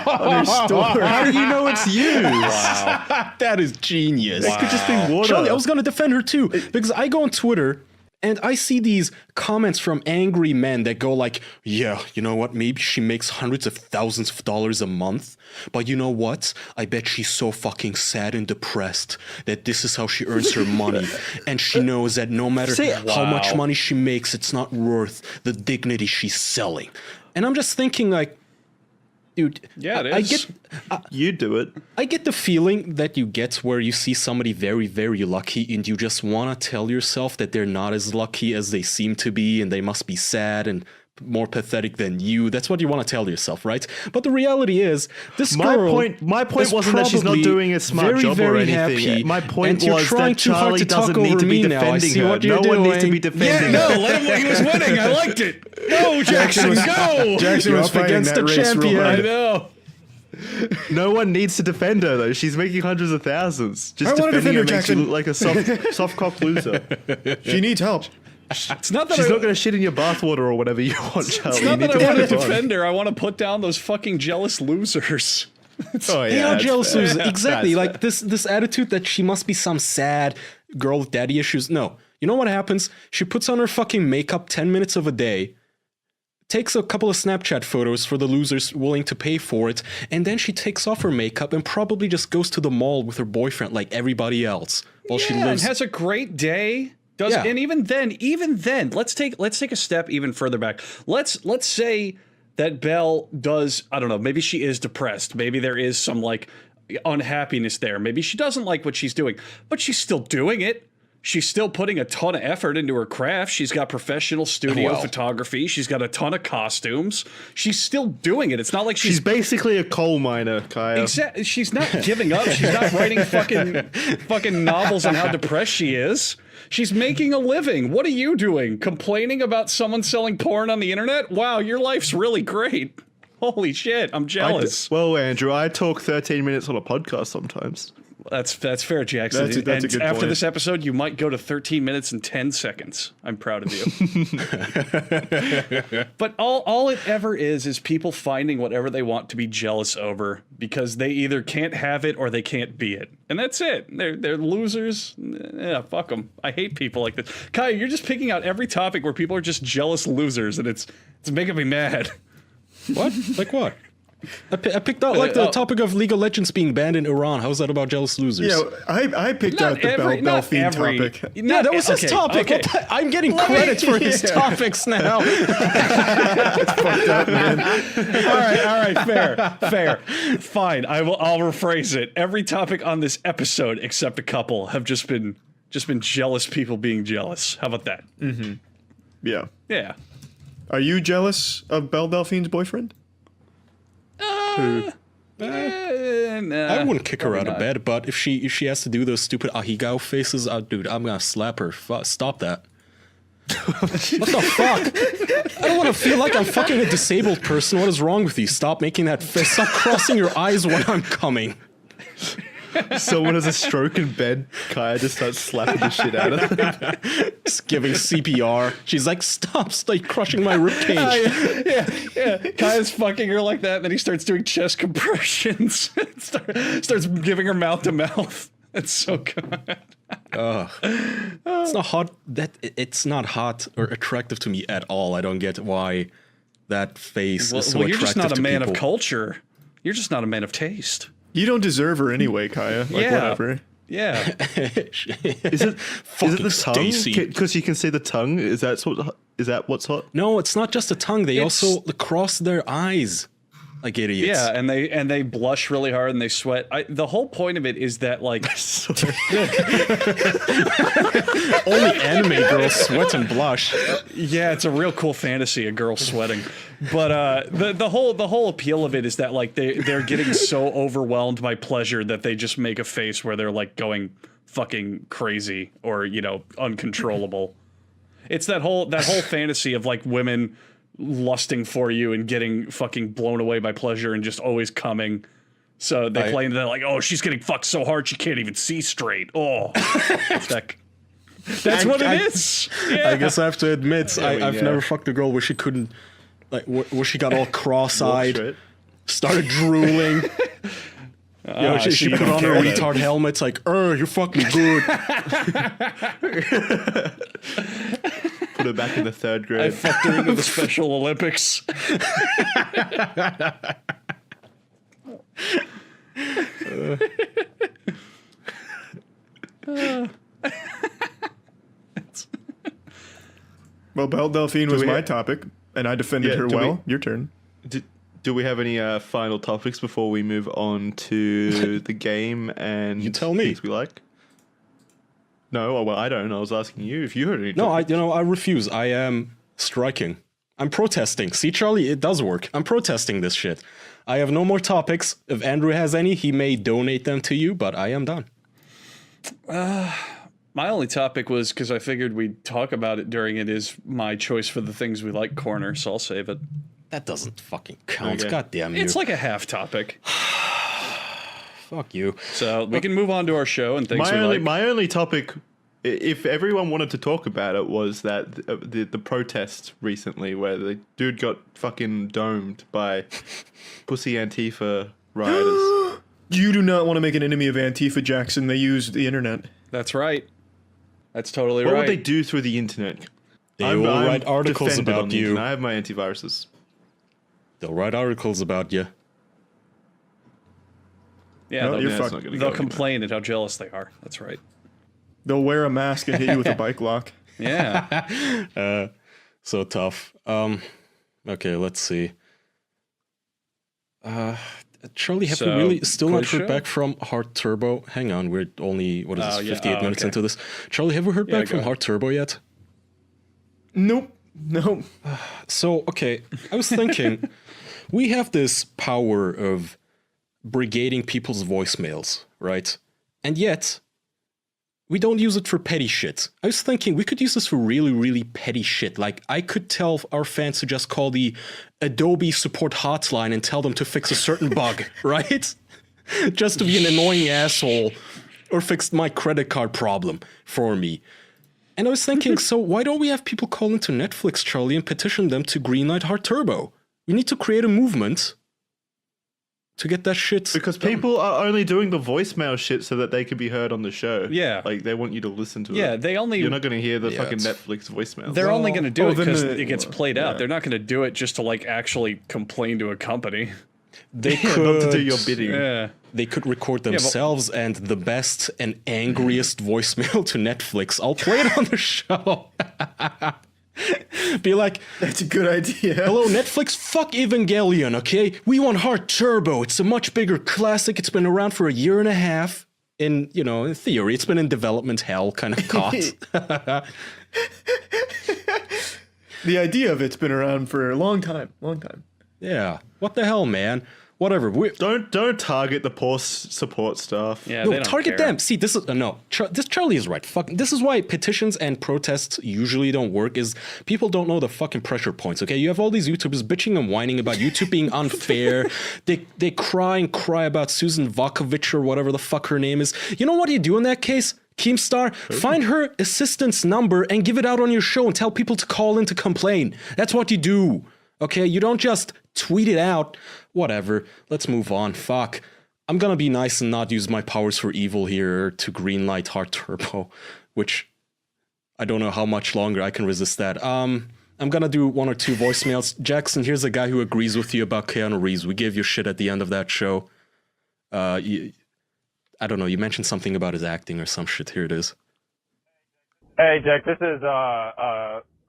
A: on her store.
J: How do you know it's used?
M: Wow.
J: That is genius.
O: It could just be water.
J: Charlie, I was going to defend her too, because I go on Twitter and I see these comments from angry men that go like, yeah, you know what? Maybe she makes hundreds of thousands of dollars a month. But you know what? I bet she's so fucking sad and depressed that this is how she earns her money. And she knows that no matter how much money she makes, it's not worth the dignity she's selling. And I'm just thinking like, dude,
M: yeah, it is.
O: You do it.
J: I get the feeling that you get where you see somebody very, very lucky and you just want to tell yourself that they're not as lucky as they seem to be and they must be sad and more pathetic than you. That's what you want to tell yourself, right? But the reality is, this girl...
O: My point wasn't that she's not doing a smart job or anything.
J: Happy,
O: my point was that Charlie doesn't need to be defending her. No one needs to be defending her.
M: Yeah, no, let him, he was winning. I liked it. Go, Jackson, go!
A: Jackson was fighting against the champion.
M: I know.
O: No one needs to defend her though. She's making hundreds of thousands. Just defending her makes you look like a soft cock loser.
A: She needs help.
M: It's not that
O: she's not going to shit in your bathwater or whatever you want, Charlie.
M: It's not that I want to defend her. I want to put down those fucking jealous losers.
J: Oh yeah, they are jealous losers. Exactly, like this attitude that she must be some sad girl with daddy issues. No, you know what happens? She puts on her fucking makeup 10 minutes of a day, takes a couple of Snapchat photos for the losers willing to pay for it, and then she takes off her makeup and probably just goes to the mall with her boyfriend like everybody else while she lives.
M: And has a great day. And even then, let's take a step even further back. Let's say that Belle does, I don't know, maybe she is depressed. Maybe there is some like unhappiness there. Maybe she doesn't like what she's doing, but she's still doing it. She's still putting a ton of effort into her craft. She's got professional studio photography. She's got a ton of costumes. She's still doing it. It's not like she's
O: basically a coal miner, Kaya.
M: Exactly. She's not giving up. She's not writing fucking novels on how depressed she is. She's making a living. What are you doing? Complaining about someone selling porn on the internet? Wow, your life's really great. Holy shit, I'm jealous.
O: Well, Andrew, I talk 13 minutes on a podcast sometimes.
M: That's fair, Jackson.
A: That's a good
M: after
A: point.
M: this episode, you might go to 13 minutes and 10 seconds. I'm proud of you. But all it ever is people finding whatever they want to be jealous over because they either can't have it or they can't be it. And that's it. They're losers. Yeah, fuck them. I hate people like this. Kai, you're just picking out every topic where people are just jealous losers, and it's making me mad.
J: What? Like what? I picked out like the topic of League of Legends being banned in Iran. How's that about jealous losers?
A: Yeah, I picked out the Delphine topic.
J: Yeah, that was his topic. Okay. I'm getting credits for his topics now.
A: It's fucked up, man.
M: All right, fair. Fine, I'll rephrase it. Every topic on this episode, except a couple, have just been jealous people being jealous. How about that?
A: Mm-hmm. Yeah.
M: Yeah.
A: Are you jealous of Belle Delphine's boyfriend?
J: I wouldn't kick her out of bed, but if she has to do those stupid ahigao faces, dude, I'm gonna slap her. Stop that. What the fuck? I don't want to feel like I'm fucking a disabled person. What is wrong with you? Stop making that face. Stop crossing your eyes when I'm coming.
O: Someone has a stroke in bed. Kaya just starts slapping the shit out of them.
J: Just giving CPR. She's like, stop crushing my ribcage.
M: Yeah. Kaya's fucking her like that, and then he starts doing chest compressions. starts giving her mouth to mouth. It's so good.
J: It's not hot. It's not hot or attractive to me at all. I don't get why that face is so attractive to people.
M: You're just not a man of culture. You're just not a man of taste.
A: You don't deserve her anyway, Kaya. Like, whatever.
M: Yeah.
O: Is it the tongue? Because you can see the tongue. Is that what's hot?
J: No, it's not just the tongue. They also cross their eyes like idiots.
M: Yeah, and they blush really hard and they sweat. The whole point of it is that like
J: only anime girls sweat and blush.
M: Yeah, it's a real cool fantasy, a girl sweating. But the whole appeal of it is that like they're getting so overwhelmed by pleasure that they just make a face where they're like going fucking crazy or, you know, uncontrollable. It's that whole fantasy of like women lusting for you and getting fucking blown away by pleasure and just always coming. So they play into that like, oh, she's getting fucked so hard she can't even see straight. Oh, that's what it is. Yeah.
J: I guess I have to admit, I've never fucked a girl where she couldn't, like, where she got all cross-eyed, started drooling. She put on her retard helmet, like, you fuck me good.
O: Put her back in the 3rd grade.
M: I fucked her into the Special Olympics.
A: Well, Belle Delphine was my topic, and I defended her well. Your turn.
O: Do we have any final topics before we move on to the game and
J: you tell me
O: things we like? No, well, I don't. I was asking you if you heard any topics.
J: No, I refuse. I am striking. I'm protesting. See, Charlie, it does work. I'm protesting this shit. I have no more topics. If Andrew has any, he may donate them to you, but I am done.
M: My only topic was, because I figured we'd talk about it during it, is my choice for the things we like corner, so I'll save it.
J: That doesn't fucking count. Okay. God damn you.
M: It's like a half topic.
J: Fuck you.
M: So we can move on to our show and things we like.
O: My only topic, if everyone wanted to talk about it, was that the protest recently where the dude got fucking domed by pussy Antifa rioters.
A: You do not want to make an enemy of Antifa, Jackson. They use the internet.
M: That's right. That's totally right.
O: What would they do through the internet?
J: They will write articles about you.
O: I have my antiviruses.
J: They'll write articles about you.
M: Yeah, they'll complain at how jealous they are. That's right.
A: They'll wear a mask and hit you with a bike lock.
M: Yeah.
J: So tough. Okay, let's see. Charlie, have we really still not heard back from Heart Turbo? Hang on, we're only, 58 minutes into this. Charlie, have we heard back from Heart Turbo yet?
A: Nope.
J: So, okay, I was thinking, we have this power of brigading people's voicemails, right? And yet, we don't use it for petty shit. I was thinking we could use this for really, really petty shit. Like, I could tell our fans to just call the Adobe support hotline and tell them to fix a certain bug, right? Just to be an annoying asshole or fix my credit card problem for me. And I was thinking, so why don't we have people call into Netflix, Charlie, and petition them to greenlight Heart Turbo? We need to create a movement to get that shit
O: because people are only doing the voicemail shit so that they can be heard on the show.
M: Yeah,
O: like they want you to listen to it.
M: Yeah, you're
O: not going to hear the fucking Netflix voicemail.
M: They're only going to do it because it gets played out. They're not going to do it just to like actually complain to a company.
J: They could
O: not to do your bidding.
M: Yeah.
J: They could record themselves and the best and angriest voicemail to Netflix. I'll play it on the show. Be like,
A: that's a good idea.
J: Hello, Netflix, fuck Evangelion, okay? We want Heart Turbo. It's a much bigger classic. It's been around for a year and a half. In theory, it's been in development hell, kind of caught.
A: The idea of it's been around for a long time.
J: Yeah. What the hell, man? Whatever.
O: Don't target the poor support staff.
M: Yeah,
J: no,
M: they don't
J: target
M: care.
J: them. See, this is this Charlie is right. This is why petitions and protests usually don't work. Is people don't know the fucking pressure points. Okay, you have all these YouTubers bitching and whining about YouTube being unfair. they cry about Susan Vakovich or whatever the fuck her name is. You know what you do in that case? Keemstar, find her assistant's number and give it out on your show and tell people to call in to complain. That's what you do. Okay, you don't just tweet it out. Whatever, let's move on. Fuck. I'm gonna be nice and not use my powers for evil here to greenlight Heart Turbo, which I don't know how much longer I can resist that. I'm gonna do one or two voicemails. Jackson, here's a guy who agrees with you about Keanu Reeves. We gave you shit at the end of that show. I I don't know, you mentioned something about his acting or some shit. Here it is.
N: Hey, Jack, this is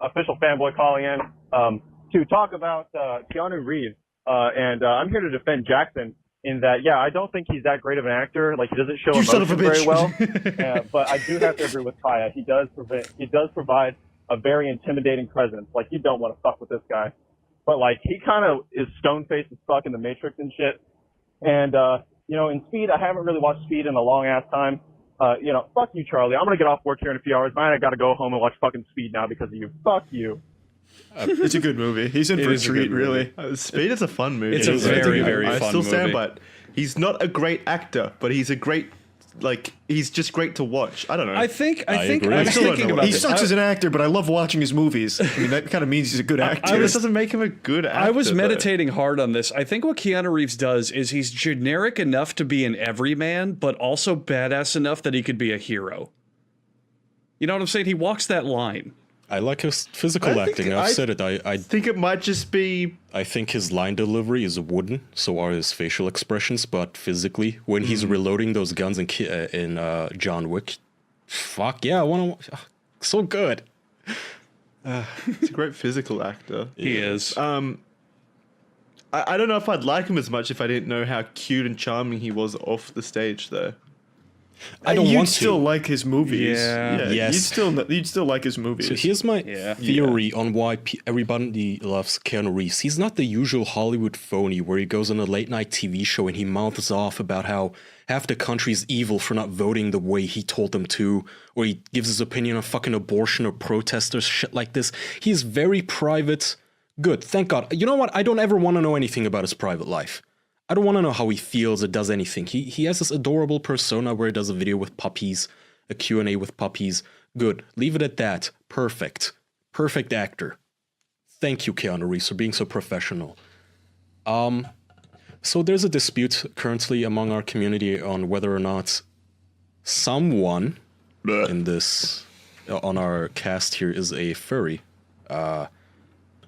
N: official fanboy calling in to talk about Keanu Reeves. And I'm here to defend Jackson in that, yeah, I don't think he's that great of an actor. Like, he doesn't show emotion very well. But I do have to agree with Kaya. He does provide a very intimidating presence. Like, you don't want to fuck with this guy. But, like, he kind of is stone-faced as fuck in The Matrix and shit. And, you know, in Speed, I haven't really watched Speed in a long-ass time. You know, fuck you, Charlie. I'm going to get off work here in a few hours. Man, I got to go home and watch fucking Speed now because of you. Fuck you.
A: It's a good movie. He's in for a treat, really.
O: Speed is a fun movie.
M: It's a very, very fun movie.
O: I still stand by it. He's not a great actor, but he's a great, like, he's just great to watch. I don't know.
M: I think
A: I
M: was thinking about
A: he
M: this.
A: sucks as an actor, but I love watching his movies. I mean, that kind of means he's a good actor.
O: This doesn't make him a good actor.
M: I was meditating hard on this. I think what Keanu Reeves does is he's generic enough to be an everyman, but also badass enough that he could be a hero. You know what I'm saying? He walks that line.
J: I like his physical acting. I've said it. I
O: think it might just be...
J: I think his line delivery is wooden, so are his facial expressions, but physically, when he's reloading those guns in John Wick, fuck yeah, I want to... so good.
O: He's a great physical actor.
M: He is.
O: I don't know if I'd like him as much if I didn't know how cute and charming he was off the stage, though.
J: I don't want to.
A: You'd still like his movies.
O: Yeah.
J: Yes.
A: You'd still like his movies.
J: So here's my theory on why everybody loves Keanu Reeves. He's not the usual Hollywood phony where he goes on a late night TV show and he mouths off about how half the country's evil for not voting the way he told them to, or he gives his opinion on fucking abortion or protesters, shit like this. He's very private. Good, thank God. You know what? I don't ever want to know anything about his private life. I don't want to know how he feels or does anything. He has this adorable persona where he does a video with puppies, a Q&A with puppies. Good. Leave it at that. Perfect. Perfect actor. Thank you, Keanu Reeves, for being so professional. So there's a dispute currently among our community on whether or not someone in this, on our cast here, is a furry.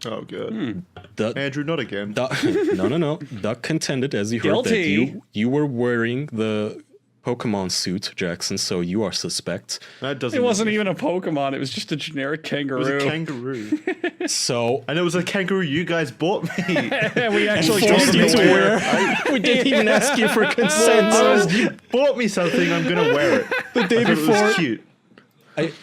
O: Oh, good. Andrew, not again.
J: No. Duck contended, as you heard, that you were wearing the Pokemon suit, Jackson, so you are suspect.
O: That doesn't.
M: It wasn't even a Pokemon. It was just a generic kangaroo.
O: It was a kangaroo.
J: So,
O: and it was a kangaroo you guys bought me.
M: We actually told you to wear.
J: We didn't even ask you for consent.
O: You bought me something. I'm gonna wear it.
J: The day before.
O: It was cute.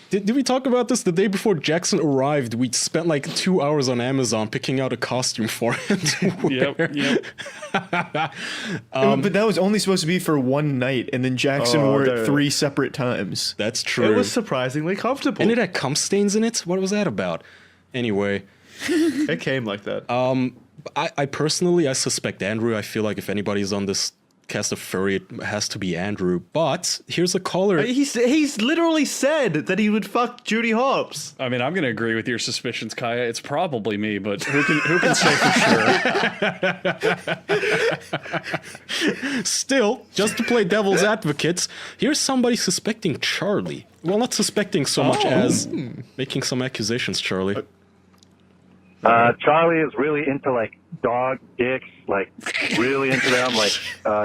J: Did we talk about this? The day before Jackson arrived, we spent like 2 hours on Amazon picking out a costume for him to wear.
M: Yep.
A: But that was only supposed to be for one night, and then Jackson wore it 3 separate times.
J: That's true.
O: It was surprisingly comfortable.
J: And it had cum stains in it? What was that about? Anyway.
O: It came like that.
J: I personally, I suspect Andrew. I feel like if anybody's on this cast of furry, it has to be Andrew. But here's a caller.
O: He's literally said that he would fuck Judy Hopps.
M: I mean, I'm going to agree with your suspicions, Kaya. It's probably me, but who can say for
J: sure? Still, just to play devil's advocates, here's somebody suspecting Charlie. Well, not suspecting so much as making some accusations, Charlie.
N: Charlie is really into, like, dog dicks, like, really into them. Like,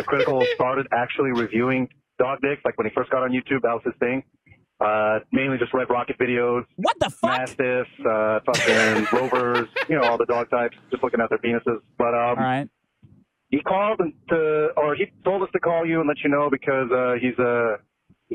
N: Critical started actually reviewing dog dicks. Like, when he first got on YouTube, that was his thing. Mainly just Red Rocket videos.
V: What the fuck?
N: Mastiffs, fucking Rovers, you know, all the dog types, just looking at their penises. But,
V: all right.
N: He called he told us to call you and let you know because, he's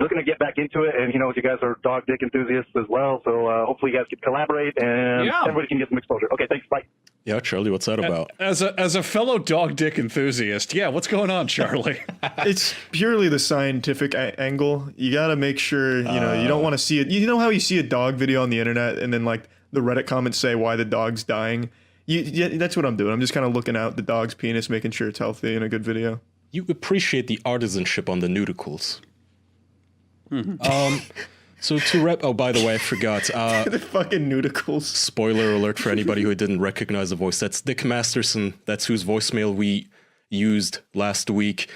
N: looking to get back into it, and he knows you guys are dog dick enthusiasts as well, so hopefully you guys can collaborate, and everybody can get some exposure. Okay, thanks, bye.
J: Yeah, Charlie, what's that about?
M: As a fellow dog dick enthusiast, yeah, what's going on, Charlie?
A: It's purely the scientific angle. You gotta make sure, you don't want to see it. You know how you see a dog video on the internet, and then, like, the Reddit comments say why the dog's dying? That's what I'm doing. I'm just kind of looking out the dog's penis, making sure it's healthy in a good video.
J: You appreciate the artisanship on the nudicles. So to wrap, oh, by the way, I forgot.
A: The fucking nudicles.
J: Spoiler alert for anybody who didn't recognize the voice. That's Dick Masterson. That's whose voicemail we used last week.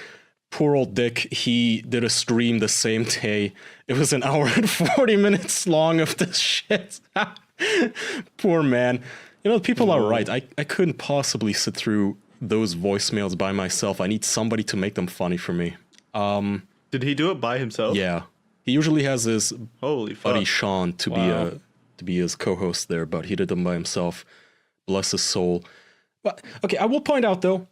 J: Poor old Dick. He did a stream the same day. It was 1 hour and 40 minutes long of this shit. Poor man. You know, people are right. I couldn't possibly sit through those voicemails by myself. I need somebody to make them funny for me.
O: Did he do it by himself?
J: Yeah, he usually has his
O: buddy
J: Sean to be his co-host there, but he did them by himself. Bless his soul. But okay, I will point out though,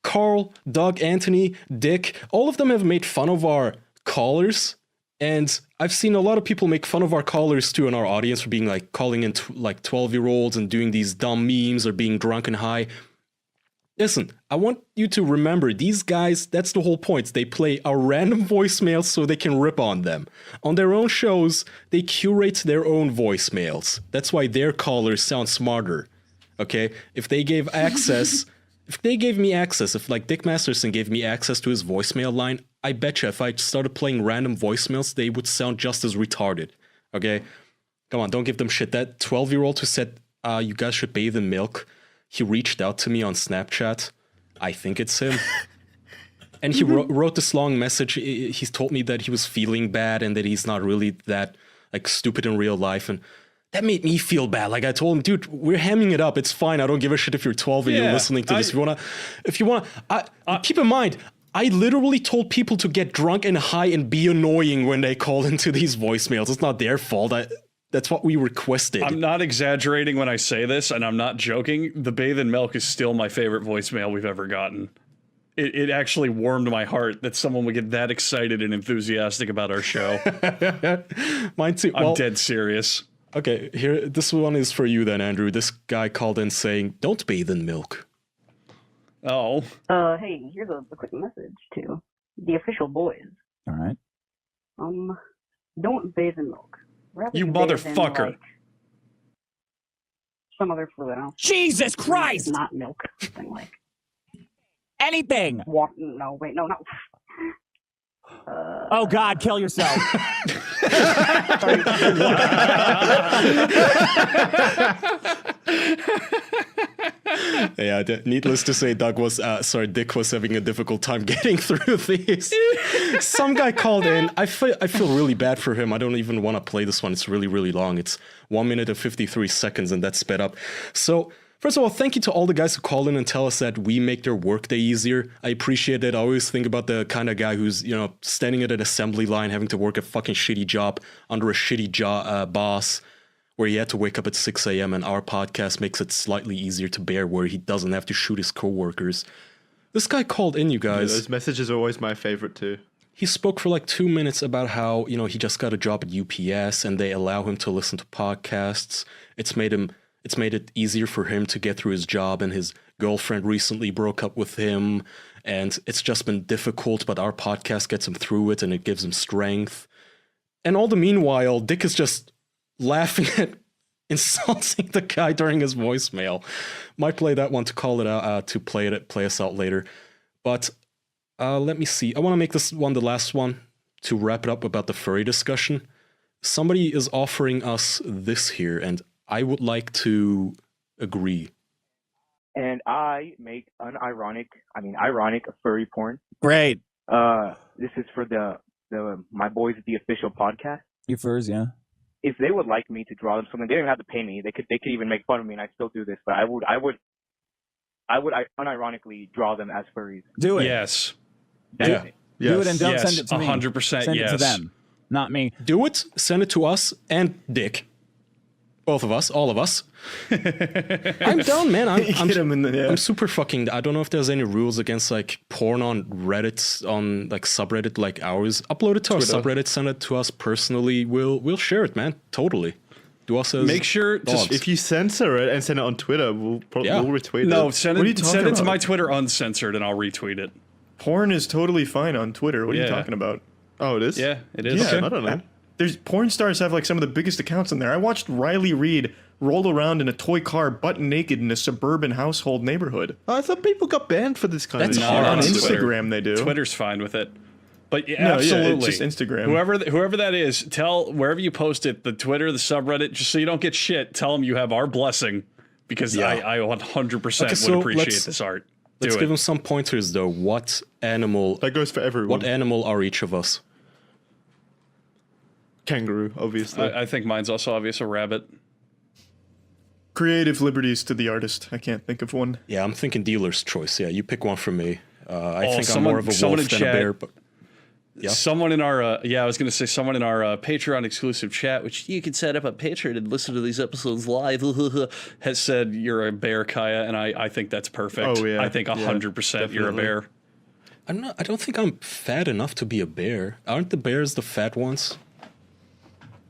J: Carl, Doug, Anthony, Dick, all of them have made fun of our callers, and I've seen a lot of people make fun of our callers too in our audience for being like calling in like 12-year-olds and doing these dumb memes or being drunk and high. Listen, I want you to remember, these guys, that's the whole point. They play our random voicemails so they can rip on them. On their own shows, they curate their own voicemails. That's why their callers sound smarter. Okay? If they gave access, if like Dick Masterson gave me access to his voicemail line, I betcha if I started playing random voicemails, they would sound just as retarded. Okay? Come on, don't give them shit. That 12-year-old who said, you guys should bathe in milk, he reached out to me on Snapchat. I think it's him. And he wrote this long message. He's told me that he was feeling bad and that he's not really that like stupid in real life. And that made me feel bad. Like I told him, dude, we're hamming it up. It's fine. I don't give a shit if you're 12 and you're listening to this. If you wanna, keep in mind, I literally told people to get drunk and high and be annoying when they call into these voicemails. It's not their fault. That's what we requested.
M: I'm not exaggerating when I say this, and I'm not joking. The Bathe in Milk is still my favorite voicemail we've ever gotten. It actually warmed my heart that someone would get that excited and enthusiastic about our show.
J: Mine too.
M: I'm dead serious.
J: Okay, here, this one is for you then, Andrew. This guy called in saying, don't bathe in milk.
M: Oh.
R: Hey, here's a quick message to the official boys.
U: All right.
R: Don't bathe in milk. Rather
M: you motherfucker.
R: In, like, some other fluid.
U: Jesus Christ!
R: Not milk. Something like.
U: Anything!
R: Water. No, wait, no.
U: Oh God, kill yourself.
J: Yeah, needless to say, Dick was having a difficult time getting through these. Some guy called in. I feel really bad for him. I don't even want to play this one. It's really, really long. It's 1 minute and 53 seconds, and that's sped up. So, first of all, thank you to all the guys who call in and tell us that we make their workday easier. I appreciate it. I always think about the kind of guy who's, standing at an assembly line, having to work a fucking shitty job under a shitty boss, where he had to wake up at 6 a.m. and our podcast makes it slightly easier to bear, where he doesn't have to shoot his coworkers. This guy called in, you guys.
O: Yeah, those messages are always my favorite too.
J: He spoke for like 2 minutes about how, he just got a job at UPS and they allow him to listen to podcasts. It's made it easier for him to get through his job, and his girlfriend recently broke up with him, and it's just been difficult, but our podcast gets him through it and it gives him strength. And all the meanwhile, Dick is just laughing at insulting the guy during his voicemail. Might play that one to call it out, to play us out later. But let me see. I want to make this one the last one to wrap it up about the furry discussion. Somebody is offering us this here, and I would like to agree.
W: And I make ironic furry porn.
U: Great.
W: This is for my boys at the official podcast.
U: Your furs, yeah.
W: If they would like me to draw them something, they don't even have to pay me. They could even make fun of me, and I still do this. But I would unironically draw them as furries.
U: Do it.
M: Yes.
U: Yeah. Do it and don't send it to me.
M: 100%
U: Send it to them, not me.
J: Do it. Send it to us and Dick. Both of us, all of us. I'm down, man. I'm super fucking. I don't know if there's any rules against like porn on Reddit, on like subreddit like ours. Upload it to
O: Twitter.
J: our subreddit. Send it to us personally. We'll share it, man. Totally. Do us as
O: make sure if you censor it and send it on Twitter, we'll retweet it.
M: No, send it to my Twitter uncensored, and I'll retweet it.
A: Porn is totally fine on Twitter. What are you talking about?
O: Oh, it is?
M: Yeah, it is.
A: Yeah,
O: okay. I don't know.
A: There's porn stars have like some of the biggest accounts in there. I watched Riley Reid roll around in a toy car butt naked in a suburban household neighborhood.
O: I thought people got banned for this kind
A: of shit.
O: hard
A: On Instagram they do.
M: Twitter's fine with it. But yeah,
A: no,
M: absolutely.
A: It's just Instagram.
M: Whoever that is, tell wherever you post it, the Twitter, the subreddit, just so you don't get shit, tell them you have our blessing, because I 100% would appreciate this art.
J: Let's give them some pointers though. What animal?
O: That goes for everyone.
J: What animal are each of us?
O: Kangaroo, obviously.
M: I think mine's also obvious, a rabbit.
A: Creative liberties to the artist. I can't think of one.
J: Yeah, I'm thinking dealer's choice. Yeah, you pick one for me. I think I'm more of a wolf than a bear. But
M: Someone in our I was going to say someone in our Patreon exclusive chat, which you can set up a Patreon and listen to these episodes live, has said you're a bear, Kaya, and I think that's perfect.
O: Oh, yeah.
M: I think 100% you're a bear.
J: I don't think I'm fat enough to be a bear. Aren't the bears the fat ones?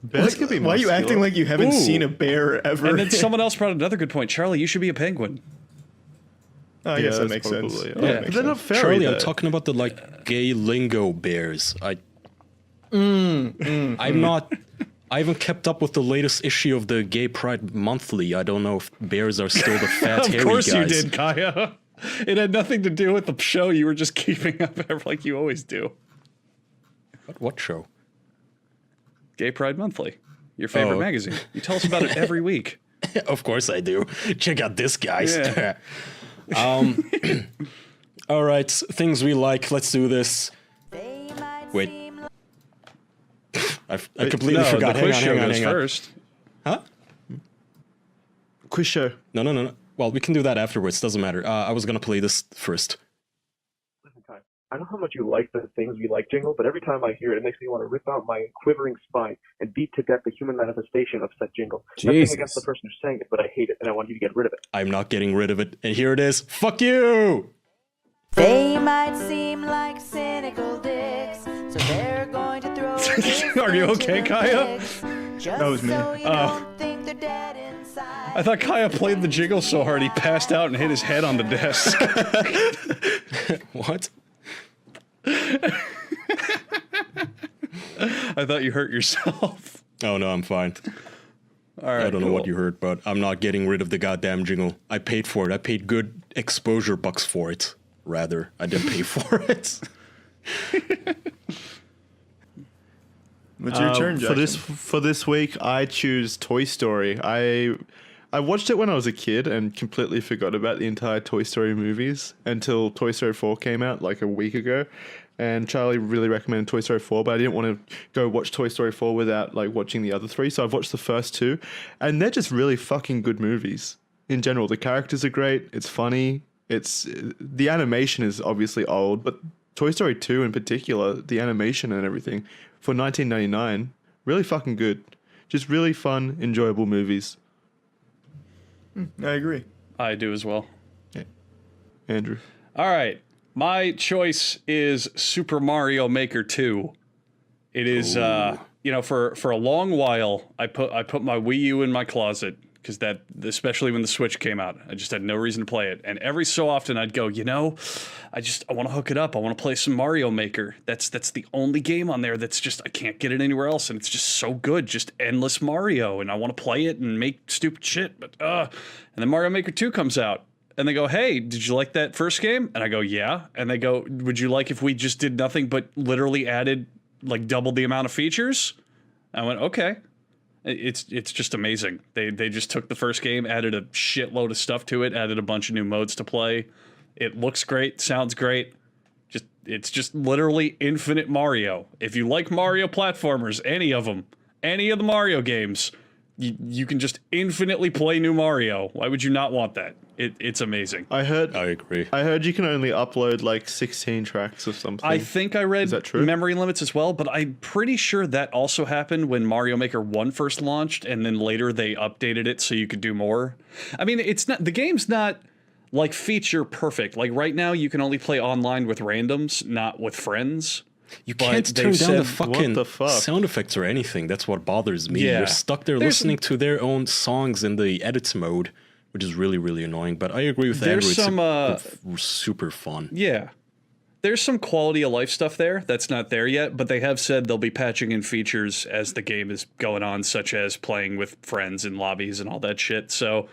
O: Bears could be
A: Why are you acting like you haven't seen a bear ever?
M: And then someone else brought another good point. Charlie, you should be a penguin.
A: I guess that makes sense.
O: But they're not furry.
J: Charlie, I'm talking about the like gay lingo bears. I'm not. I haven't kept up with the latest issue of the Gay Pride Monthly. I don't know if bears are still the fat, hairy guys.
M: Of course you did, Kaya. It had nothing to do with the show. You were just keeping up like you always do.
J: What show?
M: Gay Pride Monthly. Your favorite magazine. You tell us about it every week.
J: Of course I do. Check out this, guys.
M: Yeah.
J: All right, things we like. Let's do this. Wait. I completely forgot.
M: The quiz show
J: hang on,
M: goes first.
J: Huh?
O: Quiz show.
J: No. Well, we can do that afterwards. Doesn't matter. I was going to play this first.
B: Listen, Kai, I know how much you like the things we like jingle, but every time I hear it, it makes me want to rip out my quivering spine and beat to death the human manifestation of such jingle. Nothing against the person who's saying it, but I hate it, and I want you to get rid of it.
J: I'm not getting rid of it. And here it is. Fuck you!
C: They might seem like cynical dicks, so they're going to throw.
M: Are you okay, Kaya?
C: That
M: was me. I thought Kaya played the jingle so hard he passed out and hit his head on the desk.
J: What?
M: I thought you hurt yourself.
J: Oh, no, I'm fine.
M: All right,
J: I don't know what you heard, but I'm not getting rid of the goddamn jingle. I paid for it. I paid good exposure bucks for it. Rather, I didn't pay for it.
A: It's your turn, Jackson.
O: For this week, I choose Toy Story. I watched it when I was a kid and completely forgot about the entire Toy Story movies until Toy Story 4 came out like a week ago. And Charlie really recommended Toy Story 4, but I didn't want to go watch Toy Story 4 without like watching the other three. So I've watched the first two, and they're just really fucking good movies in general. The characters are great. It's funny. The animation is obviously old, but Toy Story 2 in particular, the animation and everything for 1999, really fucking good. Just really fun, enjoyable movies.
A: I agree.
M: I do as well.
O: Yeah. Andrew.
M: All right. My choice is Super Mario Maker 2. It is, for a long while, I put my Wii U in my closet because especially when the Switch came out, I just had no reason to play it. And every so often I'd go, I want to hook it up. I want to play some Mario Maker. That's the only game on there that's just, I can't get it anywhere else. And it's just so good, just endless Mario. And I want to play it and make stupid shit. But, and then Mario Maker 2 comes out. And they go, hey, did you like that first game? And I go, yeah. And they go, would you like if we just did nothing but literally added, like, double the amount of features? I went, okay. It's just amazing. They just took the first game, added a shitload of stuff to it, added a bunch of new modes to play. It looks great, sounds great. It's just literally infinite Mario. If you like Mario platformers, any of them, any of the Mario games, you can just infinitely play new Mario. Why would you not want that? It's amazing.
O: I
J: agree.
O: I heard you can only upload like 16 tracks or something.
M: I think I read
O: Is that true?
M: memory limits as well, but I'm pretty sure that also happened when Mario Maker 1 first launched, and then later they updated it so you could do more. I mean, the game's not like feature perfect. Like right now you can only play online with randoms, not with friends.
J: You can't turn down the fucking sound effects or anything. That's what bothers me.
M: Yeah.
J: You're stuck there listening to their own songs in the edits mode, which is really, really annoying. But I agree with Andrew. It's super fun.
M: Yeah. There's some quality of life stuff there that's not there yet, but they have said they'll be patching in features as the game is going on, such as playing with friends in lobbies and all that shit. So,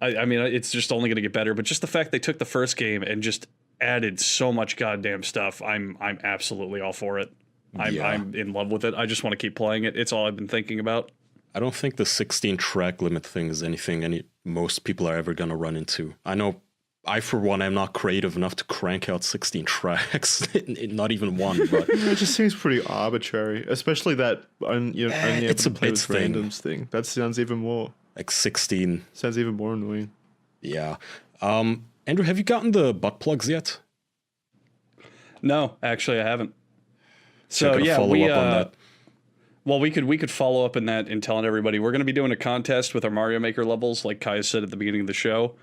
M: I mean, it's just only going to get better. But just the fact they took the first game and just added so much goddamn stuff, I'm absolutely all for it. I'm in love with it. I just want to keep playing it. It's all I've been thinking about.
J: I don't think the 16 track limit thing is anything most people are ever going to run into. I know I, for one, am not creative enough to crank out 16 tracks, not even one. But
O: it just seems pretty arbitrary, especially that only
J: it's a
O: play
J: bits
O: with
J: thing.
O: randoms thing. That sounds even more
J: like 16.
O: Sounds even more annoying.
J: Yeah. Andrew, have you gotten the butt plugs yet?
M: No, actually, I haven't. So yeah,
J: follow up on that.
M: Well, we could follow up in that and telling everybody we're going to be doing a contest with our Mario Maker levels, like Kaya said at the beginning of the show.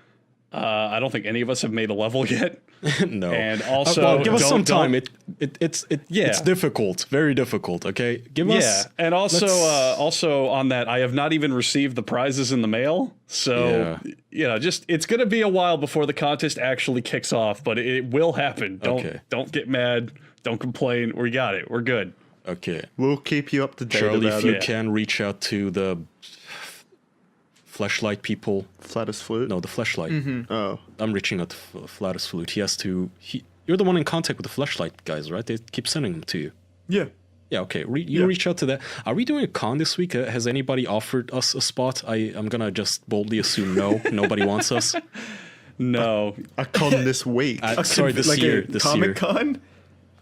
M: I don't think any of us have made a level yet.
J: No.
M: And also,
J: well, give us some time.
M: It's
J: It's difficult, very difficult. Okay, give us.
M: Yeah, and also on that, I have not even received the prizes in the mail. So just it's going to be a while before the contest actually kicks off, but it will happen. Don't get mad. Don't complain. We got it. We're good.
J: Okay.
O: We'll keep you up to date.
J: Charlie,
O: about
J: if you
O: it.
J: can reach out to the fleshlight people.
O: Flattest Flute?
J: No, the fleshlight.
O: Mhm. Oh.
J: I'm reaching out to Flattest Flute. You're the one in contact with the fleshlight guys, right? They keep sending them to you.
A: Yeah.
J: Yeah, okay. Reach out to that. Are we doing a con this week? Has anybody offered us a spot? I'm going to just boldly assume no. Nobody wants us.
M: No.
O: A con this week?
J: Sorry, this year.
A: Comic Con?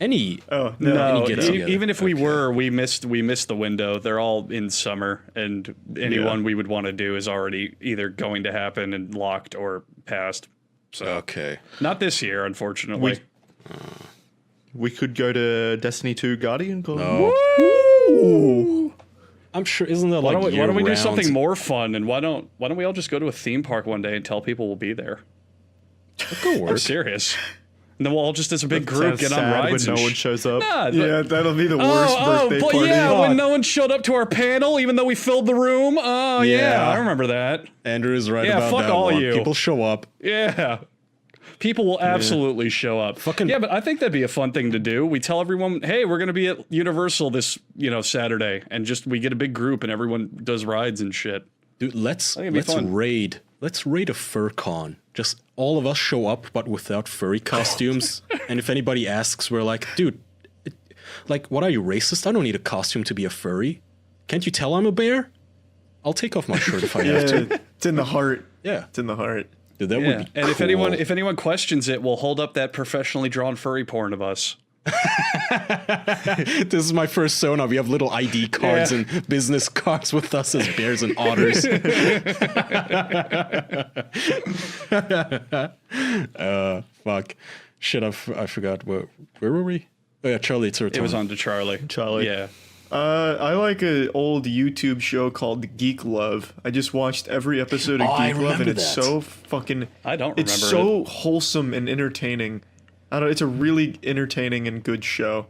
J: Any?
A: Oh
M: no! Even if we were, we missed the window. They're all in summer, and anyone we would want to do is already either going to happen and locked or passed. So
J: okay,
M: not this year, unfortunately.
O: We could go to Destiny 2 Guardian Con.
J: No. I'm sure. Isn't that
M: why
J: like
M: don't we do
J: year-round?
M: something more fun? And why don't we all just go to a theme park one day and tell people we'll be there? I'm serious. And then we'll all just as a big group get on rides
O: when
M: and
O: no one shows up.
A: Yeah, that'll be the worst birthday
M: but
A: party.
M: yeah, when no one showed up to our panel, even though we filled the room. Oh yeah, I remember that.
J: Andrew is right
M: Yeah,
J: about
M: fuck
J: that
M: all
J: one.
M: you.
J: People show up.
M: Yeah. People will absolutely show up. Yeah, but I think that'd be a fun thing to do. We tell everyone, hey, we're going to be at Universal this, Saturday, and we get a big group and everyone does rides and shit.
J: Dude, let's
M: fun.
J: raid a fur con. Just all of us show up, but without furry costumes. And if anybody asks, we're like, dude, what are you, racist? I don't need a costume to be a furry. Can't you tell I'm a bear? I'll take off my shirt if I have to.
A: It's in the heart.
J: Yeah,
A: it's in the heart.
J: Dude, that would be
M: And
J: cool.
M: if anyone questions it, we'll hold up that professionally drawn furry porn of us.
J: This is my persona. We have little ID cards and business cards with us as bears and otters. Fuck. Shit, I forgot. Where were we? Oh yeah, Charlie, it's our turn.
M: It was on to Charlie.
A: Charlie.
M: Yeah.
A: I like an old YouTube show called Geek Love. I just watched every episode of Geek Love, and it's so fucking.
M: I don't
A: It's so wholesome and entertaining. I don't. It's a really entertaining and good show.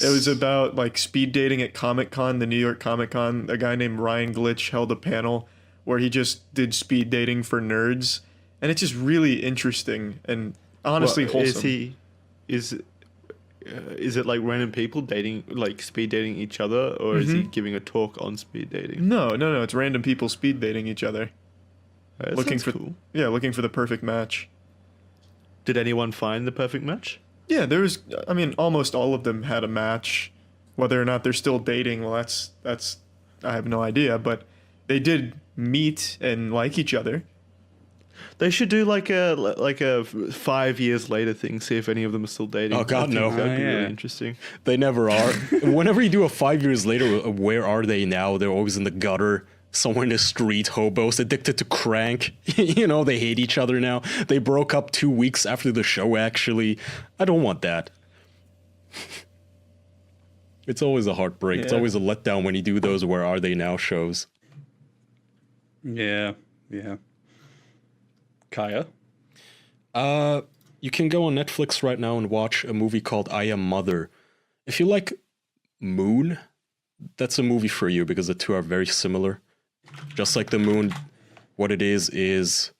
A: It was about speed dating at Comic Con, the New York Comic Con. A guy named Ryan Glitch held a panel where he just did speed dating for nerds, and it's just really interesting and honestly wholesome.
O: Is it like random people dating, speed dating each other, or is he giving a talk on speed dating?
A: No. It's random people speed dating each other. Looking for the perfect match.
O: Did anyone find the perfect match?
A: Yeah, almost all of them had a match. Whether or not they're still dating, well, that's I have no idea. But they did meet and like each other.
O: They should do like a 5 years later thing. See if any of them are still dating.
J: Oh God, no!
O: That'd be really interesting.
J: They never are. Whenever you do a 5 years later, where are they now? They're always in the gutter, somewhere in the street, hobos, addicted to crank. They hate each other now. They broke up 2 weeks after the show. Actually, I don't want that. It's always a heartbreak. It's always a letdown when you do those "Where Are They Now" shows.
M: Yeah. Kaya?
J: You can go on Netflix right now and watch a movie called I Am Mother. If you like Moon, that's a movie for you because the two are very similar. Just like the Moon, what it is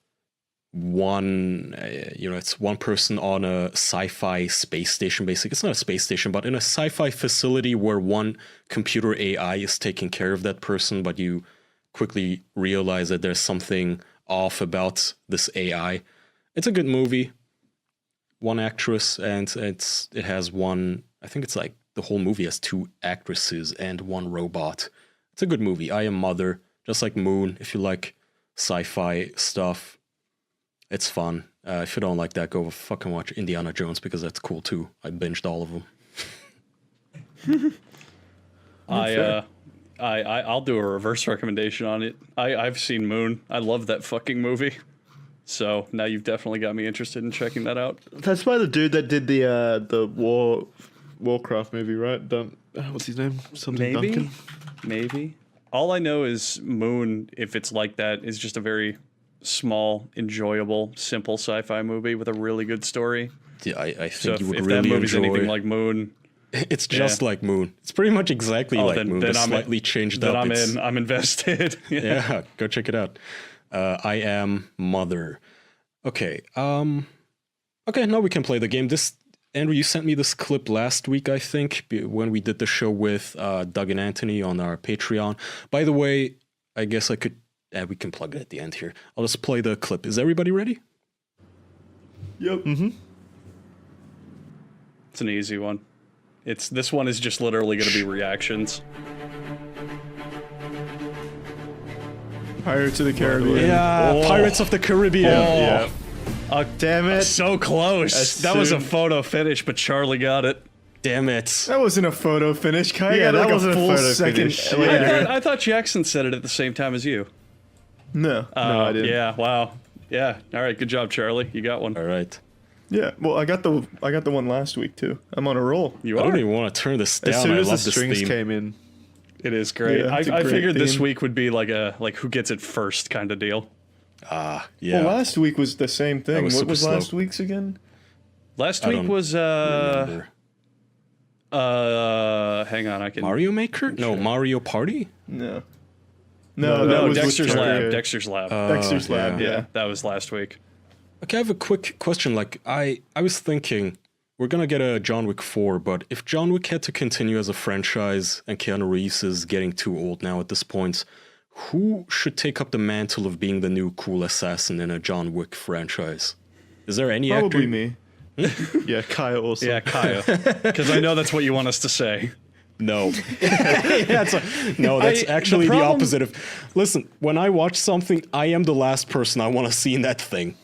J: one, it's one person on a sci-fi space station, basically. It's not a space station, but in a sci-fi facility where one computer AI is taking care of that person, but you quickly realize that there's something off about this AI. It's a good movie. One actress, and it has one. I think it's the whole movie has two actresses and one robot. It's a good movie. I Am Mother, just like Moon. If you like sci-fi stuff, it's fun. If you don't like that, go fucking watch Indiana Jones because that's cool too. I binged all of them.
M: I'll do a reverse recommendation on it. I've seen Moon. I love that fucking movie. So now you've definitely got me interested in checking that out.
O: That's by the dude that did the Warcraft movie, right? What's his name? Something
M: Maybe.
O: Duncan.
M: Maybe. All I know is Moon, if it's like that, is just a very small, enjoyable, simple sci-fi movie with a really good story.
J: Yeah, I think
M: So
J: you would
M: if
J: really
M: that movie's
J: enjoy.
M: anything like Moon,
J: It's just like Moon. It's pretty much exactly like Moon. But slightly changed
M: then
J: up.
M: I'm
J: It's-
M: in. I'm invested.
J: Yeah, go check it out. I Am Mother. Okay. Okay, now we can play the game. Andrew, you sent me this clip last week, I think, when we did the show with Doug and Anthony on our Patreon. By the way, I guess I could. We can plug it at the end here. I'll just play the clip. Is everybody ready?
O: Yep. Mm-hmm.
M: It's an easy one. This one is just literally going to be reactions.
A: Pirates of the Caribbean.
J: Yeah, Pirates of the Caribbean.
A: Yeah.
O: Damn it.
M: So close. That was a photo finish, but Charlie got it.
J: Damn it.
A: That wasn't a photo finish. Kai
O: Yeah,
A: got
O: that
A: like
O: wasn't
A: a
O: a
A: full
O: photo
A: second
O: finish.
A: later.
M: I thought Jackson said it at the same time as you.
A: No, I didn't.
M: Yeah, wow. Yeah, all right, good job, Charlie. You got one.
J: All right.
A: Yeah, well, I got the one last week too. I'm on a roll.
M: You
J: I
M: are?
J: don't even want to turn this down.
O: As soon
J: I
O: as the
J: love this
O: strings
J: theme.
O: came in.
M: It is great.
A: Yeah, it's a
M: I
A: great
M: figured this
A: theme.
M: week would be like who gets it first kind of deal.
J: Yeah.
A: Well, last week was the same thing.
J: was
A: What
J: super
A: was
J: slow.
A: last week's again?
M: Last
J: I
M: week
J: don't
M: was
J: remember.
M: hang on, I can
J: Mario Maker? No, Mario Party?
A: No.
M: No,
A: that was
M: Dexter's
A: with
M: Lab.
A: Terraria.
M: Dexter's Lab.
A: Dexter's Lab, yeah.
M: That was last week.
J: Okay, I have a quick question. Like, I was thinking, we're gonna get a John Wick 4, but if John Wick had to continue as a franchise and Keanu Reeves is getting too old now at this point, who should take up the mantle of being the new cool assassin in a John Wick franchise? Is there any
A: Probably
J: actor?
A: me.
O: Yeah, Kaya also.
M: Yeah, Kaya. Because I know that's what you want us to say.
J: No. That's actually the
M: problem-
J: opposite of. Listen, when I watch something, I am the last person I want to see in that thing.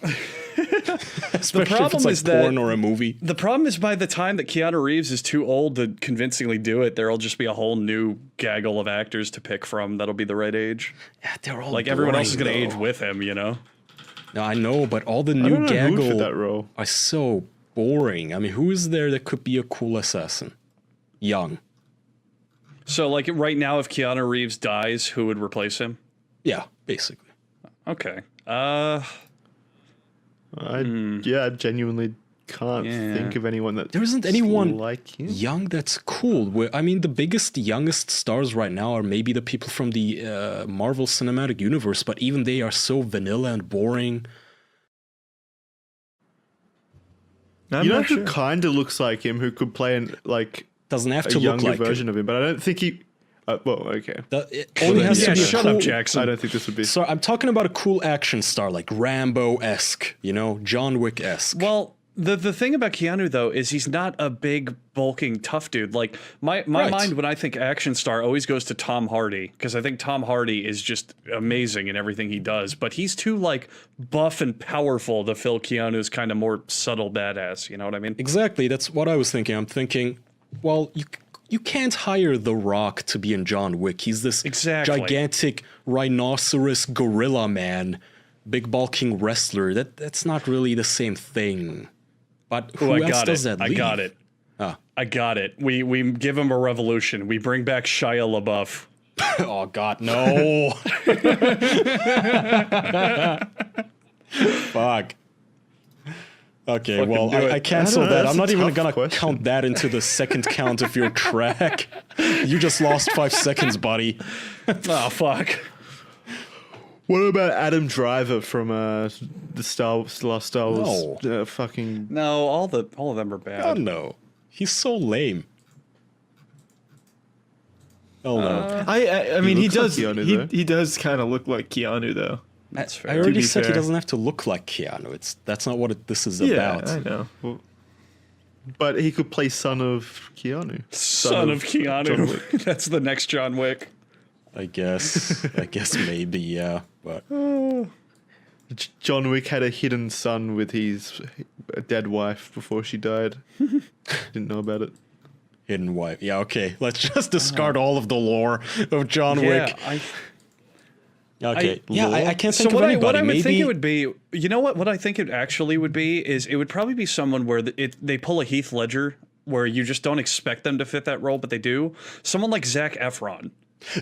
J: Especially if
M: problem
J: it's like
M: is that-
J: porn or a movie.
M: The problem is by the time that Keanu Reeves is too old to convincingly do it, there'll just be a whole new gaggle of actors to pick from that'll be the right age.
J: Yeah, they're all
M: like everyone else is
J: boring,
M: going to age
J: though.
M: with him, you know?
J: No, I know, but all the
O: I
J: new
O: don't know who would fit
J: gaggle
O: that role.
J: are so boring. I mean, who is there that could be a cool assassin? Young.
M: So, like, right now, if Keanu Reeves dies, who would replace him?
J: Yeah, basically.
M: Okay.
O: I genuinely can't think of anyone that
J: There isn't anyone
O: like him.
J: young that's cool. I mean, the youngest stars right now are maybe the people from the Marvel Cinematic Universe, but even they are so vanilla and boring.
A: I'm
O: You know
A: not
O: who
A: sure.
O: kind of looks like him, who could play an
J: Doesn't have
O: a
J: to look
O: younger
J: like
O: version of him, but I don't think he. Well, okay.
J: It only has to be a
M: shut
J: cool,
M: up, Jackson.
O: I don't think this would be.
J: So I'm talking about a cool action star, like Rambo-esque, you know, John Wick-esque.
M: Well, the thing about Keanu, though, is he's not a big, bulking, tough dude. Like, my
J: Right.
M: mind, when I think action star, always goes to Tom Hardy, because I think Tom Hardy is just amazing in everything he does, but he's too, like, buff and powerful to fill Keanu's kind of more subtle badass, you know what I mean?
J: Exactly, that's what I was thinking. I'm thinking, well, you can't hire The Rock to be in John Wick. He's this gigantic rhinoceros gorilla man, big bulking wrestler. That's not really the same thing. But who else does that?
M: I got it. I got it. We give him a revolution. We bring back Shia LaBeouf.
J: Oh God, no! Fuck. Okay,
M: Fucking
J: well,
M: do it.
J: I cancel that. I'm not
O: That's a
J: even
O: tough
J: gonna count that into the second count of your track. You just lost 5 seconds, buddy.
M: Oh fuck.
O: What about Adam Driver from the last Star Wars?
J: No.
O: Fucking
M: No, all of them are bad.
J: Oh no, he's so lame. Oh no.
A: I mean, he
O: looks like
A: does.
O: Keanu, though.
A: He does kind of look like Keanu, though.
M: That's fair.
J: I already
A: be
J: said he
A: fair.
J: doesn't have to look like Keanu. That's not what this is
A: Yeah,
J: about.
A: I know.
O: But he could play son of Keanu.
M: Son of
O: John
M: Keanu.
O: Wick.
M: That's the next John Wick.
J: I guess maybe, yeah. But
O: John Wick had a hidden son with his dead wife before she died. Didn't know about it.
J: hidden wife. Yeah, okay. Let's just discard all of the lore of John Wick. Okay. I can't think of anybody.
M: What I would
J: Maybe
M: think it would be, you know what? What I think it actually would be is it would probably be someone where they pull a Heath Ledger where you just don't expect them to fit that role, but they do. Someone like Zac Efron.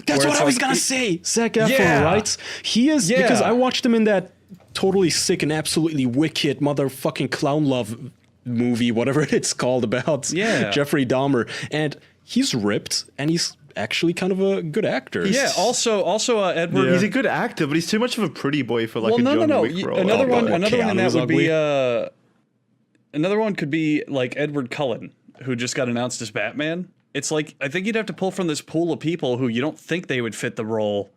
J: That's what I was gonna say. Zac Efron, right? He is because I watched him in that totally sick and absolutely wicked motherfucking clown love movie, whatever it's called, about Jeffrey Dahmer, and he's ripped and he's actually kind of a good actor.
M: Yeah. Also, Edward.
O: Yeah. He's a good actor, but he's too much of a pretty boy for like a John Wick role.
M: Another one in that would be another one could be like Edward Cullen, who just got announced as Batman. It's like I think you'd have to pull from this pool of people who you don't think they would fit the role,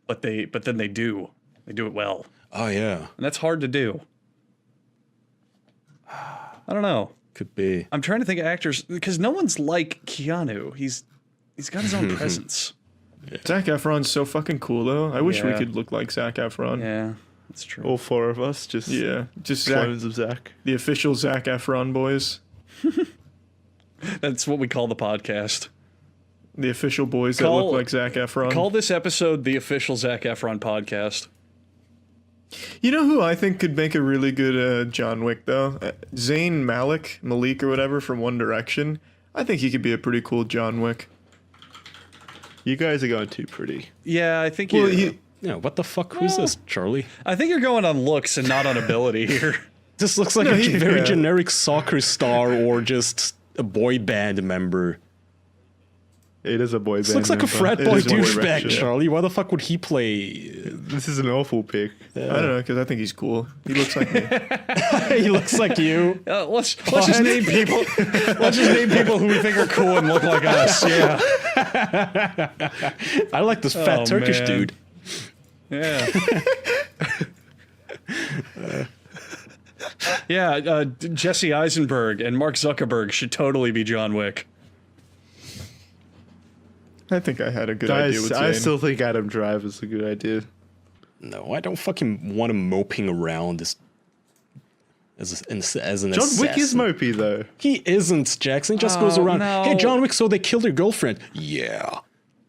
M: but then they do. They do it well.
J: Oh yeah,
M: and that's hard to do. I don't know.
J: Could be.
M: I'm trying to think of actors because no one's like Keanu. He's got his own presence.
A: Zac Efron's so fucking cool though. I wish we could look like Zac Efron.
M: Yeah, that's true.
O: All four of us, just clones of Zac.
A: The official Zac Efron boys.
M: That's what we call the podcast.
A: The official boys that look like Zac Efron.
M: Call this episode the official Zac Efron podcast.
A: You know who I think could make a really good John Wick though? Zayn Malik or whatever from One Direction. I think he could be a pretty cool John Wick.
O: You guys are going too pretty.
M: Yeah, I think
J: what the fuck? Who's this, Charlie?
M: I think you're going on looks and not on ability here.
J: This looks like a very generic soccer star or just a boy band member.
O: It is a boy band.
J: This looks like a frat boy douchebag, Charlie. Why the fuck would he play?
O: This is an awful pick.
A: I don't know, because I think he's cool. He looks like me.
J: He looks like you.
M: Let's just name people. Let's just name people who we think are cool and look like us. Yeah.
J: I like this fat Turkish dude.
M: Yeah. Jesse Eisenberg and Mark Zuckerberg should totally be John Wick.
A: I think I had a good idea with Zayn.
O: I still think Adam Driver's a good idea.
J: No, I don't fucking want him moping around as an assassin.
O: John Wick is mopey though.
J: He isn't, Jackson. He just goes around. No. Hey, John Wick, so they killed your girlfriend. Yeah.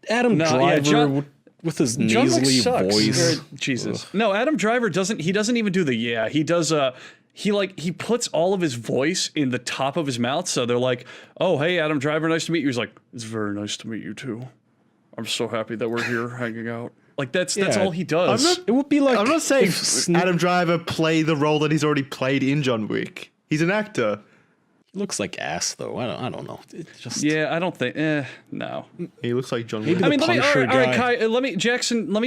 J: Adam Driver with his nasally voice.
M: Jesus. No, Adam Driver doesn't even do the he does he puts all of his voice in the top of his mouth, so they're like, "Oh, hey, Adam Driver, nice to meet you." He's like, "It's very nice to meet you too. I'm so happy that we're here hanging out." Like that's all he does.
J: It would be like
O: I'm not saying Adam Driver play the role that he's already played in John Wick. He's an actor.
J: He looks like ass though. I don't know.
M: I don't think. No.
O: He looks like John Wick.
M: I mean, all right, Kai, let me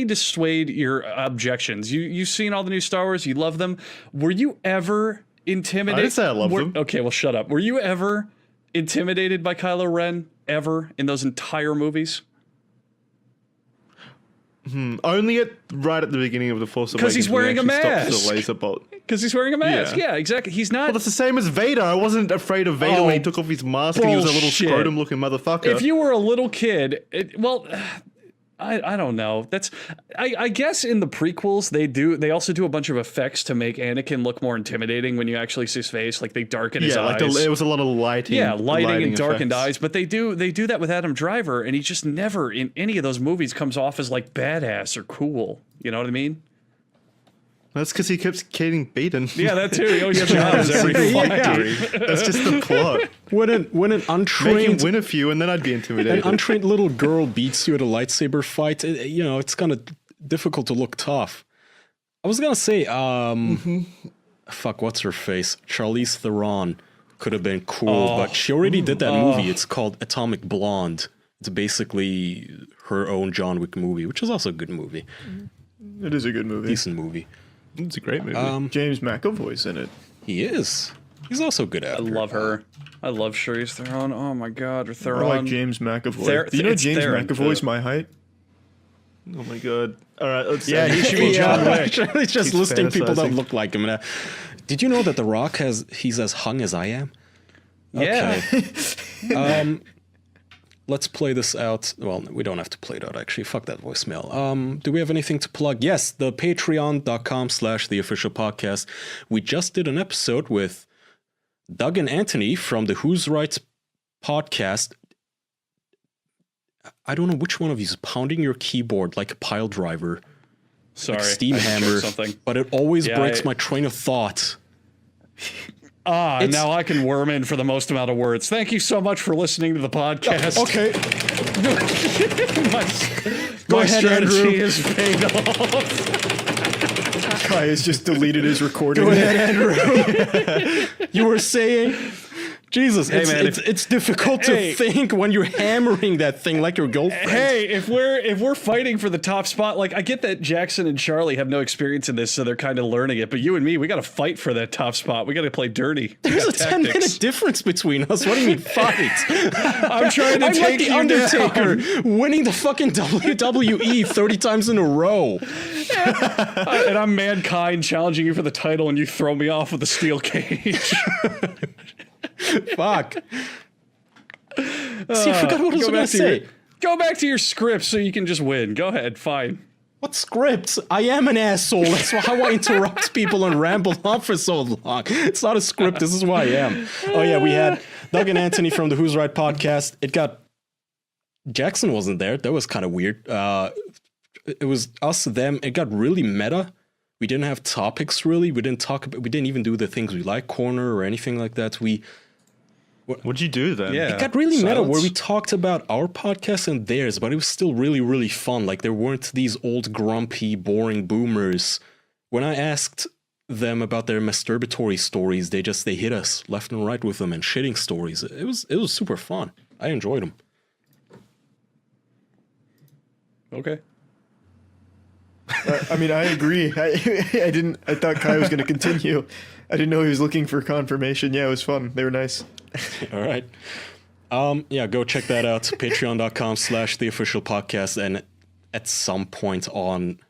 M: dissuade your objections. You've seen all the new Star Wars. You love them. Were you ever intimidated?
O: I didn't say I love them.
M: Okay, well, shut up. Were you ever intimidated by Kylo Ren ever in those entire movies?
O: Only right at the beginning of The Force Awakens.
M: Because he's wearing a mask.
O: The laser bolt.
M: Because he's wearing a mask. Yeah, exactly. He's not.
O: Well, it's the same as Vader. I wasn't afraid of Vader when he took off his mask and he was a little scrotum-looking motherfucker.
M: If you were a little kid, I don't know. I guess in the prequels they also do a bunch of effects to make Anakin look more intimidating when you actually see his face. Like they darken his eyes.
O: It was a lot of lighting.
M: Yeah, lighting and darkened eyes. But they do that with Adam Driver, and he just never in any of those movies comes off as like badass or cool. You know what I mean?
O: That's because he keeps getting beaten.
M: Yeah, that too. He always jobs every
O: factory. That's just the plot.
J: When an untrained
O: make him win a few, and then I'd be intimidated.
J: An untrained little girl beats you at a lightsaber fight. It's kind of difficult to look tough. I was gonna say, fuck, what's her face? Charlize Theron could have been cool, but she already did that movie. It's called Atomic Blonde. It's basically her own John Wick movie, which is also a good movie.
A: It is a good movie.
J: Decent movie.
A: It's a great movie. James McAvoy's in it.
J: He is. He's also good at it.
M: I love her. I love Charlize Theron. Oh my god, or Theron.
A: I like James McAvoy. Do you know James McAvoy's my height?
O: Oh my god. All right, let's
J: he should be John Wick. He's just listing people that look like him. Did you know that The Rock he's as hung as I am?
M: Yeah.
J: Okay. Let's play this out. Well, we don't have to play it out, actually. Fuck that voicemail. Do we have anything to plug? Yes, the patreon.com/theofficialpodcast. We just did an episode with Doug and Anthony from the Who's Rights podcast. I don't know which one of you is pounding your keyboard like a pile driver.
M: Sorry.
J: Like Steam Hammer. But it always breaks my train of thought.
M: Now I can worm in for the most amount of words. Thank you so much for listening to the podcast.
H: Okay.
M: my
H: ahead,
M: strategy
H: Andrew.
M: is paid off.
A: Kai has just deleted his recording.
H: Go ahead, Andrew. You were saying, Jesus,
M: Hey, man,
H: it's difficult to think when you're hammering that thing like your girlfriend.
M: Hey, if we're fighting for the top spot, like I get that Jackson and Charlie have no experience in this, so they're kind of learning it. But you and me, we got to fight for that top spot. We got to play dirty.
H: There's a 10-minute difference between us. What do you mean fight?
M: I'm trying to
H: I'm
M: take
H: like the
M: you
H: Undertaker
M: down.
H: winning the fucking WWE 30 times in a row.
M: And I'm Mankind challenging you for the title, and you throw me off with a steel cage.
H: Fuck. See, I forgot what I was going to say.
M: Go back to your script so you can just win. Go ahead, fine.
H: What script? I am an asshole. That's how I interrupt people and ramble on for so long. It's not a script. This is who I am. Oh, yeah, we had Doug and Anthony from the Who's Right podcast. Jackson wasn't there. That was kind of weird. It was us, them. It got really meta. We didn't have topics, really. We didn't even do the things we like corner or anything like that.
O: What'd you do then?
H: Yeah, it got really meta where we talked about our podcast and theirs, but it was still really, really fun. Like there weren't these old, grumpy, boring boomers. When I asked them about their masturbatory stories, they hit us left and right with them and shitting stories. It was super fun. I enjoyed them.
M: Okay.
A: I mean, I agree. I thought Kai was going to continue. I didn't know he was looking for confirmation. Yeah, it was fun. They were nice.
H: All right. Yeah, go check that out. Patreon.com/theofficialpodcast and at some point on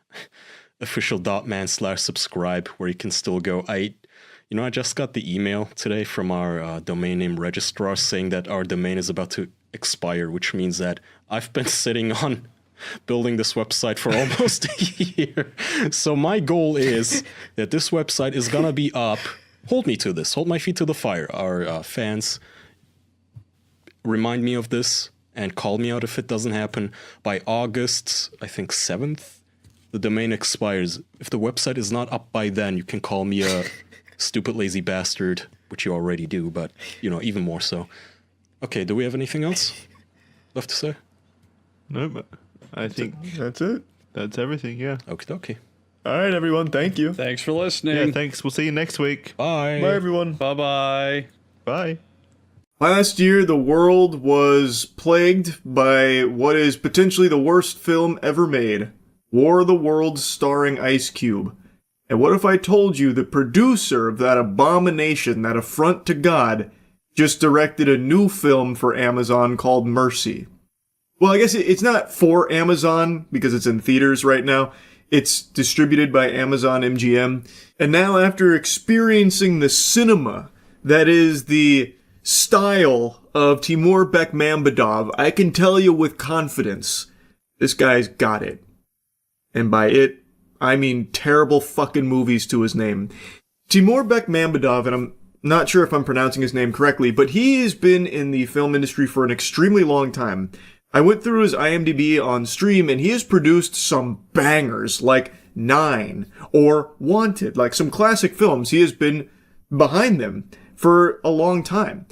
H: official.man/subscribe where you can still go. I just got the email today from our domain name registrar saying that our domain is about to expire, which means that I've been sitting on building this website for almost a year. So my goal is that this website is gonna be up. Hold me to this. Hold my feet to the fire. Our fans remind me of this and call me out if it doesn't happen. By August, I think 7th, the domain expires. If the website is not up by then, you can call me a stupid lazy bastard, which you already do, but even more so. Okay, do we have anything else left to say?
O: No, but I think
A: that's it.
O: That's everything, yeah.
H: Okay.
A: All right, everyone. Thank you.
M: Thanks for listening.
O: Yeah, thanks. We'll see you next week.
H: Bye.
A: Bye, everyone.
M: Bye-bye.
O: Bye.
A: Last year, the world was plagued by what is potentially the worst film ever made, War of the Worlds starring Ice Cube. And what if I told you the producer of that abomination, that affront to God, just directed a new film for Amazon called Mercy? Well, I guess it's not for Amazon because it's in theaters right now. It's distributed by Amazon MGM. And now after experiencing the cinema that is the style of Timur Bekmambetov, I can tell you with confidence, this guy's got it. And by it, I mean terrible fucking movies to his name. Timur Bekmambetov, and I'm not sure if I'm pronouncing his name correctly, but he has been in the film industry for an extremely long time. I went through his IMDb on stream, and he has produced some bangers, like 9, or Wanted, like some classic films. He has been behind them for a long time.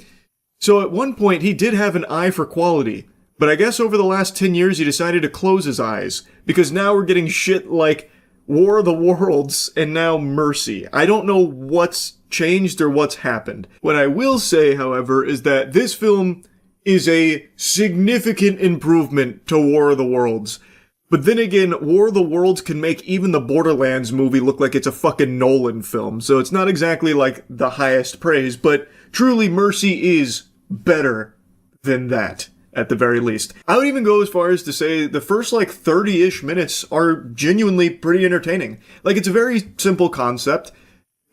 A: So at one point, he did have an eye for quality, but I guess over the last 10 years, he decided to close his eyes, because now we're getting shit like War of the Worlds and now Mercy. I don't know what's changed or what's happened. What I will say, however, is that this film is a significant improvement to War of the Worlds. But then again, War of the Worlds can make even the Borderlands movie look like it's a fucking Nolan film, so it's not exactly like the highest praise, but truly Mercy is better than that, at the very least. I would even go as far as to say the first 30-ish minutes are genuinely pretty entertaining. It's a very simple concept.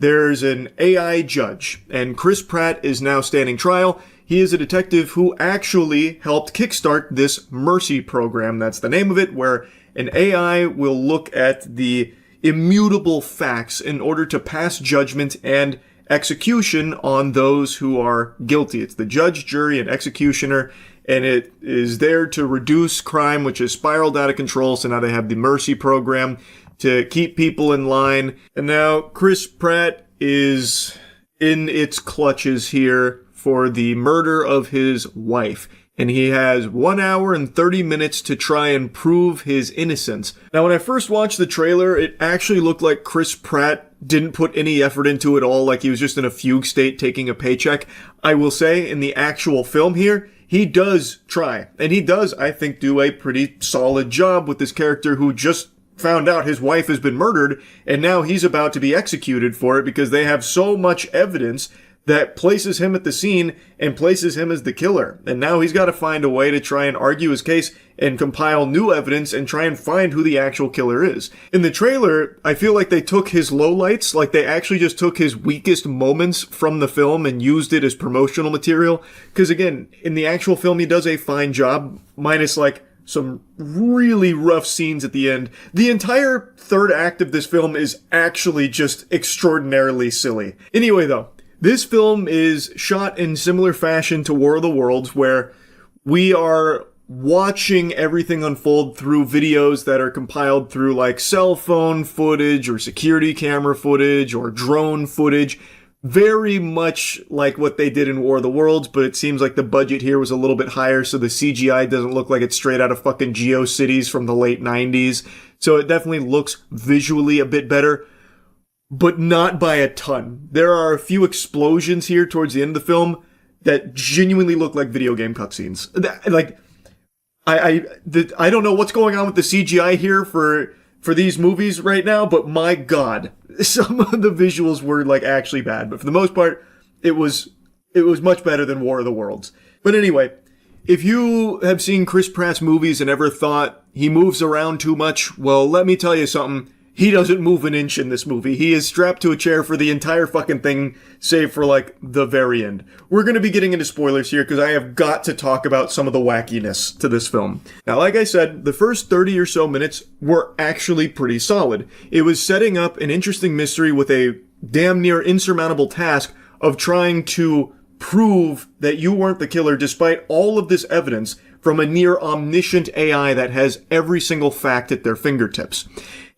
A: There's an AI judge, and Chris Pratt is now standing trial. He is a detective who actually helped kickstart this Mercy program, that's the name of it, where an AI will look at the immutable facts in order to pass judgment and execution on those who are guilty. It's the judge, jury, and executioner, and it is there to reduce crime, which has spiraled out of control, so now they have the Mercy program to keep people in line. And now Chris Pratt is in its clutches here for the murder of his wife. And he has 1 hour and 30 minutes to try and prove his innocence. Now, when I first watched the trailer, it actually looked like Chris Pratt didn't put any effort into it at all, like he was just in a fugue state taking a paycheck. I will say, in the actual film here, he does try. And he does, I think, do a pretty solid job with this character who just found out his wife has been murdered, and now he's about to be executed for it because they have so much evidence that places him at the scene and places him as the killer. And now he's got to find a way to try and argue his case and compile new evidence and try and find who the actual killer is. In the trailer, I feel like they took his lowlights, like they actually just took his weakest moments from the film and used it as promotional material. Because again, in the actual film, he does a fine job, minus like some really rough scenes at the end. The entire third act of this film is actually just extraordinarily silly. Anyway though, this film is shot in similar fashion to War of the Worlds, where we are watching everything unfold through videos that are compiled through like cell phone footage or security camera footage or drone footage. Very much like what they did in War of the Worlds, but it seems like the budget here was a little bit higher, so the CGI doesn't look like it's straight out of fucking GeoCities from the late 90s. So it definitely looks visually a bit better, but not by a ton. There are a few explosions here towards the end of the film that genuinely look like video game cutscenes. Like, I don't know what's going on with the CGI here for these movies right now, but my god, some of the visuals were like actually bad. But for the most part, it was much better than War of the Worlds. But anyway, if you have seen Chris Pratt's movies and ever thought he moves around too much, well, let me tell you something. He doesn't move an inch in this movie. He is strapped to a chair for the entire fucking thing, save for, like, the very end. We're gonna be getting into spoilers here, because I have got to talk about some of the wackiness to this film. Now, like I said, the first 30 or so minutes were actually pretty solid. It was setting up an interesting mystery with a damn near insurmountable task of trying to prove that you weren't the killer despite all of this evidence from a near omniscient AI that has every single fact at their fingertips.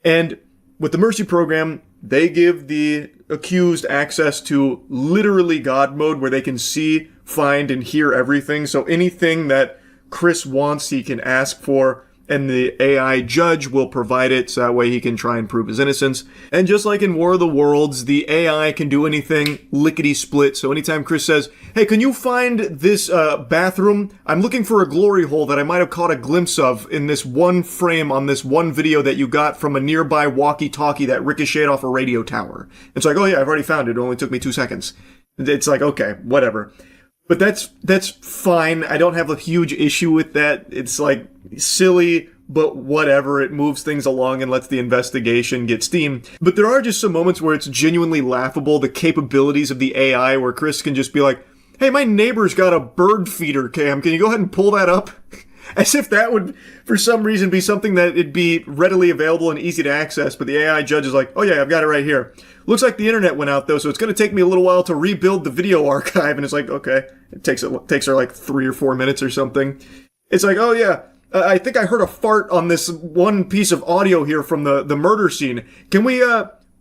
A: And with the Mercy program, they give the accused access to literally God mode, where they can see, find, and hear everything. So anything that Chris wants, he can ask for, and the AI judge will provide it, so that way he can try and prove his innocence. And just like in War of the Worlds, the AI can do anything lickety-split. So anytime Chris says, hey, can you find this bathroom? I'm looking for a glory hole that I might have caught a glimpse of in this one frame on this one video that you got from a nearby walkie-talkie that ricocheted off a radio tower. It's like, oh yeah, I've already found it. It only took me 2 seconds. It's like, okay, whatever. But that's fine. I don't have a huge issue with that. It's like silly, but whatever. It moves things along and lets the investigation get steam. But there are just some moments where it's genuinely laughable, the capabilities of the AI, where Chris can just be like, hey, my neighbor's got a bird feeder cam. Can you go ahead and pull that up? As if that would, for some reason, be something that it'd be readily available and easy to access. But the AI judge is like, oh yeah, I've got it right here. Looks like the internet went out though, so it's going to take me a little while to rebuild the video archive. And it's like, okay. It takes her like 3 or 4 minutes or something. It's like, oh yeah, I think I heard a fart on this one piece of audio here from the murder scene. Can we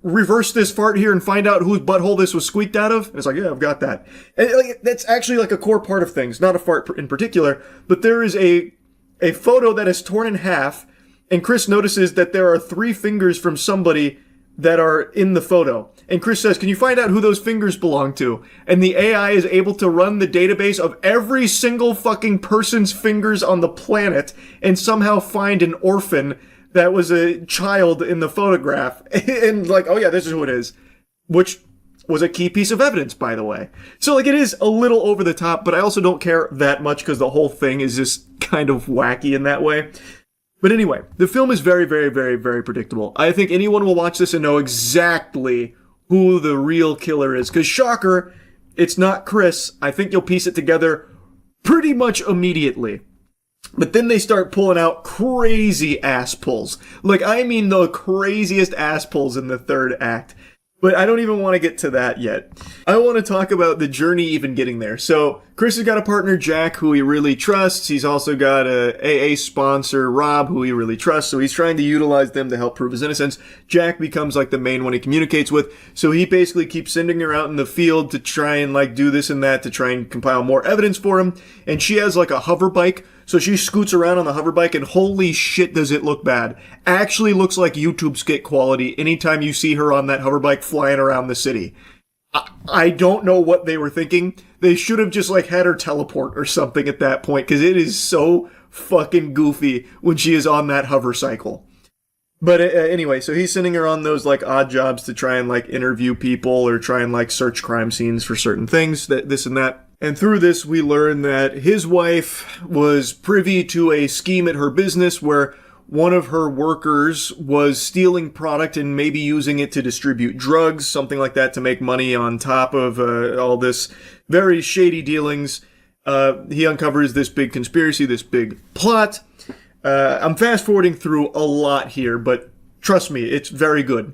A: reverse this fart here and find out whose butthole this was squeaked out of? And it's like, yeah, I've got that. And like, that's actually like a core part of things, not a fart in particular, but there is a photo that is torn in half, and Chris notices that there are 3 fingers from somebody that are in the photo. And Chris says, can you find out who those fingers belong to? And the AI is able to run the database of every single fucking person's fingers on the planet and somehow find an orphan that was a child in the photograph. And like, oh yeah, this is who it is. Which was a key piece of evidence, by the way. So like, it is a little over the top, but I also don't care that much because the whole thing is just kind of wacky in that way. But anyway, the film is very, very, very, very predictable. I think anyone will watch this and know exactly who the real killer is. Because shocker, it's not Chris. I think you'll piece it together pretty much immediately. But then they start pulling out crazy ass pulls. Like, I mean the craziest ass pulls in the third act. But I don't even want to get to that yet. I want to talk about the journey even getting there. So Chris has got a partner, Jack, who he really trusts. He's also got a AA sponsor, Rob, who he really trusts. So he's trying to utilize them to help prove his innocence. Jack becomes like the main one he communicates with. So he basically keeps sending her out in the field to try and like do this and that to try and compile more evidence for him. And she has like a hover bike. So she scoots around on the hover bike and holy shit does it look bad. Actually looks like YouTube skit quality anytime you see her on that hover bike flying around the city. I don't know what they were thinking. They should have just like had her teleport or something at that point because it is so fucking goofy when she is on that hover cycle. But anyway, so he's sending her on those like odd jobs to try and like interview people or try and like search crime scenes for certain things, this and that. And through this, we learn that his wife was privy to a scheme at her business where one of her workers was stealing product and maybe using it to distribute drugs, something like that, to make money on top of all this very shady dealings. He uncovers this big conspiracy, this big plot. I'm fast forwarding through a lot here, but trust me, it's very good.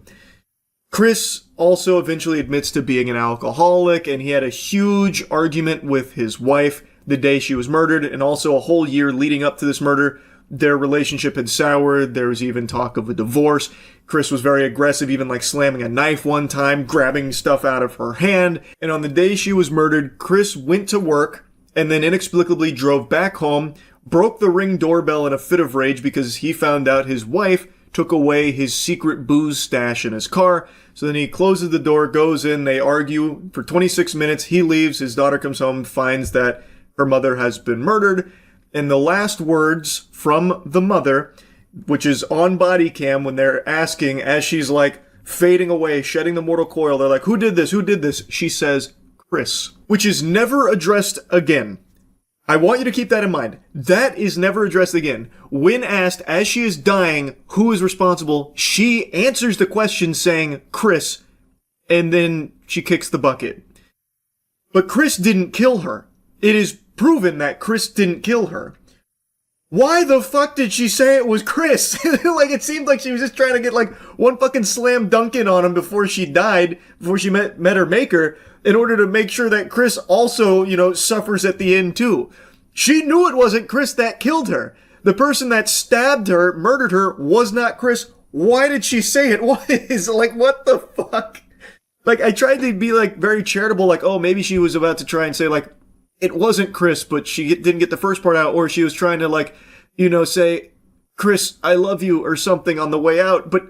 A: Chris also eventually admits to being an alcoholic, and he had a huge argument with his wife the day she was murdered, and also a whole year leading up to this murder. Their relationship had soured. There was even talk of a divorce. Chris was very aggressive, even like slamming a knife one time, grabbing stuff out of her hand. And on the day she was murdered, Chris went to work and then inexplicably drove back home, broke the Ring doorbell in a fit of rage because he found out his wife took away his secret booze stash in his car. So then he closes the door, goes in, they argue for 26 minutes. He leaves, his daughter comes home, finds that her mother has been murdered. And the last words from the mother, which is on body cam when they're asking, as she's like fading away, shedding the mortal coil, they're like, who did this? Who did this? She says, Chris, which is never addressed again. I want you to keep that in mind. That is never addressed again. When asked, as she is dying, who is responsible, she answers the question saying, Chris, and then she kicks the bucket. But Chris didn't kill her. It is proven that Chris didn't kill her. Why the fuck did she say it was Chris? Like, it seemed like she was just trying to get like one fucking slam dunk in on him before she died, before she met her maker, in order to make sure that Chris also, suffers at the end too. She knew it wasn't Chris that killed her. The person that stabbed her, murdered her, was not Chris. Why did she say it was? Like, what the fuck? Like, I tried to be like very charitable, like, oh, maybe she was about to try and say like, it wasn't Chris, but she didn't get the first part out, or she was trying to like, say, Chris, I love you, or something on the way out, but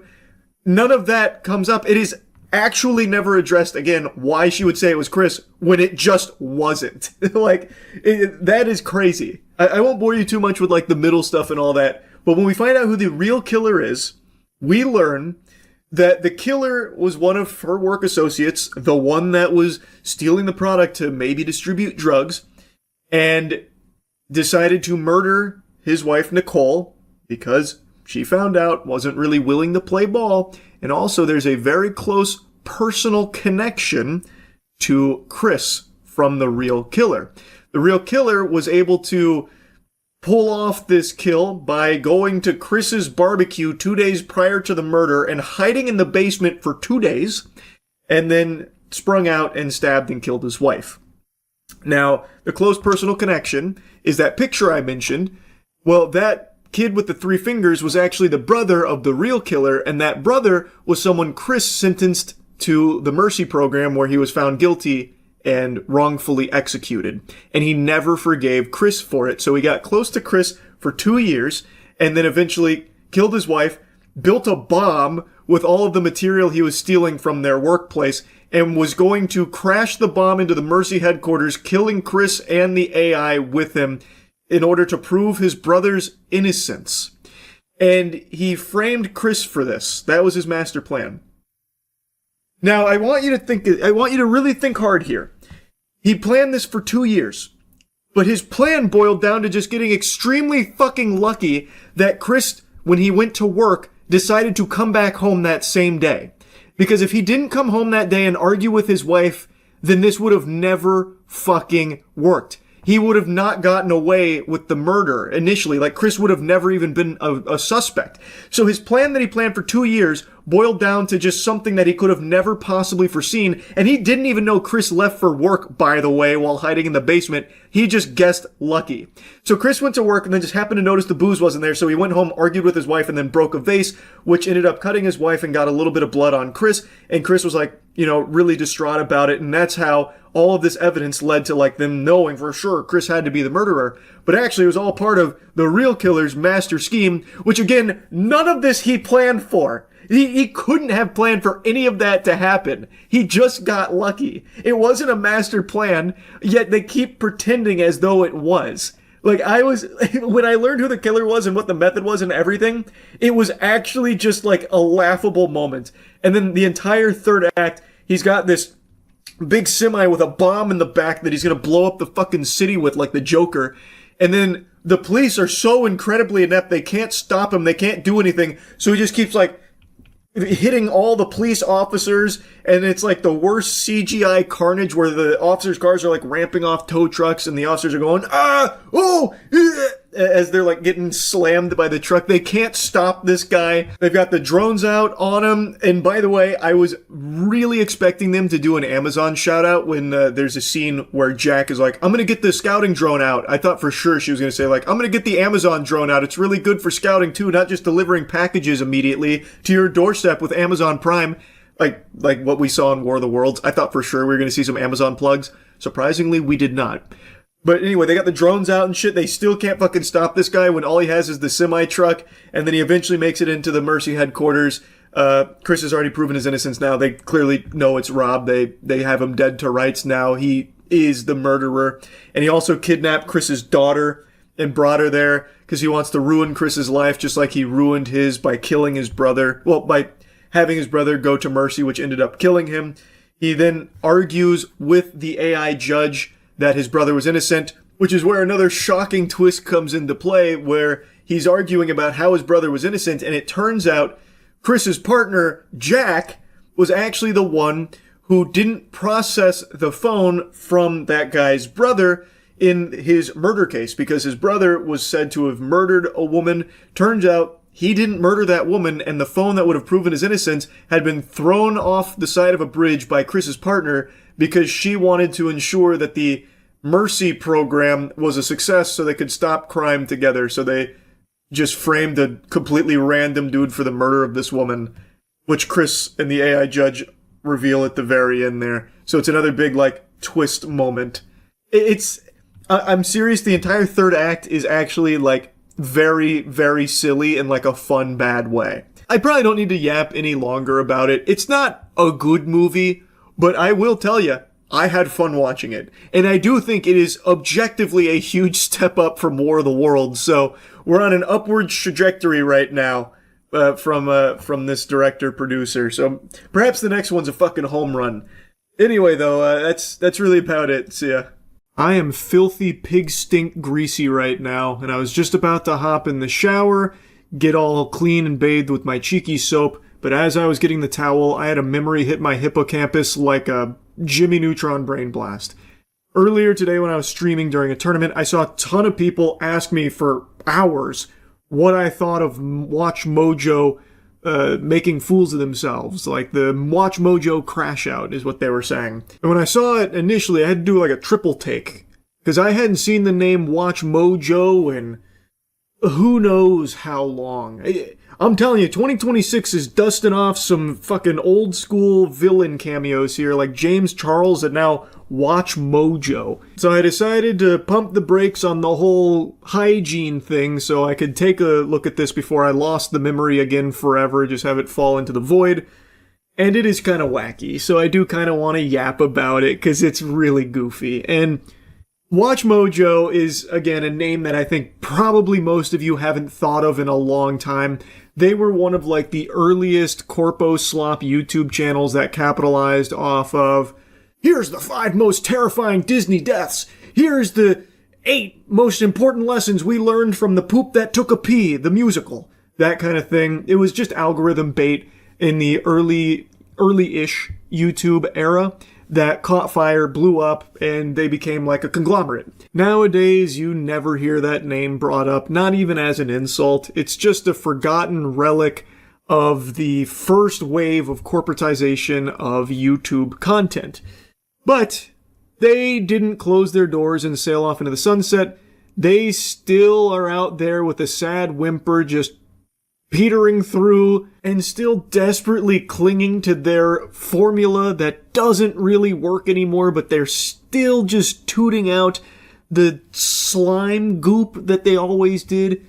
A: none of that comes up. It is actually never addressed again why she would say it was Chris when it just wasn't. That is crazy. I won't bore you too much with like the middle stuff and all that, but when we find out who the real killer is, we learn that the killer was one of her work associates, the one that was stealing the product to maybe distribute drugs, and decided to murder his wife, Nicole, because she found out, wasn't really willing to play ball, and also there's a very close personal connection to Chris from the real killer. The real killer was able to pull off this kill by going to Chris's barbecue 2 days prior to the murder and hiding in the basement for 2 days, and then sprung out and stabbed and killed his wife. Now, the close personal connection is that picture I mentioned. Well, that kid with the 3 fingers was actually the brother of the real killer, and that brother was someone Chris sentenced to the Mercy program where he was found guilty and wrongfully executed. And he never forgave Chris for it. So he got close to Chris for 2 years and then eventually killed his wife, built a bomb with all of the material he was stealing from their workplace, and was going to crash the bomb into the Mercy headquarters, killing Chris and the AI with him in order to prove his brother's innocence. And he framed Chris for this. That was his master plan. Now, I want you to really think hard here. He planned this for 2 years, but his plan boiled down to just getting extremely fucking lucky that Chris, when he went to work, decided to come back home that same day. Because if he didn't come home that day and argue with his wife, then this would have never fucking worked. He would have not gotten away with the murder initially. Like, Chris would have never even been a suspect. So his plan that he planned for 2 years
S: boiled down to just something that he could have never possibly foreseen. And he didn't even know Chris left for work, by the way, while hiding in the basement. He just guessed lucky. So Chris went to work and then just happened to notice the booze wasn't there. So he went home, argued with his wife, and then broke a vase, which ended up cutting his wife and got a little bit of blood on Chris. And Chris was like, really distraught about it. And that's how all of this evidence led to like them knowing for sure Chris had to be the murderer. But actually it was all part of the real killer's master scheme, which again, none of this he planned for. He couldn't have planned for any of that to happen. He just got lucky. It wasn't a master plan, yet they keep pretending as though it was. Like when I learned who the killer was and what the method was and everything, it was actually just like a laughable moment. And then the entire third act, he's got this big semi with a bomb in the back that he's gonna blow up the fucking city with like the Joker. And then the police are so incredibly inept, they can't stop him, they can't do anything. So he just keeps like hitting all the police officers, and it's like the worst CGI carnage where the officers' cars are like ramping off tow trucks and the officers are going, as they're like getting slammed by the truck. They can't stop this guy. They've got the drones out on him. And by the way, I was really expecting them to do an Amazon shout out when there's a scene where Jack is like, I'm going to get the scouting drone out. I thought for sure she was going to say like, I'm going to get the Amazon drone out. It's really good for scouting too, not just delivering packages immediately to your doorstep with Amazon Prime. Like what we saw in War of the Worlds. I thought for sure we were going to see some Amazon plugs. Surprisingly, we did not. But anyway, they got the drones out and shit. They still can't fucking stop this guy when all he has is the semi-truck. And then he eventually makes it into the Mercy headquarters. Chris has already proven his innocence now. They clearly know it's Rob. They have him dead to rights now. He is the murderer. And he also kidnapped Chris's daughter and brought her there because he wants to ruin Chris's life just like he ruined his by killing his brother. Well, by having his brother go to Mercy, which ended up killing him. He then argues with the AI judge that his brother was innocent, which is where another shocking twist comes into play, where he's arguing about how his brother was innocent, and it turns out Chris's partner, Jack, was actually the one who didn't process the phone from that guy's brother in his murder case, because his brother was said to have murdered a woman. Turns out he didn't murder that woman, and the phone that would have proven his innocence had been thrown off the side of a bridge by Chris's partner because she wanted to ensure that the Mercy program was a success so they could stop crime together. So they just framed a completely random dude for the murder of this woman, which Chris and the AI judge reveal at the very end there. So it's another big, like, twist moment. I'm serious, the entire third act is actually, like, very, very silly in, like, a fun, bad way. I probably don't need to yap any longer about it. It's not a good movie, but I will tell you, I had fun watching it. And I do think it is objectively a huge step up from War of the Worlds. So we're on an upward trajectory right now from this director-producer. So perhaps the next one's a fucking home run. Anyway, though, that's really about it. See ya. I am filthy pig stink greasy right now, and I was just about to hop in the shower, get all clean and bathed with my cheeky soap, but as I was getting the towel, I had a memory hit my hippocampus like a Jimmy Neutron brain blast. Earlier today when I was streaming during a tournament, I saw a ton of people ask me for hours what I thought of Watch Mojo making fools of themselves. Like the Watch Mojo crash out is what they were saying. And when I saw it initially, I had to do like a triple take, because I hadn't seen the name Watch Mojo in who knows how long. I'm telling you, 2026 is dusting off some fucking old school villain cameos here, like James Charles and now Watch Mojo. So I decided to pump the brakes on the whole hygiene thing so I could take a look at this before I lost the memory again forever, just have it fall into the void. And it is kind of wacky, so I do kind of want to yap about it because it's really goofy. And Watch Mojo is, again, a name that I think probably most of you haven't thought of in a long time. They were one of, like, the earliest corpo slop YouTube channels that capitalized off of, here's the 5 most terrifying Disney deaths. Here's the 8 most important lessons we learned from The Poop That Took a Pee, the musical. That kind of thing. It was just algorithm bait in the early-ish YouTube era that caught fire, blew up, and they became like a conglomerate. Nowadays, you never hear that name brought up, not even as an insult. It's just a forgotten relic of the first wave of corporatization of YouTube content. But they didn't close their doors and sail off into the sunset. They still are out there with a sad whimper, just petering through and still desperately clinging to their formula that doesn't really work anymore, but they're still just tooting out the slime goop that they always did.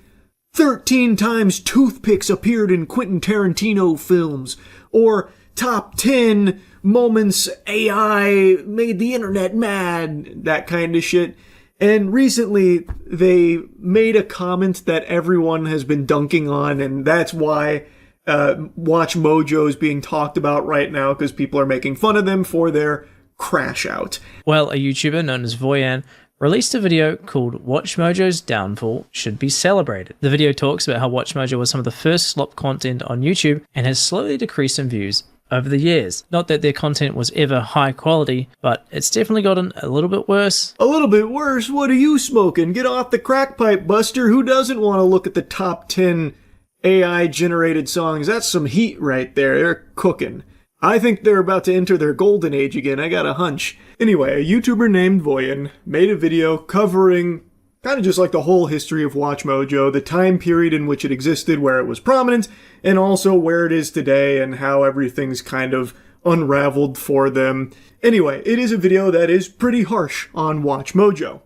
S: 13 times toothpicks appeared in Quentin Tarantino films, or top 10 moments AI made the internet mad, that kind of shit. And recently, they made a comment that everyone has been dunking on, and that's why Watch Mojo is being talked about right now, because people are making fun of them for their crash out.
D: Well, a YouTuber known as Voyan released a video called Watch Mojo's Downfall Should Be Celebrated. The video talks about how Watch Mojo was some of the first slop content on YouTube and has slowly decreased in views over the years. Not that their content was ever high quality, but it's definitely gotten a little bit worse.
S: A little bit worse? What are you smoking? Get off the crack pipe, Buster. Who doesn't want to look at the top 10 AI-generated songs? That's some heat right there. They're cooking. I think they're about to enter their golden age again. I got a hunch. Anyway, a YouTuber named Voyan made a video covering kind of just like the whole history of Watch Mojo, the time period in which it existed, where it was prominent, and also where it is today and how everything's kind of unraveled for them. Anyway, it is a video that is pretty harsh on Watch Mojo.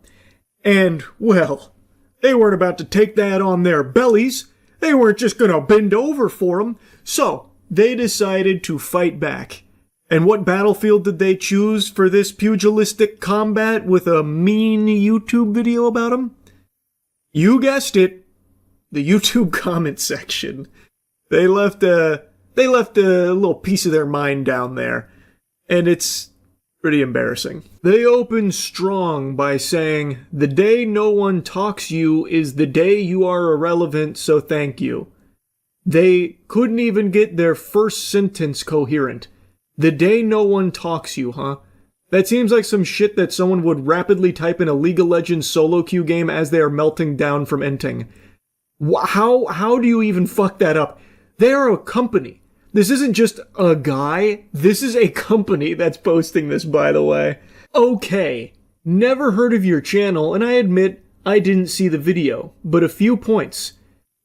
S: And, well, they weren't about to take that on their bellies. They weren't just gonna bend over for them. So, they decided to fight back. And what battlefield did they choose for this pugilistic combat with a mean YouTube video about them? You guessed it, the YouTube comment section. They left a little piece of their mind down there, and it's pretty embarrassing. They opened strong by saying, "The day no one talks you is the day you are irrelevant, so thank you." They couldn't even get their first sentence coherent. The day no one talks you, huh? That seems like some shit that someone would rapidly type in a League of Legends solo queue game as they are melting down from ending. How do you even fuck that up? They are a company. This isn't just a guy. This is a company that's posting this, by the way. Okay, never heard of your channel, and I admit I didn't see the video, but a few points.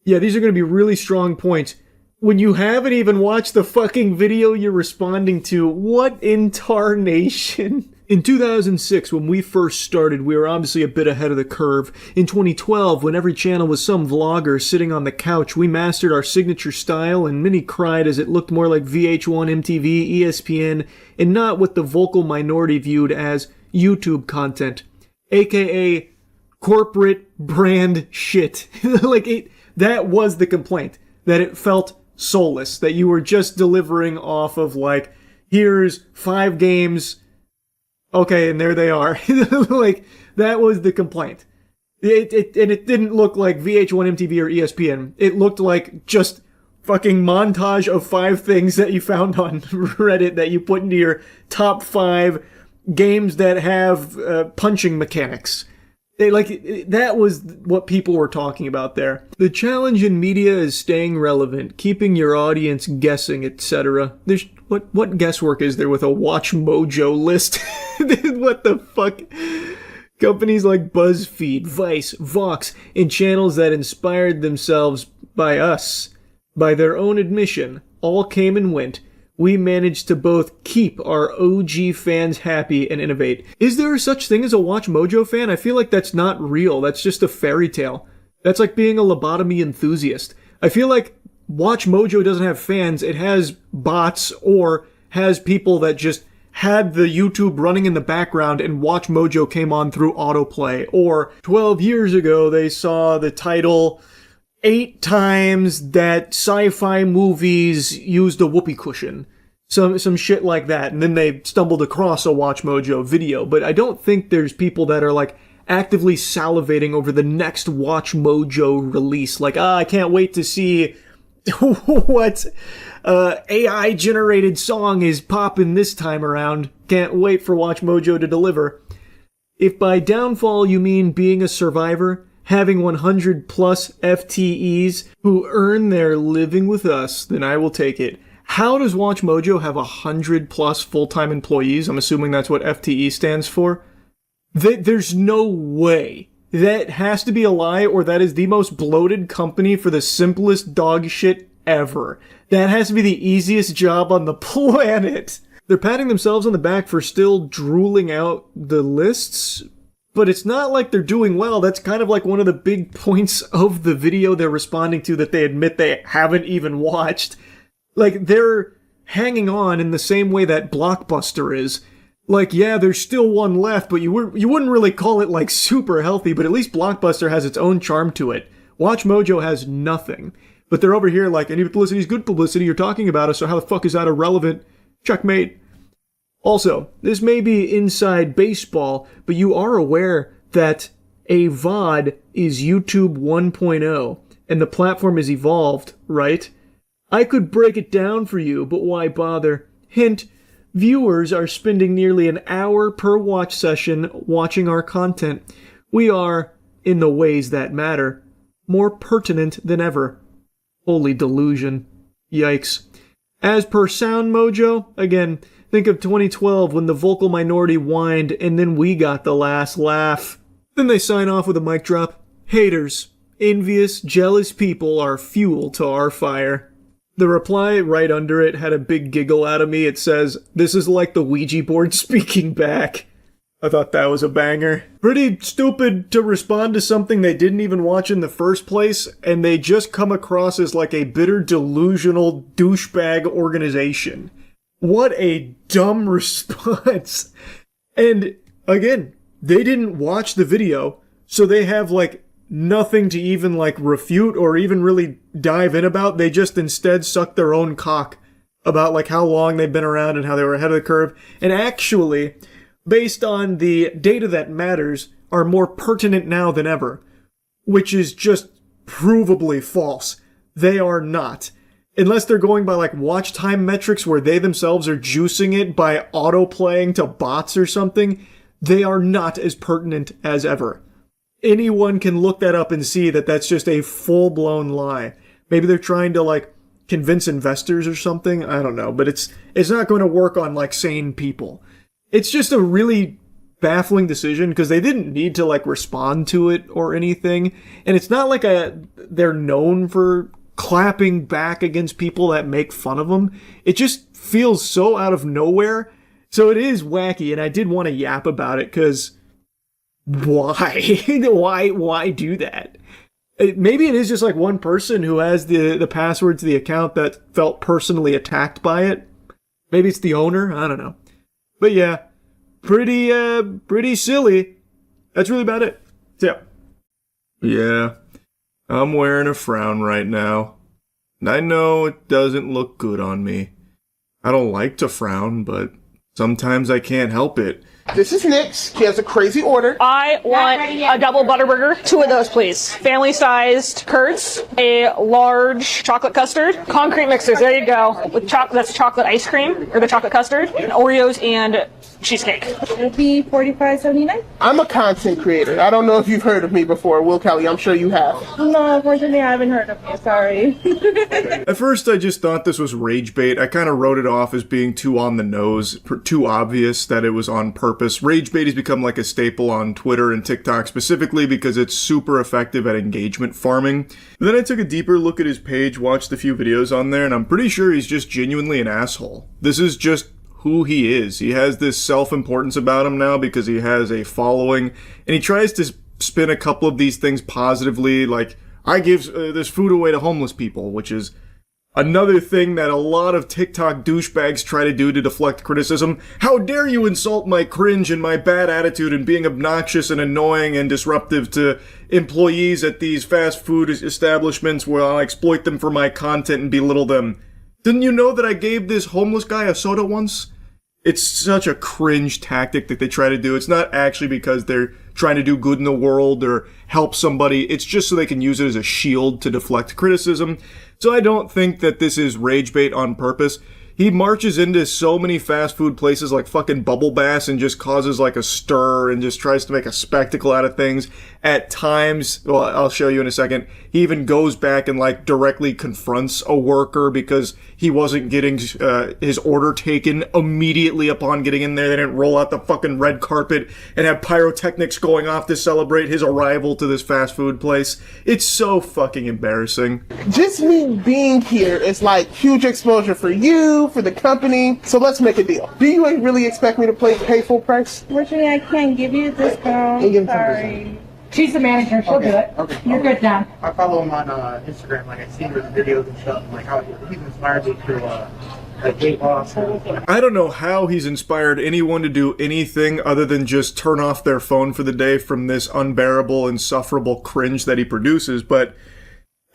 S: Yeah, these are going to be really strong points. When you haven't even watched the fucking video you're responding to, what in tarnation? In 2006, when we first started, we were obviously a bit ahead of the curve. In 2012, when every channel was some vlogger sitting on the couch, we mastered our signature style, and many cried as it looked more like VH1, MTV, ESPN, and not what the vocal minority viewed as YouTube content, aka corporate brand shit. That was the complaint, that it felt soulless, that you were just delivering off of like, here's 5 games, okay, and there they are. That was the complaint. It didn't look like VH1, MTV, or ESPN. It looked like just fucking montage of 5 things that you found on Reddit that you put into your top 5 games that have punching mechanics. That was what people were talking about there. The challenge in media is staying relevant, keeping your audience guessing, etc. There's what guesswork is there with a Watch Mojo list? What the fuck? Companies like BuzzFeed, Vice, Vox, and channels that inspired themselves by us, by their own admission, all came and went. We managed to both keep our OG fans happy and innovate. Is there such thing as a Watch Mojo fan? I feel like that's not real. That's just a fairy tale. That's like being a lobotomy enthusiast. I feel like Watch Mojo doesn't have fans. It has bots or has people that just had the YouTube running in the background and Watch Mojo came on through autoplay. Or 12 years ago, they saw the title 8 times that sci-fi movies used a whoopee cushion. Some shit like that. And then they stumbled across a Watch Mojo video. But I don't think there's people that are like actively salivating over the next Watch Mojo release. Like, I can't wait to see what AI-generated song is popping this time around. Can't wait for Watch Mojo to deliver. If by downfall you mean being a survivor, having 100 plus FTEs who earn their living with us, then I will take it. How does WatchMojo have 100 plus full-time employees? I'm assuming that's what FTE stands for. There's no way. That has to be a lie, or that is the most bloated company for the simplest dog shit ever. That has to be the easiest job on the planet. They're patting themselves on the back for still drooling out the lists, but it's not like they're doing well. That's kind of like one of the big points of the video they're responding to that they admit they haven't even watched. Like, they're hanging on in the same way that Blockbuster is. Like, yeah, there's still one left, but you wouldn't really call it, like, super healthy, but at least Blockbuster has its own charm to it. WatchMojo has nothing. But they're over here like, any publicity is good publicity, you're talking about us, so how the fuck is that irrelevant? Checkmate. Also, this may be inside baseball, but you are aware that a VOD is YouTube 1.0, and the platform is evolved, right? I could break it down for you, but why bother? Hint, viewers are spending nearly an hour per watch session watching our content. We are, in the ways that matter, more pertinent than ever. Holy delusion. Yikes. As per Sound Mojo, again, think of 2012 when the vocal minority whined and then we got the last laugh. Then they sign off with a mic drop. Haters, envious, jealous people are fuel to our fire. The reply right under it had a big giggle out of me. It says, this is like the Ouija board speaking back. I thought that was a banger. Pretty stupid to respond to something they didn't even watch in the first place, and they just come across as like a bitter, delusional douchebag organization. What a dumb response. And again, they didn't watch the video, so they have like nothing to even like refute or even really dive in about. They just instead suck their own cock about like how long they've been around and how they were ahead of the curve. And actually, based on the data that matters, are more pertinent now than ever, which is just provably false. They are not. Unless they're going by like watch time metrics where they themselves are juicing it by auto-playing to bots or something, they are not as pertinent as ever. Anyone can look that up and see that that's just a full-blown lie. Maybe they're trying to like convince investors or something, I don't know, but it's not going to work on like sane people. It's just a really baffling decision because they didn't need to like respond to it or anything. And it's not like they're known for clapping back against people that make fun of them. It just feels so out of nowhere. So it is wacky, and I did want to yap about it because why? why do that? Maybe it is just like one person who has the password to the account that felt personally attacked by it. Maybe it's the owner. I don't know. But yeah, pretty silly. That's really about it. So, yeah, I'm wearing a frown right now. And I know it doesn't look good on me. I don't like to frown, but sometimes I can't help it.
E: This is Nick's. He has a crazy order.
G: I want a double Butterburger. 2 of those, please. Family-sized curds, a large chocolate custard, concrete mixers. There you go. With that's chocolate ice cream or the chocolate custard, and Oreos and cheesecake. It'll be $45.79.
E: I'm a content creator. I don't know if you've heard of me before, Will Kelly. I'm sure you have.
G: No, unfortunately, I haven't heard of you. Sorry.
A: At first, I just thought this was rage bait. I kind of wrote it off as being too on the nose, too obvious that it was on purpose. Rage bait has become like a staple on Twitter and TikTok specifically because it's super effective at engagement farming. But then I took a deeper look at his page, watched a few videos on there, and I'm pretty sure he's just genuinely an asshole. This is just who he is. He has this self-importance about him now because he has a following, and he tries to spin a couple of these things positively, like, I give this food away to homeless people, which is another thing that a lot of TikTok douchebags try to do to deflect criticism. How dare you insult my cringe and my bad attitude and being obnoxious and annoying and disruptive to employees at these fast food establishments where I exploit them for my content and belittle them. Didn't you know that I gave this homeless guy a soda once? It's such a cringe tactic that they try to do. It's not actually because they're trying to do good in the world or help somebody. It's just so they can use it as a shield to deflect criticism. So I don't think that this is rage bait on purpose. He marches into so many fast food places like fucking Bubble Bass and just causes like a stir and just tries to make a spectacle out of things. At times, well, I'll show you in a second, he even goes back and like directly confronts a worker because he wasn't getting his order taken immediately upon getting in there. They didn't roll out the fucking red carpet and have pyrotechnics going off to celebrate his arrival to this fast food place. It's so fucking embarrassing.
E: Just me being here is like huge exposure for you, for the company. So let's make a deal. Do you really expect me to pay full price?
F: Fortunately, I can't give you a discount. Sorry. She's the manager. She'll do it. Okay. You're good, John.
I: I follow him on Instagram. Like I see his videos and stuff. And, like how he's inspired me through like weight loss.
A: I don't know how he's inspired anyone to do anything other than just turn off their phone for the day from this unbearable, insufferable cringe that he produces. But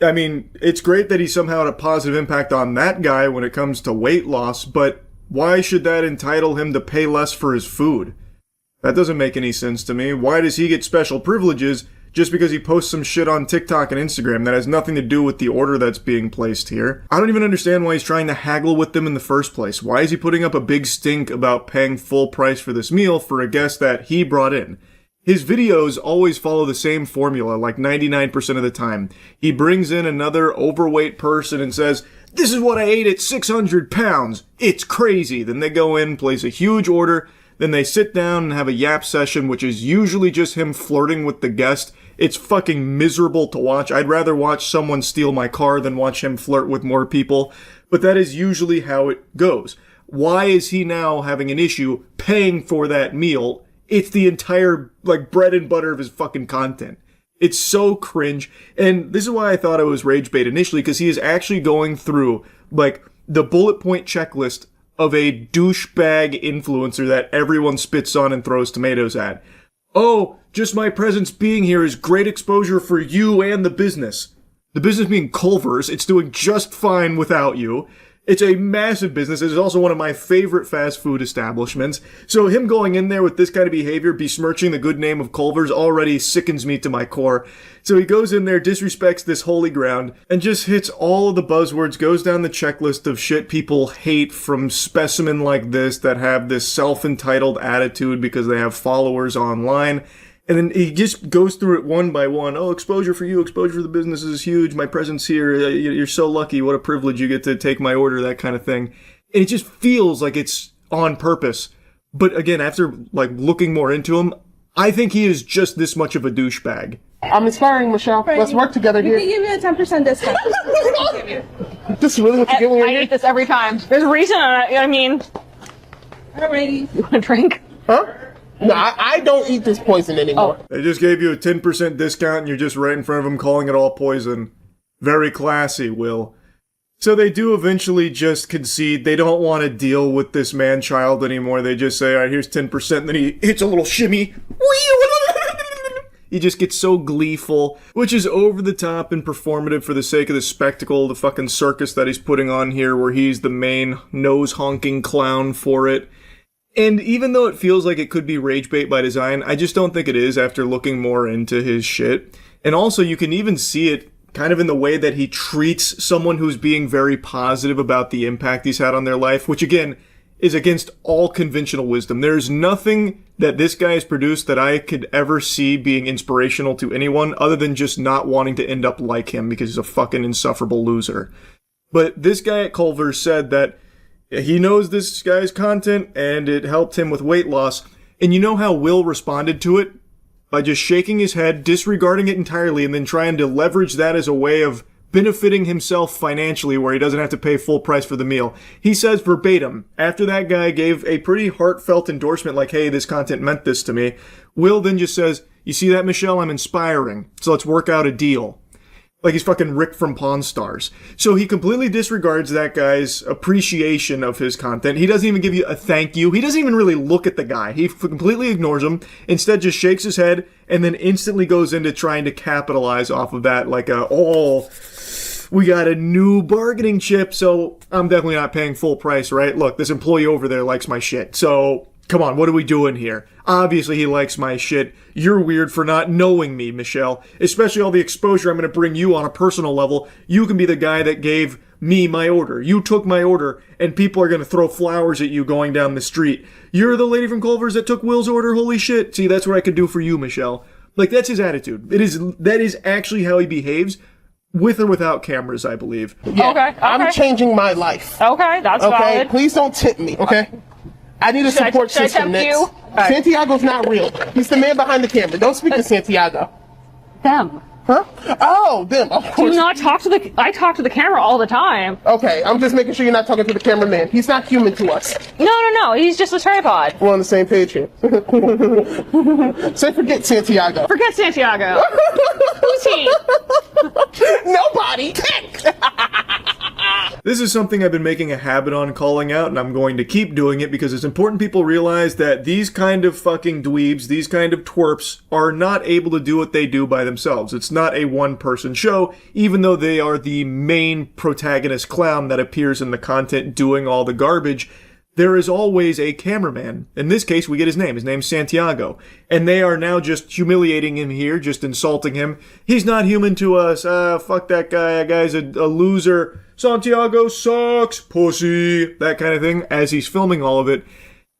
A: I mean, it's great that he somehow had a positive impact on that guy when it comes to weight loss. But why should that entitle him to pay less for his food? That doesn't make any sense to me. Why does he get special privileges just because he posts some shit on TikTok and Instagram that has nothing to do with the order that's being placed here? I don't even understand why he's trying to haggle with them in the first place. Why is he putting up a big stink about paying full price for this meal for a guest that he brought in? His videos always follow the same formula, like 99% of the time. He brings in another overweight person and says, "This is what I ate at 600 pounds. It's crazy." Then they go in, place a huge order. Then they sit down and have a yap session, which is usually just him flirting with the guest. It's fucking miserable to watch. I'd rather watch someone steal my car than watch him flirt with more people. But that is usually how it goes. Why is he now having an issue paying for that meal? It's the entire, like, bread and butter of his fucking content. It's so cringe. And this is why I thought it was rage bait initially, because he is actually going through, like, the bullet point checklist of a douchebag influencer that everyone spits on and throws tomatoes at. Oh, just my presence being here is great exposure for you and the business. The business being Culver's, it's doing just fine without you. It's a massive business. It's also one of my favorite fast food establishments. So him going in there with this kind of behavior, besmirching the good name of Culver's, already sickens me to my core. So he goes in there, disrespects this holy ground, and just hits all of the buzzwords, goes down the checklist of shit people hate from specimen like this that have this self-entitled attitude because they have followers online. And then he just goes through it one by one. Oh, exposure for you, exposure for the business is huge. My presence here, you're so lucky. What a privilege you get to take my order, that kind of thing. And it just feels like it's on purpose. But again, after like looking more into him, I think he is just this much of a douchebag.
E: I'm inspiring, Michelle.
F: Right.
E: Let's work together here.
F: We can give you a 10% discount.
E: This is really what you're giving me.
G: I eat this every time. There's a reason. I mean,
F: alrighty.
G: You want a drink?
E: Huh? No, I don't eat this poison anymore.
A: They just gave you a 10% discount and you're just right in front of them calling it all poison. Very classy, Will. So they do eventually just concede. They don't want to deal with this man-child anymore. They just say, all right, here's 10%. And then he hits a little shimmy. He just gets so gleeful, which is over the top and performative for the sake of the spectacle, the fucking circus that he's putting on here where he's the main nose-honking clown for it. And even though it feels like it could be rage bait by design, I just don't think it is after looking more into his shit. And also, you can even see it kind of in the way that he treats someone who's being very positive about the impact he's had on their life, which again, is against all conventional wisdom. There's nothing that this guy has produced that I could ever see being inspirational to anyone other than just not wanting to end up like him because he's a fucking insufferable loser. But this guy at Culver's said that he knows this guy's content, and it helped him with weight loss. And you know how Will responded to it? By just shaking his head, disregarding it entirely, and then trying to leverage that as a way of benefiting himself financially where he doesn't have to pay full price for the meal. He says verbatim, after that guy gave a pretty heartfelt endorsement like, hey, this content meant this to me, Will then just says, you see that, Michelle? I'm inspiring, so let's work out a deal. Like he's fucking Rick from Pawn Stars. So he completely disregards that guy's appreciation of his content. He doesn't even give you a thank you. He doesn't even really look at the guy. He completely ignores him. Instead just shakes his head and then instantly goes into trying to capitalize off of that like we got a new bargaining chip, so I'm definitely not paying full price, right? Look, this employee over there likes my shit. So come on, what are we doing here? Obviously he likes my shit. You're weird for not knowing me, Michelle. Especially all the exposure I'm going to bring you on a personal level. You can be the guy that gave
S: me my order. You took my order, and people are going to throw flowers at you going down the street. You're the lady from Culver's that took Will's order. Holy shit. See, that's what I could do for you, Michelle. Like, that's his attitude. That is actually how he behaves, with or without cameras, I believe.
E: Yeah, okay. I'm changing my life.
G: Okay, that's
E: okay?
G: valid.
E: Please don't tempt me, okay? I need a support system next.
G: You?
E: Santiago's not real. He's the man behind the camera. Don't speak to Santiago.
G: Them.
E: Huh? Oh, them. Of course.
G: Do not talk to the. I talk to the camera all the time.
E: Okay, I'm just making sure you're not talking to the cameraman. He's not human to us.
G: No. He's just a tripod.
E: We're on the same page here. Say forget Santiago.
G: Forget Santiago. Who's he?
E: Nobody.
S: This is something I've been making a habit on calling out, and I'm going to keep doing it because it's important people realize that these kind of fucking dweebs, these kind of twerps, are not able to do what they do by themselves. It's not a one-person show, even though they are the main protagonist clown that appears in the content doing all the garbage. There is always a cameraman. In this case, we get his name. His name's Santiago. And they are now just humiliating him here, just insulting him. He's not human to us. Fuck that guy. That guy's a loser. Santiago sucks, pussy. That kind of thing, as he's filming all of it.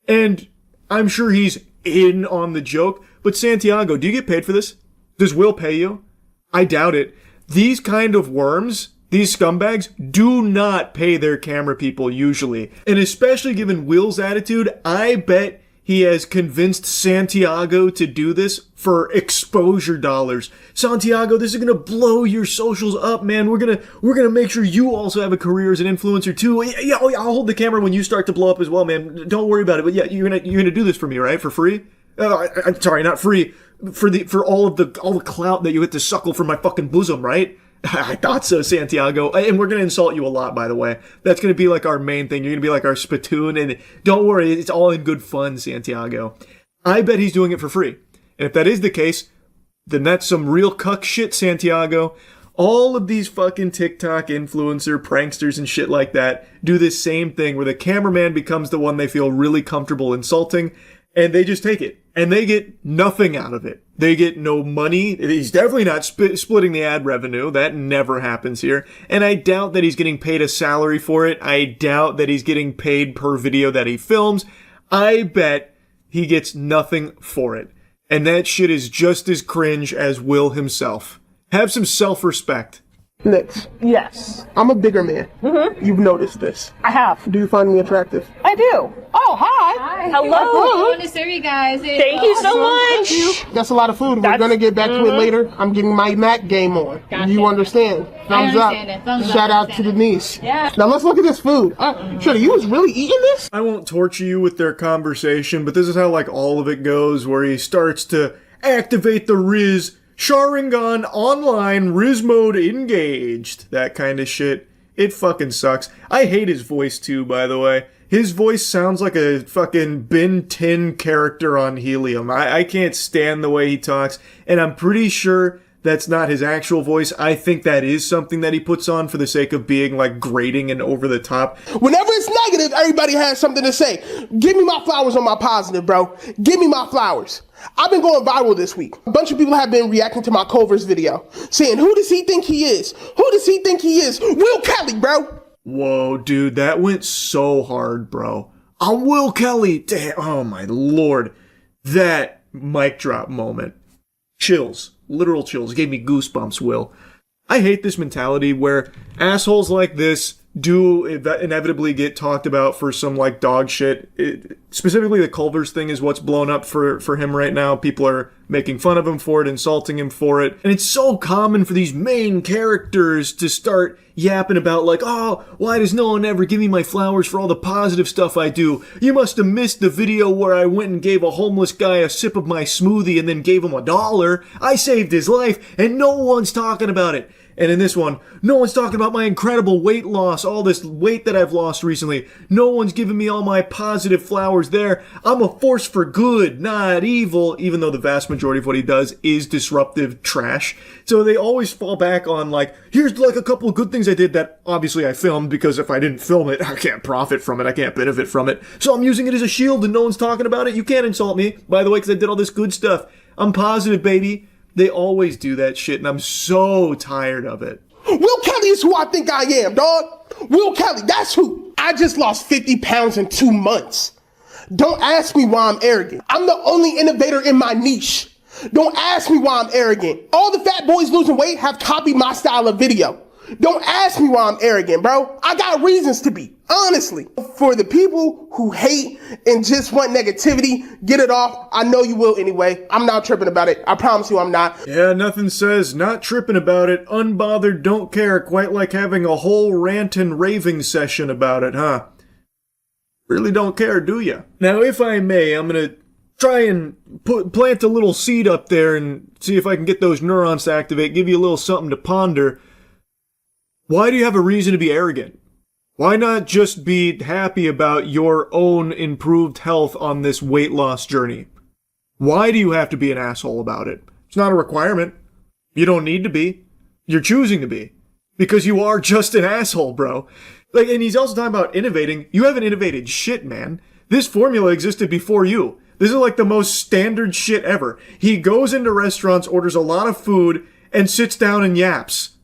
S: And I'm sure he's in on the joke. But Santiago, do you get paid for this? Does Will pay you? I doubt it. These kind of worms, these scumbags, do not pay their camera people usually. And especially given Will's attitude, I bet he has convinced Santiago to do this for exposure dollars. Santiago, this is gonna blow your socials up, man. We're gonna make sure you also have a career as an influencer too. Yeah, I'll hold the camera when you start to blow up as well, man. Don't worry about it. But yeah, you're gonna do this for me, right? For free? I'm sorry, not free. For all the clout that you get to suckle from my fucking bosom, right? I thought so, Santiago. And we're going to insult you a lot, by the way. That's going to be like our main thing. You're going to be like our spittoon. And don't worry, it's all in good fun, Santiago. I bet he's doing it for free. And if that is the case, then that's some real cuck shit, Santiago. All of these fucking TikTok influencer pranksters and shit like that do this same thing where the cameraman becomes the one they feel really comfortable insulting. And they just take it. And they get nothing out of it. They get no money. He's definitely not splitting the ad revenue. That never happens here. And I doubt that he's getting paid a salary for it. I doubt that he's getting paid per video that he films. I bet he gets nothing for it. And that shit is just as cringe as Will himself. Have some self-respect.
E: Next.
G: Yes.
E: I'm a bigger man. Mm-hmm. You've noticed this.
G: I have.
E: Do you find me attractive?
G: I do. Oh, hi. Hello.
K: I want to serve you guys.
G: Thank you so much.
E: Thank you. That's a lot of food. We're going to get back to it later. I'm getting my Mac game on.
K: Gotcha.
E: You understand? Thumbs up. Shout out to Denise.
K: Yeah.
E: Now let's look at this food. Shredder, you was really eating this?
S: I won't torture you with their conversation, but this is how like all of it goes, where he starts to activate the Riz. Sharingan online, Riz mode engaged. That kind of shit. It fucking sucks. I hate his voice too, by the way. His voice sounds like a fucking Ben 10 character on Helium. I can't stand the way he talks, and I'm pretty sure that's not his actual voice. I think that is something that he puts on for the sake of being like grating and over the top.
E: Whenever it's negative, everybody has something to say. Give me my flowers on my positive, bro. Give me my flowers. I've been going viral this week. A bunch of people have been reacting to my Culver's video, saying, who does he think he is? Who does he think he is? Will Kelly, bro.
S: Whoa, dude, that went so hard, bro. I'm Will Kelly. Damn, oh my lord. That mic drop moment. Chills. Literal chills. It gave me goosebumps, Will. I hate this mentality where assholes like this do inevitably get talked about for some like dog shit. Specifically the Culver's thing is what's blown up for him right now. People are making fun of him for it, insulting him for it. And it's so common for these main characters to start yapping about like, oh, why does no one ever give me my flowers for all the positive stuff I do? You must have missed the video where I went and gave a homeless guy a sip of my smoothie and then gave him $1. I saved his life and no one's talking about it. And in this one, no one's talking about my incredible weight loss, all this weight that I've lost recently. No one's giving me all my positive flowers there. I'm a force for good, not evil, even though the vast majority of what he does is disruptive trash. So they always fall back on like, here's like a couple of good things I did that obviously I filmed, because if I didn't film it, I can't profit from it, I can't benefit from it. So I'm using it as a shield and no one's talking about it. You can't insult me, by the way, because I did all this good stuff. I'm positive, baby. They always do that shit, and I'm so tired of it.
E: Will Kelly is who I think I am, dog. Will Kelly, that's who. I just lost 50 pounds in 2 months. Don't ask me why I'm arrogant. I'm the only innovator in my niche. Don't ask me why I'm arrogant. All the fat boys losing weight have copied my style of video. Don't ask me why I'm arrogant, bro. I got reasons to be, honestly. For the people who hate and just want negativity, get it off. I know you will anyway. I'm not tripping about it. I promise you I'm not.
S: Yeah, nothing says not tripping about it, unbothered, don't care, quite like having a whole rant and raving session about it, huh? Really don't care, do ya? Now, if I may, I'm gonna try and plant a little seed up there and see if I can get those neurons to activate, give you a little something to ponder. Why do you have a reason to be arrogant? Why not just be happy about your own improved health on this weight loss journey? Why do you have to be an asshole about it? It's not a requirement. You don't need to be. You're choosing to be. Because you are just an asshole, bro. Like, and he's also talking about innovating. You haven't innovated shit, man. This formula existed before you. This is like the most standard shit ever. He goes into restaurants, orders a lot of food, and sits down and yaps.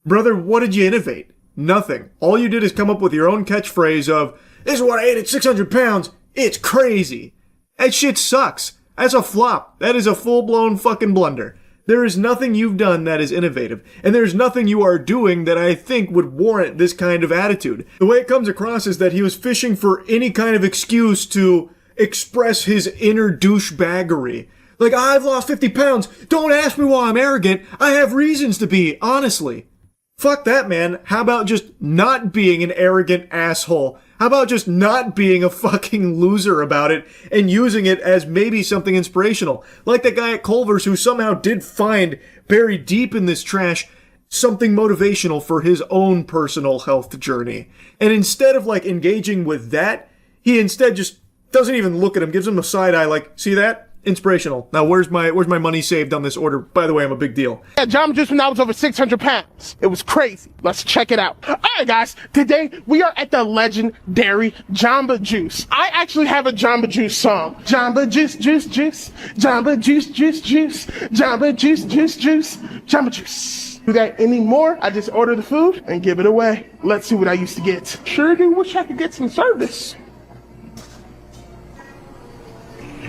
S: Brother, what did you innovate? Nothing. All you did is come up with your own catchphrase of, this is what I ate at 600 pounds. It's crazy. That shit sucks. That's a flop. That is a full-blown fucking blunder. There is nothing you've done that is innovative. And there's nothing you are doing that I think would warrant this kind of attitude. The way it comes across is that he was fishing for any kind of excuse to express his inner douchebaggery. Like, I've lost 50 pounds. Don't ask me why I'm arrogant. I have reasons to be, honestly. Fuck that, man. How about just not being an arrogant asshole? How about just not being a fucking loser about it and using it as maybe something inspirational? Like that guy at Culver's who somehow did find, buried deep in this trash, something motivational for his own personal health journey. And instead of like engaging with that, he instead just doesn't even look at him, gives him a side eye like, see that? Inspirational. Now, where's my money saved on this order? By the way, I'm a big deal.
E: Yeah, Jamba Juice when I was over 600 pounds. It was crazy. Let's check it out. All right, guys. Today, we are at the legendary Jamba Juice. I actually have a Jamba Juice song. Jamba Juice, juice, juice. Jamba Juice, juice, juice. Jamba Juice, juice, juice. Jamba Juice. Do that anymore? I just order the food and give it away. Let's see what I used to get. Sure do wish I could get some service.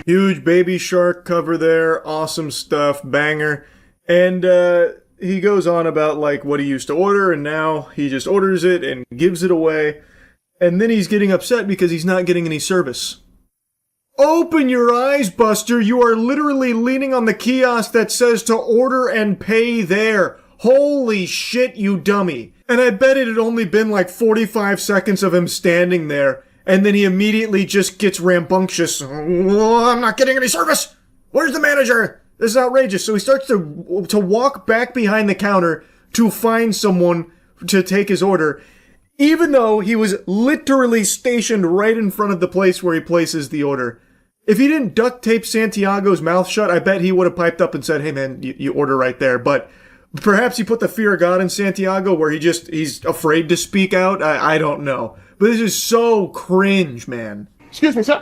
S: Huge Baby Shark cover there, awesome stuff, banger. And he goes on about like what he used to order, and now he just orders it and gives it away. And then he's getting upset because he's not getting any service. Open your eyes, Buster. You are literally leaning on the kiosk that says to order and pay there. Holy shit, you dummy. And I bet it had only been like 45 seconds of him standing there. And then he immediately just gets rambunctious. Oh, I'm not getting any service. Where's the manager? This is outrageous. So he starts to walk back behind the counter to find someone to take his order, even though he was literally stationed right in front of the place where he places the order. If he didn't duct tape Santiago's mouth shut, I bet he would have piped up and said, hey man, you order right there. But perhaps he put the fear of God in Santiago where he's afraid to speak out. I don't know. But this is so cringe, man.
E: Excuse me, sir.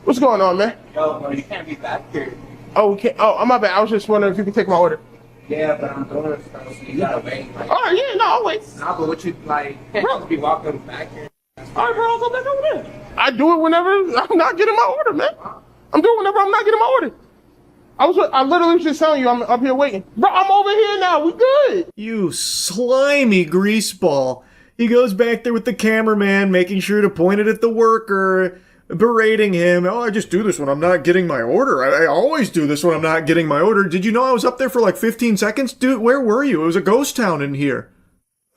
E: What's going on, man?
I: Yo, you can't be back here.
E: Oh, okay. Oh, my bad. I was just wondering if you could take my order.
I: Yeah, but I'm doing stuff, so you gotta wait. Like,
E: all right, yeah, no, I'll wait.
I: Nah, but what you, like, can't just be walking back here.
E: All right, bro, I'll go back over there. I do it whenever I'm not getting my order, man. I'm doing it whenever I'm not getting my order. I literally was just telling you I'm up here waiting. Bro, I'm over here now. We good.
S: You slimy greaseball. He goes back there with the cameraman, making sure to point it at the worker, berating him. Oh, I just do this when I'm not getting my order. I always do this when I'm not getting my order. Did you know I was up there for like 15 seconds? Dude, where were you? It was a ghost town in here.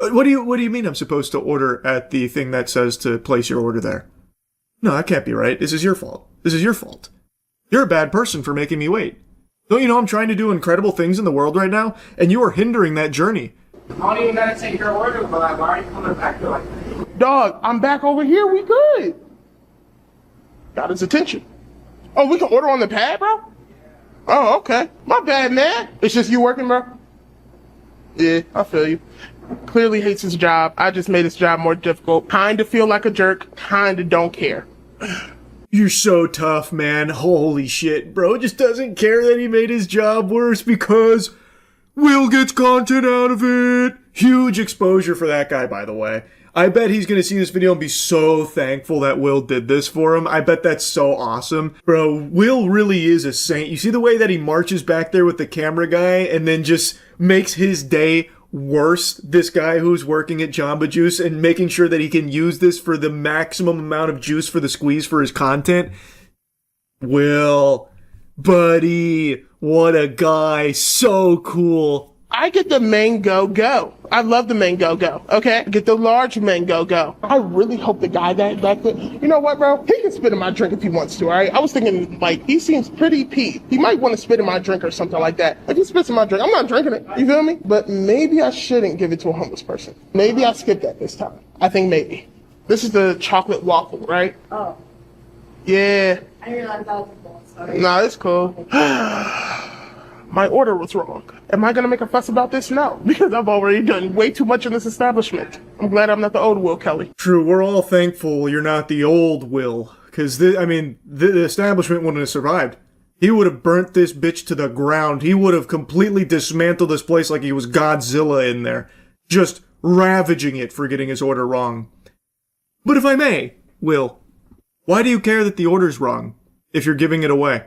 S: What do you mean I'm supposed to order at the thing that says to place your order there? No, that can't be right. This is your fault. This is your fault. You're a bad person for making me wait. Don't you know I'm trying to do incredible things in the world right now? And you are hindering that journey.
I: I don't even gotta take your order, but like, why are you coming back here like that?
E: Dog, I'm back over here. We good. Got his attention. Oh, we can order on the pad, bro? Oh, okay. My bad, man. It's just you working, bro? Yeah, I feel you. Clearly hates his job. I just made his job more difficult. Kinda feel like a jerk. Kinda don't care.
S: You're so tough, man. Holy shit. Bro just doesn't care that he made his job worse because Will gets content out of it.
A: Huge exposure for that guy, by the way. I bet he's going to see this video and be so thankful that Will did this for him. I bet that's so awesome. Bro, Will really is a saint. You see the way that he marches back there with the camera guy and then just makes his day worse, this guy who's working at Jamba Juice, and making sure that he can use this for the maximum amount of juice for the squeeze for his content. Will, buddy, what a guy. So cool.
E: I get the mango go. I love the mango go. Okay, get the large mango go. I really hope the guy that back there. You know what, bro? He can spit in my drink if he wants to. All right. I was thinking like he seems pretty peeved. He might want to spit in my drink or something like that. If he spits in my drink, I'm not drinking it. You feel me? But maybe I shouldn't give it to a homeless person. Maybe I skip that this time. I think maybe. This is the chocolate waffle, right?
F: Oh.
E: Yeah.
F: I didn't realize that was a ball. Sorry.
E: Nah, it's cool. My order was wrong. Am I gonna make a fuss about this? No, because I've already done way too much in this establishment. I'm glad I'm not the old Will Kelly.
A: True, we're all thankful you're not the old Will, because the establishment wouldn't have survived. He would have burnt this bitch to the ground. He would have completely dismantled this place like he was Godzilla in there, just ravaging it for getting his order wrong. But if I may, Will, why do you care that the order's wrong if you're giving it away?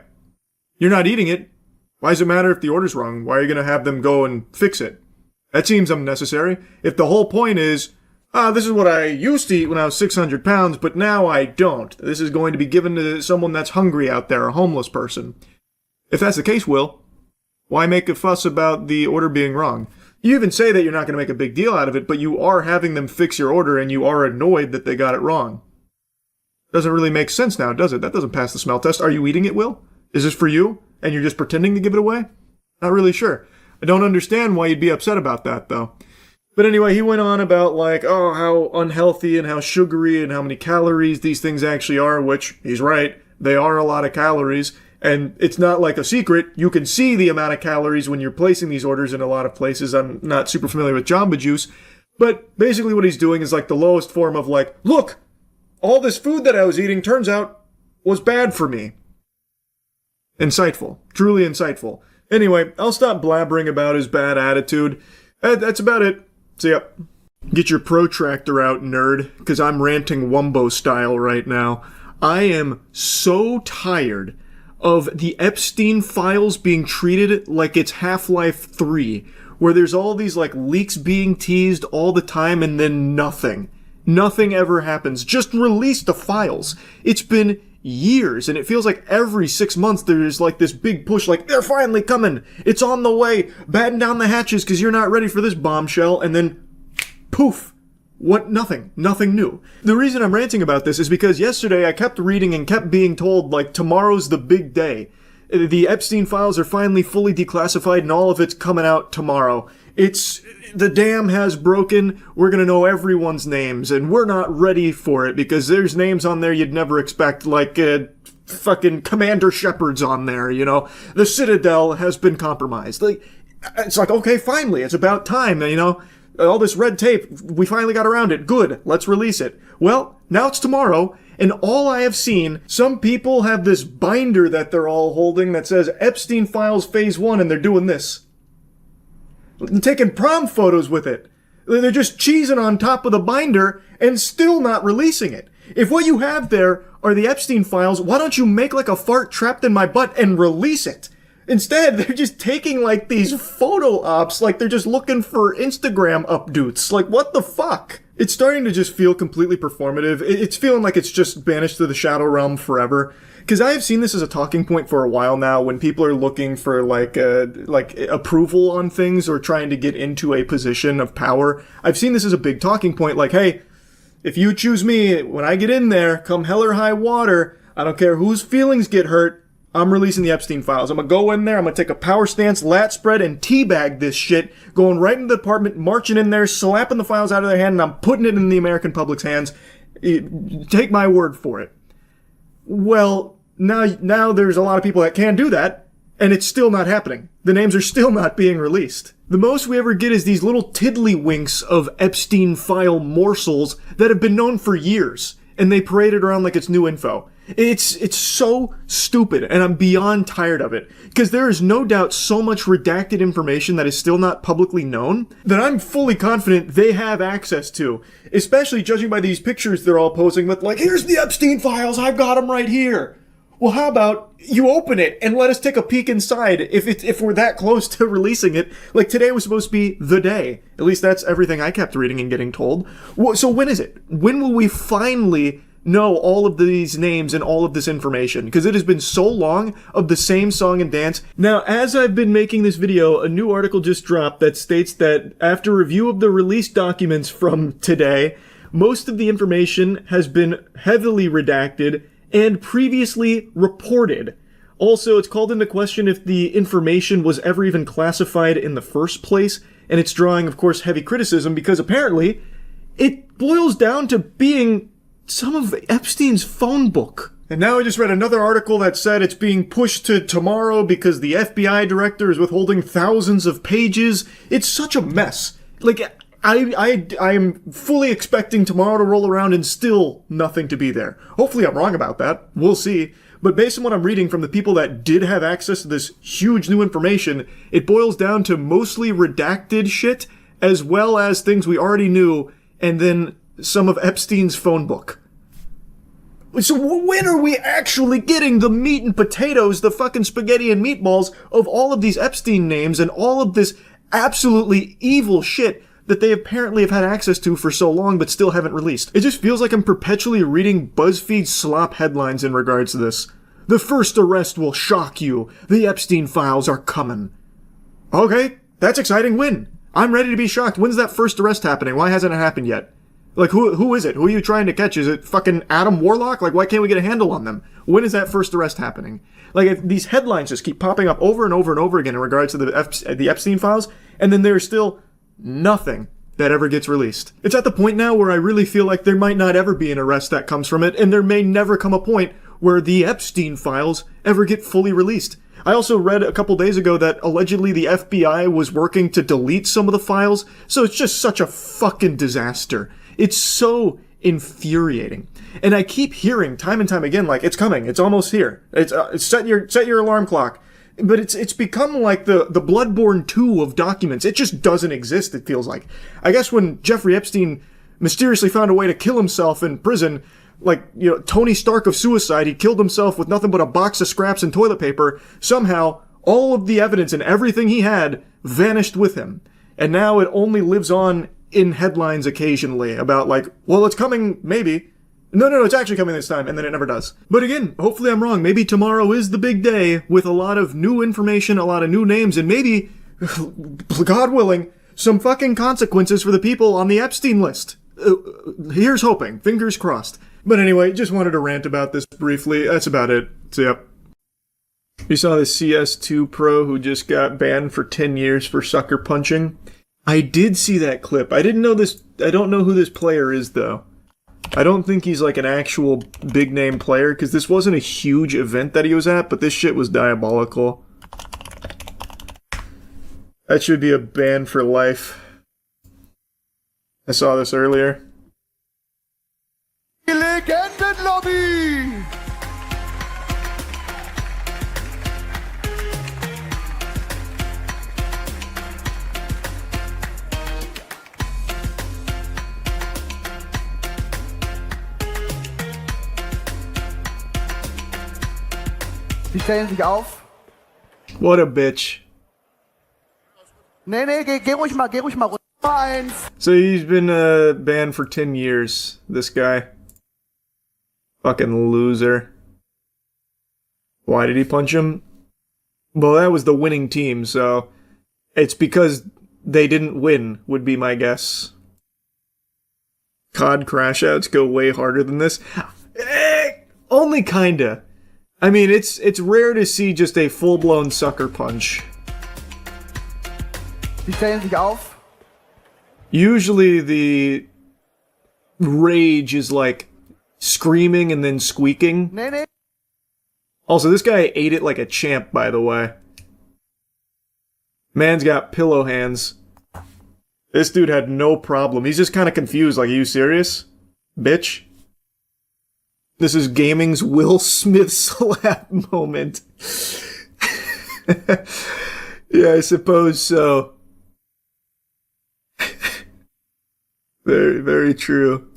A: You're not eating it. Why does it matter if the order's wrong? Why are you going to have them go and fix it? That seems unnecessary. If the whole point is, this is what I used to eat when I was 600 pounds, but now I don't. This is going to be given to someone that's hungry out there, a homeless person. If that's the case, Will, why make a fuss about the order being wrong? You even say that you're not going to make a big deal out of it, but you are having them fix your order and you are annoyed that they got it wrong. Doesn't really make sense now, does it? That doesn't pass the smell test. Are you eating it, Will? Is this for you? And you're just pretending to give it away? Not really sure. I don't understand why you'd be upset about that, though. But anyway, he went on about, like, oh, how unhealthy and how sugary and how many calories these things actually are, which, he's right, they are a lot of calories. And it's not like a secret. You can see the amount of calories when you're placing these orders in a lot of places. I'm not super familiar with Jamba Juice. But basically what he's doing is like the lowest form of like, look, all this food that I was eating turns out was bad for me. Insightful. Truly insightful. Anyway, I'll stop blabbering about his bad attitude. That's about it. See ya. Get your protractor out, nerd, because I'm ranting Wumbo style right now. I am so tired of the Epstein files being treated like it's Half-Life 3, where there's all these like leaks being teased all the time and then nothing. Nothing ever happens. Just release the files. It's been years, and it feels like every 6 months there's like this big push, like, they're finally coming, it's on the way, batten down the hatches because you're not ready for this bombshell, and then poof, what? Nothing new. The reason I'm ranting about this is because yesterday I kept reading and kept being told, like, tomorrow's the big day. The Epstein files are finally fully declassified and all of it's coming out tomorrow. The dam has broken, we're gonna know everyone's names, and we're not ready for it because there's names on there you'd never expect, like, fucking Commander Shepard's on there, you know? The Citadel has been compromised. Like, it's like, okay, finally, it's about time, you know? All this red tape, we finally got around it. Good, let's release it. Well, now it's tomorrow, and all I have seen, some people have this binder that they're all holding that says Epstein Files Phase 1, and they're doing this. Taking prom photos with it. They're just cheesing on top of the binder and still not releasing it. If what you have there are the Epstein files, why don't you make like a fart trapped in my butt and release it? Instead, they're just taking like these photo ops, like they're just looking for Instagram updates. Like, what the fuck? It's starting to just feel completely performative. It's feeling like it's just banished to the shadow realm forever. Because I have seen this as a talking point for a while now when people are looking for like approval on things or trying to get into a position of power. I've seen this as a big talking point, like, hey, if you choose me, when I get in there, come hell or high water, I don't care whose feelings get hurt, I'm releasing the Epstein files. I'm gonna go in there, I'm gonna take a power stance, lat spread, and teabag this shit, going right into the department, marching in there, slapping the files out of their hand, and I'm putting it in the American public's hands. Take my word for it. Well, now there's a lot of people that can do that, and it's still not happening. The names are still not being released. The most we ever get is these little tiddlywinks of Epstein file morsels that have been known for years, and they parade it around like it's new info.
S: It's so stupid, and I'm beyond tired of it. Because there is no doubt so much redacted information that is still not publicly known that I'm fully confident they have access to. Especially judging by these pictures they're all posing with, like, here's the Epstein files, I've got them right here. Well, how about you open it and let us take a peek inside if we're that close to releasing it? Like, today was supposed to be the day. At least that's everything I kept reading and getting told. So when is it? When will we finally know all of these names and all of this information? Because it has been so long of the same song and dance. Now, as I've been making this video, a new article just dropped that states that after review of the release documents from today, most of the information has been heavily redacted and previously reported. Also, it's called into question if the information was ever even classified in the first place, and it's drawing, of course, heavy criticism because apparently it boils down to being some of Epstein's phone book. And now I just read another article that said it's being pushed to tomorrow because the FBI director is withholding thousands of pages. It's such a mess. Like, I am fully expecting tomorrow to roll around and still nothing to be there. Hopefully I'm wrong about that. We'll see. But based on what I'm reading from the people that did have access to this huge new information, it boils down to mostly redacted shit, as well as things we already knew, and then some of Epstein's phone book. So when are we actually getting the meat and potatoes, the fucking spaghetti and meatballs of all of these Epstein names and all of this absolutely evil shit that they apparently have had access to for so long but still haven't released? It just feels like I'm perpetually reading BuzzFeed slop headlines in regards to this. The first arrest will shock you. The Epstein files are coming. Okay, that's exciting. When? I'm ready to be shocked. When's that first arrest happening? Why hasn't it happened yet? Like, who is it? Who are you trying to catch? Is it fucking Adam Warlock? Like, why can't we get a handle on them? When is that first arrest happening? Like, these headlines just keep popping up over and over and over again in regards to the Epstein files, and then there's still nothing that ever gets released. It's at the point now where I really feel like there might not ever be an arrest that comes from it, and there may never come a point where the Epstein files ever get fully released. I also read a couple days ago that allegedly the FBI was working to delete some of the files, so it's just such a fucking disaster. It's so infuriating. And I keep hearing time and time again, like, it's coming, it's almost here. It's set your alarm clock. But it's become like the Bloodborne 2 of documents. It just doesn't exist, it feels like. I guess when Jeffrey Epstein mysteriously found a way to kill himself in prison, like, you know, Tony Stark of suicide, he killed himself with nothing but a box of scraps and toilet paper. Somehow, all of the evidence and everything he had vanished with him. And now it only lives on in headlines occasionally about, like, well, it's coming, maybe. No, it's actually coming this time, and then it never does. But again, hopefully I'm wrong. Maybe tomorrow is the big day with a lot of new information, a lot of new names, and maybe, God willing, some fucking consequences for the people on the Epstein list. Here's hoping. Fingers crossed. But anyway, just wanted to rant about this briefly. That's about it. So, yep. You saw the CS2 pro who just got banned for 10 years for sucker punching? I did see that clip. I didn't know this. I don't know who this player is, though. I don't think he's like an actual big name player, because this wasn't a huge event that he was at, but this shit was diabolical. That should be a ban for life. I saw this earlier.
L: Legendenlobby! Die stellen sich auf.
S: What a bitch.
L: Nee, geh ruhig mal runter. Eins.
S: So he's been banned for 10 years, this guy. Fucking loser. Why did he punch him? Well, that was the winning team, so it's because they didn't win, would be my guess. COD crash outs go way harder than this. Only kinda. I mean, it's rare to see just a full-blown sucker punch.
L: Die stellen sich auf.
S: Usually the rage is like screaming and then squeaking.
L: Nee.
S: Also, this guy ate it like a champ, by the way. Man's got pillow hands. This dude had no problem. He's just kind of confused, like, are you serious? Bitch?
A: This is gaming's Will Smith slap moment. Yeah, I suppose so. Very, very true.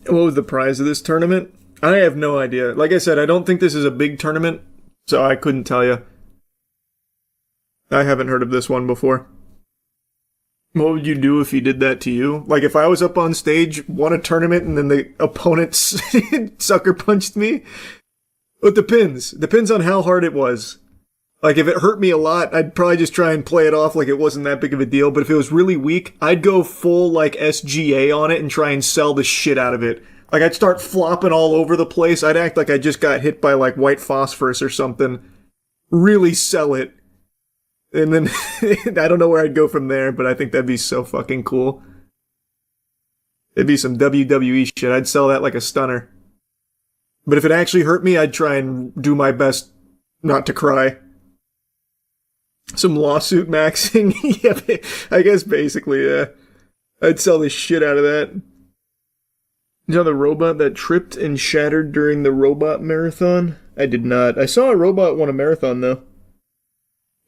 A: What was the prize of this tournament? I have no idea. Like I said, I don't think this is a big tournament, so I couldn't tell you. I haven't heard of this one before. What would you do if he did that to you? Like, if I was up on stage, won a tournament, and then the opponent sucker punched me? It depends. Depends on how hard it was. Like, if it hurt me a lot, I'd probably just try and play it off like it wasn't that big of a deal. But if it was really weak, I'd go full, like, SGA on it and try and sell the shit out of it. Like, I'd start flopping all over the place. I'd act like I just got hit by, like, white phosphorus or something. Really sell it. And then, I don't know where I'd go from there, but I think that'd be so fucking cool. It'd be some WWE shit. I'd sell that like a stunner. But if it actually hurt me, I'd try and do my best not to cry. Some lawsuit maxing? Yeah, I guess basically, yeah. I'd sell the shit out of that. You know the robot that tripped and shattered during the robot marathon? I did not. I saw a robot won a marathon, though.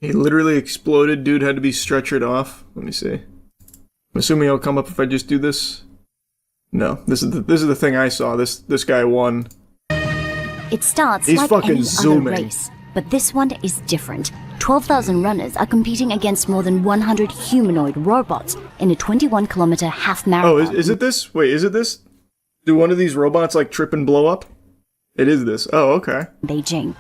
A: He literally exploded. Dude had to be stretchered off. Let me see. I'm assuming it'll come up if I just do this. No, this is the thing I saw. This guy won.
P: It starts
A: He's
P: like
A: fucking
P: any
A: zooming.
P: other race, but this one is different. 12,000 runners are competing against more than 100 humanoid robots in a 21-kilometer half marathon.
A: Oh, is it this? Wait, is it this? Do one of these robots like trip and blow up? It is this. Oh, okay.
P: Beijing.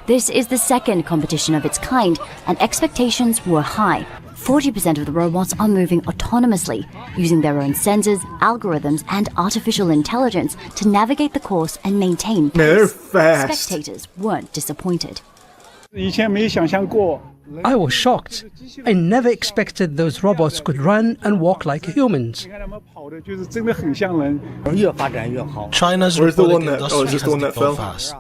P: This is the second competition of its kind, and expectations were high. 40% of the robots are moving autonomously, using their own sensors, algorithms, and artificial intelligence to navigate the course and maintain pace.
A: Man, they're fast.
P: Spectators weren't disappointed.
Q: I was shocked. I never expected those robots could run and walk like humans.
T: China's
A: Where's the one
T: robotic
A: that?
T: industry
A: Oh, is this the one that
T: has developed
A: fell?
T: fast.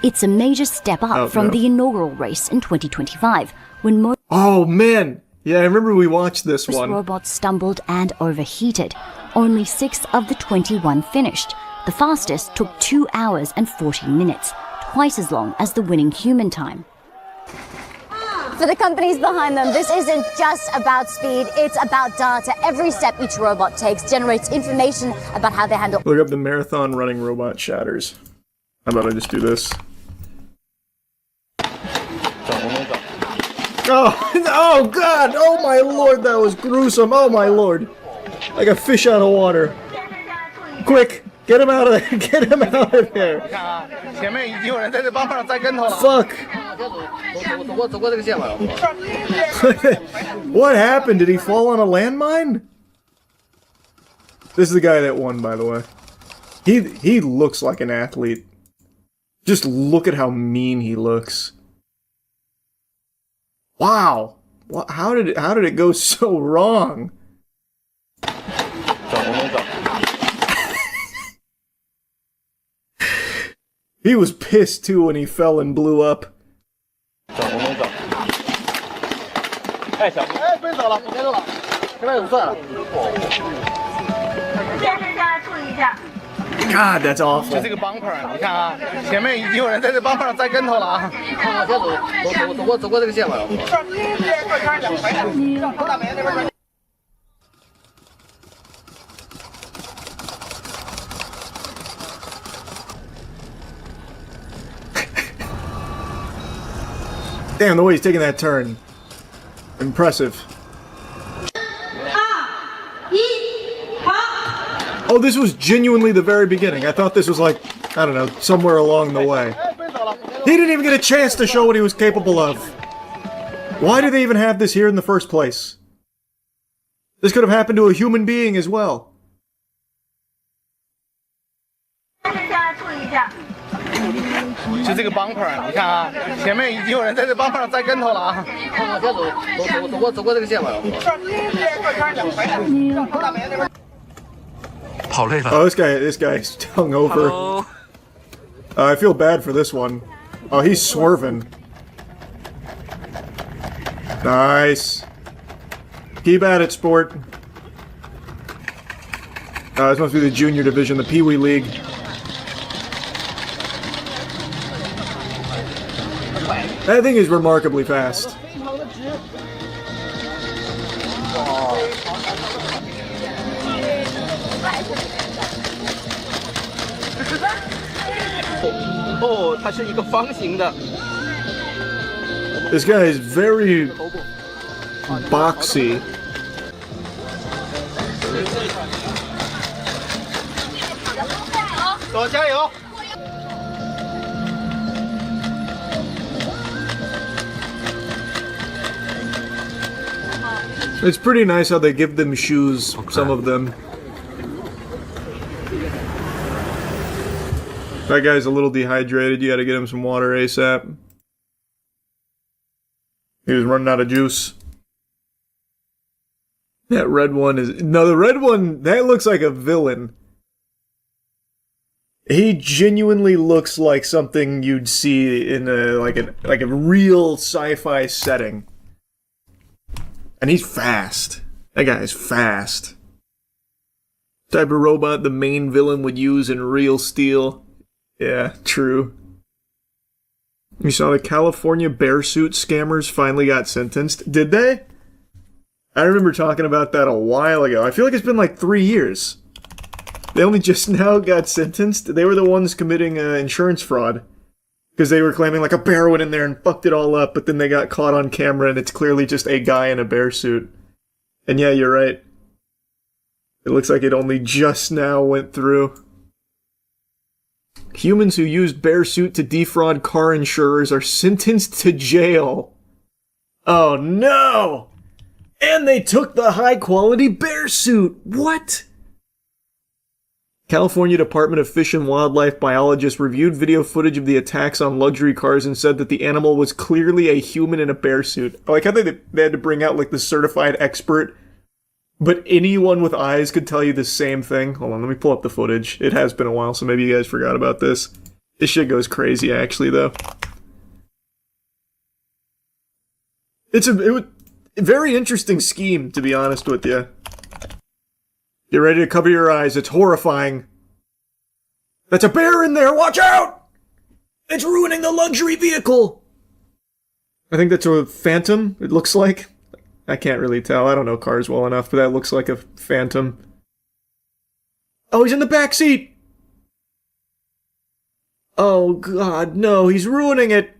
P: It's a major step up from the inaugural race in 2025, when most
A: Oh man, yeah, I remember we watched this one.
P: robots stumbled and overheated. Only 6 of the 21 finished. The fastest took 2 hours and 14 minutes, twice as long as the winning human time.
X: For the companies behind them, this isn't just about speed, it's about data. Every step each robot takes generates information about how they handle.
A: Look up the marathon running robot shatters. How about I just do this? Oh, oh god! Oh my lord, that was gruesome! Oh my lord! Like a fish out of water. Quick! Get him out of there! Get him out of there! Fuck! What happened? Did he fall on a landmine? This is the guy that won, by the way. He looks like an athlete. Just look at how mean he looks. Wow. How did it go so wrong? He was pissed too when he fell and blew up. God, that's awful.
L: 这是个 bumper， 你看啊，前面已经有人在这 bumper 上栽跟头了啊！走过这个线吧。
A: Damn, the way he's taking that turn. Impressive. Oh, this was genuinely the very beginning. I thought this was like, I don't know, somewhere along the way. He didn't even get a chance to show what he was capable of. Why do they even have this here in the first place? This could have happened to a human being as well.
L: 就这个 bumper， 你看啊，前面已经有人在这 bumper 上栽跟头了啊！走过这个线吧。
A: Oh, this guy's hungover.
Y: Hello.
A: I feel bad for this one. Oh, he's swerving. Nice. Keep at it, sport. This must be the junior division, the Pee Wee League. That thing is remarkably fast. This guy is very boxy. It's pretty nice how they give them shoes, some of them. That guy's a little dehydrated, you gotta get him some water ASAP. He was running out of juice. That red one is... No, the red one, that looks like a villain. He genuinely looks like something you'd see in a real sci-fi setting. And he's fast. That guy is fast. Type of robot the main villain would use in real steel. Yeah, true. You saw the California bear suit scammers finally got sentenced. Did they? I remember talking about that a while ago. I feel like it's been like 3 years. They only just now got sentenced. They were the ones committing insurance fraud. Because they were claiming like a bear went in there and fucked it all up, but then they got caught on camera and it's clearly just a guy in a bear suit. And yeah, you're right. It looks like it only just now went through. Humans who used bear suit to defraud car insurers are sentenced to jail. Oh no! And they took the high-quality bear suit! What? California Department of Fish and Wildlife biologists reviewed video footage of the attacks on luxury cars and said that the animal was clearly a human in a bear suit. I like how they had to bring out like the certified expert, but anyone with eyes could tell you the same thing. Hold on, let me pull up the footage. It has been a while, so maybe you guys forgot about this. This shit goes crazy, actually, though. It was a very interesting scheme, to be honest with you. Get ready to cover your eyes. It's horrifying. That's a bear in there. Watch out! It's ruining the luxury vehicle. I think that's a Phantom, it looks like. I can't really tell. I don't know cars well enough, but that looks like a Phantom. Oh, he's in the back seat. Oh, God, no. He's ruining it.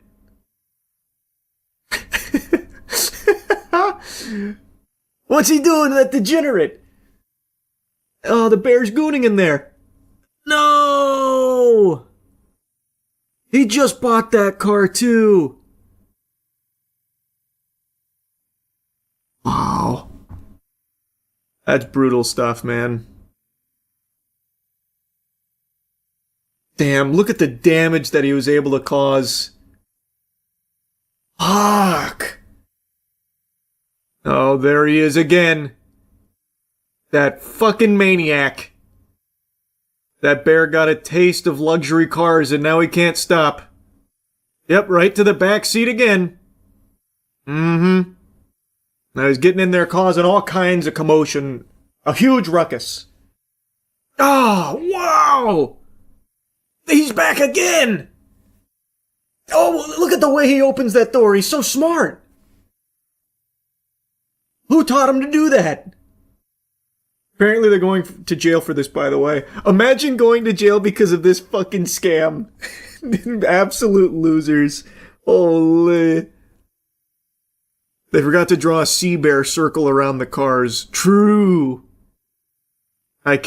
A: What's he doing to that degenerate? Oh, the bear's gooning in there. No! He just bought that car, too. Wow. That's brutal stuff, man. Damn, look at the damage that he was able to cause. Fuck! Oh, there he is again. That fucking maniac. That bear got a taste of luxury cars and now he can't stop. Yep, right to the back seat again. Mm-hmm. Now he's getting in there causing all kinds of commotion. A huge ruckus. Oh, wow! He's back again! Oh, look at the way he opens that door. He's so smart. Who taught him to do that? Apparently they're going to jail for this, by the way. Imagine going to jail because of this fucking scam. Absolute losers. Holy. They forgot to draw a sea bear circle around the cars. True. I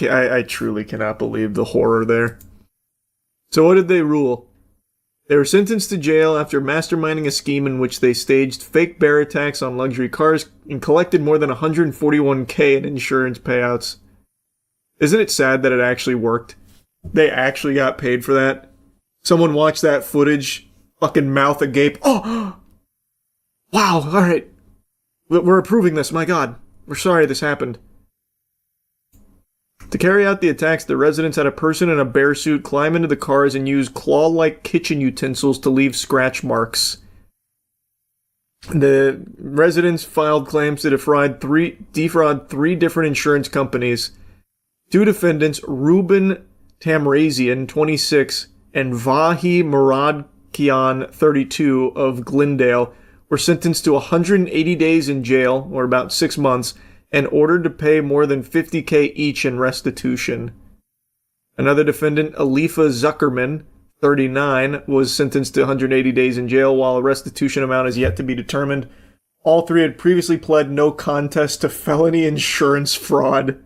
A: truly cannot believe the horror there. So what did they rule? They were sentenced to jail after masterminding a scheme in which they staged fake bear attacks on luxury cars and collected more than $141K in insurance payouts. Isn't it sad that it actually worked? They actually got paid for that. Someone watched that footage, fucking mouth agape. Oh! Wow, alright. We're approving this, my god. We're sorry this happened. To carry out the attacks, the residents had a person in a bear suit climb into the cars and use claw-like kitchen utensils to leave scratch marks. The residents filed claims to defraud three different insurance companies. Two defendants, Ruben Tamrazian, 26, and Vahi Muradkian, 32, of Glendale, were sentenced to 180 days in jail, or about 6 months, and ordered to pay more than $50,000 each in restitution. Another defendant, Alifa Zuckerman, 39, was sentenced to 180 days in jail, while a restitution amount is yet to be determined. All three had previously pled no contest to felony insurance fraud.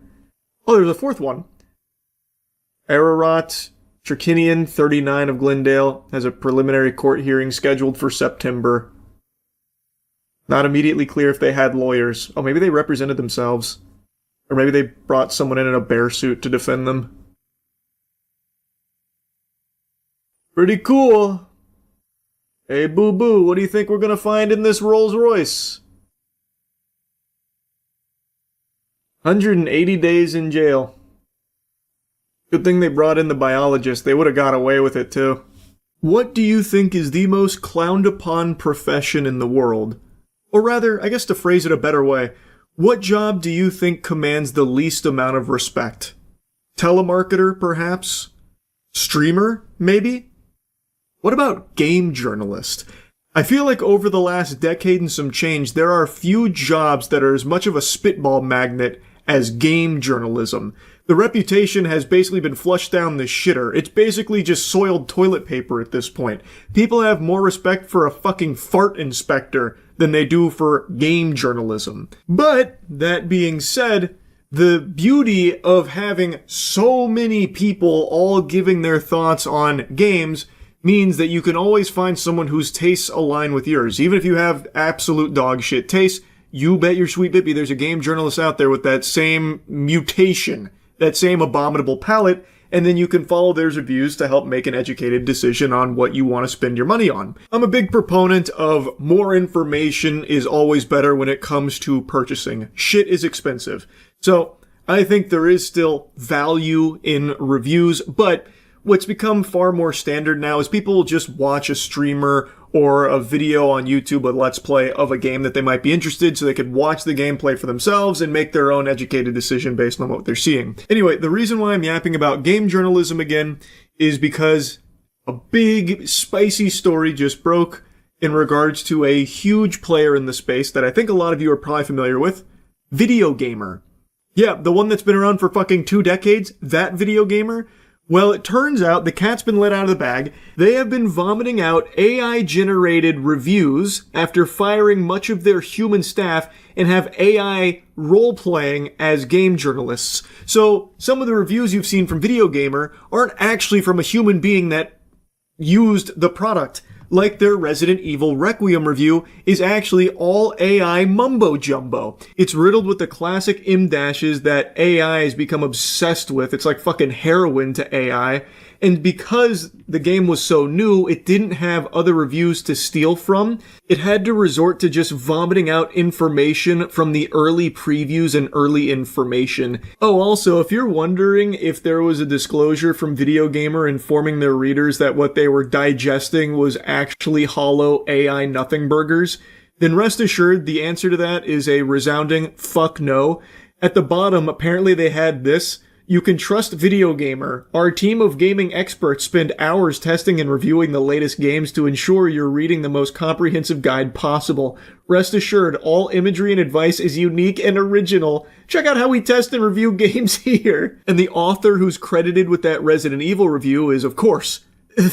A: Oh, there's a fourth one. Ararat Cherkinian, 39, of Glendale, has a preliminary court hearing scheduled for September. Not immediately clear if they had lawyers. Oh, maybe they represented themselves. Or maybe they brought someone in a bear suit to defend them. Pretty cool. Hey, Boo Boo, what do you think we're gonna find in this Rolls Royce? 180 days in jail. Good thing they brought in the biologist. They would have got away with it, too. What do you think is the most clowned upon profession in the world? Or rather, I guess to phrase it a better way, what job do you think commands the least amount of respect? Telemarketer, perhaps? Streamer, maybe? What about game journalist? I feel like over the last decade and some change, there are few jobs that are as much of a spitball magnet as game journalism. The reputation has basically been flushed down the shitter. It's basically just soiled toilet paper at this point. People have more respect for a fucking fart inspector than they do for game journalism. But, that being said, the beauty of having so many people all giving their thoughts on games means that you can always find someone whose tastes align with yours. Even if you have absolute dog shit tastes, you bet your sweet bippy there's a game journalist out there with that same mutation, that same abominable palate, and then you can follow their reviews to help make an educated decision on what you want to spend your money on. I'm a big proponent of more information is always better when it comes to purchasing. Shit is expensive. So, I think there is still value in reviews, but what's become far more standard now is people will just watch a streamer or a video on YouTube, a Let's Play of a game that they might be interested, so they could watch the gameplay for themselves and make their own educated decision based on what they're seeing. Anyway, the reason why I'm yapping about game journalism again is because a big, spicy story just broke in regards to a huge player in the space that I think a lot of you are probably familiar with, Video Gamer. Yeah, the one that's been around for fucking 2 decades, that Video Gamer. Well, it turns out the cat's been let out of the bag. They have been vomiting out AI-generated reviews after firing much of their human staff and have AI role-playing as game journalists. So, some of the reviews you've seen from Video Gamer aren't actually from a human being that used the product. Like their Resident Evil Requiem review is actually all AI mumbo-jumbo. It's riddled with the classic M-dashes that AI has become obsessed with. It's like fucking heroin to AI. And because the game was so new, it didn't have other reviews to steal from. It had to resort to just vomiting out information from the early previews and early information. Oh, also, if you're wondering if there was a disclosure from Video Gamer informing their readers that what they were digesting was actually hollow AI nothing burgers, then rest assured the answer to that is a resounding fuck no. At the bottom, apparently they had this: "You can trust Video Gamer. Our team of gaming experts spend hours testing and reviewing the latest games to ensure you're reading the most comprehensive guide possible. Rest assured, all imagery and advice is unique and original. Check out how we test and review games here." And the author who's credited with that Resident Evil review is, of course,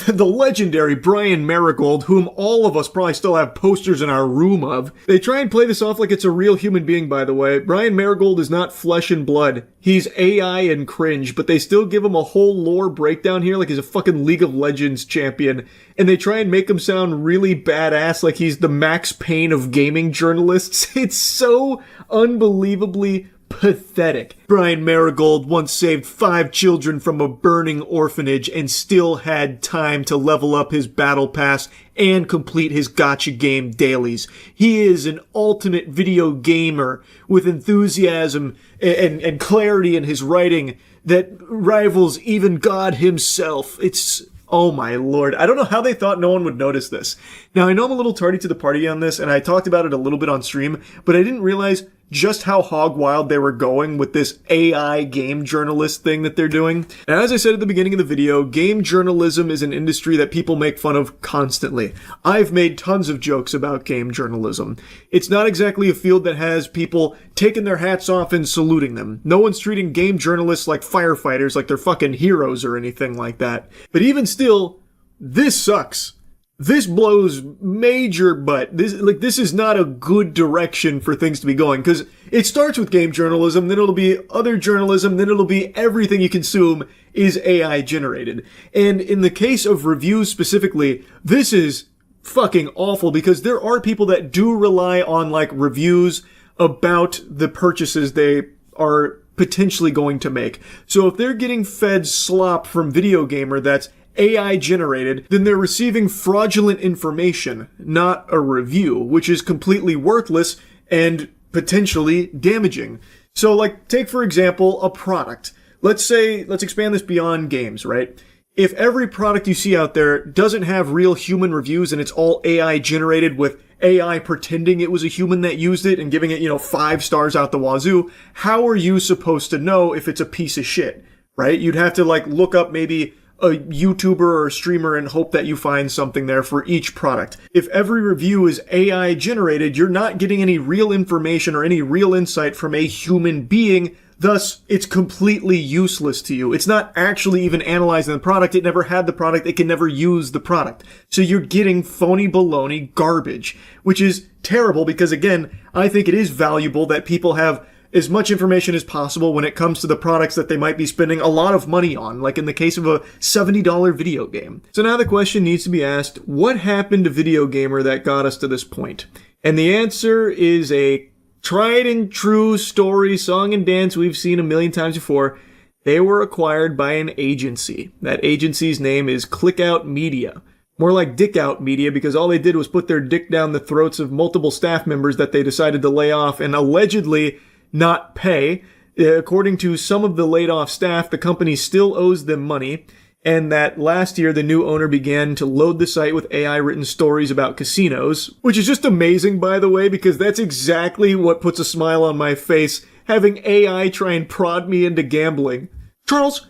A: the legendary Brian Marigold, whom all of us probably still have posters in our room of. They try and play this off like it's a real human being, by the way. Brian Marigold is not flesh and blood. He's AI and cringe, but they still give him a whole lore breakdown here like he's a fucking League of Legends champion. And they try and make him sound really badass like he's the Max Payne of gaming journalists. It's so unbelievably pathetic. Brian Marigold once saved 5 children from a burning orphanage and still had time to level up his battle pass and complete his gacha game dailies. He is an ultimate video gamer with enthusiasm and clarity in his writing that rivals even God himself. It's... oh my lord. I don't know how they thought no one would notice this. Now, I know I'm a little tardy to the party on this, and I talked about it a little bit on stream, but I didn't realize just how hog wild they were going with this AI game journalist thing that they're doing. And as I said at the beginning of the video, game journalism is an industry that people make fun of constantly. I've made tons of jokes about game journalism. It's not exactly a field that has people taking their hats off and saluting them. No one's treating game journalists like firefighters, like they're fucking heroes or anything like that. But even still, this sucks. This blows major butt. This is not a good direction for things to be going, because it starts with game journalism, then it'll be other journalism, then it'll be everything you consume is AI generated. And in the case of reviews specifically, this is fucking awful, because there are people that do rely on like reviews about the purchases they are potentially going to make. So if they're getting fed slop from Video Gamer that's AI generated, then they're receiving fraudulent information, not a review, which is completely worthless and potentially damaging. So like, take for example, a product. Let's expand this beyond games, right? If every product you see out there doesn't have real human reviews and it's all AI generated with AI pretending it was a human that used it and giving it, 5 stars out the wazoo, how are you supposed to know if it's a piece of shit, right? You'd have to like look up maybe a YouTuber or a streamer and hope that you find something there for each product. If every review is AI generated, you're not getting any real information or any real insight from a human being. Thus, it's completely useless to you. It's not actually even analyzing the product. It never had the product. It can never use the product. So you're getting phony baloney garbage, which is terrible because, again, I think it is valuable that people have as much information as possible when it comes to the products that they might be spending a lot of money on, like in the case of a $70 video game. So now the question needs to be asked, what happened to Video Gamer that got us to this point? And the answer is a tried and true story, song and dance we've seen a million times before. They were acquired by an agency. That agency's name is Clickout Media. More like Dick Out Media, because all they did was put their dick down the throats of multiple staff members that they decided to lay off and allegedly not pay. According to some of the laid off staff, the company still owes them money, and that last year the new owner began to load the site with AI written stories about casinos, which is just amazing, by the way, because that's exactly what puts a smile on my face, having AI try and prod me into gambling. Charles,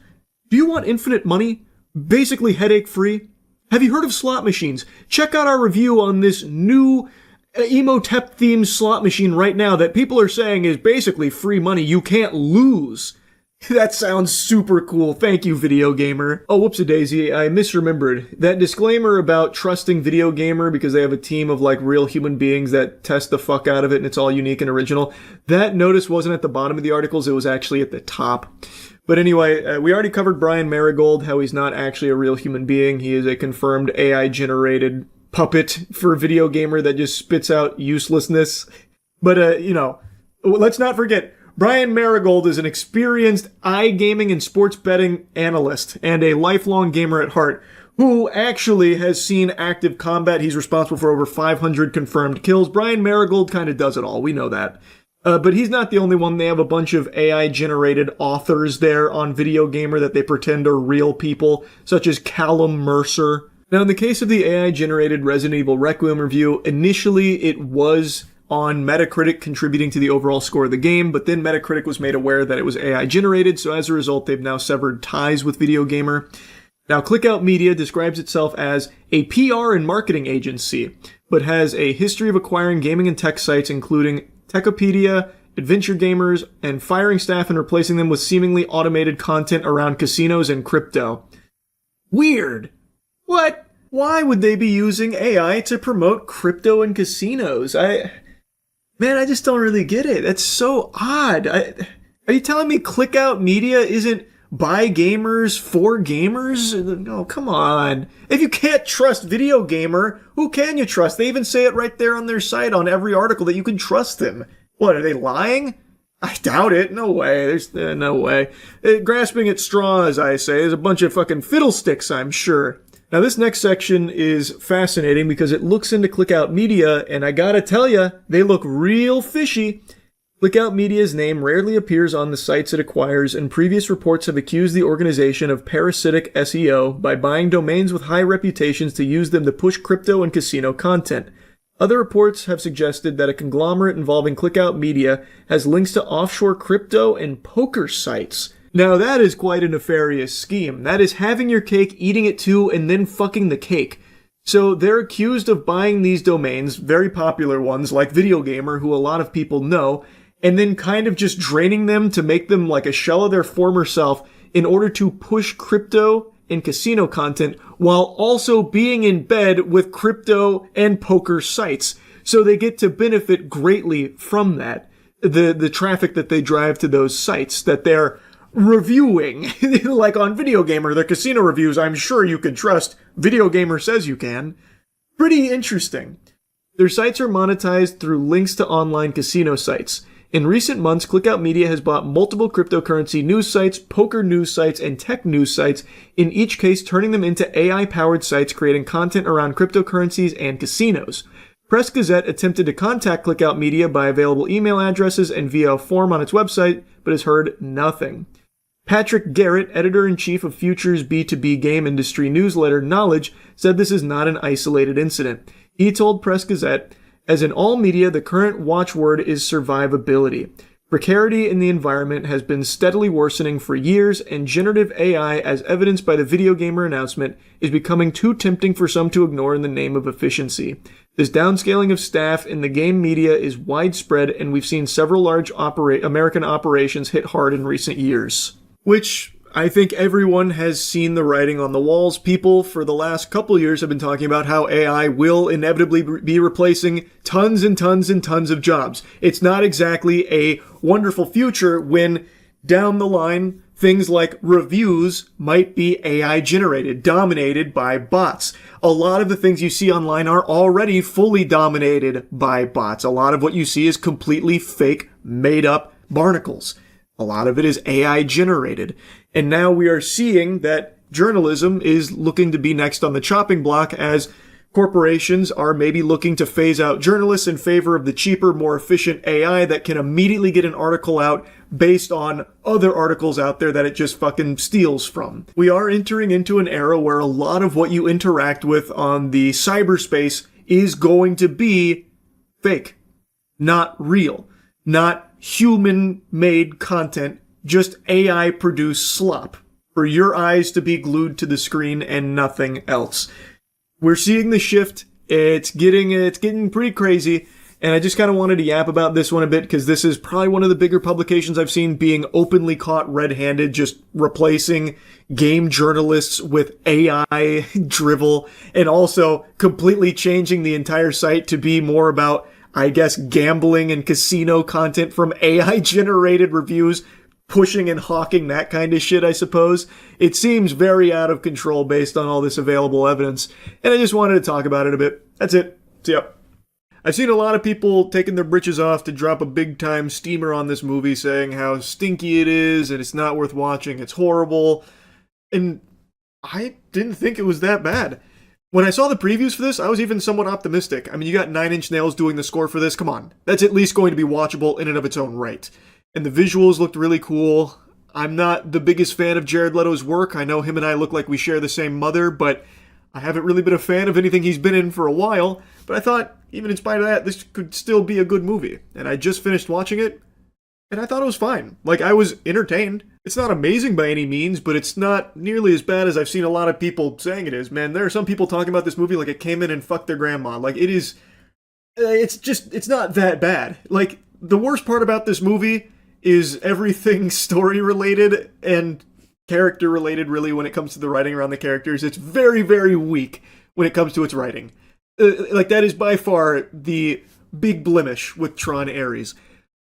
A: do you want infinite money? Basically headache free? Have you heard of slot machines? Check out our review on this new Emotep themed slot machine right now that people are saying is basically free money you can't lose. That sounds super cool. Thank you, Video Gamer. Oh, whoops-a-daisy, I misremembered. That disclaimer about trusting Video Gamer because they have a team of like real human beings that test the fuck out of it and it's all unique and original. That notice wasn't at the bottom of the articles, it was actually at the top. But anyway, we already covered Brian Marigold, how he's not actually a real human being. He is a confirmed AI-generated puppet for a Video Gamer that just spits out uselessness. But, let's not forget, Brian Marigold is an experienced iGaming and sports betting analyst and a lifelong gamer at heart who actually has seen active combat. He's responsible for over 500 confirmed kills. Brian Marigold kind of does it all. We know that. But he's not the only one. They have a bunch of AI-generated authors there on Video Gamer that they pretend are real people, such as Callum Mercer. Now, in the case of the AI-generated Resident Evil Requiem review, initially it was on Metacritic contributing to the overall score of the game, but then Metacritic was made aware that it was AI-generated, so as a result, they've now severed ties with Video Gamer. Now, Clickout Media describes itself as a PR and marketing agency, but has a history of acquiring gaming and tech sites, including Techopedia, Adventure Gamers, and firing staff and replacing them with seemingly automated content around casinos and crypto. Weird! What? Why would they be using AI to promote crypto and casinos? I just don't really get it. That's so odd. Are you telling me Clickout Media isn't by gamers for gamers? No, come on. If you can't trust Video Gamer, who can you trust? They even say it right there on their site on every article that you can trust them. What, are they lying? I doubt it. No way. There's no way. Grasping at straws, I say. There's a bunch of fucking fiddlesticks, I'm sure. Now, this next section is fascinating because it looks into Clickout Media, and I gotta tell ya, they look real fishy. Clickout Media's name rarely appears on the sites it acquires, and previous reports have accused the organization of parasitic SEO by buying domains with high reputations to use them to push crypto and casino content. Other reports have suggested that a conglomerate involving Clickout Media has links to offshore crypto and poker sites. Now that is quite a nefarious scheme. That is having your cake, eating it too, and then fucking the cake. So they're accused of buying these domains, very popular ones like Video Gamer, who a lot of people know, and then kind of just draining them to make them like a shell of their former self in order to push crypto and casino content while also being in bed with crypto and poker sites. So they get to benefit greatly from that. The traffic that they drive to those sites that they're reviewing. Like on Video Gamer, the casino reviews, I'm sure you can trust. Video Gamer says you can. Pretty interesting. Their sites are monetized through links to online casino sites. In recent months, Clickout Media has bought multiple cryptocurrency news sites, poker news sites, and tech news sites, in each case turning them into AI-powered sites creating content around cryptocurrencies and casinos. Press Gazette attempted to contact Clickout Media by available email addresses and via a form on its website, but has heard nothing. Patrick Garrett, editor-in-chief of Future's B2B game industry newsletter Knowledge, said this is not an isolated incident. He told Press Gazette, "As in all media, the current watchword is survivability. Precarity in the environment has been steadily worsening for years, and generative AI, as evidenced by the Video Gamer announcement, is becoming too tempting for some to ignore in the name of efficiency. This downscaling of staff in the game media is widespread, and we've seen several large American operations hit hard in recent years." Which I think everyone has seen the writing on the walls. People for the last couple years have been talking about how AI will inevitably be replacing tons and tons and tons of jobs. It's not exactly a wonderful future when down the line things like reviews might be AI generated, dominated by bots. A lot of the things you see online are already fully dominated by bots. A lot of what you see is completely fake, made up barnacles. A lot of it is AI generated. And now we are seeing that journalism is looking to be next on the chopping block as corporations are maybe looking to phase out journalists in favor of the cheaper, more efficient AI that can immediately get an article out based on other articles out there that it just fucking steals from. We are entering into an era where a lot of what you interact with on the cyberspace is going to be fake, not real, not human-made content, just AI-produced slop for your eyes to be glued to the screen and nothing else. We're seeing the shift. It's getting pretty crazy, and I just kind of wanted to yap about this one a bit because this is probably one of the bigger publications I've seen being openly caught red-handed, just replacing game journalists with AI drivel, and also completely changing the entire site to be more about, I guess, gambling and casino content from AI-generated reviews, pushing and hawking that kind of shit, I suppose. It seems very out of control based on all this available evidence, and I just wanted to talk about it a bit. That's it. See ya. I've seen a lot of people taking their britches off to drop a big-time steamer on this movie, saying how stinky it is, and it's not worth watching, it's horrible, and I didn't think it was that bad. When I saw the previews for this, I was even somewhat optimistic. I mean, you got Nine Inch Nails doing the score for this. Come on. That's at least going to be watchable in and of its own right. And the visuals looked really cool. I'm not the biggest fan of Jared Leto's work. I know him and I look like we share the same mother, but I haven't really been a fan of anything he's been in for a while. But I thought, even in spite of that, this could still be a good movie. And I just finished watching it, and I thought it was fine. Like, I was entertained. It's not amazing by any means, but it's not nearly as bad as I've seen a lot of people saying it is. Man, there are some people talking about this movie like it came in and fucked their grandma. Like, it is... It's not that bad. Like, the worst part about this movie is everything story-related and character-related, really, when it comes to the writing around the characters. It's very, very weak when it comes to its writing. Like, that is by far the big blemish with Tron Ares.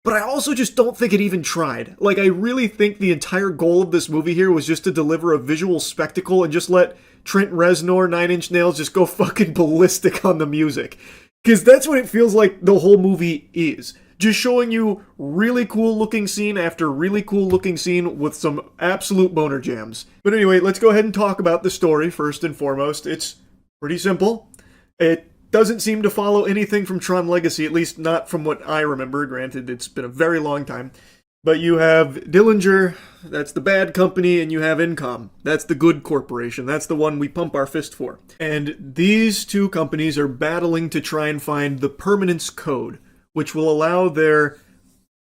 A: But I also just don't think it even tried. Like, I really think the entire goal of this movie here was just to deliver a visual spectacle and just let Trent Reznor, Nine Inch Nails, just go fucking ballistic on the music. Because that's what it feels like the whole movie is. Just showing you really cool looking scene after really cool looking scene with some absolute boner jams. But anyway, let's go ahead and talk about the story first and foremost. It's pretty simple. It doesn't seem to follow anything from Tron Legacy, at least not from what I remember. Granted, it's been a very long time.
S: But you have Dillinger, that's the bad company, and you have Incom. That's the good corporation. That's the one we pump our fist for. And these two companies are battling to try and find the permanence code, which will allow their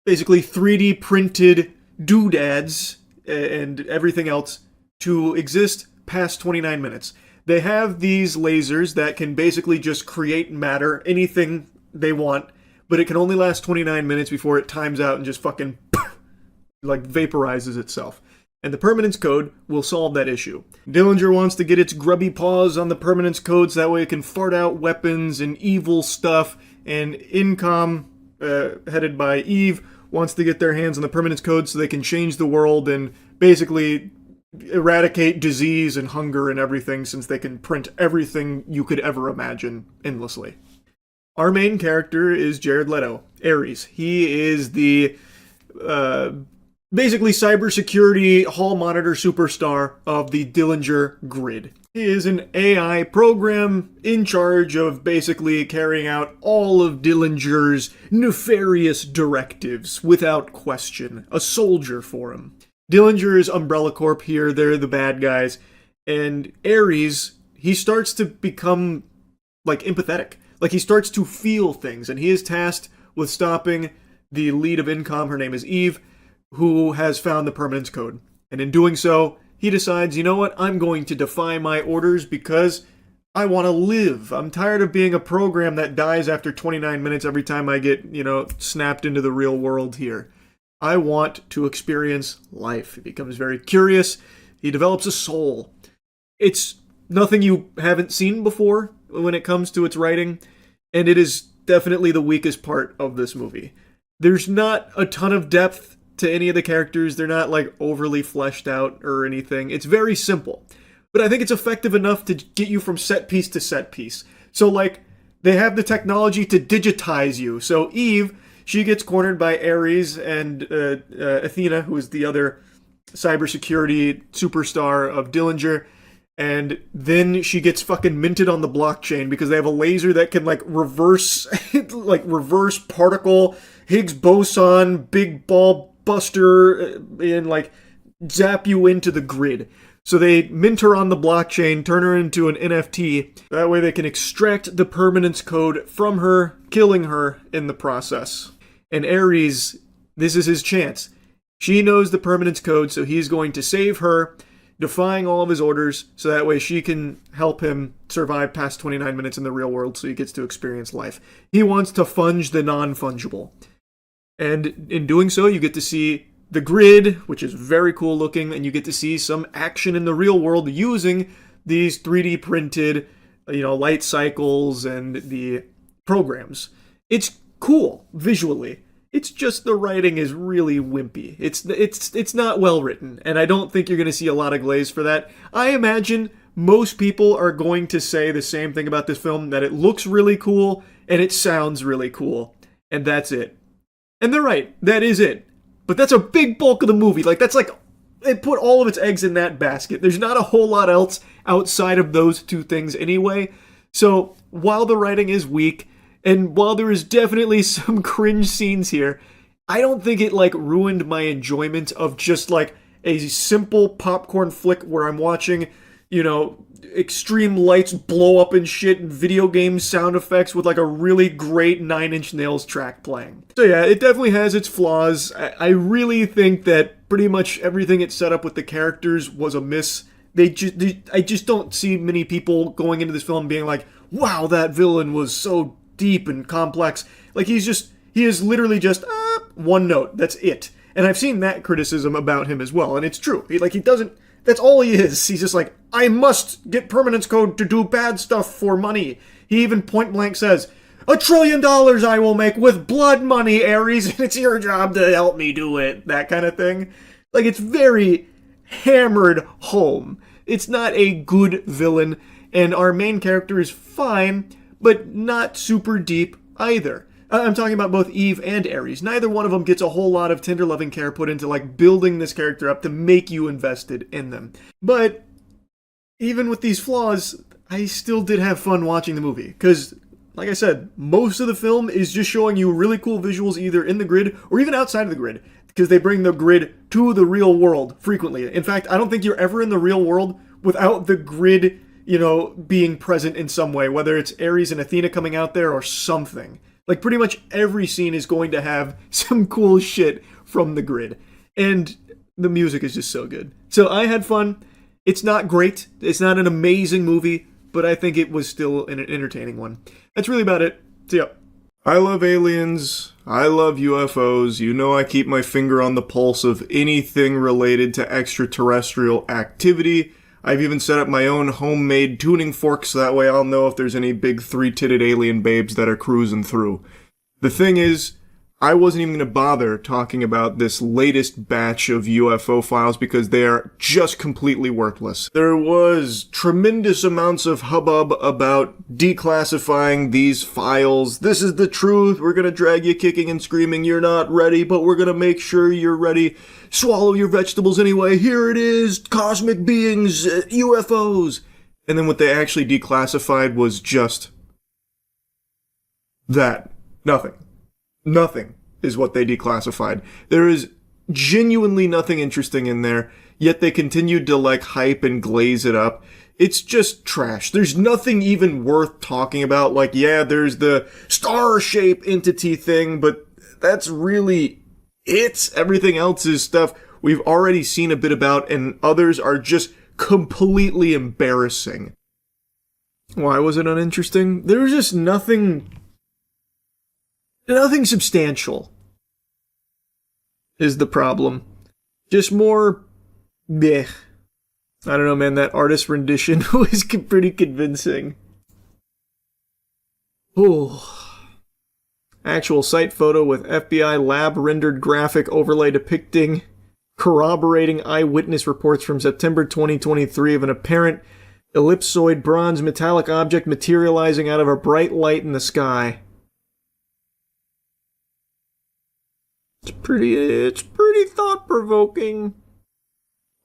S: basically 3D printed doodads and everything else to exist past 29 minutes. They have these lasers that can basically just create matter, anything they want, but it can only last 29 minutes before it times out and just fucking like vaporizes itself. And the permanence code will solve that issue. Dillinger wants to get its grubby paws on the permanence code so that way it can fart out weapons and evil stuff. And Incom, headed by Eve, wants to get their hands on the permanence code so they can change the world and basically eradicate disease and hunger and everything, since they can print everything you could ever imagine endlessly. Our main character is Jared Leto, Ares. He is the basically cybersecurity hall monitor superstar of the Dillinger grid. He is an AI program in charge of basically carrying out all of Dillinger's nefarious directives without question. A soldier for him. Dillinger's Umbrella Corp here, they're the bad guys. And Ares, he starts to become, like, empathetic. Like, he starts to feel things, and he is tasked with stopping the lead of Incom, her name is Eve, who has found the permanence code. And in doing so, he decides, you know what, I'm going to defy my orders because I want to live. I'm tired of being a program that dies after 29 minutes every time I get, snapped into the real world here. I want to experience life. He becomes very curious. He develops a soul. It's nothing you haven't seen before when it comes to its writing, and it is definitely the weakest part of this movie. There's not a ton of depth to any of the characters. They're not like overly fleshed out or anything. It's very simple. But I think it's effective enough to get you from set piece to set piece. So like, they have the technology to digitize you. So Eve, she gets cornered by Ares and Athena, who is the other cybersecurity superstar of Dillinger. And then she gets fucking minted on the blockchain because they have a laser that can like reverse particle, Higgs boson, big ball buster, and like zap you into the grid. So they mint her on the blockchain, turn her into an NFT. That way they can extract the permanence code from her, killing her in the process. And Ares, this is his chance. She knows the permanence code, so he's going to save her, defying all of his orders, so that way she can help him survive past 29 minutes in the real world so he gets to experience life. He wants to funge the non-fungible. And in doing so, you get to see the grid, which is very cool looking, and you get to see some action in the real world using these 3D printed, light cycles and the programs. It's cool visually. It's just the writing is really wimpy. It's not well written, and I don't think you're going to see a lot of glaze for that. I imagine most people are going to say the same thing about this film, that it looks really cool and it sounds really cool, and that's it. And they're right, that is it. But that's a big bulk of the movie. Like, that's like, it put all of its eggs in that basket. There's not a whole lot else outside of those two things anyway. So, while the writing is weak, and while there is definitely some cringe scenes here, I don't think it, like, ruined my enjoyment of just, like, a simple popcorn flick where I'm watching, extreme lights blow up and shit and video game sound effects with, like, a really great Nine Inch Nails track playing. So yeah, it definitely has its flaws. I really think that pretty much everything it set up with the characters was a miss. I just don't see many people going into this film being like, wow, that villain was so deep and complex. Like, he is literally just one note. That's it. And I've seen that criticism about him as well, and it's true. He doesn't. That's all he is. He's just like, I must get permanence code to do bad stuff for money. He even point blank says, $1 trillion I will make with blood money, Ares, and it's your job to help me do it. That kind of thing. Like, it's very hammered home. It's not a good villain, and our main character is fine, but not super deep either. I'm talking about both Eve and Ares. Neither one of them gets a whole lot of tender loving care put into, like, building this character up to make you invested in them. But even with these flaws, I still did have fun watching the movie. Because, like I said, most of the film is just showing you really cool visuals either in the grid or even outside of the grid, because they bring the grid to the real world frequently. In fact, I don't think you're ever in the real world without the grid, being present in some way, whether it's Ares and Athena coming out there or something. Like, pretty much every scene is going to have some cool shit from the grid. And the music is just so good. So I had fun. It's not great. It's not an amazing movie, but I think it was still an entertaining one. That's really about it. So yeah.
A: I love aliens. I love UFOs. You know I keep my finger on the pulse of anything related to extraterrestrial activity. I've even set up my own homemade tuning fork so that way I'll know if there's any big three-titted alien babes that are cruising through. The thing is, I wasn't even going to bother talking about this latest batch of UFO files because they are just completely worthless. There was tremendous amounts of hubbub about declassifying these files. This is the truth. We're going to drag you kicking and screaming. You're not ready, but we're going to make sure you're ready. Swallow your vegetables anyway. Here it is. Cosmic beings, UFOs. And then what they actually declassified was just that. Nothing. Nothing is what they declassified. There is genuinely nothing interesting in there, yet they continued to hype and glaze it up. It's just trash. There's nothing even worth talking about. Yeah, there's the star-shaped entity thing, but that's really it. Everything else is stuff we've already seen a bit about, and others are just completely embarrassing. Why was it uninteresting? There was just nothing substantial is the problem. Just more bleh. I don't know, man, that artist rendition was pretty convincing. Ooh. Actual site photo with FBI lab-rendered graphic overlay depicting corroborating eyewitness reports from September 2023 of an apparent ellipsoid bronze metallic object materializing out of a bright light in the sky. It's pretty thought-provoking.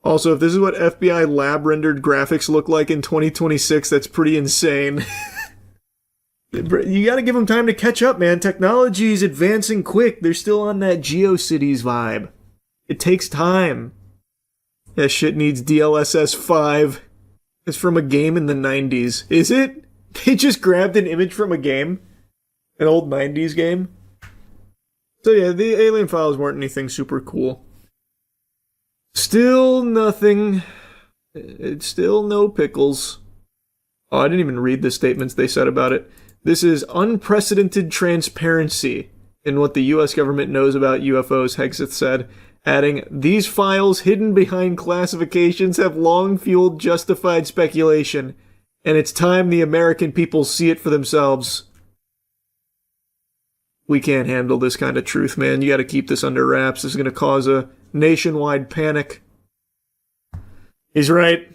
A: Also, if this is what FBI lab-rendered graphics look like in 2026, that's pretty insane. You gotta give them time to catch up, man. Technology's advancing quick. They're still on that GeoCities vibe. It takes time. That shit needs DLSS 5. It's from a game in the 90s. Is it? They just grabbed an image from a game? An old 90s game? So yeah, the alien files weren't anything super cool. Still nothing. It's still no pickles. Oh, I didn't even read the statements they said about it. This is unprecedented transparency in what the US government knows about UFOs, Hegseth said, adding, these files hidden behind classifications have long fueled justified speculation, and it's time the American people see it for themselves. We can't handle this kind of truth, man. You gotta keep this under wraps. This is gonna cause a nationwide panic. He's right.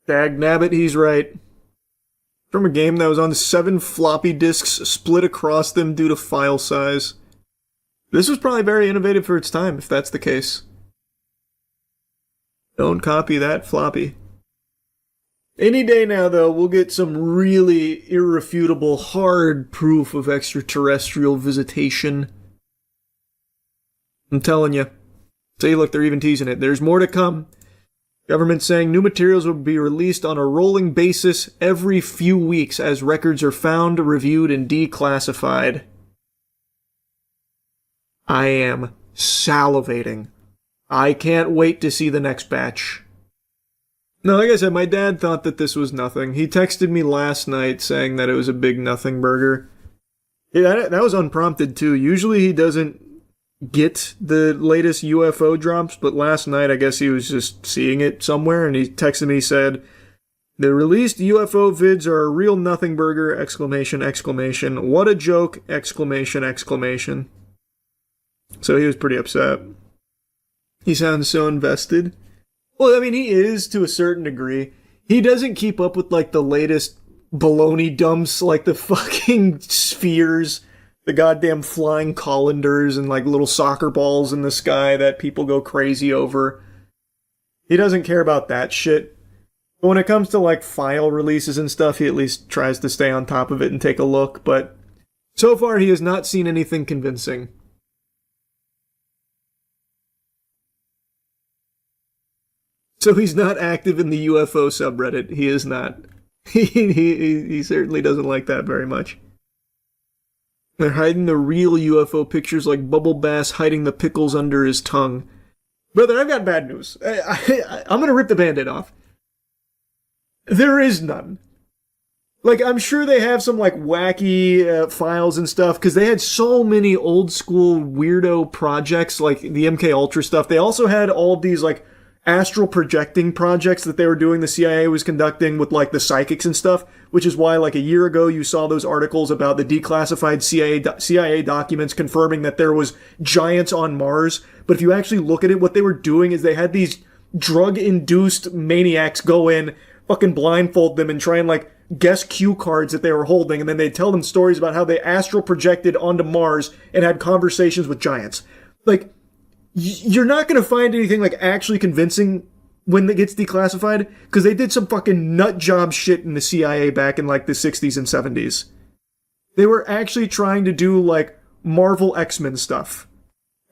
A: Dagnabbit, he's right. From a game that was on 7 floppy disks split across them due to file size. This was probably very innovative for its time, if that's the case. Don't copy that floppy. Any day now, though, we'll get some really irrefutable, hard proof of extraterrestrial visitation. I'm telling you. See, look, they're even teasing it. There's more to come. Government saying new materials will be released on a rolling basis every few weeks as records are found, reviewed, and declassified. I am salivating. I can't wait to see the next batch. No, like I said, my dad thought that this was nothing. He texted me last night saying that it was a big nothing burger. Yeah, that was unprompted too. Usually he doesn't get the latest UFO drops, but last night I guess he was just seeing it somewhere and he texted me, said, the released UFO vids are a real nothing burger, exclamation, exclamation. What a joke, exclamation, exclamation. So he was pretty upset. He sounds so invested. Well, I mean, he is to a certain degree. He doesn't keep up with, the latest baloney dumps, the fucking spheres, the goddamn flying colanders, and, little soccer balls in the sky that people go crazy over. He doesn't care about that shit.
S: But when it comes to like file releases and stuff, he at least tries to stay on top of it and take a look, but so far he has not seen anything convincing. So he's not active in the UFO subreddit. He is not. He certainly doesn't like that very much. They're hiding the real UFO pictures like Bubble Bass hiding the pickles under his tongue. Brother, I've got bad news. I'm gonna rip the Band-Aid off. There is none. Like, I'm sure they have some, like, wacky files and stuff, because they had so many old-school weirdo projects, like the MK Ultra stuff. They also had all of these, like, astral projecting projects that they were doing, the CIA was conducting with, like, the psychics and stuff, which is why, like, a year ago you saw those articles about the declassified CIA documents confirming that there was giants on Mars. But if you actually look at it, what they were doing is they had these drug-induced maniacs go in, fucking blindfold them and try and, like, guess cue cards that they were holding, and then they'd tell them stories about how they astral projected onto Mars and had conversations with giants. Like, you're not going to find anything, like, actually convincing when it gets declassified, because they did some fucking nut job shit in the CIA back in, like, the 60s and 70s. They were actually trying to do, like, Marvel X-Men stuff.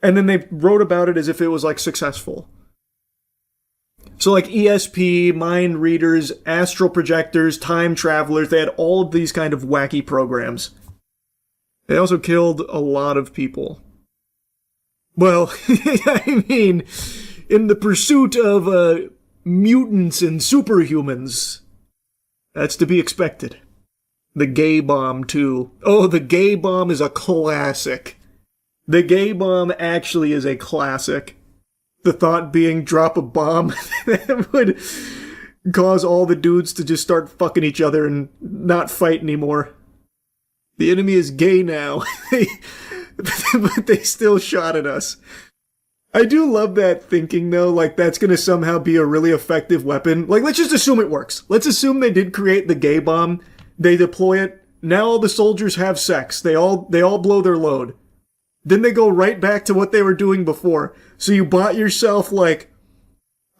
S: And then they wrote about it as if it was, like, successful. So, like, ESP, mind readers, astral projectors, time travelers, they had all of these kind of wacky programs. They also killed a lot of people. Well, I mean, in the pursuit of mutants and superhumans, that's to be expected. The gay bomb, too. Oh, the gay bomb is a classic. The gay bomb actually is a classic. The thought being drop a bomb that would cause all the dudes to just start fucking each other and not fight anymore. The enemy is gay now. But they still shot at us. I do love that thinking, though. Like, that's going to somehow be a really effective weapon. Like, let's just assume it works. Let's assume they did create the gay bomb. They deploy it. Now all the soldiers have sex. They all blow their load. Then they go right back to what they were doing before. So you bought yourself, like,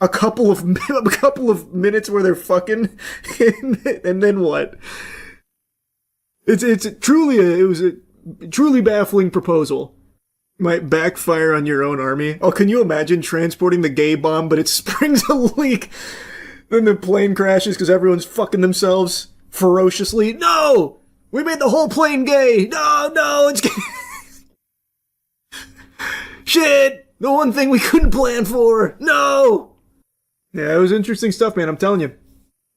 S: a couple of minutes where they're fucking, and then what? It was a truly baffling proposal. Might backfire on your own army. Oh, can you imagine transporting the gay bomb, but it springs a leak? Then the plane crashes because everyone's fucking themselves ferociously. No! We made the whole plane gay! No, it's gay! Shit! The one thing we couldn't plan for! No! Yeah, it was interesting stuff, man, I'm telling you.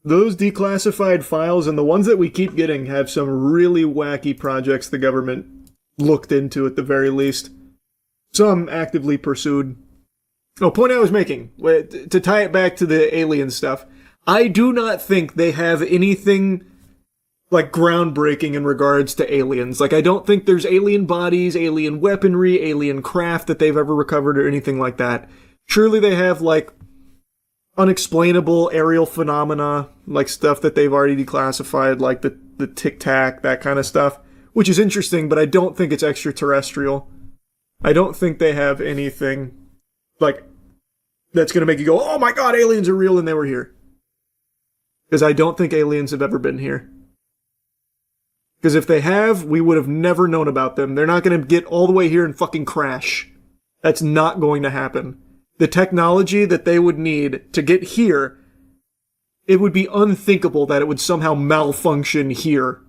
S: Those declassified files and the ones that we keep getting have some really wacky projects the government looked into at the very least. Some actively pursued. Oh, point I was making, to tie it back to the alien stuff, I do not think they have anything like groundbreaking in regards to aliens. Like, I don't think there's alien bodies, alien weaponry, alien craft that they've ever recovered or anything like that. Surely they have, like, unexplainable aerial phenomena, like stuff that they've already declassified, like the tic-tac, that kind of stuff, which is interesting, but I don't think it's extraterrestrial. I don't think they have anything, like, that's going to make you go, oh my god, aliens are real and they were here. Because I don't think aliens have ever been here. Because if they have, we would have never known about them. They're not going to get all the way here and fucking crash. That's not going to happen. The technology that they would need to get here, it would be unthinkable that it would somehow malfunction here.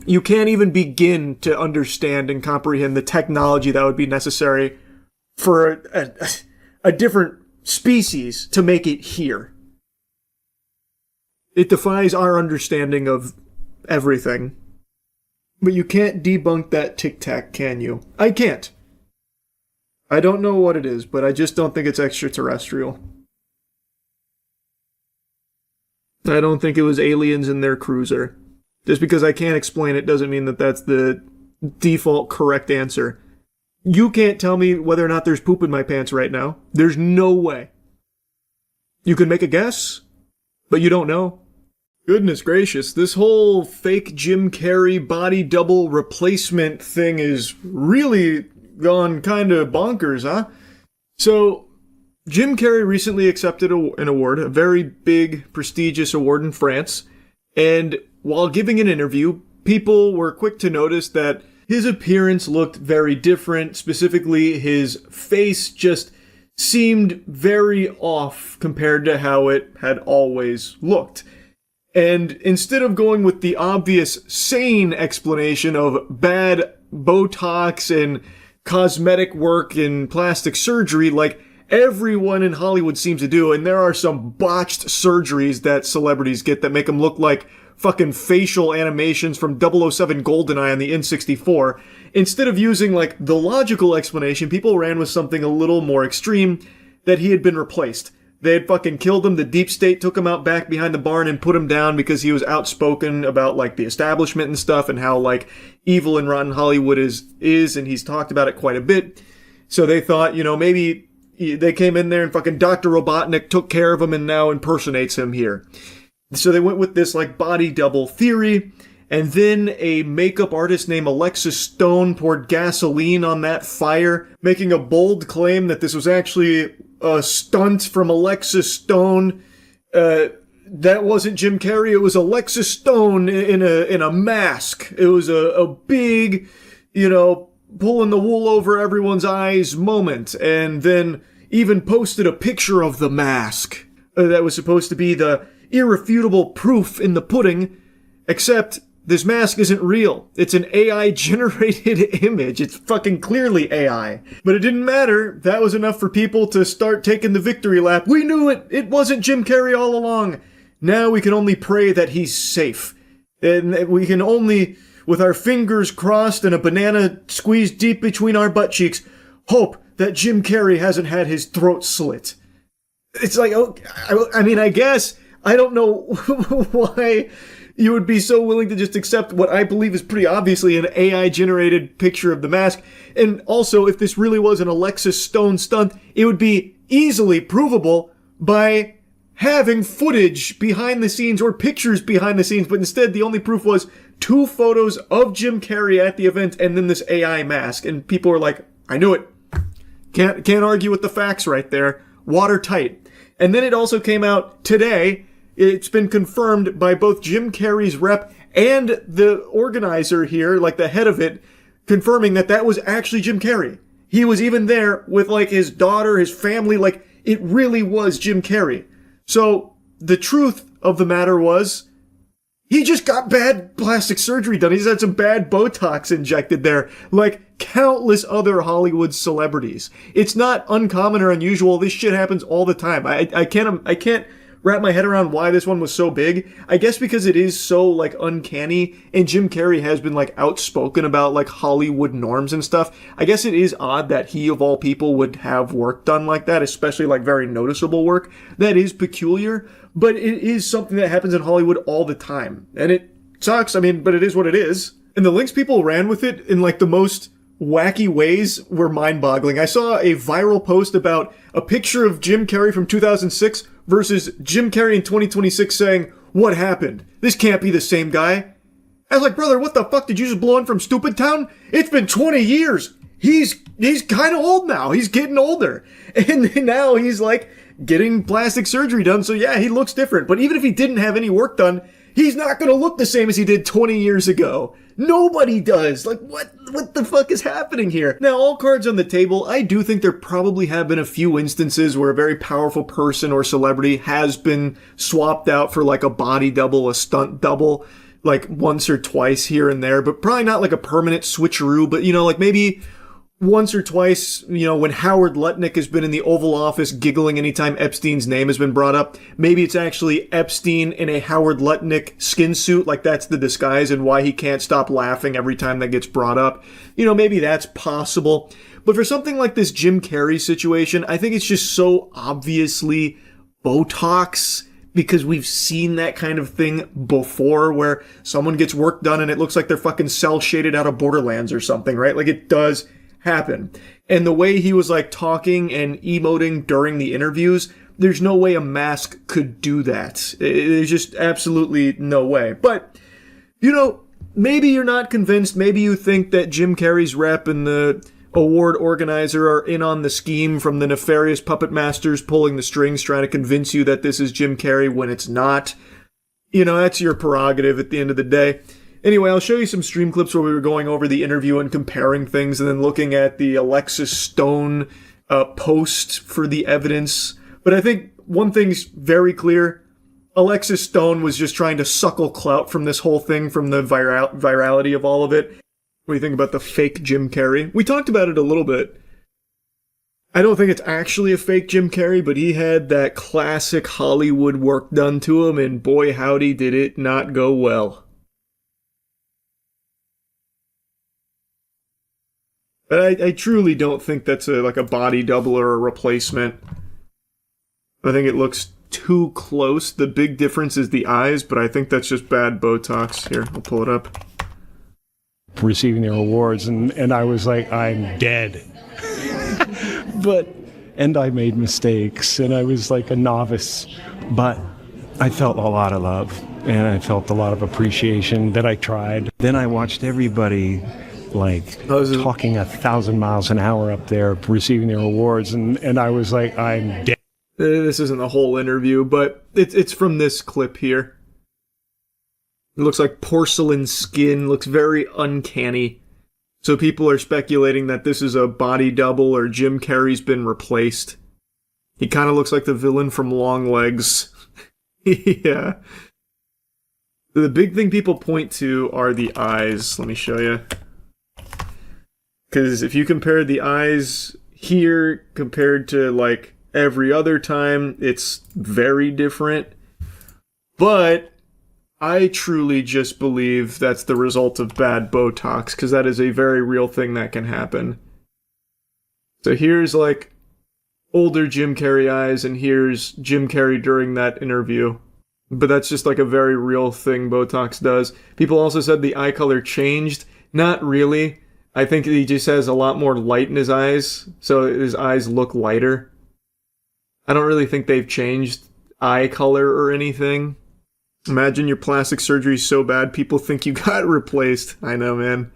S: You can't even begin to understand and comprehend the technology that would be necessary for a different species to make it here. It defies our understanding of everything. But you can't debunk that tic-tac, can you? I can't. I don't know what it is, but I just don't think it's extraterrestrial. I don't think it was aliens in their cruiser. Just because I can't explain it doesn't mean that that's the default correct answer. You can't tell me whether or not there's poop in my pants right now. There's no way. You can make a guess, but you don't know. Goodness gracious, this whole fake Jim Carrey body double replacement thing is really gone kind of bonkers, huh? So,
A: Jim Carrey recently accepted an award, a very big, prestigious award in France, and while giving an interview, people were quick to notice that his appearance looked very different. Specifically, his face just seemed very off compared to how it had always looked. And instead of going with the obvious sane explanation of bad Botox and cosmetic work and plastic surgery like everyone in Hollywood seems to do, and there are some botched surgeries that celebrities get that make them look like fucking facial animations from 007 GoldenEye on the N64. Instead of using like the logical explanation, people ran with something a little more extreme, that he had been replaced. They had fucking killed him. The deep state took him out back behind the barn and put him down because he was outspoken about like the establishment and stuff and how like evil and rotten Hollywood is, and he's talked about it quite a bit. So they thought, you know, maybe they came in there and fucking Dr. Robotnik took care of him and now impersonates him here. So they went with this like body double theory, and then a makeup artist named Alexis Stone poured gasoline on that fire, making a bold claim that this was actually a stunt from Alexis Stone. That wasn't Jim Carrey, it was Alexis Stone in a mask. It was a big, you know, pulling the wool over everyone's eyes moment, and then even posted a picture of the mask that was supposed to be the irrefutable proof in the pudding, except this mask isn't real. It's an AI-generated image. It's fucking clearly AI. But it didn't matter. That was enough for people to start taking the victory lap. We knew it. It wasn't Jim Carrey all along. Now we can only pray that he's safe. And we can only, with our fingers crossed and a banana squeezed deep between our butt cheeks, hope that Jim Carrey hasn't had his throat slit. It's like, oh, I mean, I guess, I don't know why you would be so willing to just accept what I believe is pretty obviously an AI-generated picture of the mask. And also, if this really was an Alexis Stone stunt, it would be easily provable by having footage behind the scenes or pictures behind the scenes, but instead the only proof was 2 photos of Jim Carrey at the event and then this AI mask. And people were like, I knew it. Can't argue with the facts right there. Watertight. And then it also came out today. It's been confirmed by both Jim Carrey's rep and the organizer here, like the head of it, confirming that that was actually Jim Carrey. He was even there with like his daughter, his family, like it really was Jim Carrey. So the truth of the matter was, he just got bad plastic surgery done. He's had some bad Botox injected there, like countless other Hollywood celebrities. It's not uncommon or unusual. This shit happens all the time. I can't wrap my head around why this one was so big. I guess because it is so like uncanny, and Jim Carrey has been like outspoken about like Hollywood norms and stuff. I guess it is odd that he of all people would have work done like that, especially like very noticeable work. That is peculiar, but it is something that happens in Hollywood all the time. And it sucks, I mean, but it is what it is. And the links people ran with it in like the most wacky ways were mind-boggling. I saw a viral post about a picture of Jim Carrey from 2006 versus Jim Carrey in 2026 saying, what happened? This can't be the same guy. I was like, brother, what the fuck? Did you just blow in from Stupid Town? It's been 20 years. He's kind of old now. He's getting older. And now he's like getting plastic surgery done. So yeah, he looks different. But even if he didn't have any work done, he's not going to look the same as he did 20 years ago. Nobody does. Like, what the fuck is happening here? Now, all cards on the table, I do think there probably have been a few instances where a very powerful person or celebrity has been swapped out for like a body double, a stunt double, like once or twice here and there, but probably not like a permanent switcheroo, but you know, like maybe once or twice, you know, when Howard Lutnick has been in the Oval Office giggling anytime Epstein's name has been brought up, maybe it's actually Epstein in a Howard Lutnick skin suit, like that's the disguise and why he can't stop laughing every time that gets brought up. You know, maybe that's possible. But for something like this Jim Carrey situation, I think it's just so obviously Botox, because we've seen that kind of thing before where someone gets work done and it looks like they're fucking cell shaded out of Borderlands or something, right? Like it does happen. And the way he was like talking and emoting during the interviews, there's no way a mask could do that. There's just absolutely no way. But, you know, maybe you're not convinced. Maybe you think that Jim Carrey's rep and the
S: award organizer are in on the scheme from the nefarious puppet masters pulling the strings, trying to convince you that this is Jim Carrey when it's not. You know, that's your prerogative at the end of the day. Anyway, I'll show you some stream clips where we were going over the interview and comparing things, and then looking at the Alexis Stone post for the evidence. But I think one thing's very clear. Alexis Stone was just trying to suckle clout from this whole thing, from the virality of all of it. What do you think about the fake Jim Carrey? We talked about it a little bit. I don't think it's actually a fake Jim Carrey, but he had that classic Hollywood work done to him, and boy howdy did it not go well. But I truly don't think that's like a body double or a replacement. I think it looks too close. The big difference is the eyes, but I think that's just bad Botox. Here, I'll pull it up.
N: Receiving their awards, and I was like, I'm dead. And I made mistakes, and I was like a novice, but I felt a lot of love, and I felt a lot of appreciation that I tried. Then I watched everybody talking 1,000 miles an hour up there, receiving their awards, and I was like, I'm dead.
S: This isn't the whole interview, but it's from this clip here. It looks like porcelain skin, looks very uncanny. So people are speculating that this is a body double or Jim Carrey's been replaced. He kind of looks like the villain from Long Legs. Yeah. The big thing people point to are the eyes. Let me show you. Because if you compare the eyes here compared to like every other time, it's very different. But I truly just believe that's the result of bad Botox, because that is a very real thing that can happen. So here's like older Jim Carrey eyes, and here's Jim Carrey during that interview. But that's just like a very real thing Botox does. People also said the eye color changed. Not really. I think he just has a lot more light in his eyes, so his eyes look lighter. I don't really think they've changed eye color or anything. Imagine your plastic surgery is so bad people think you got replaced. I know, man.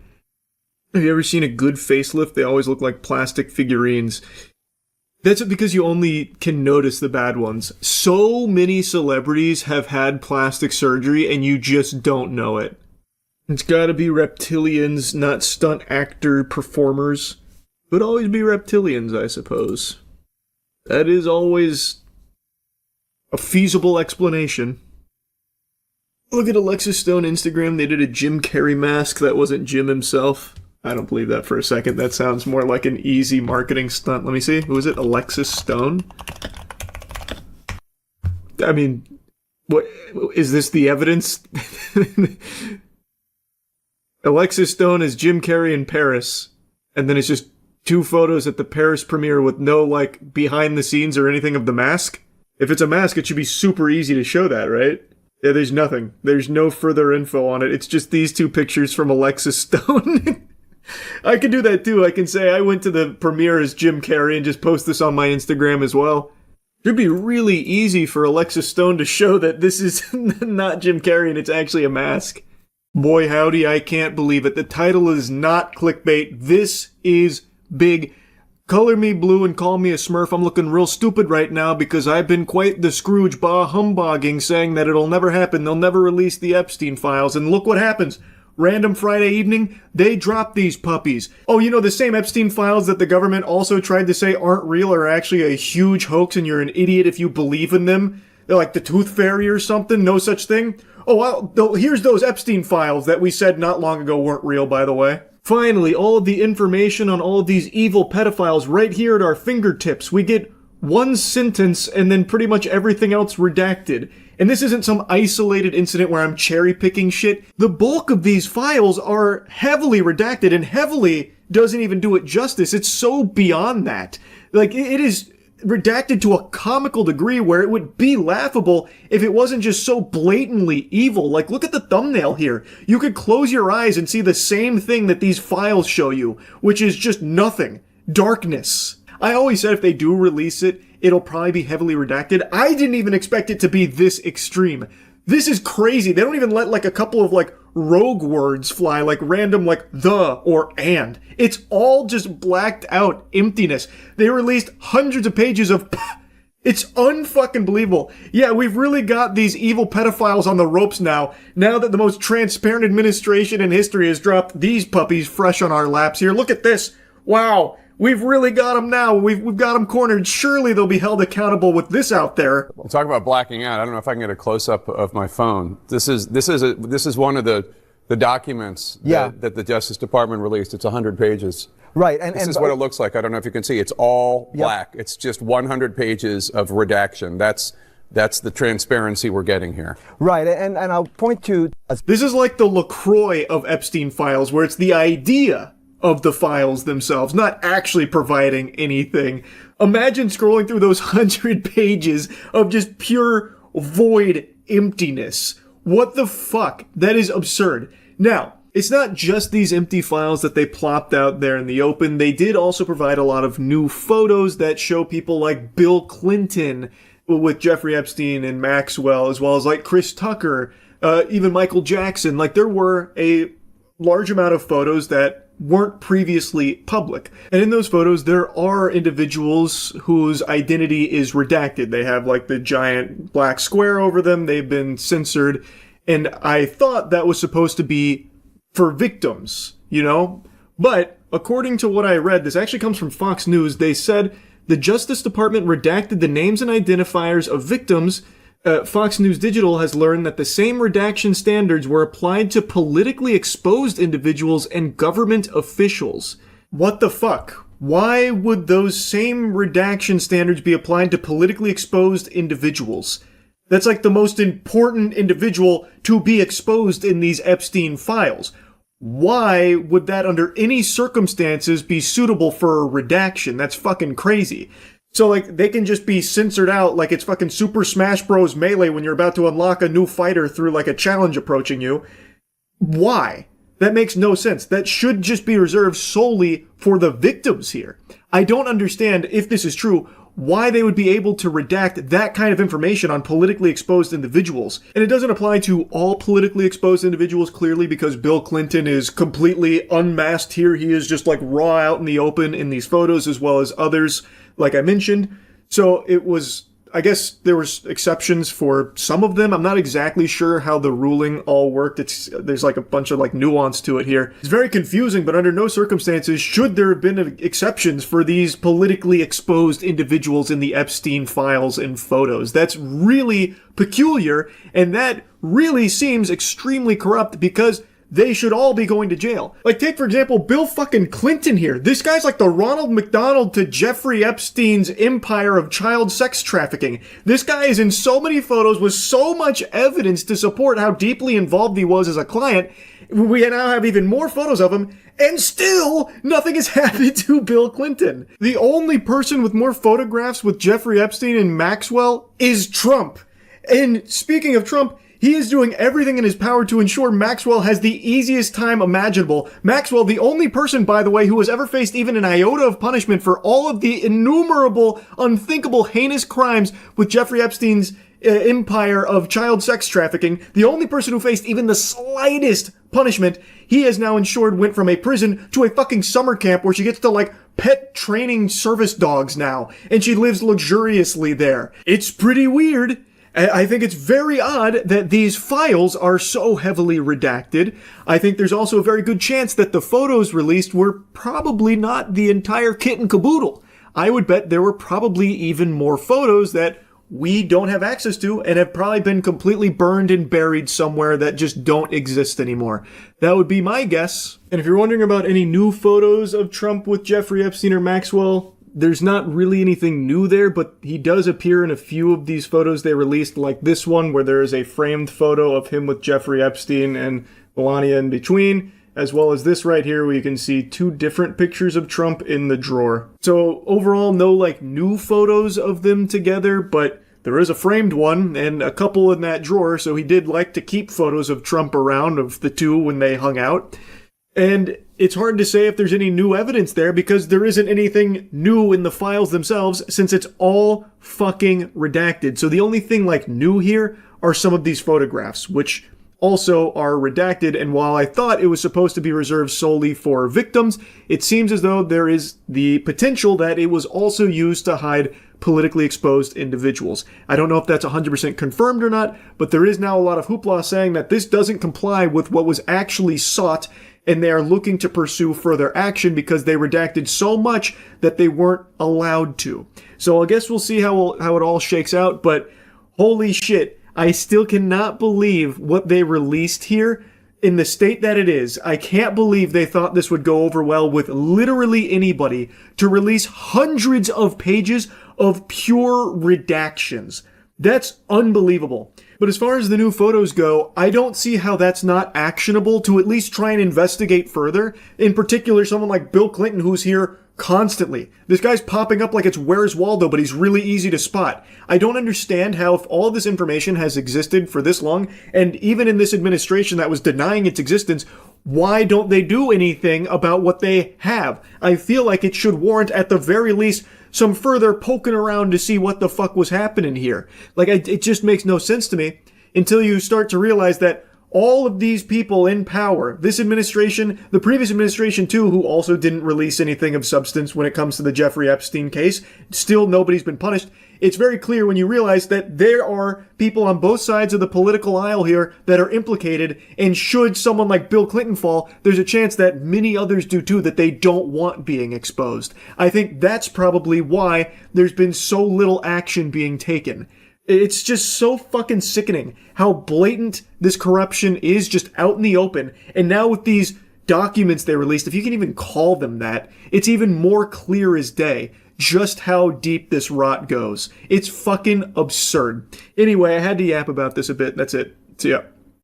S: Have you ever seen a good facelift? They always look like plastic figurines. That's because you only can notice the bad ones. So many celebrities have had plastic surgery and you just don't know it. It's gotta be reptilians, not stunt actor performers. But always be reptilians, I suppose. That is always a feasible explanation. Look at Alexis Stone Instagram. They did a Jim Carrey mask that wasn't Jim himself. I don't believe that for a second. That sounds more like an easy marketing stunt. Let me see. Who is it? Alexis Stone? I mean, what is this the evidence? Alexis Stone is Jim Carrey in Paris. And then it's just 2 photos at the Paris premiere with no, like, behind the scenes or anything of the mask. If it's a mask, it should be super easy to show that, right? Yeah, there's nothing. There's no further info on it. It's just these 2 pictures from Alexis Stone. I could do that too. I can say I went to the premiere as Jim Carrey and just post this on my Instagram as well. It'd be really easy for Alexis Stone to show that this is not Jim Carrey and it's actually a mask. Boy howdy, I can't believe it. The title is not clickbait. This is big. Color me blue and call me a Smurf. I'm looking real stupid right now because I've been quite the Scrooge bah-humbogging, saying that it'll never happen. They'll never release the Epstein files. And look what happens. Random Friday evening, they drop these puppies. Oh, you know, the same Epstein files that the government also tried to say aren't real are actually a huge hoax and you're an idiot if you believe in them. They're like the Tooth Fairy or something. No such thing. Oh, well, here's those Epstein files that we said not long ago weren't real, by the way. Finally, all of the information on all of these evil pedophiles right here at our fingertips. We get one sentence and then pretty much everything else redacted. And this isn't some isolated incident where I'm cherry-picking shit. The bulk of these files are heavily redacted and heavily doesn't even do it justice. It's so beyond that. Like, it is redacted to a comical degree where it would be laughable if it wasn't just so blatantly evil. Like, look at the thumbnail here. You could close your eyes and see the same thing that these files show you, which is just nothing. Darkness. I always said if they do release it, it'll probably be heavily redacted. I didn't even expect it to be this extreme. This is crazy. They don't even let like a couple of like rogue words fly, like random, like the or and. It's all just blacked out emptiness. They released hundreds of pages of it's unfucking believable. Yeah, we've really got these evil pedophiles on the ropes now that the most transparent administration in history has dropped these puppies fresh on our laps here. Look at this. Wow. We've really got them now. We've got them cornered. Surely they'll be held accountable with this out there.
R: Talk about blacking out. I don't know if I can get a close-up of my phone. This is one of the documents that the Justice Department released. It's 100 pages.
U: Right.
R: This is what it looks like. I don't know if you can see. It's all black. It's just 100 pages of redaction. That's the transparency we're getting here.
U: Right. And I'll point to...
S: This is like the LaCroix of Epstein files, where it's the idea of the files themselves, not actually providing anything. Imagine scrolling through those 100 pages of just pure void emptiness. What the fuck? That is absurd. Now, it's not just these empty files that they plopped out there in the open. They did also provide a lot of new photos that show people like Bill Clinton with Jeffrey Epstein and Maxwell, as well as like Chris Tucker, even Michael Jackson. Like, there were a large amount of photos that weren't previously public. And in those photos, there are individuals whose identity is redacted. They have like the giant black square over them. They've been censored. And I thought that was supposed to be for victims, you know? But according to what I read, this actually comes from Fox News. They said the Justice Department redacted the names and identifiers of victims. Fox News Digital has learned that the same redaction standards were applied to politically exposed individuals and government officials. What the fuck? Why would those same redaction standards be applied to politically exposed individuals? That's like the most important individual to be exposed in these Epstein files. Why would that under any circumstances be suitable for a redaction? That's fucking crazy. So, like, they can just be censored out like it's fucking Super Smash Bros. Melee when you're about to unlock a new fighter through, like, a challenge approaching you. Why? That makes no sense. That should just be reserved solely for the victims here. I don't understand, if this is true, why they would be able to redact that kind of information on politically exposed individuals. And it doesn't apply to all politically exposed individuals, clearly, because Bill Clinton is completely unmasked here. He is just, like, raw out in the open in these photos, as well as others, like I mentioned. So it was, I guess there was exceptions for some of them. I'm not exactly sure how the ruling all worked. There's like a bunch of like nuance to it here. It's very confusing, but under no circumstances should there have been exceptions for these politically exposed individuals in the Epstein files and photos. That's really peculiar, and that really seems extremely corrupt because they should all be going to jail. Like, take, for example, Bill fucking Clinton here. This guy's like the Ronald McDonald to Jeffrey Epstein's empire of child sex trafficking. This guy is in so many photos with so much evidence to support how deeply involved he was as a client. We now have even more photos of him, and still nothing has happened to Bill Clinton. The only person with more photographs with Jeffrey Epstein and Maxwell is Trump. And speaking of Trump, he is doing everything in his power to ensure Maxwell has the easiest time imaginable. Maxwell, the only person, by the way, who has ever faced even an iota of punishment for all of the innumerable, unthinkable, heinous crimes with Jeffrey Epstein's empire of child sex trafficking, the only person who faced even the slightest punishment, he has now ensured went from a prison to a fucking summer camp where she gets to, like, pet training service dogs now, and she lives luxuriously there. It's pretty weird. I think it's very odd that these files are so heavily redacted. I think there's also a very good chance that the photos released were probably not the entire kit and caboodle. I would bet there were probably even more photos that we don't have access to and have probably been completely burned and buried somewhere that just don't exist anymore. That would be my guess. And if you're wondering about any new photos of Trump with Jeffrey Epstein or Maxwell, there's not really anything new there, but he does appear in a few of these photos they released, like this one where there is a framed photo of him with Jeffrey Epstein and Melania in between, as well as this right here where you can see two different pictures of Trump in the drawer. So overall, no like new photos of them together, but there is a framed one and a couple in that drawer, so he did like to keep photos of Trump around of the two when they hung out. And it's hard to say if there's any new evidence there because there isn't anything new in the files themselves since it's all fucking redacted. So the only thing like new here are some of these photographs, which also are redacted, and while I thought it was supposed to be reserved solely for victims, it seems as though there is the potential that it was also used to hide politically exposed individuals. I don't know if that's 100% confirmed or not, but there is now a lot of hoopla saying that this doesn't comply with what was actually sought, and they are looking to pursue further action because they redacted so much that they weren't allowed to. So I guess we'll see how it all shakes out, but holy shit, I still cannot believe what they released here in the state that it is. I can't believe they thought this would go over well with literally anybody to release hundreds of pages of pure redactions. That's unbelievable. But as far as the new photos go, I don't see how that's not actionable to at least try and investigate further. In particular, someone like Bill Clinton, who's here constantly. This guy's popping up like it's Where's Waldo, but he's really easy to spot. I don't understand how, if all this information has existed for this long, and even in this administration that was denying its existence, why don't they do anything about what they have? I feel like it should warrant, at the very least, some further poking around to see what the fuck was happening here. Like, it just makes no sense to me until you start to realize that all of these people in power, this administration, the previous administration too, who also didn't release anything of substance when it comes to the Jeffrey Epstein case, still nobody's been punished. It's very clear when you realize that there are people on both sides of the political aisle here that are implicated, and should someone like Bill Clinton fall, there's a chance that many others do too that they don't want being exposed. I think that's probably why there's been so little action being taken. It's just so fucking sickening how blatant this corruption is just out in the open. And now with these documents they released, if you can even call them that, it's even more clear as day just how deep this rot goes. It's fucking absurd. Anyway, I had to yap about this a bit. That's it. See ya.